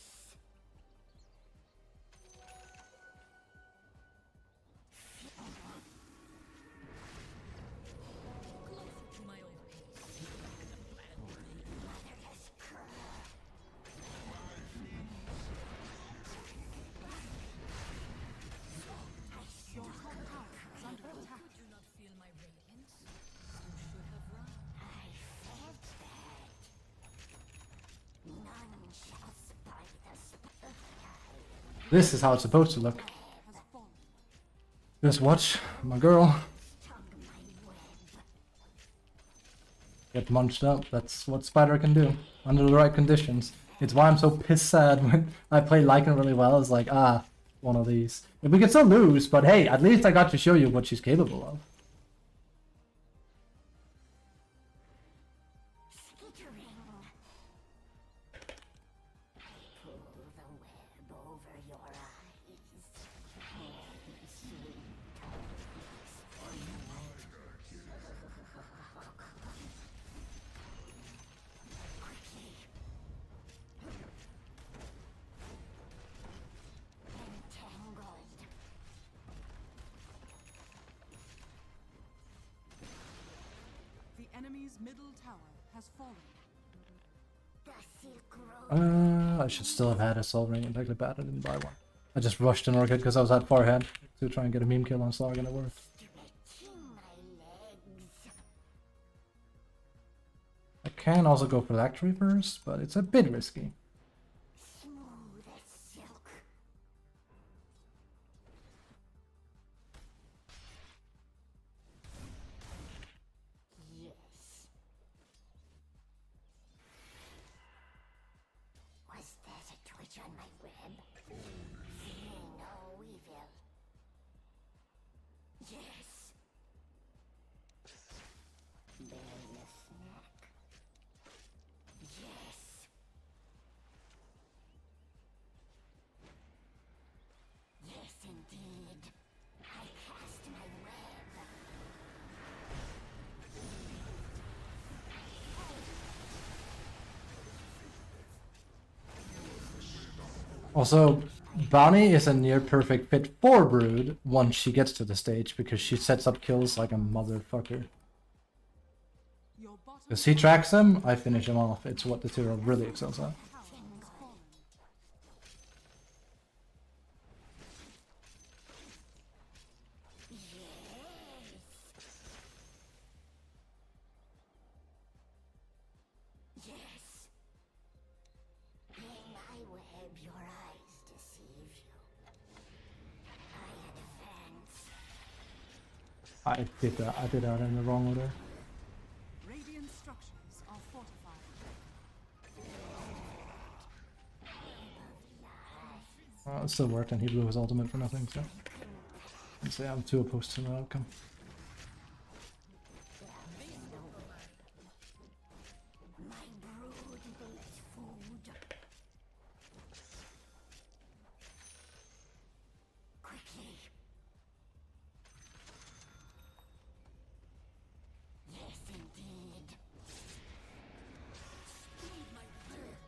Motherless purr. Your top tower is under attack. Do not feel my radiance. You should have run. I felt that. None shall spy the spy. This is how it's supposed to look. Has fallen. Just watch my girl Stung my web. get munched up. That's what Spider can do under the right conditions. It's why I'm so pissed sad when I play Lycan really well. It's like, one of these. If we can still lose, but hey, at least I got to show you what she's capable of. Skittering. Pull the web over your eyes. Sweet tones. enemy's middle tower has fallen. The Silk Road. I should still have had a soul ring. I'm actually bad I didn't buy one. I just rushed an orchid because I was that far ahead to try and get a meme kill on Slog and it worked. Stretching my legs. I can also go for that first, but it's a bit risky. Smooth as silk. Yes. Was that a twitch on my web? Fearing no evil. Yes. Barely a snack. Yes. Yes, indeed. I cast my web. Also, Bounty is a near perfect fit for Brood once she gets to the stage because she sets up kills like a motherfucker. Your bottom Because he tracks them, I finish him off. It's what the Tyrell really excels at. tower has fallen. Yes. In my web, your eyes deceive you. I advance. I did that in the wrong order. Radiant structures are fortified. It still worked and he blew his ultimate for nothing, so. I'd say I'm too opposed to the outcome. My brood makes food. Quickly. Yes, indeed. Speed my attack.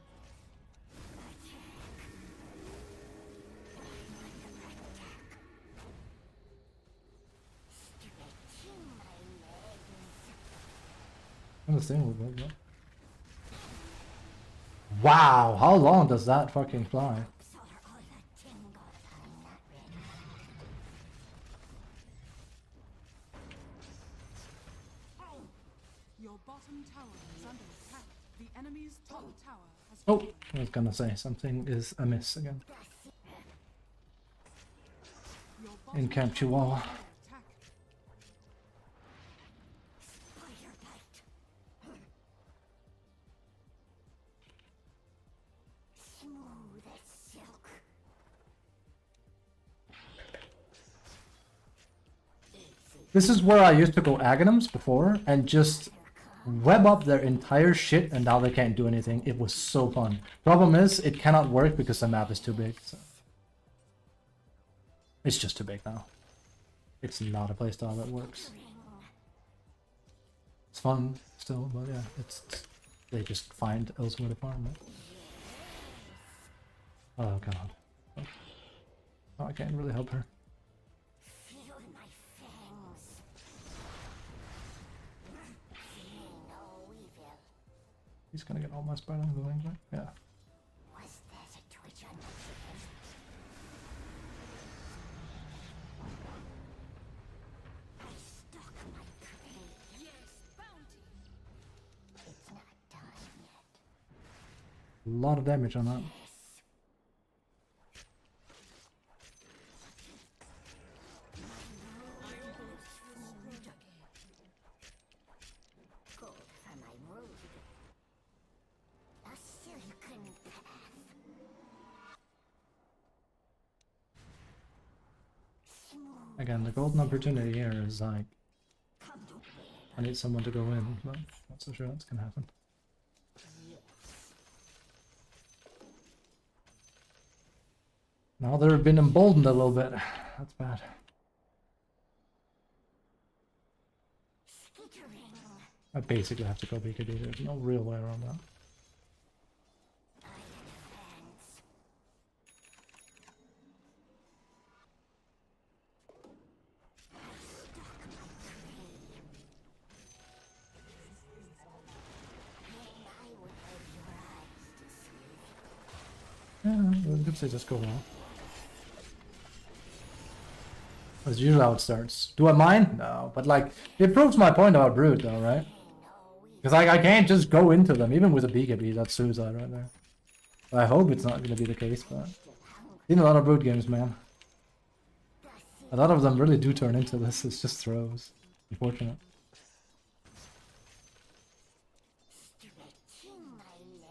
Stretching my legs. I'm the same with it, Wow, how long does that fucking fly? So are all that tingle. I'm not ready. Your bottom tower is under attack. The enemy's top tower has Oh, fallen. I was gonna say something is amiss again. Your bottom In Camp tower is Chihuahua. under attack. Spider bite. Smooth as silk. This is where I used to go Aghanims before and just web up their entire shit and now they can't do anything. It was so fun. Problem is, it cannot work because the map is too big. So. It's just too big now. It's not a playstyle that works. It's fun still, but yeah, it's they just find elsewhere to farm it. Oh god. Oh, I can't really help her. Feel my fangs. Fearing no evil. He's gonna get all my spider in the lane, right? Yeah. Was that a twitch on my web? I stalk my prey. Yes, bounty. It's not done yet. A lot of damage on that. Yes. Gold for my road. A silken path. Smooth. Again, the golden opportunity here is like, Come to where I need someone to go in, but not so sure that's gonna happen. Now they've been emboldened a little bit. That's bad. skittering. I basically have to go BKB. There's no real way around that. I advance. I stalk my prey. You could say just go wrong. That's usually how it starts. Do I mind? No, but like, it proves my point about Brood though, right? Because like, I can't just go into them, even with a BKB, that's suicide right there. I hope it's not gonna be the case, but... Seen a lot of Brood games, man. A lot of them really do turn into this, it's just throws. Unfortunate. Stretching my legs.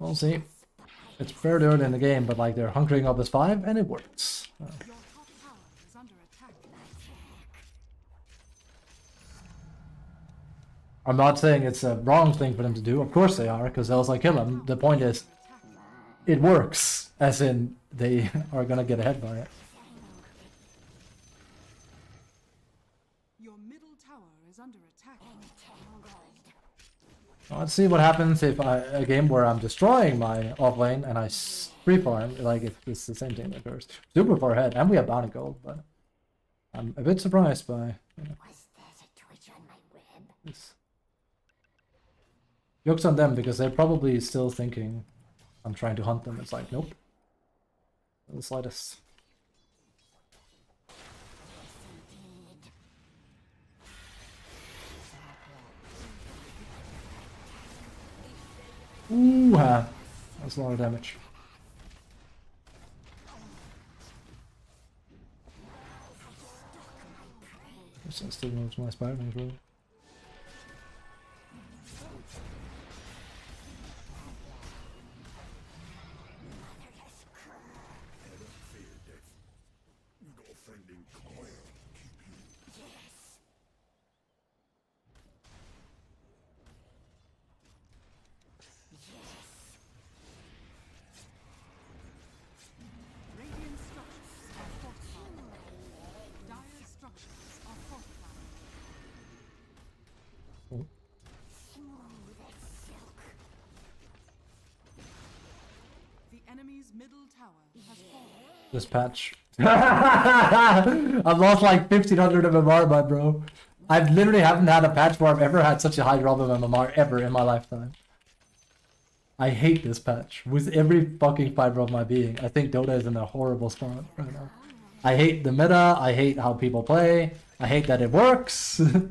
We'll see. It's fairly early in the game, but like they're hunkering up as 5 and it works. Your top tower is under attack. I'm not saying it's a wrong thing for them to do. Of course they are, because else I kill them. The point is, it works. As in, they are gonna get ahead by it. Your middle tower is under attack. Let's see what happens if a game where I'm destroying my offlane and I free farm, like if it's the same thing that occurs. Super far ahead, and we have bounty gold, but I'm a bit surprised by Was there a twitch on my web? this. Joke's on them, because they're probably still thinking I'm trying to hunt them. It's like, nope. Not the slightest. Ooh, that's a lot of damage. Guess I still moves my Spider-Man through. Radiant structures are fortified. Dire structures are fortified. Smooth as silk. The enemy's middle tower has fallen. This patch. I've lost like 1500 MMR, my bro. I literally haven't had a patch where I've ever had such a high drop of MMR ever in my lifetime. I hate this patch with every fucking fiber of my being. I think Dota is in a horrible spot right now. I hate the meta. I hate how people play. I hate that it works. So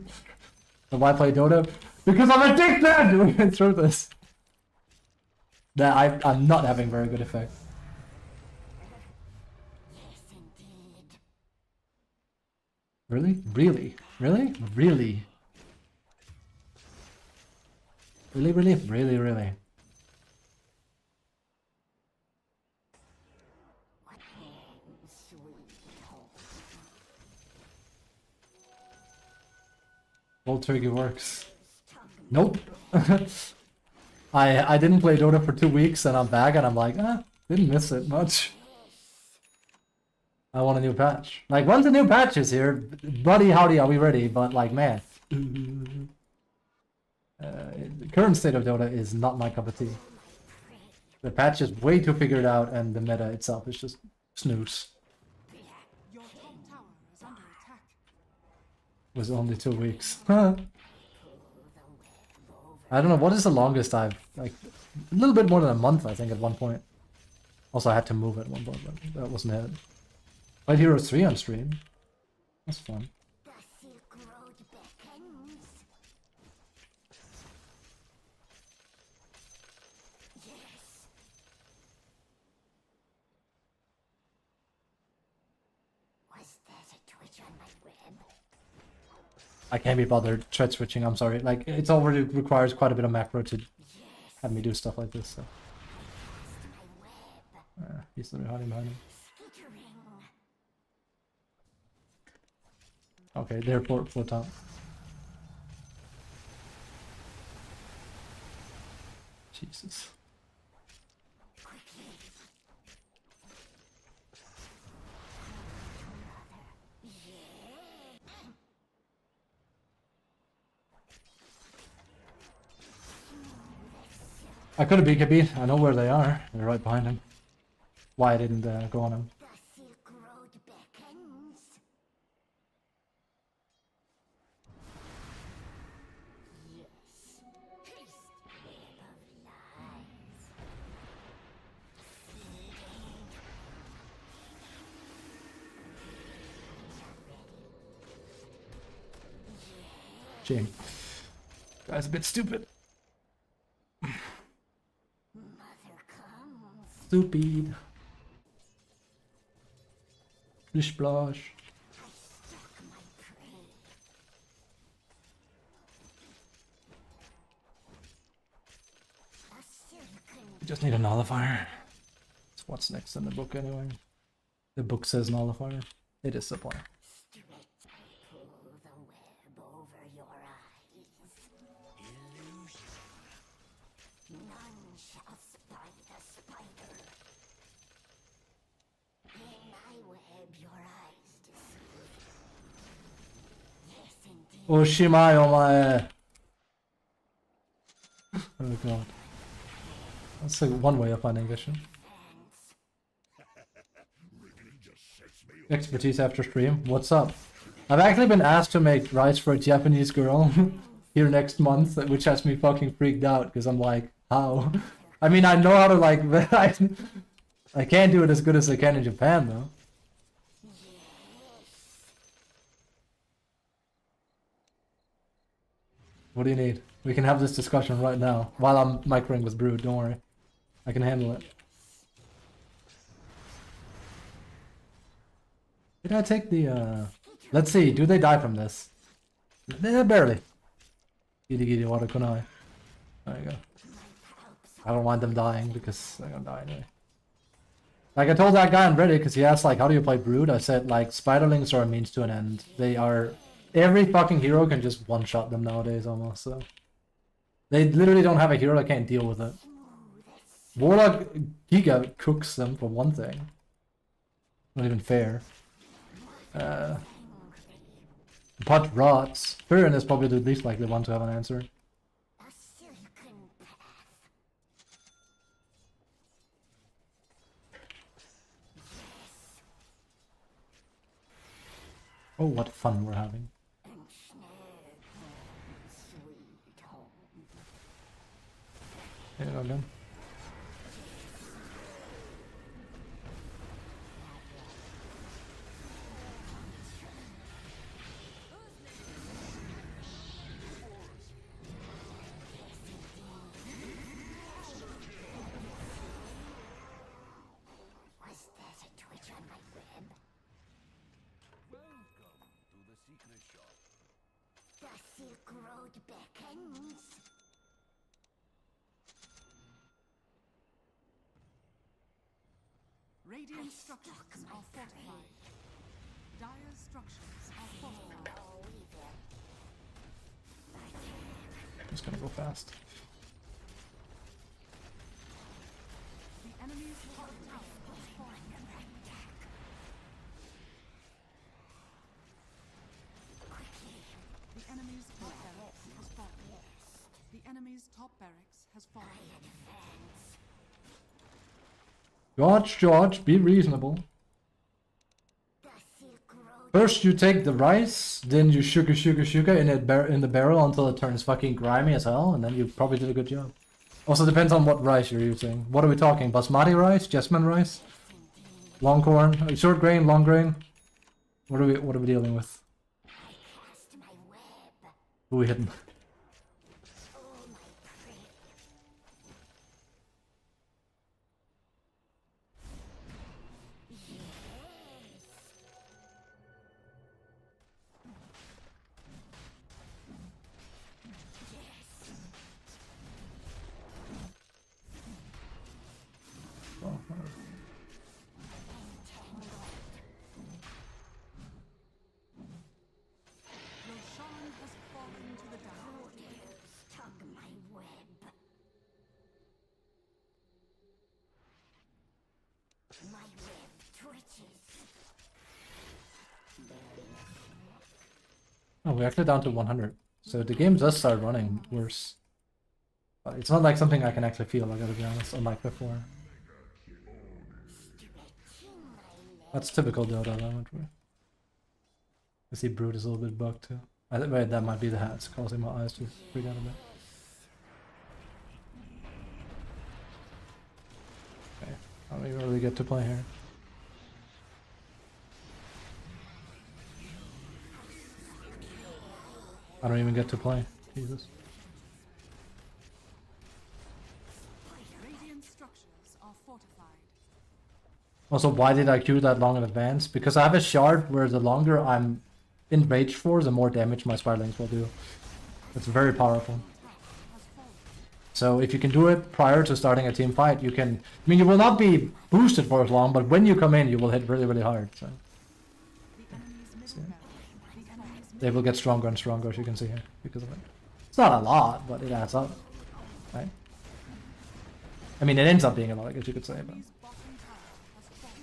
why play Dota? Because I'm addicted through this. That I'm not having very good effect. Yes, indeed. Really? Really? Really? Really? Really, really? Really, really? Sweet home. Cold turkey works. Nope. I didn't play Dota for 2 weeks and I'm back and I'm like, didn't miss it much. I want a new patch. Like, once a new patch is here, buddy howdy, are we ready? But like, man. The current state of Dota is not my cup of tea. The patch is way too figured out and the meta itself is just snooze. Your top tower is under attack. It was only 2 weeks. I don't know, what is the longest I've, like, a little bit more than a month, I think, at one point. Also, I had to move at one point, but that wasn't it. Fight Heroes 3 on stream. That's fun. The Silk Road beckons. Yes. Was there a twitch on my web? I can't be bothered thread switching, I'm sorry. Like, it already requires quite a bit of macro to Yes. have me do stuff like this, so. My web. He's literally hiding behind him. Skittering. Okay, they're for top. Jesus. I could have BKB'd. I know where they are. They're right behind him. Why I didn't go on him. The Silk Road beckons. Shame. Guy's a bit stupid. Mother comes. Stupid. Splish splash. I stalk my prey. A silken Just need a nullifier. That's what's next in the book anyway. The book says nullifier. It is supply. stretch. I pull the web over your eyes. Illusion. None shall spy the spider. In my web, your eyes deceive. Yes, indeed. Oshimai omae. Oh god. That's like one way of finding vision. Expertise after stream. What's up? I've actually been asked to make rice for a Japanese girl here next month, which has me fucking freaked out because I'm like, how? I mean, I know how to like, I can't do it as good as I can in Japan though. What do you need? We can have this discussion right now while I'm microing with Brood. Don't worry, I can handle it. Did I take the, let's see, do they die from this? Barely. Giddy giddy water kunai. There you go. I don't want them dying because they're gonna die anyway. Like I told that guy on Reddit, because he asked like, how do you play Brood? I said like, spiderlings are a means to an end. They are, every fucking hero can just one-shot them nowadays almost, so. They literally don't have a hero that can't deal with it. Warlock Giga cooks them for one thing. Not even fair. But rots. Furin is probably the least likely one to have an answer. A silken path. Oh, what fun we're having. Sweet home. There you go again. Was that a twitch on my web? Welcome to the secret shop. The Silk Road beckons. Radiant structures are fortified. Dire structures are fortified. Oh, evil. Just gonna go fast. The enemy's top tower has fallen. The enemy's top barracks has fallen. The enemy's top barracks has fallen. George, be reasonable. The Silk Road. First you take the rice, then you sugar in the barrel until it turns fucking grimy as hell, and then you probably did a good job. Also depends on what rice you're using. What are we talking? Basmati rice? Jasmine rice? Long corn? Short grain? Long grain? What are we dealing with? I cast my web. Who are we hitting? Oh, my prey. Roshan has fallen to the dark. Tug my web. My web twitches. Oh, we're actually down to 100. So the game does start running worse. But it's not like something I can actually feel, I gotta be honest, unlike before. That's typical DotA damage. I see Brood is a little bit bugged too. Wait, that might be the hats causing my eyes to freak out a bit. Okay, how do we really get to play here? I don't even get to play. Jesus. Radiant structures are fortified. Also, why did I queue that long in advance? Because I have a shard where the longer I'm in rage for, the more damage my Spirelings will do. It's very powerful. So if you can do it prior to starting a team fight, you can... I mean, you will not be boosted for as long, but when you come in, you will hit really, really hard. So The enemy's middle barracks. The enemy's they will get stronger and stronger, as you can see here, because of it. It's not a lot, but it adds up, right? I mean, it ends up being a lot, I guess you could say, but... enemy's bottom tower has fallen.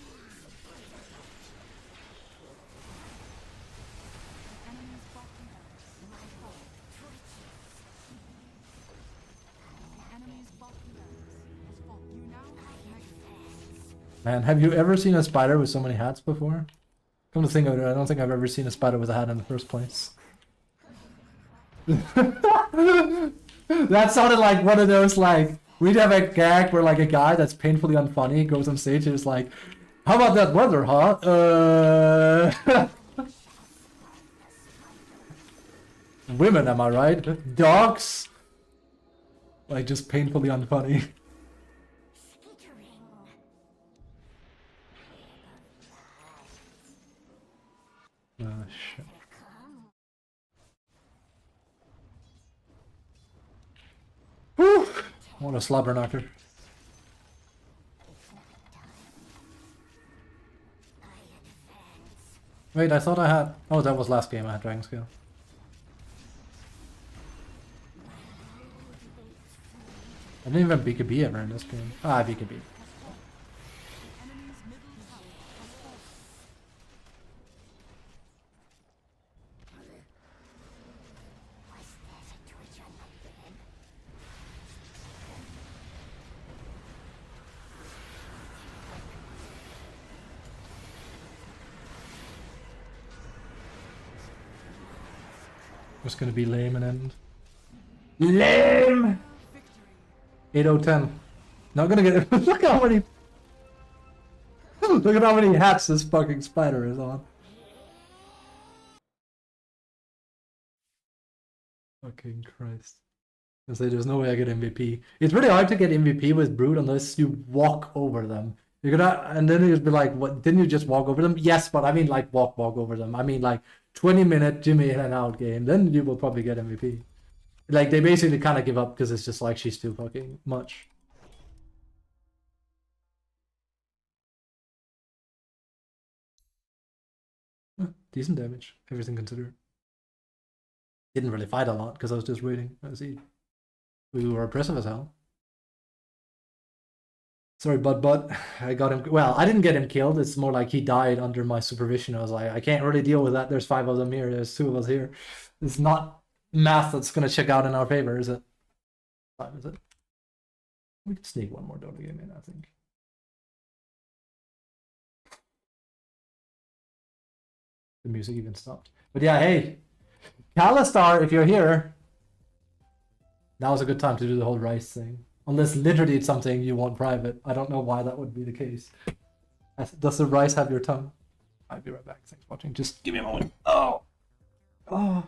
The enemy's bottom barracks has fallen. The enemy's bottom barracks has fallen. You now have mega. Man, have you ever seen a spider with so many hats before? Come to think of it, I don't think I've ever seen a spider with a hat in the first place. That sounded like one of those, like, we'd have a gag where, like, a guy that's painfully unfunny goes on stage and is like, how about that weather, huh? Women, am I right? Dogs? Like, just painfully unfunny. Skittering. Oh, shit. Whew! What a slobber knocker. Wait, I thought I had... Oh, that was last game I had Dragon Scale. I didn't even BKB ever in this game. Ah, BKB. The enemy's middle tower has fallen. Was there a twitch on my bed? Just gonna be lame and end. Lame! Victory. 8-0-10. Not gonna get... Look how many... Look at how many hats this fucking spider is on. Fucking Christ. I say there's no way I get MVP. It's really hard to get MVP with Brood unless you walk over them. You're gonna... And then you'd be like, what? Didn't you just walk over them? Yes, but I mean like walk over them. I mean like 20-minute Jimmy in and out game. Then you will probably get MVP. Like, they basically kind of give up because it's just like, she's too fucking much. Decent damage, everything considered. Didn't really fight a lot because I was just waiting. I see. We were oppressive as hell. Sorry, but I got him. Well, I didn't get him killed. It's more like he died under my supervision. I was like, I can't really deal with that. There's 5 of them here. There's 2 of us here. It's not math that's gonna check out in our favor, is it? 5, is it? We can sneak one more DotA game in, I think. The music even stopped. But yeah, hey, Kalistar, if you're here, now's a good time to do the whole Rice thing. Unless literally it's something you want private. I don't know why that would be the case. Does the Rice have your tongue? I'll be right back. Thanks for watching. Just give me a moment. Oh. Oh.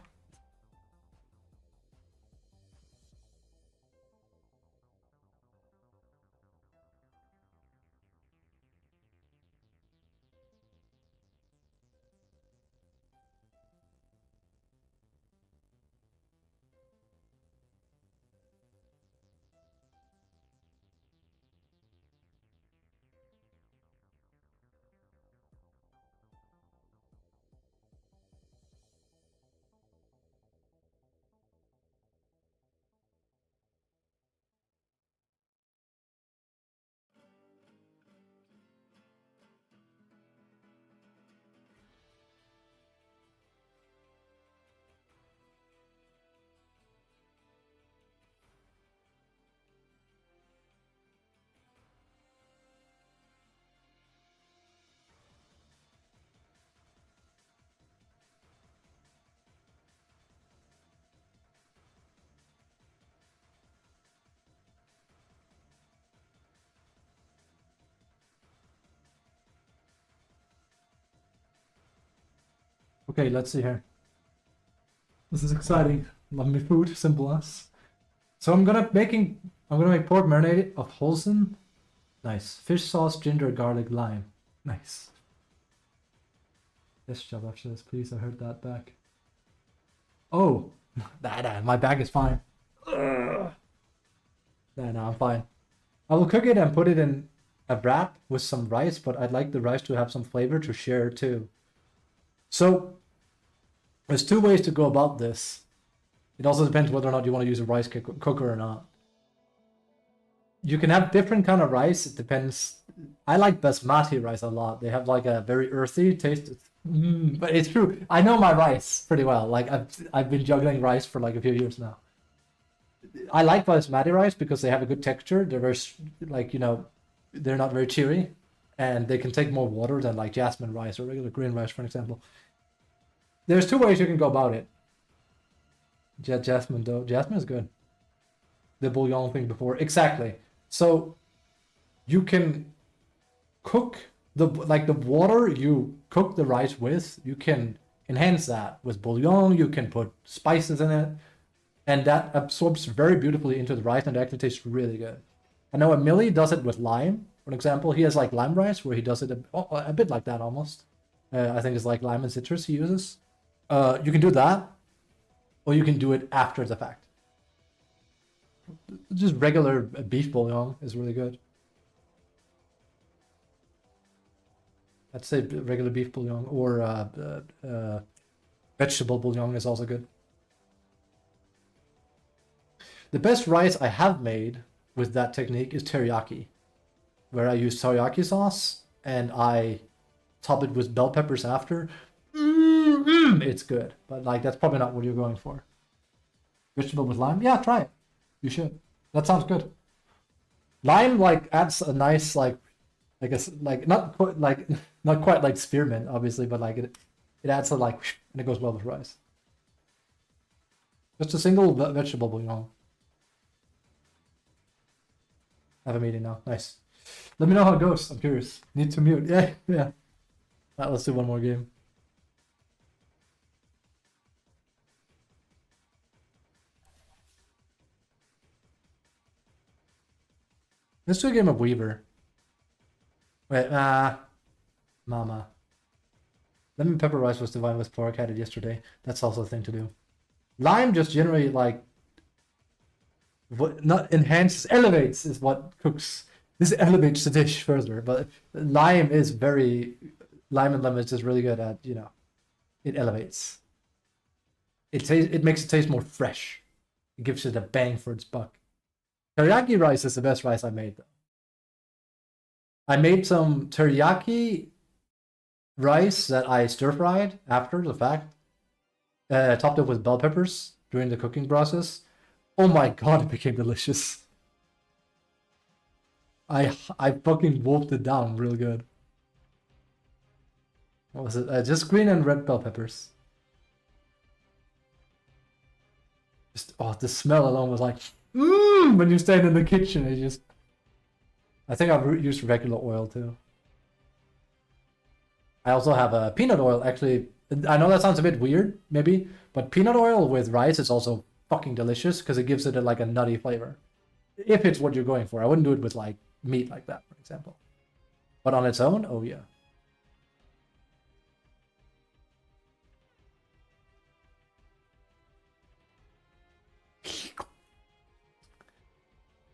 Okay, let's see here. This is exciting. Love me food, simple as. So I'm gonna make pork marinated of wholesome. Nice. Fish sauce, ginger, garlic, lime. Nice. Yes, job after this, please. I heard that back. Oh, nah, my back is fine. Ugh. Nah, I'm fine. I will cook it and put it in a wrap with some rice, but I'd like the rice to have some flavor to share too. So there's two ways to go about this. It also depends whether or not you want to use a rice cooker or not. You can have different kind of rice. It depends. I like basmati rice a lot. They have like a very earthy taste. But it's true. I know my rice pretty well. Like I've been juggling rice for like a few years now. I like basmati rice because they have a good texture. They're very like, you know, they're not very chewy, and they can take more water than like jasmine rice or regular green rice, for example. There's two ways you can go about it. Jasmine though. Jasmine is good. The bouillon thing before. Exactly. So you can cook the water you cook the rice with, you can enhance that with bouillon, you can put spices in it, and that absorbs very beautifully into the rice and it actually tastes really good. I know Emily does it with lime, for example. He has like lime rice where he does it a bit like that almost. I think it's like lime and citrus he uses. You can do that, or you can do it after the fact. Just regular beef bouillon is really good. I'd say regular beef bouillon or vegetable bouillon is also good. The best rice I have made with that technique is teriyaki, where I use teriyaki sauce and I top it with bell peppers after. It's good, but like that's probably not what you're going for. Vegetable with lime? Yeah, try it. You should. That sounds good. Lime like adds a nice like I guess like not quite like spearmint obviously, but like it adds a like and it goes well with rice. Just a single vegetable bouillon. I have a meeting now. Nice. Let me know how it goes. I'm curious. Need to mute. Yeah. Right, let's do one more game. Let's do a game of Weaver. Wait, Mama. Lemon pepper rice was divine with pork. Had it yesterday. That's also a thing to do. Lime just generally like what not enhances, elevates is what cooks. This elevates the dish further, but lime and lemon is just really good at, you know, it elevates. It makes it taste more fresh. It gives it a bang for its buck. Teriyaki rice is the best rice I made though. I made some teriyaki rice that I stir fried after the fact. Topped it with bell peppers during the cooking process. Oh my god, it became delicious. I fucking wolfed it down real good. What was it? Just green and red bell peppers. Just the smell alone was like, when you stand in the kitchen, it just. I think I've used regular oil too. I also have a peanut oil. Actually, I know that sounds a bit weird, maybe, but peanut oil with rice is also fucking delicious because it gives it like a nutty flavor. If it's what you're going for, I wouldn't do it with like meat like that, for example. But on its own, oh yeah.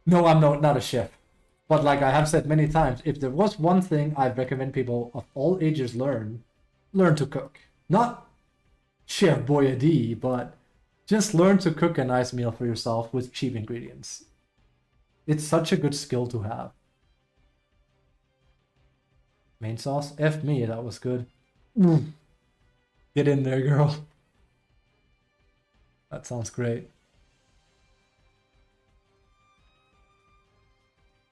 No, I'm not a chef. But like I have said many times, if there was one thing I'd recommend people of all ages learn to cook. Not Chef Boyardee, but just learn to cook a nice meal for yourself with cheap ingredients. It's such a good skill to have. Main sauce? F me, that was good. Get in there, girl. That sounds great.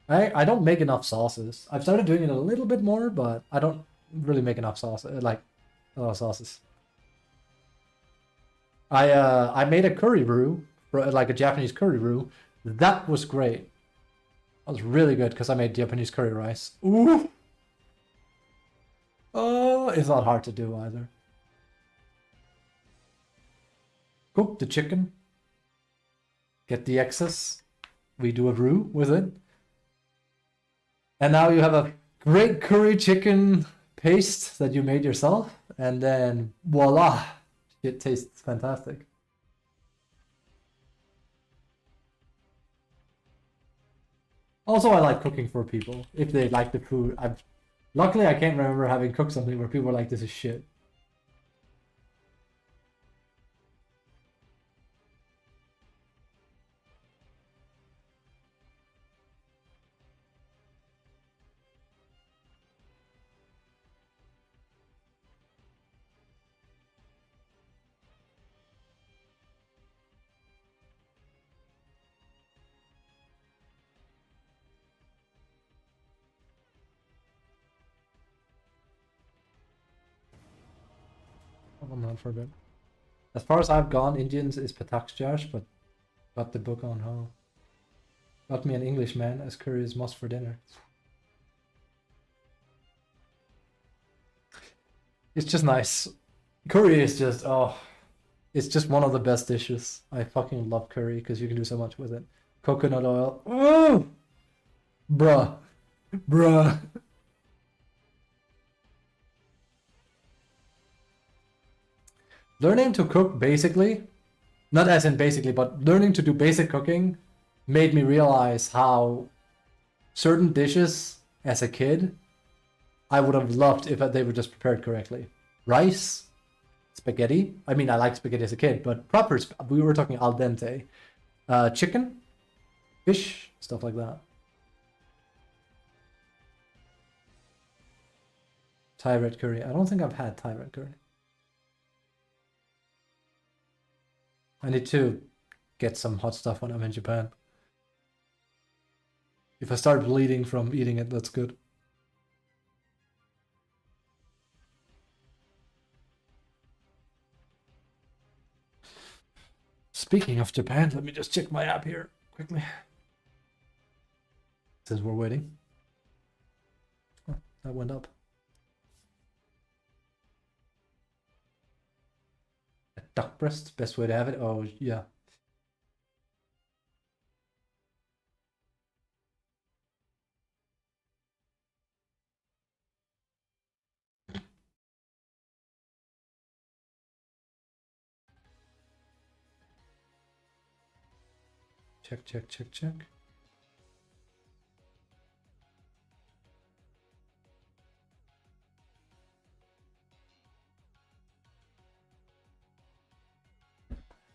I don't make enough sauces. I've started doing it a little bit more, but I don't really make enough sauce, like a lot of sauces. I made a curry roux, like a Japanese curry roux. That was great. That was really good because I made Japanese curry rice. Ooh. Oh, it's not hard to do either. Cook the chicken. Get the excess. We do a roux with it. And now you have a great curry chicken paste that you made yourself. And then voila! It tastes fantastic. Also, I like cooking for people if they like the food. Luckily I can't remember having cooked something where people were like, this is shit. I'm not for a bit. As far as I've gone, Indians is Patak Josh, but got the book on how. Got me an Englishman as curry is must for dinner. It's just nice. Curry is just, oh, it's just one of the best dishes. I fucking love curry because you can do so much with it. Coconut oil. Oh! Bruh. Bruh. Learning to cook basically, not as in basically, but learning to do basic cooking made me realize how certain dishes as a kid I would have loved if they were just prepared correctly. Rice, spaghetti. I mean, I liked spaghetti as a kid, but we were talking al dente. Chicken, fish, stuff like that. Thai red curry. I don't think I've had Thai red curry. I need to get some hot stuff when I'm in Japan. If I start bleeding from eating it, that's good. Speaking of Japan, let me just check my app here quickly. Since we're waiting. Oh, that went up. A duck breast, best way to have it. Oh, yeah. Check, check, check, check.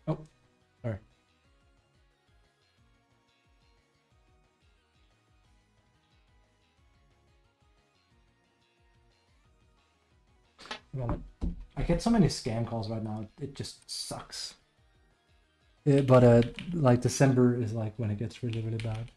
Oh, sorry. A moment. I get so many scam calls right now. It just sucks. But like December is like when it gets really, really bad.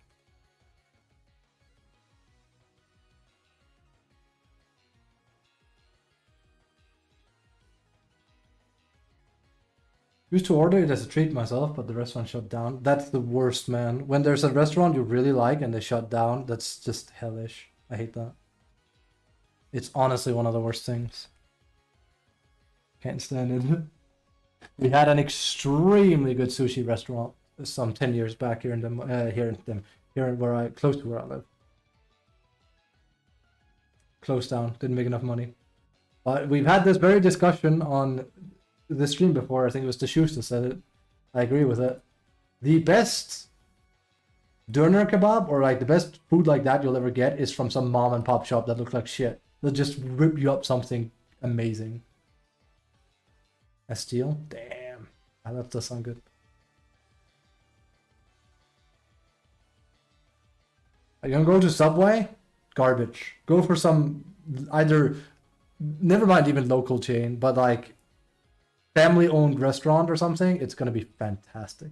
Used to order it as a treat myself, but the restaurant shut down. That's the worst, man. When there's a restaurant you really like and they shut down, that's just hellish. I hate that. It's honestly one of the worst things. Can't stand it. We had an extremely good sushi restaurant some 10 years back here close to where I live. Closed down, didn't make enough money. But we've had this very discussion on the stream before. I think it was the Schuster said it. I agree with it. The best doner kebab or like the best food like that you'll ever get is from some mom and pop shop that looks like shit. They'll just rip you up something amazing. A steal? Damn. That does sound good. Are you gonna go to Subway? Garbage. Go for some either, never mind even local chain, but like family-owned restaurant or something. It's gonna be fantastic.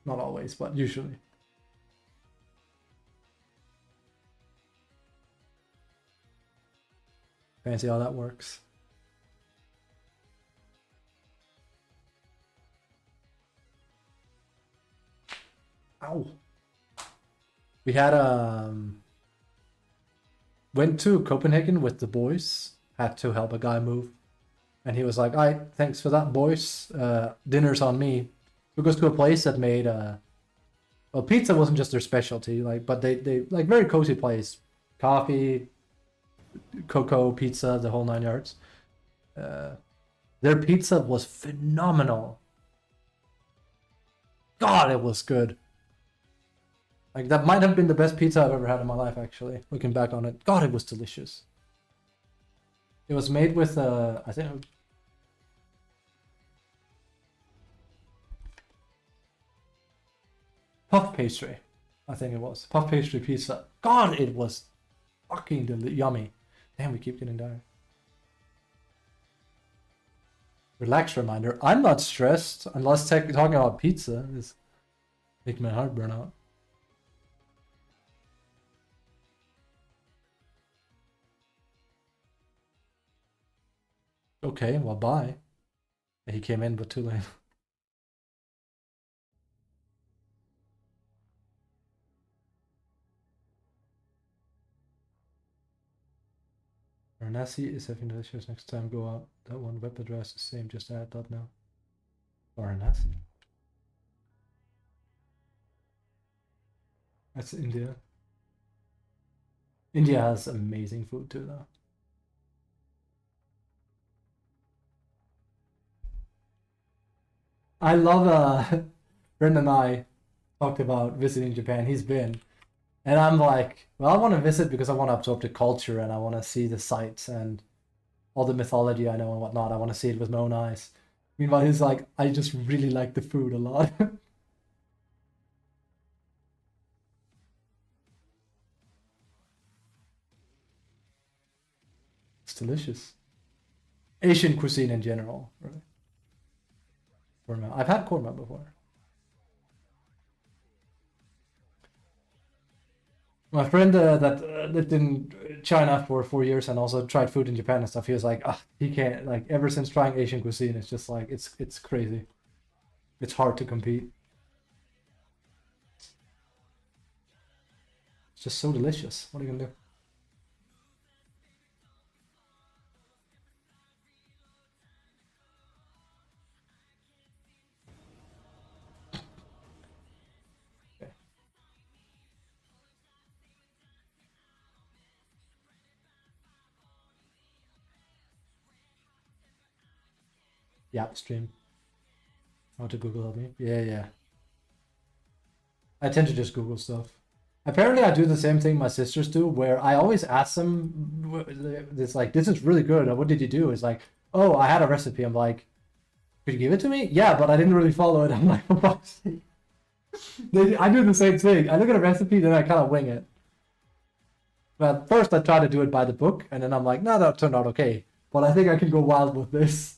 Not always, but usually. Fancy how that works. Ow. We had went to Copenhagen with the boys. Had to help a guy move. And he was like, "All right, thanks for that, boys. Dinner's on me." We goes to a place that made well, pizza wasn't just their specialty, like, but they like very cozy place, coffee, cocoa, pizza, the whole 9 yards. Their pizza was phenomenal. God, it was good. Like that might have been the best pizza I've ever had in my life, actually. Looking back on it, God, it was delicious. It was made with I think puff pastry. I think it was puff pastry pizza. God, it was fucking yummy. Damn, we keep getting tired. Relax reminder. I'm not stressed unless talking about pizza is making my heart burn out. Okay, well, bye. He came in, but too late. Varanasi is having delicious. Next time go out. That one web address is same. Just add that now. Varanasi. That's India. India has amazing food too, though. I love Brendan and I talked about visiting Japan. He's been. And I'm like, well, I want to visit because I want to absorb the culture and I want to see the sights and all the mythology I know and whatnot. I want to see it with my own eyes. Meanwhile, he's like, I just really like the food a lot. It's delicious. Asian cuisine in general, really. Korma. I've had korma before. My friend that lived in China for 4 years and also tried food in Japan and stuff, he was like, he can't, like, ever since trying Asian cuisine, it's just like, it's crazy. It's hard to compete. It's just so delicious. What are you gonna do? Yeah, stream. How to Google help me? Yeah. I tend to just Google stuff. Apparently, I do the same thing my sisters do, where I always ask them, this like, this is really good. What did you do? It's like, oh, I had a recipe. I'm like, could you give it to me? Yeah, but I didn't really follow it. I'm like, for fuck's sake. I do the same thing. I look at a recipe, then I kind of wing it. But first, I try to do it by the book, and then I'm like, no, that turned out okay. But I think I can go wild with this.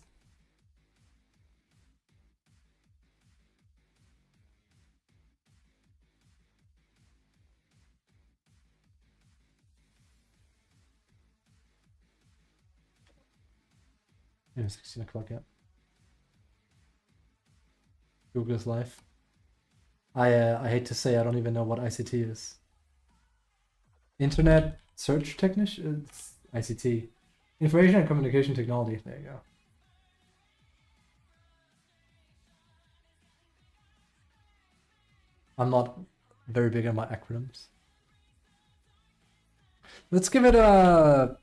Yeah, 16 o'clock, yeah. Google's life. I hate to say I don't even know what ICT is. Internet search technician? ICT. Information and communication technology. There you go. I'm not very big on my acronyms. Let's give it a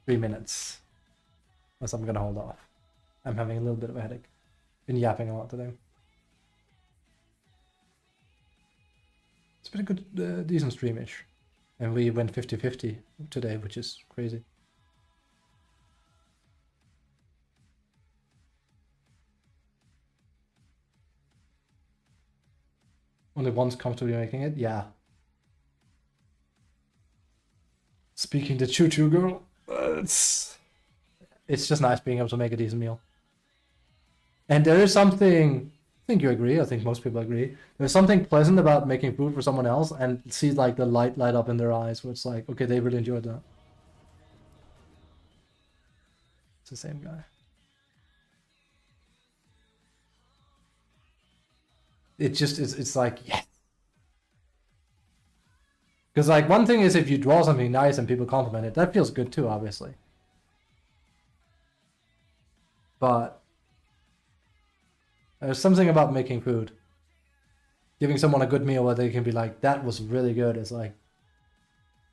3 minutes. Unless I'm gonna hold off. I'm having a little bit of a headache. Been yapping a lot today. It's been a good, decent streamish. And we went 50-50 today, which is crazy. Only one's comfortably making it? Yeah. Speaking the choo-choo girl, it's just nice being able to make a decent meal. And there is something, I think you agree, I think most people agree, there's something pleasant about making food for someone else and see like the light up in their eyes where it's like, okay, they really enjoyed that. It's the same guy. It's like, yes. Because like one thing is if you draw something nice and people compliment it, that feels good too, obviously. But there's something about making food. Giving someone a good meal where they can be like, that was really good. It's like,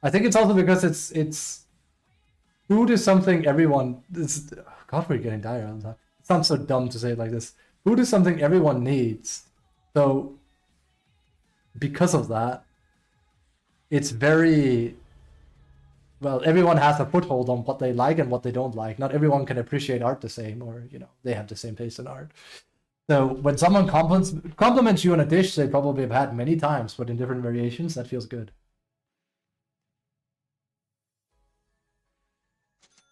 I think it's also because it's food is something everyone is. God, we're getting dire all the time. It sounds so dumb to say it like this. Food is something everyone needs. So because of that, it's very well, everyone has a foothold on what they like and what they don't like. Not everyone can appreciate art the same, or they have the same taste in art. So when someone compliments you on a dish they probably have had many times, but in different variations, that feels good.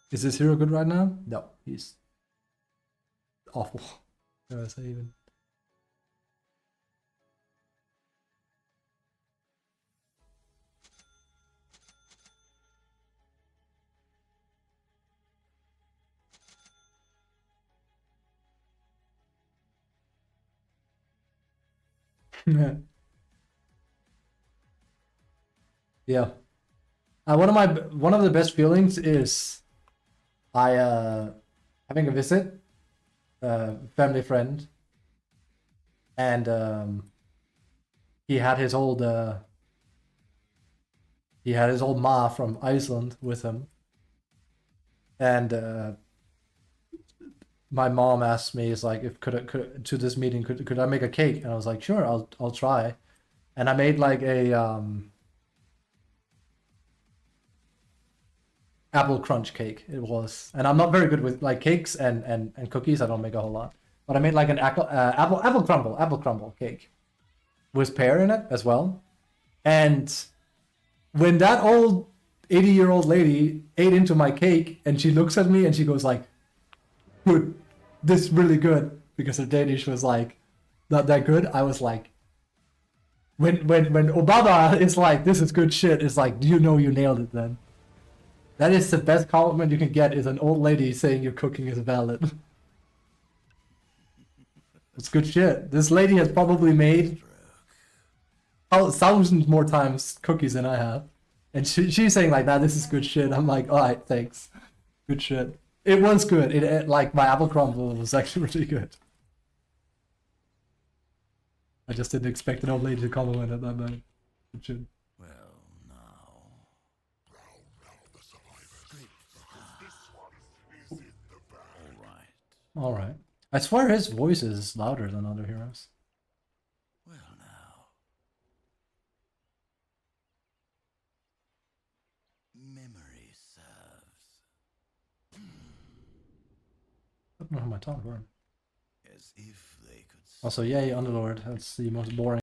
Is this hero good right now? No, he's awful. What do I say even? Yeah. One of the best feelings is having a visit, family friend, and he had his old ma from Iceland with him, and my mom asked me, "Is like, if could to this meeting could I make a cake?" And I was like, "Sure, I'll try," and I made like a apple crunch cake. It was, and I'm not very good with like cakes and cookies. I don't make a whole lot, but I made like an apple crumble cake with pear in it as well. And when that old 80-year-old lady ate into my cake, and she looks at me and she goes like, "Good, this is really good," because her Danish was like not that good. I was like, when Obama is like, "This is good shit," it's like, do you know you nailed it then? That is the best compliment you can get, is an old lady saying your cooking is valid. It's good shit. This lady has probably made thousands more times cookies than I have. And she's saying like that, this is good shit. I'm like, alright, thanks. Good shit. It was good. It like my apple crumble was actually really good. I just didn't expect an old lady to compliment it that bad. Good shit. Well, now. All right. Alright. I swear his voice is louder than other heroes. Well, now. Memory serves. I don't know how my tongue works. As if they could. Also, yay, Underlord. That's the most boring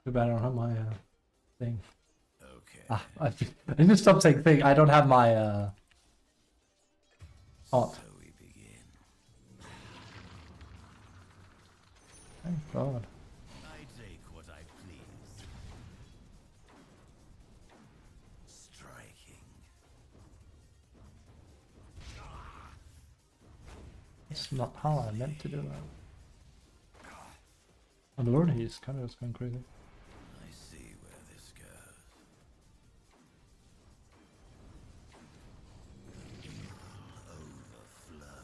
Too bad I don't have my thing. Okay. Ah, I need to stop saying thing. I don't have my taunt. So we begin. Thank God. I take what I please. Striking. It's not how I meant to do that. Oh lord, he's kind of going crazy. I see where this goes. Overflow.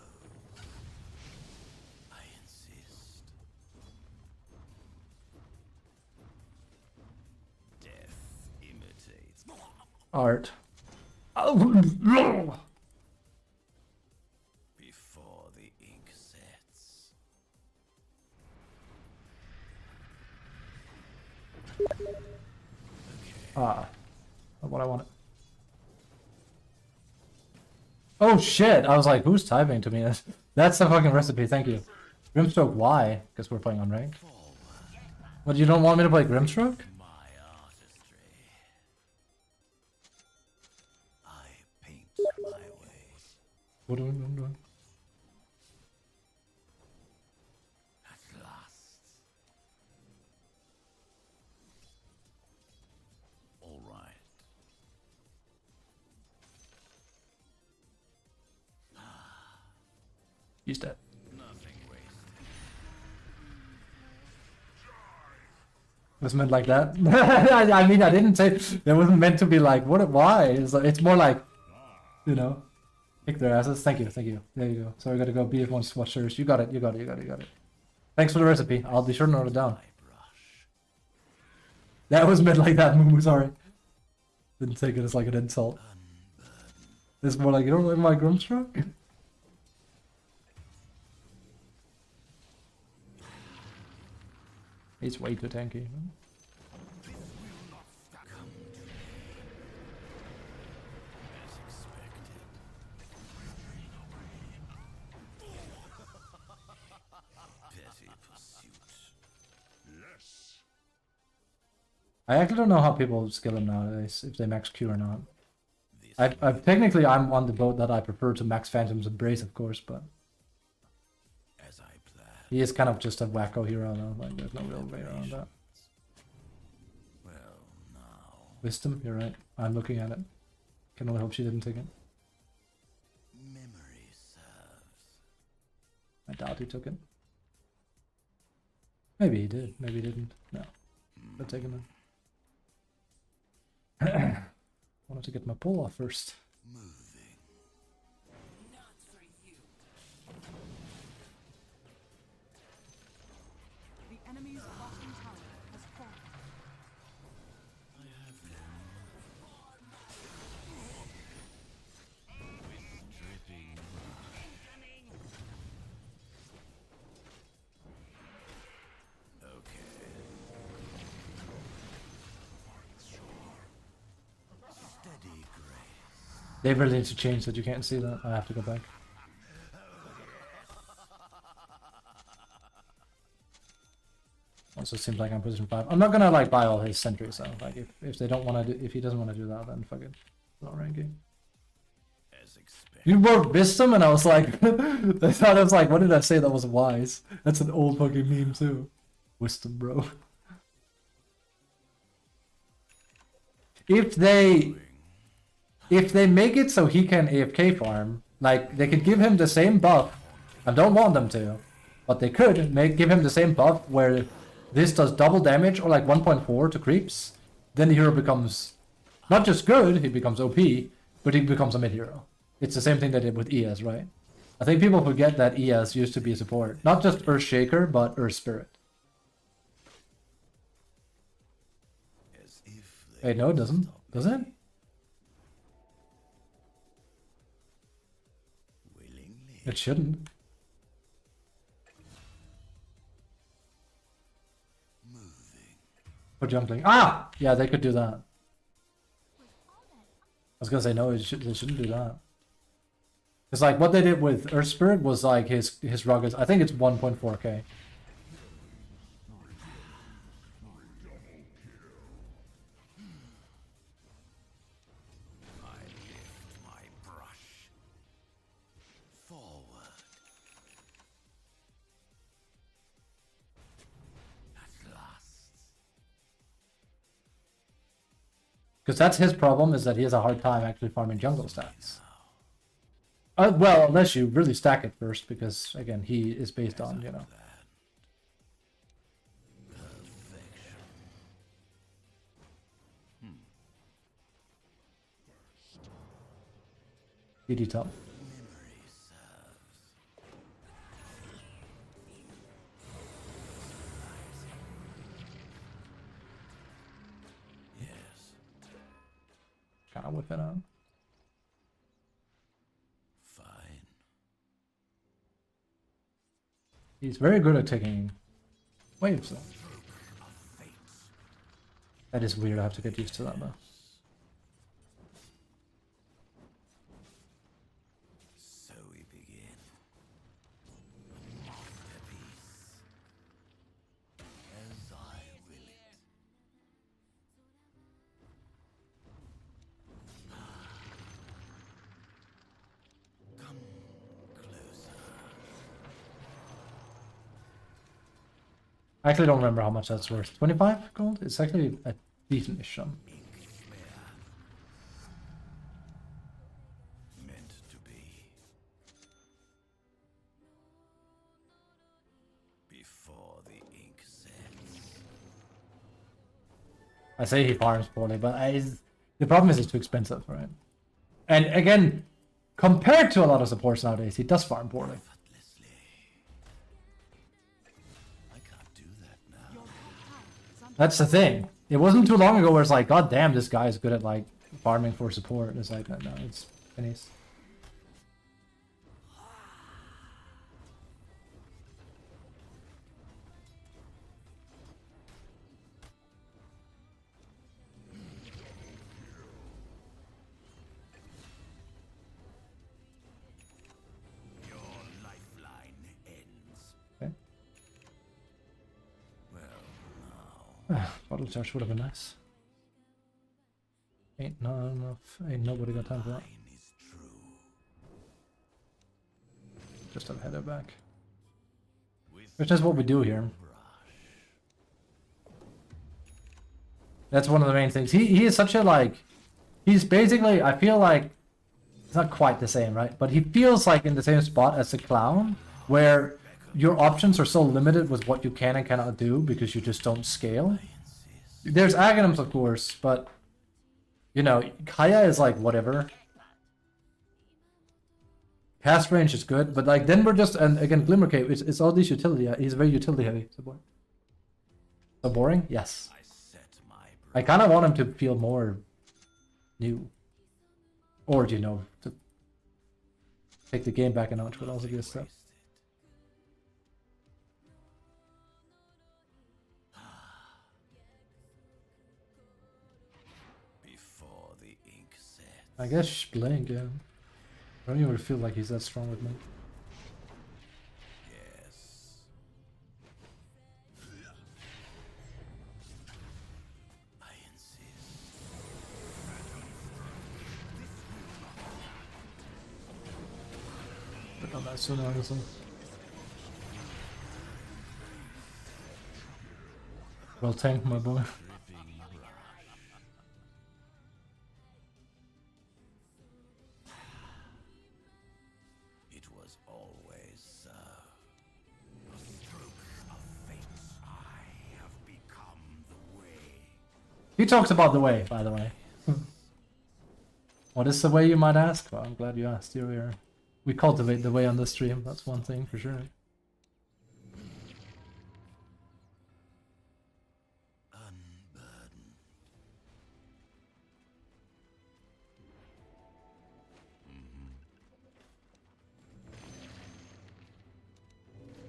I insist. Death imitates. Art. Before the ink sets. Ah, not what I wanted. Oh shit! I was like, who's typing to me? That's the fucking recipe. Thank you. Grimstroke. Why? Because we're playing on rank. What? You don't want me to play Grimstroke? My artistry. I paint my ways. What do we do? At last. All right. He's dead. Nothing wasted. It was meant like that. I mean, I didn't say it wasn't meant to be like what. Why? It's more like, you know, kick their asses. Thank you, thank you. There you go. So I gotta go. BF1 watchers. You got it. You got it. You got it. You got it. Thanks for the recipe. I'll be sure to note it down. My brush. That was meant like that. Moo. Sorry. Didn't take it as like an insult. It's more like, you don't like my Grimstroke? He's way too tanky. Come to me. As expected. Petty pursuit. Yes. I actually don't know how people skill him nowadays, if they max Q or not. I've technically I'm on the boat that I prefer to max Phantom's Embrace, of course, but As I planned. he is kind of just a wacko hero though. Like there's no real way around that. Well, now. Wisdom, you're right. I'm looking at it. Can only hope she didn't take it. Memory serves. I doubt he took it. Maybe he did. Maybe he didn't. No. But take him in. Wanted to get my pull off first. Moving. Not for you. The enemy's bottom tower has fallen. I have with dripping okay. Steady grace. They really need to change that. You can't see that. I have to go back. Also seems like I'm position 5. I'm not gonna like buy all his sentries though. Like if they don't want to do, if he doesn't want to do that, then fuck it. Not ranking. As expected. You wrote wisdom, and I was like, I thought I was like, what did I say that was wise? That's an old fucking meme too. Wisdom, bro. If they make it so he can AFK farm, like they could give him the same buff. I don't want them to, but they could give him the same buff where this does double damage or like 1.4 to creeps. Then the hero becomes not just good, he becomes OP, but he becomes a mid hero. It's the same thing they did with ES, right? I think people forget that ES used to be a support, not just Earthshaker, but Earth Spirit. As if they Wait, no, it doesn't. stop Does it? me. Willingly. It shouldn't. Moving. For jumping. Ah! Yeah, they could do that. I was gonna say no, they shouldn't do that. It's like what they did with Earth Spirit was like his rugged. I think it's 1.4k. Because that's his problem, is that he has a hard time actually farming jungle stats. Well, unless you really stack it first, because again, he is based on, you know. DD top. Kind of whip it on. Fine. He's very good at taking waves though. That is weird, I have to get used to that though. So we begin. Masterpiece. As I will it. Come closer. I actually don't remember how much that's worth. 25 gold? It's actually a decent-ish sum. Meant to be. Before the ink sets. I say he farms poorly, but the problem is it's too expensive, right? And again, compared to a lot of supports nowadays, he does farm poorly. Effortlessly. I can't do that now. Your top tower is under That's the thing. It wasn't too long ago where it's like, god damn, this guy is good at like farming for support. It's like, no, it's pennies. Your lifeline ends. Okay. Well, now. Bottle charge would have been nice. Ain't not enough. Ain't nobody got time for that. Mine is true. Just have header back. With Which is what we do here. brush. That's one of the main things. He is such a like, he's basically, I feel like, it's not quite the same, right? But he feels like in the same spot as the clown, where your options are so limited with what you can and cannot do because you just don't scale. There's Aghanims, of course, but, you know, Kaya is like, whatever. Cast range is good, but like, then we're just, and again, Glimmer Cave, it's all these utility, he's very utility heavy support. So boring? Yes. I set my I kind of want him to feel more new. Or, you know, to take the game back a notch would also be a step. Before the ink sets. I guess Blink, yeah. I don't even feel like he's that strong with me. Yes. I insist. But on that sooner, honestly. Well tanked, my boy. Dripping brush. It was always so. A stroke of fate. I have become the way. He talks about the way, by the way. What is the way, you might ask? Well, I'm glad you asked. Here we cultivate the way on the stream. That's one thing for sure. Unburden.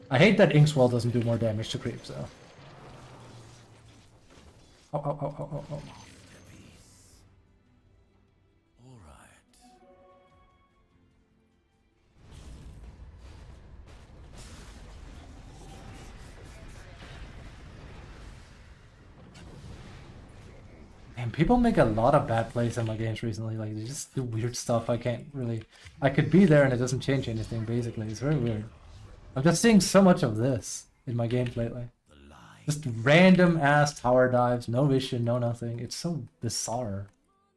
I hate that Inkswell doesn't do more damage to creeps, though. Oh, oh, oh, oh, oh, oh. All right. Man, people make a lot of bad plays in my games recently. Like, they just do weird stuff. I can't really... I could be there and it doesn't change anything, basically. It's very weird. I'm just seeing so much of this in my games lately. The lie. Just random ass tower dives, no vision, no nothing. It's so bizarre.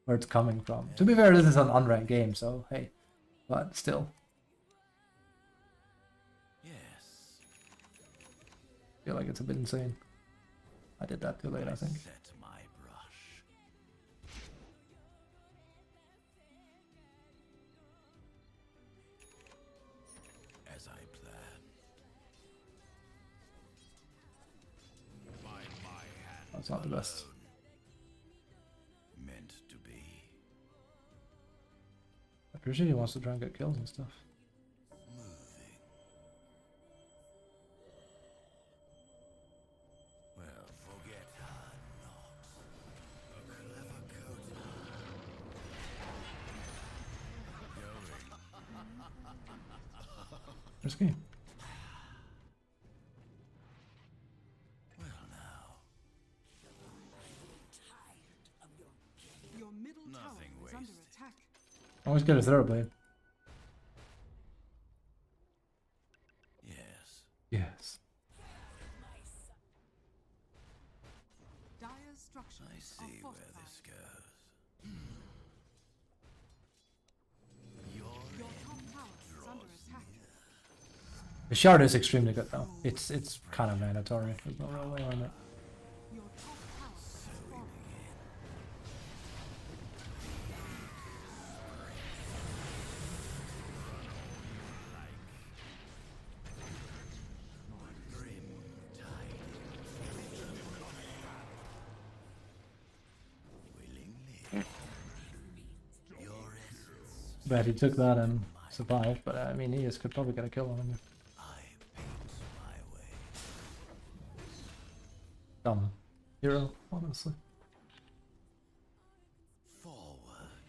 where it's coming from. To be fair, this is an unranked game, so hey, but still, Yes. I feel like it's a bit insane. I did that too late, I think. Set my brush. As I planned. By my hand. That's not the best. alone. Meant to be. I appreciate he wants to try and get kills and stuff. Moving. Well, forget her not. A clever coat. Going. Risky. Well now. Your middle tower Nothing is under wasted. attack. Always get a third blade. Yes. Yes. Dire's structures I are see where fortified. this goes. Your Your end top tower is under draws attack. The shard is extremely good though. It's kind of mandatory. There's no real way around it. Your top tower has fallen. grim tidings. Willingly. Your essence. Bet he took that and survived, but I mean, he is could probably get a kill on him. I paint my way. Dumb hero, honestly. Forward.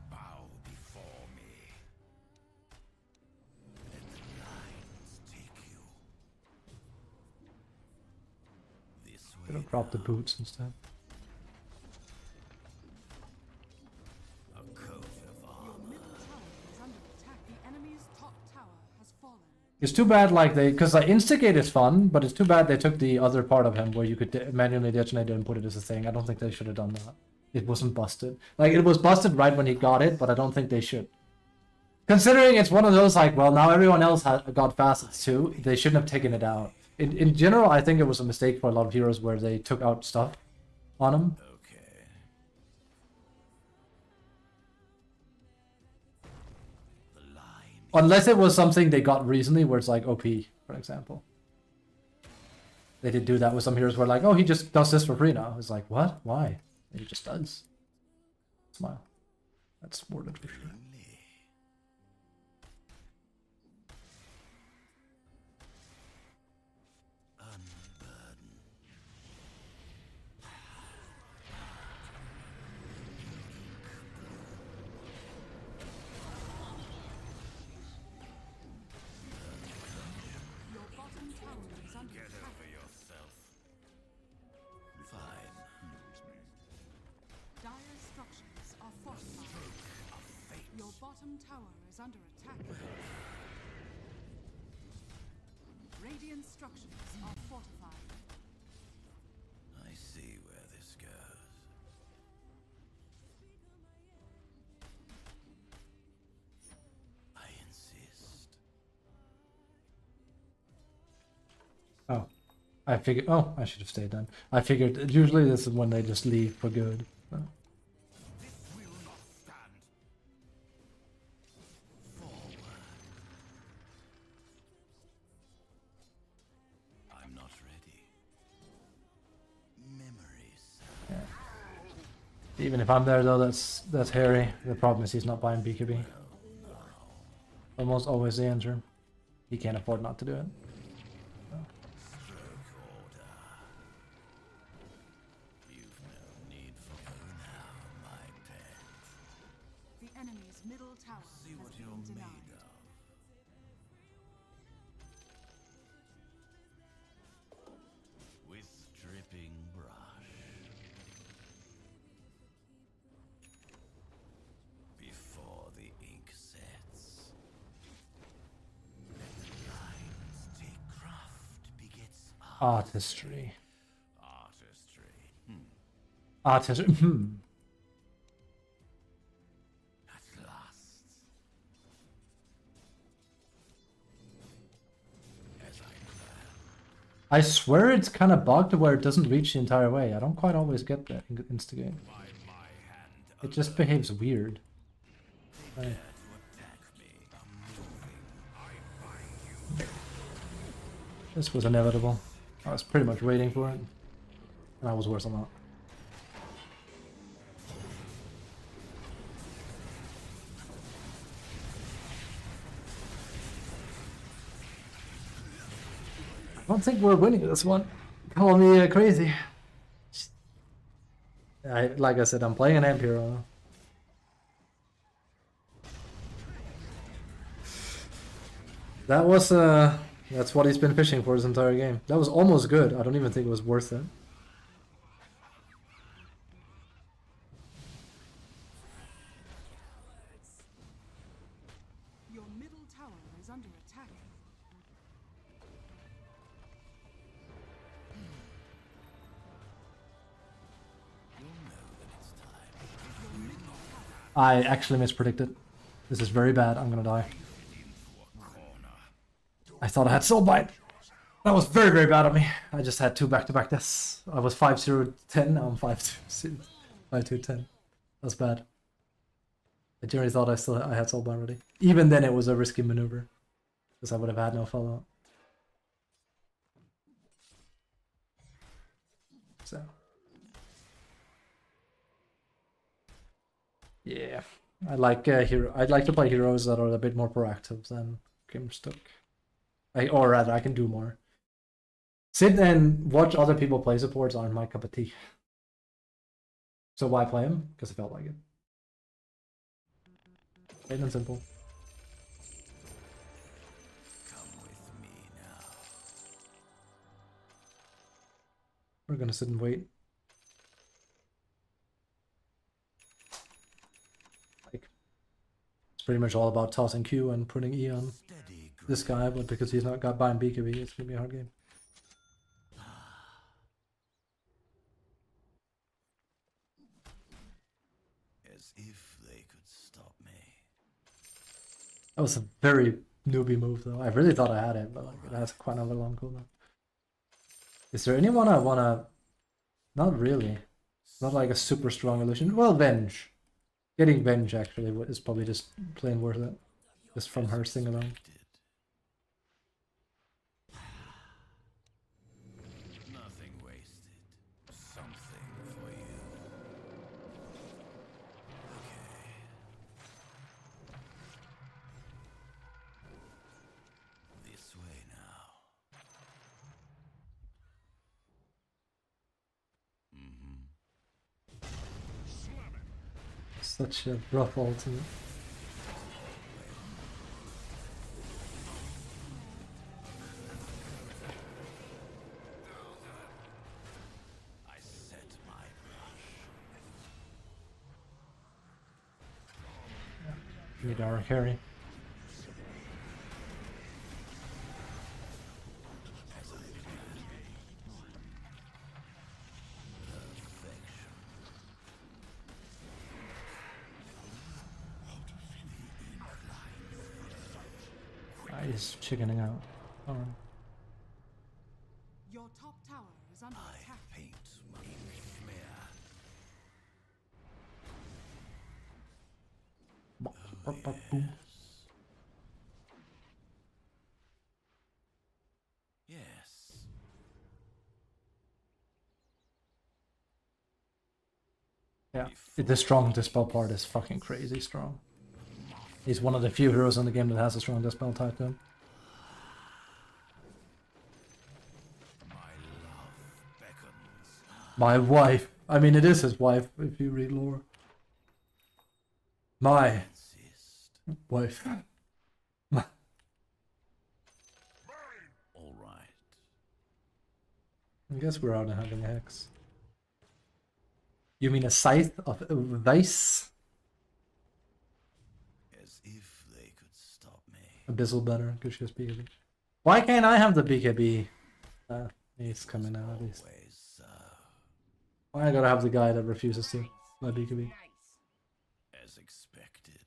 Bow before me. Let the lines take you. This Could way. have dropped the boots instead. A coat of Your armor. middle tower is under attack. The enemy's top tower has fallen. It's too bad, like because like instigate is fun, but it's too bad they took the other part of him where you could manually detonate it and put it as a thing. I don't think they should have done that. It wasn't busted. Like it was busted right when he got it, but I don't think they should. Considering it's one of those like, well, now everyone else got facets too. They shouldn't have taken it out. In general, I think it was a mistake for a lot of heroes where they took out stuff on him. Okay. The line. Unless it was something they got recently where it's like OP, for example. They did do that with some heroes where like, oh, he just does this for free now. It's like, what? Why? And he just does. Smile. That's worded for sure. Willingly. Unburden. Your bottom tower is under Get attack. over yourself. Fine. Dire's structures are fortified. Your bottom tower is under attack. Radiant structures are fortified. I see where this goes. I insist. Oh. I figured, oh, I should have stayed then. I figured, usually this is when they just leave for good. So. This will not stand. Forward. I'm not ready. Memories. Even if I'm there though, that's hairy. The problem is he's not buying BKB. Almost always the answer. He can't afford not to do it. Stroke order. You've no need for me now, my pet. The enemy's middle tower See what has you're been made denied. of. With dripping brush. Before the ink sets. Let the lines take craft begets art. Artistry. Artistry. Ah, Tesser. At last. As I planned, I swear it's kind of bugged where it doesn't reach the entire way. I don't quite always get that instigate. by my hand It just behaves weird. to attack me. I'm moving. I bind you. This was inevitable. I was pretty much waiting for it. And I was worse than that. I don't think we're winning this one. Call me crazy. Like I said, I'm playing an amp hero. That was that's what he's been fishing for his entire game. That was almost good. I don't even think it was worth it. Your middle tower is under attack. I actually mispredicted. This is very bad. I'm gonna die. I thought I had Soulbite. That was very, very bad of me. I just had two back-to-back deaths. I was 5-0-10, now I'm 5-2-10. That's bad. I generally thought I had Soulbite already. Even then it was a risky maneuver. Because I would have had no follow-up. So. Yeah. I'd like to play heroes that are a bit more proactive than Grimstock. Or rather, I can do more. Sit and watch other people play supports aren't my cup of tea. So why play them? Because I felt like it. Plain and simple. Come with me now. We're gonna sit and wait. Like, it's pretty much all about tossing Q and putting E on Steady this guy, but because he's not got buying BKB, it's gonna be a hard game. as if they could stop me. That was a very newbie move, though. I really thought I had it, but like, it has quite a long cooldown. Is there anyone I wanna? Not really. Not like a super strong illusion. Well, Venge. Getting Venge actually is probably just plain worth it, just from her sing alone. Nothing wasted. Something for you. Okay. This way now. Such a rough ultimate. I set my brush. Need our carry. He's chickening out. Alright. Your top tower is under attack. Paint my smear. Boom. Yes. Yeah, the strong dispel part is fucking crazy strong. He's one of the few heroes in the game that has a strong dispel type to him. My love beckons. My wife. I mean, it is his wife if you read lore. My Insist. wife. All right. I guess we're out and having a hex. You mean a scythe of vice? As if they could stop me. Abyssal better, because she has BKB. Why can't I have the BKB? He's coming out at least. Always so. I gotta have the guy that refuses to let BKB. As expected,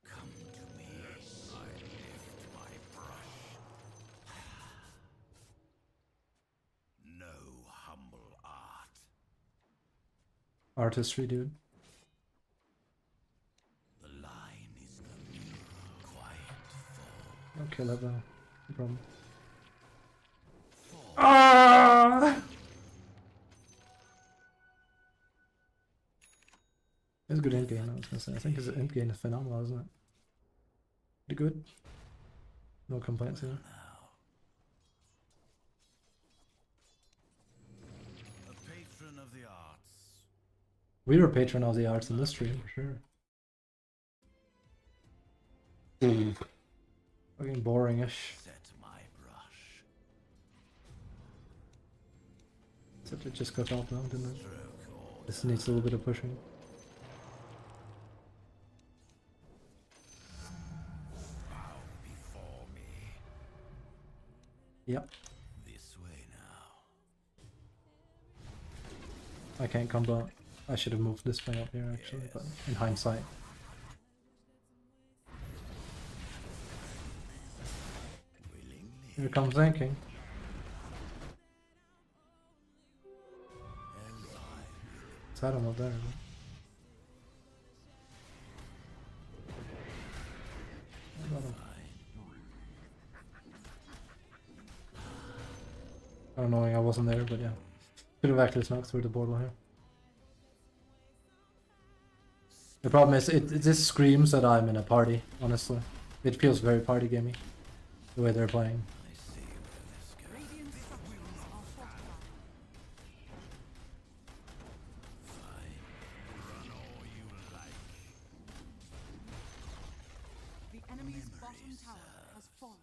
come to me. I lift my brush. No humble art. Artistry, dude. The line is the mirror. Quiet fall. Okay, that no problem. Fall. Ah! It's a good end game, I was gonna say. I think his end game is phenomenal, isn't it? Pretty good. No complaints here. Now. A patron of the arts. We were patron of the arts in this stream, for sure. Fucking boring-ish. Set my brush. Except it just got off now, didn't it? Stroke all This needs a little bit of pushing. bow before me. Yep. This way now. I can't combo. I should have moved this way up here, actually, but in hindsight. Willingly. Here comes thinking. As I So I don't know there. I don't know, I wasn't there, but yeah. Could have actually snuck through the portal here. The problem is, it just screams that I'm in a party, honestly. It feels very party gamey, the way they're playing. I see where this goes. Radiant structures are fortified. Fine. Run all you like. The enemy's bottom tower has fallen.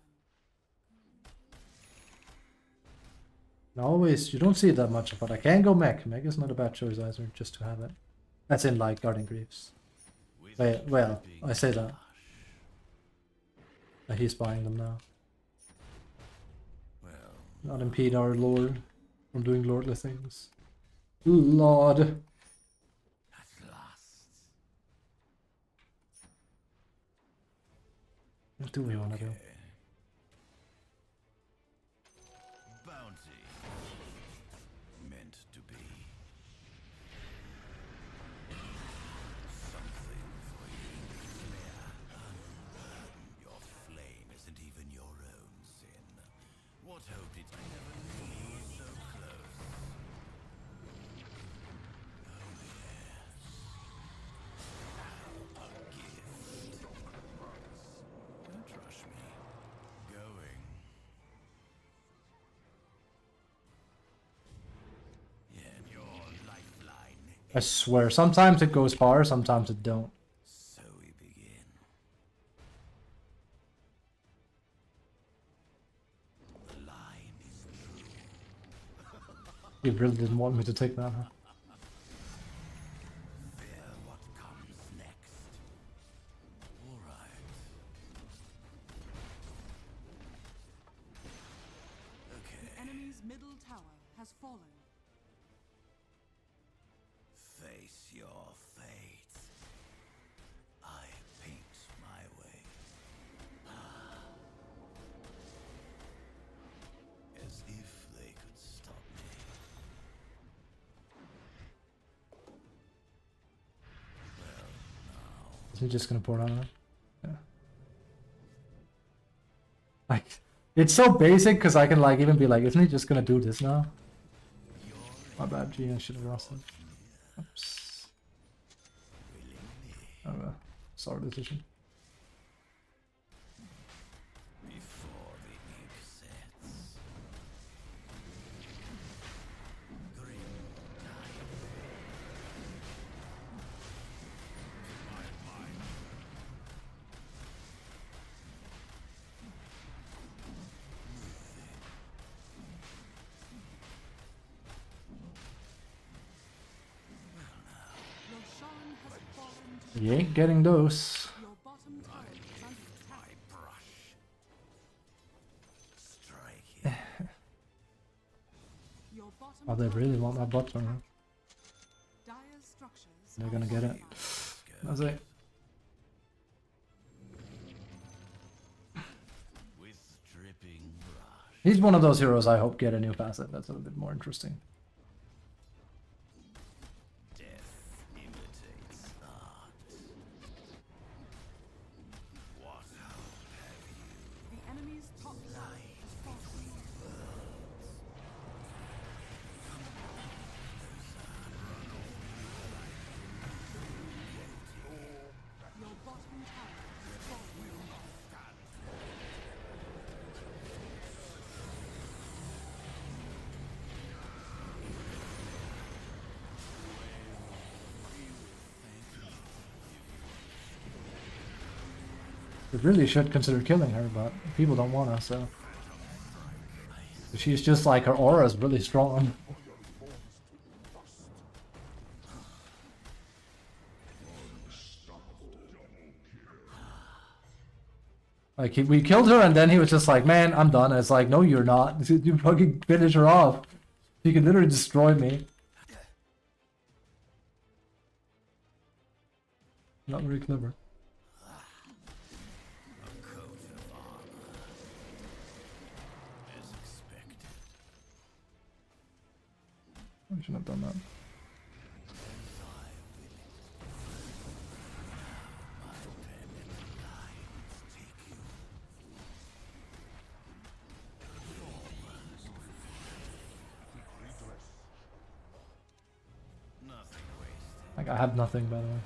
And always, you don't see it that much, but I can go mech. Mech is not a bad choice either, just to have it. That's in, like, Guardian Griefs. With Well, big I say that. brush. He's buying them now. Well, Not impede our lord from doing lordly things. Lord. at last. What do we want to do? Okay. Bounty. Meant to be. Something for you, YUEAH. Unburden. Your flame isn't even your own sin. What hope did I never knew you were so close? Oh yes. A gift. Don't rush me. Going. Yeah, your lifeline. I swear, sometimes it goes far, sometimes it don't. So we begin. The line is true. You really didn't want me to take that, huh? Fear what comes next. All right. Okay. Enemy's middle tower has fallen. Face your fate. I paint my way. As if they could stop me. Well, now. Is he just gonna pour it on her? Yeah. Like, it's so basic because I can like even be like, isn't he just gonna do this now? My bad, G, I should have lost it. Oops. Willingly. Sorry decision. Before the ink sets. Grim tide. My mind. Roshan has fallen to You ain't getting those. your bottom tower is under My attack. brush. Strike it. Your bottom Oh, they tower really is want my under bot on her. attack. They're gonna get it. That's it. With dripping brush. He's one of those heroes I hope get a new facet. That's a little bit more interesting. Death imitates art. What hope have you? The enemy's top tower has fallen. Your bottom tower has fallen. We really should consider killing her, but people don't want us, so. She's just like, her aura is really strong. Like, we killed her and then he was just like, man, I'm done. And it's like, no, you're not. You fucking finish her off. You can literally destroy me. Not very clever. A coat of armor. As expected. I shouldn't have done that. Nothing wasted. Like, I have nothing, by the way.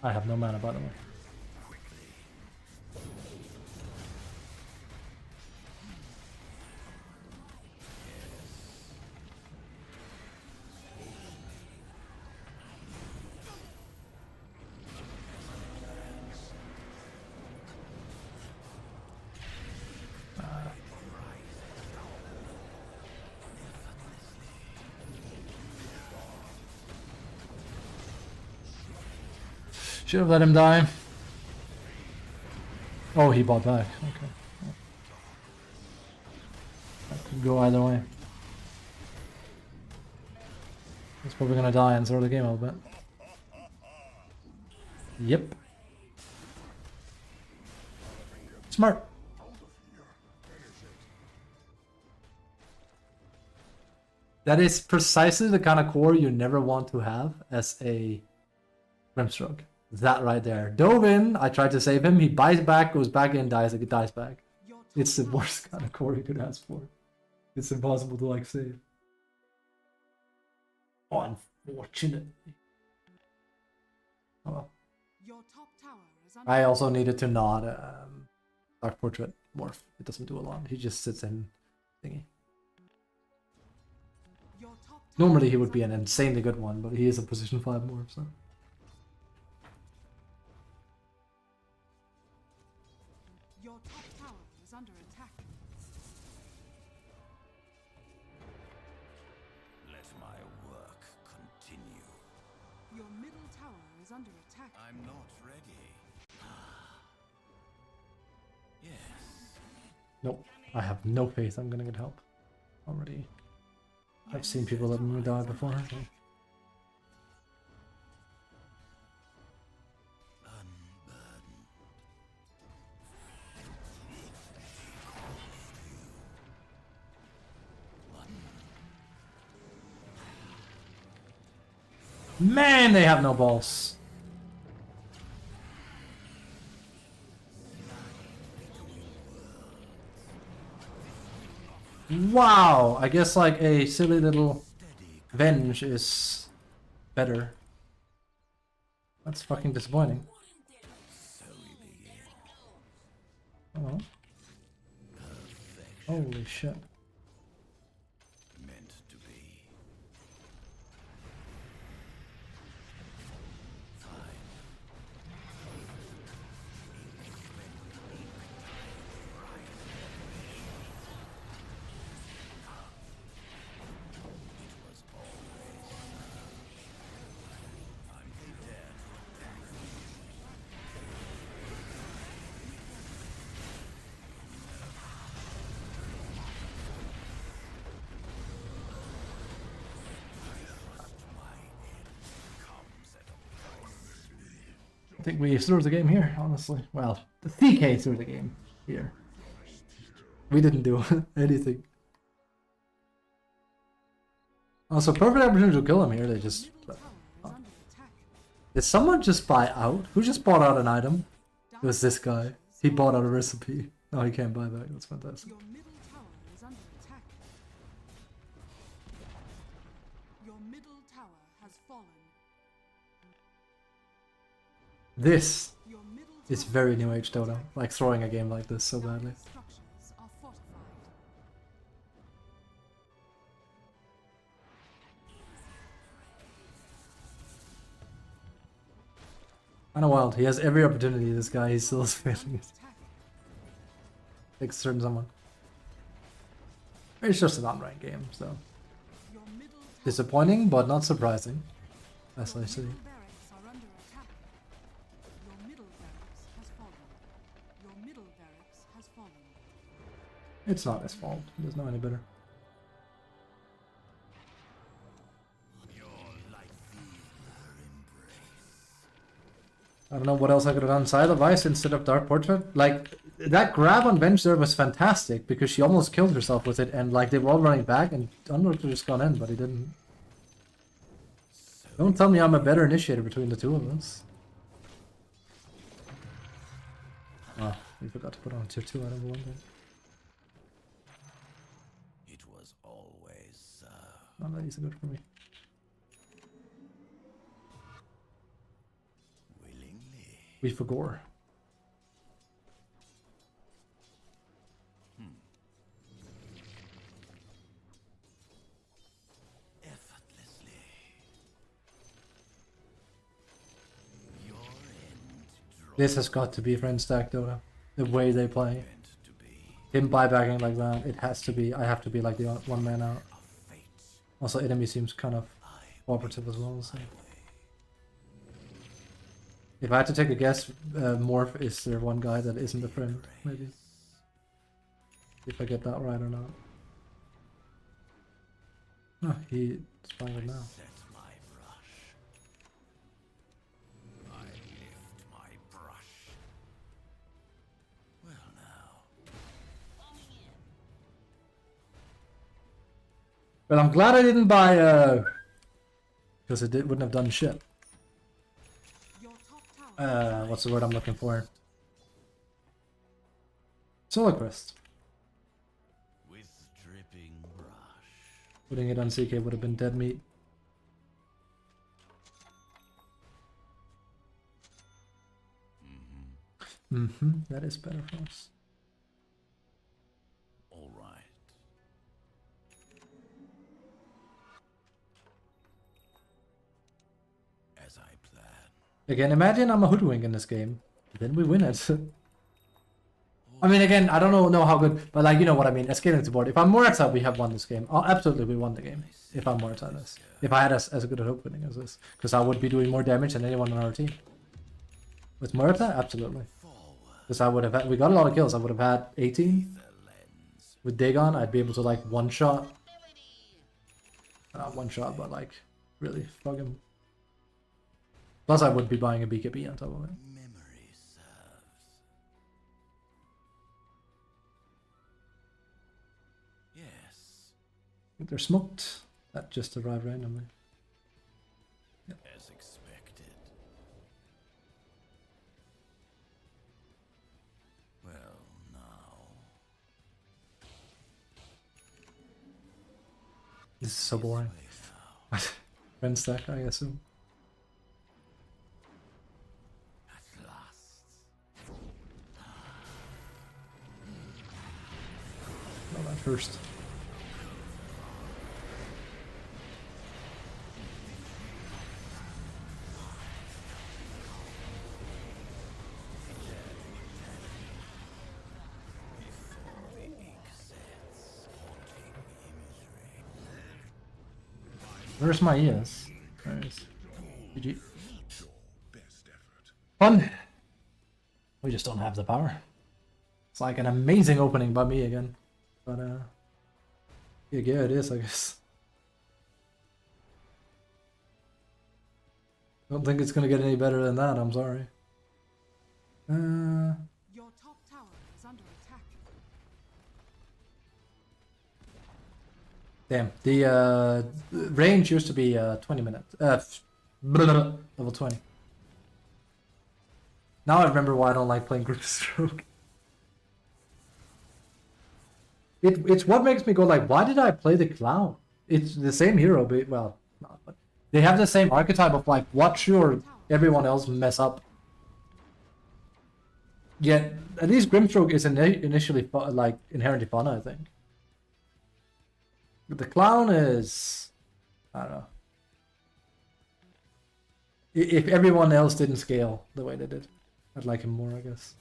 I have no mana, by the way. Should have let him die. Oh, he bought back. Okay. That could go either way. He's probably gonna die and start the game, I'll bet. Yep. Smart. That is precisely the kind of core you never want to have as a Grimstroke. That right there. Dove in, I tried to save him, he buys back, goes back in, dies back. Your top It's the tower worst kind of core you could ask for. It's impossible to like save. Unfortunately. Oh well. Your top tower is under I also needed to not Dark Portrait morph. It doesn't do a lot. He just sits in thingy. Your top tower Normally he would is be an under insanely good one, but he is a position 5 morph, so. Your top tower is under attack. Let my work continue. Your middle tower is under attack. I'm not ready. Yes. Nope. I have no faith I'm gonna get help. Already. I've seen people let me die before. So. Unburdened. Man, they have no balls. Wow, I guess like a silly little Venge is better. That's fucking disappointing. Oh. Holy shit. Meant to be. I think we threw the game here, honestly. Well, the CK threw the game here. We didn't do anything. Also, perfect opportunity to kill him here. They just. Middle tower is under attack. Did someone just buy out? Who just bought out an item? It was this guy. He bought out a recipe. No, he can't buy back. That's fantastic. Your middle tower is under attack. Your middle tower has fallen. This Your middle is tower very new age Dota. Like throwing a game like this so badly. structures are fortified. Kinda wild. He has every opportunity, this guy. He's still failing it. Attack. Like certain someone. It's just an on-rank game, so. Your middle tower. Disappointing, but not surprising. As I see. Your middle barracks are under attack. Your middle barracks has fallen. Your middle barracks has fallen. It's not his fault. He doesn't know any better. I don't know what else I could have done. Side of Ice instead of Dark Portrait. Like, that grab on bench there was fantastic because she almost killed herself with it, and like they were all running back, and Unlock could have just gone in, but he didn't. Don't tell me I'm a better initiator between the two of us. Oh, we forgot to put on tier 2 item 1 then. It was always so. Not that easy good for me. Willingly. We for gore. Effortlessly. Your end This has got to be friend stack Dota. The way they play. meant to be Him buybacking like that, it has to be. I have to be like the one man out. a fate. Also, enemy seems kind of cooperative as well. So. If I had to take a guess, Morph is there one guy that isn't a friend, maybe. If I get that right or not. Oh, he's fine with now. Set my brush. I lift my brush. Well now. But I'm glad I didn't buy, because it wouldn't have done shit. Your top tower. What's the word I'm looking for? Solar Crest. With dripping brush. Putting it on CK would have been dead meat. That is better for us. All right. As I plan. Again, imagine I'm a hoodwink in this game. Then we win it. I mean, again, I don't know how good, but like, you know what I mean. Escalating to board. If I'm more outside, we have won this game. Oh, absolutely, we won the game. If I'm more outside this. If I had as good a hope winning as this. Because I would be doing more damage than anyone on our team. With Murta, absolutely. Because I would have had, we got a lot of kills. I would have had 18. With Dagon, I'd be able to like one shot. Not one shot, but like really fuck him. Plus, I would be buying a BKB on top of it. Memory serves. Yes. I think they're smoked. That just arrived randomly. As expected. Well, now. This is so boring. Friend stack, I assume. At last. Not that first. The ink sets haunting imagery. Where's my ears? There it is. GG. Fun! We just don't have the power. It's like an amazing opening by me again. But, yeah, it is, I guess. Don't think it's gonna get any better than that, I'm sorry. Your top tower is under attack. Damn. The range used to be 20 minutes. Level 20. Now I remember why I don't like playing Group Stroke. It's what makes me go like, why did I play the clown? It's the same hero, but well, not, but they have the same archetype of like watch your everyone else mess up. Yet at least Grimstroke is initially like inherently fun, I think. But the clown is, I don't know. If everyone else didn't scale the way they did, I'd like him more, I guess.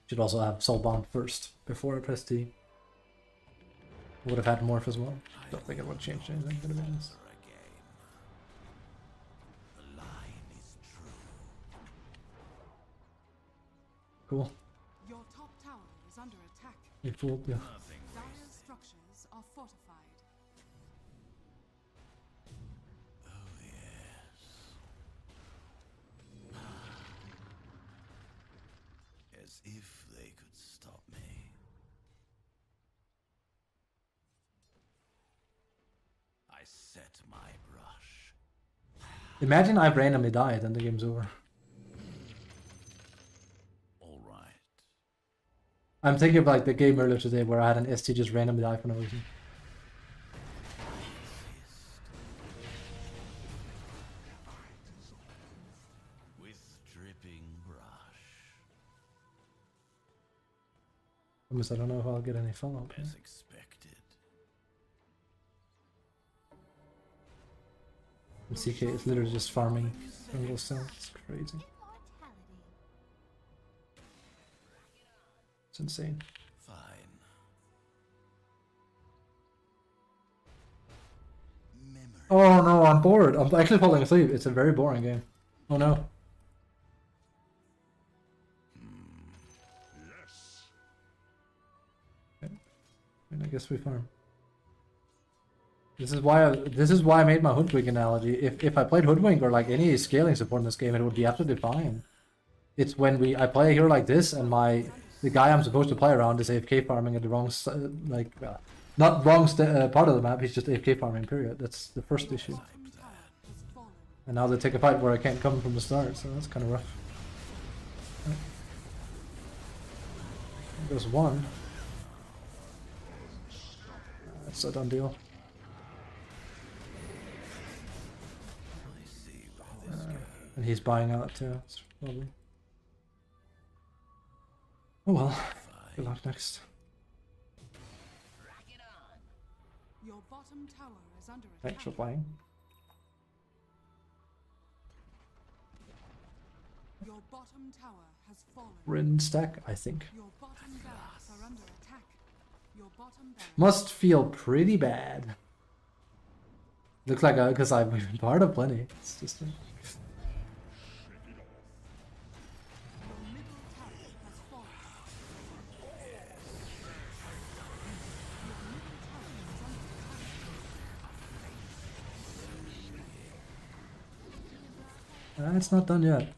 Should also have Soulbound first before I press T. Would have had Morph as well. Don't think it would change anything for the minions. Cool. Your top tower is under attack. You fooled, yeah. Dire's structures are fortified. As if they could stop me. I set my brush. Imagine I randomly died and the game's over. All right. I'm thinking of like the game earlier today where I had an ST just randomly die for no reason. With dripping brush. Almost I don't know if I'll get any follow-up. As expected. And CK is literally just farming jungle cells. It's crazy. Immortality. It's insane. Fine. Memory. Oh no, I'm bored. I'm actually falling asleep. It's a very boring game. Oh no. Yes. Okay. I mean, I guess we farm. This is why I made my Hoodwink analogy. If I played Hoodwink or like any scaling support in this game, it would be absolutely fine. It's when I play a hero like this and the guy I'm supposed to play around is AFK farming at the wrong not wrong part of the map. He's just AFK farming. Period. That's the first issue. Bottom tower has fallen. And now they take a fight where I can't come from the start, so that's kind of rough. Right. There's one. That's a done deal. I see where this goes. And he's buying out too. It's lovely. Oh well. Good luck next. Your bottom tower is under attack. Thanks for playing. Your bottom tower has fallen. Rin stack, I think. Your bottom barracks are under attack. Your bottom barracks. Must feel pretty bad. Looks like because I've been part of plenty. It's just. Your middle tower has fallen. It's not done yet.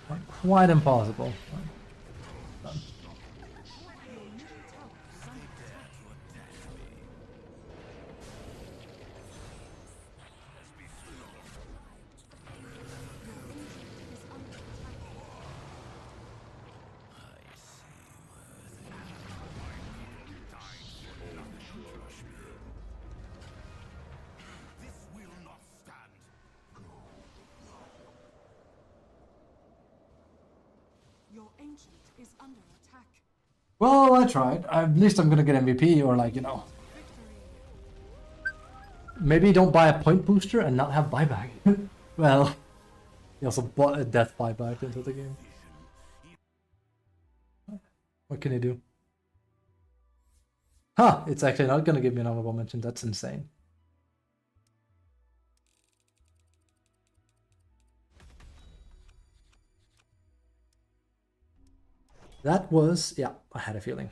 Not quite impossible. Done. This will not stand. Your ancient is under attack. Well, I tried. At least I'm gonna get MVP or like, you know. Victory. Maybe don't buy a point booster and not have buyback. Well, he also bought a death buyback into the game. What can he do? Huh, it's actually not gonna give me an honorable mention. That's insane. That was, yeah, I had a feeling.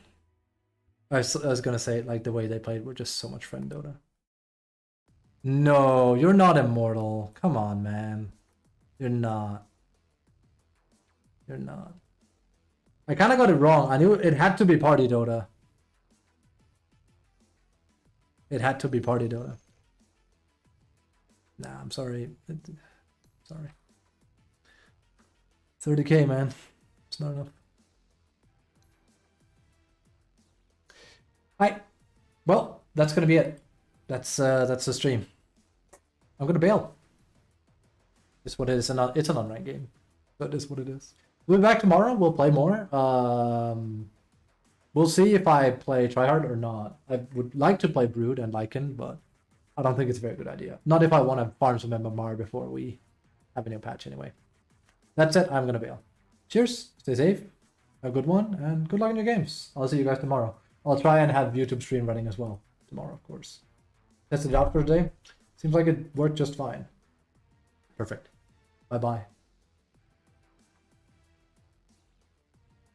I was gonna say, like, the way they played were just so much friend Dota. No, you're not immortal. Come on, man. You're not. You're not. I kind of got it wrong. I knew it had to be party Dota. It had to be party Dota. Nah, I'm sorry. Sorry. 30k, man. It's not enough. Alright. Well, that's gonna be it. That's the stream. I'm gonna bail. It's what it is. It's an unranked game. That is what it is. We'll be back tomorrow. We'll play more. We'll see if I play tryhard or not. I would like to play Brood and Lycan, but I don't think it's a very good idea. Not if I want to farm some MMR before we have a new patch anyway. That's it. I'm gonna bail. Cheers. Stay safe. Have a good one, and good luck in your games. I'll see you guys tomorrow. I'll try and have YouTube stream running as well tomorrow, of course. Tested it out for today. Seems like it worked just fine. Perfect. Bye-bye.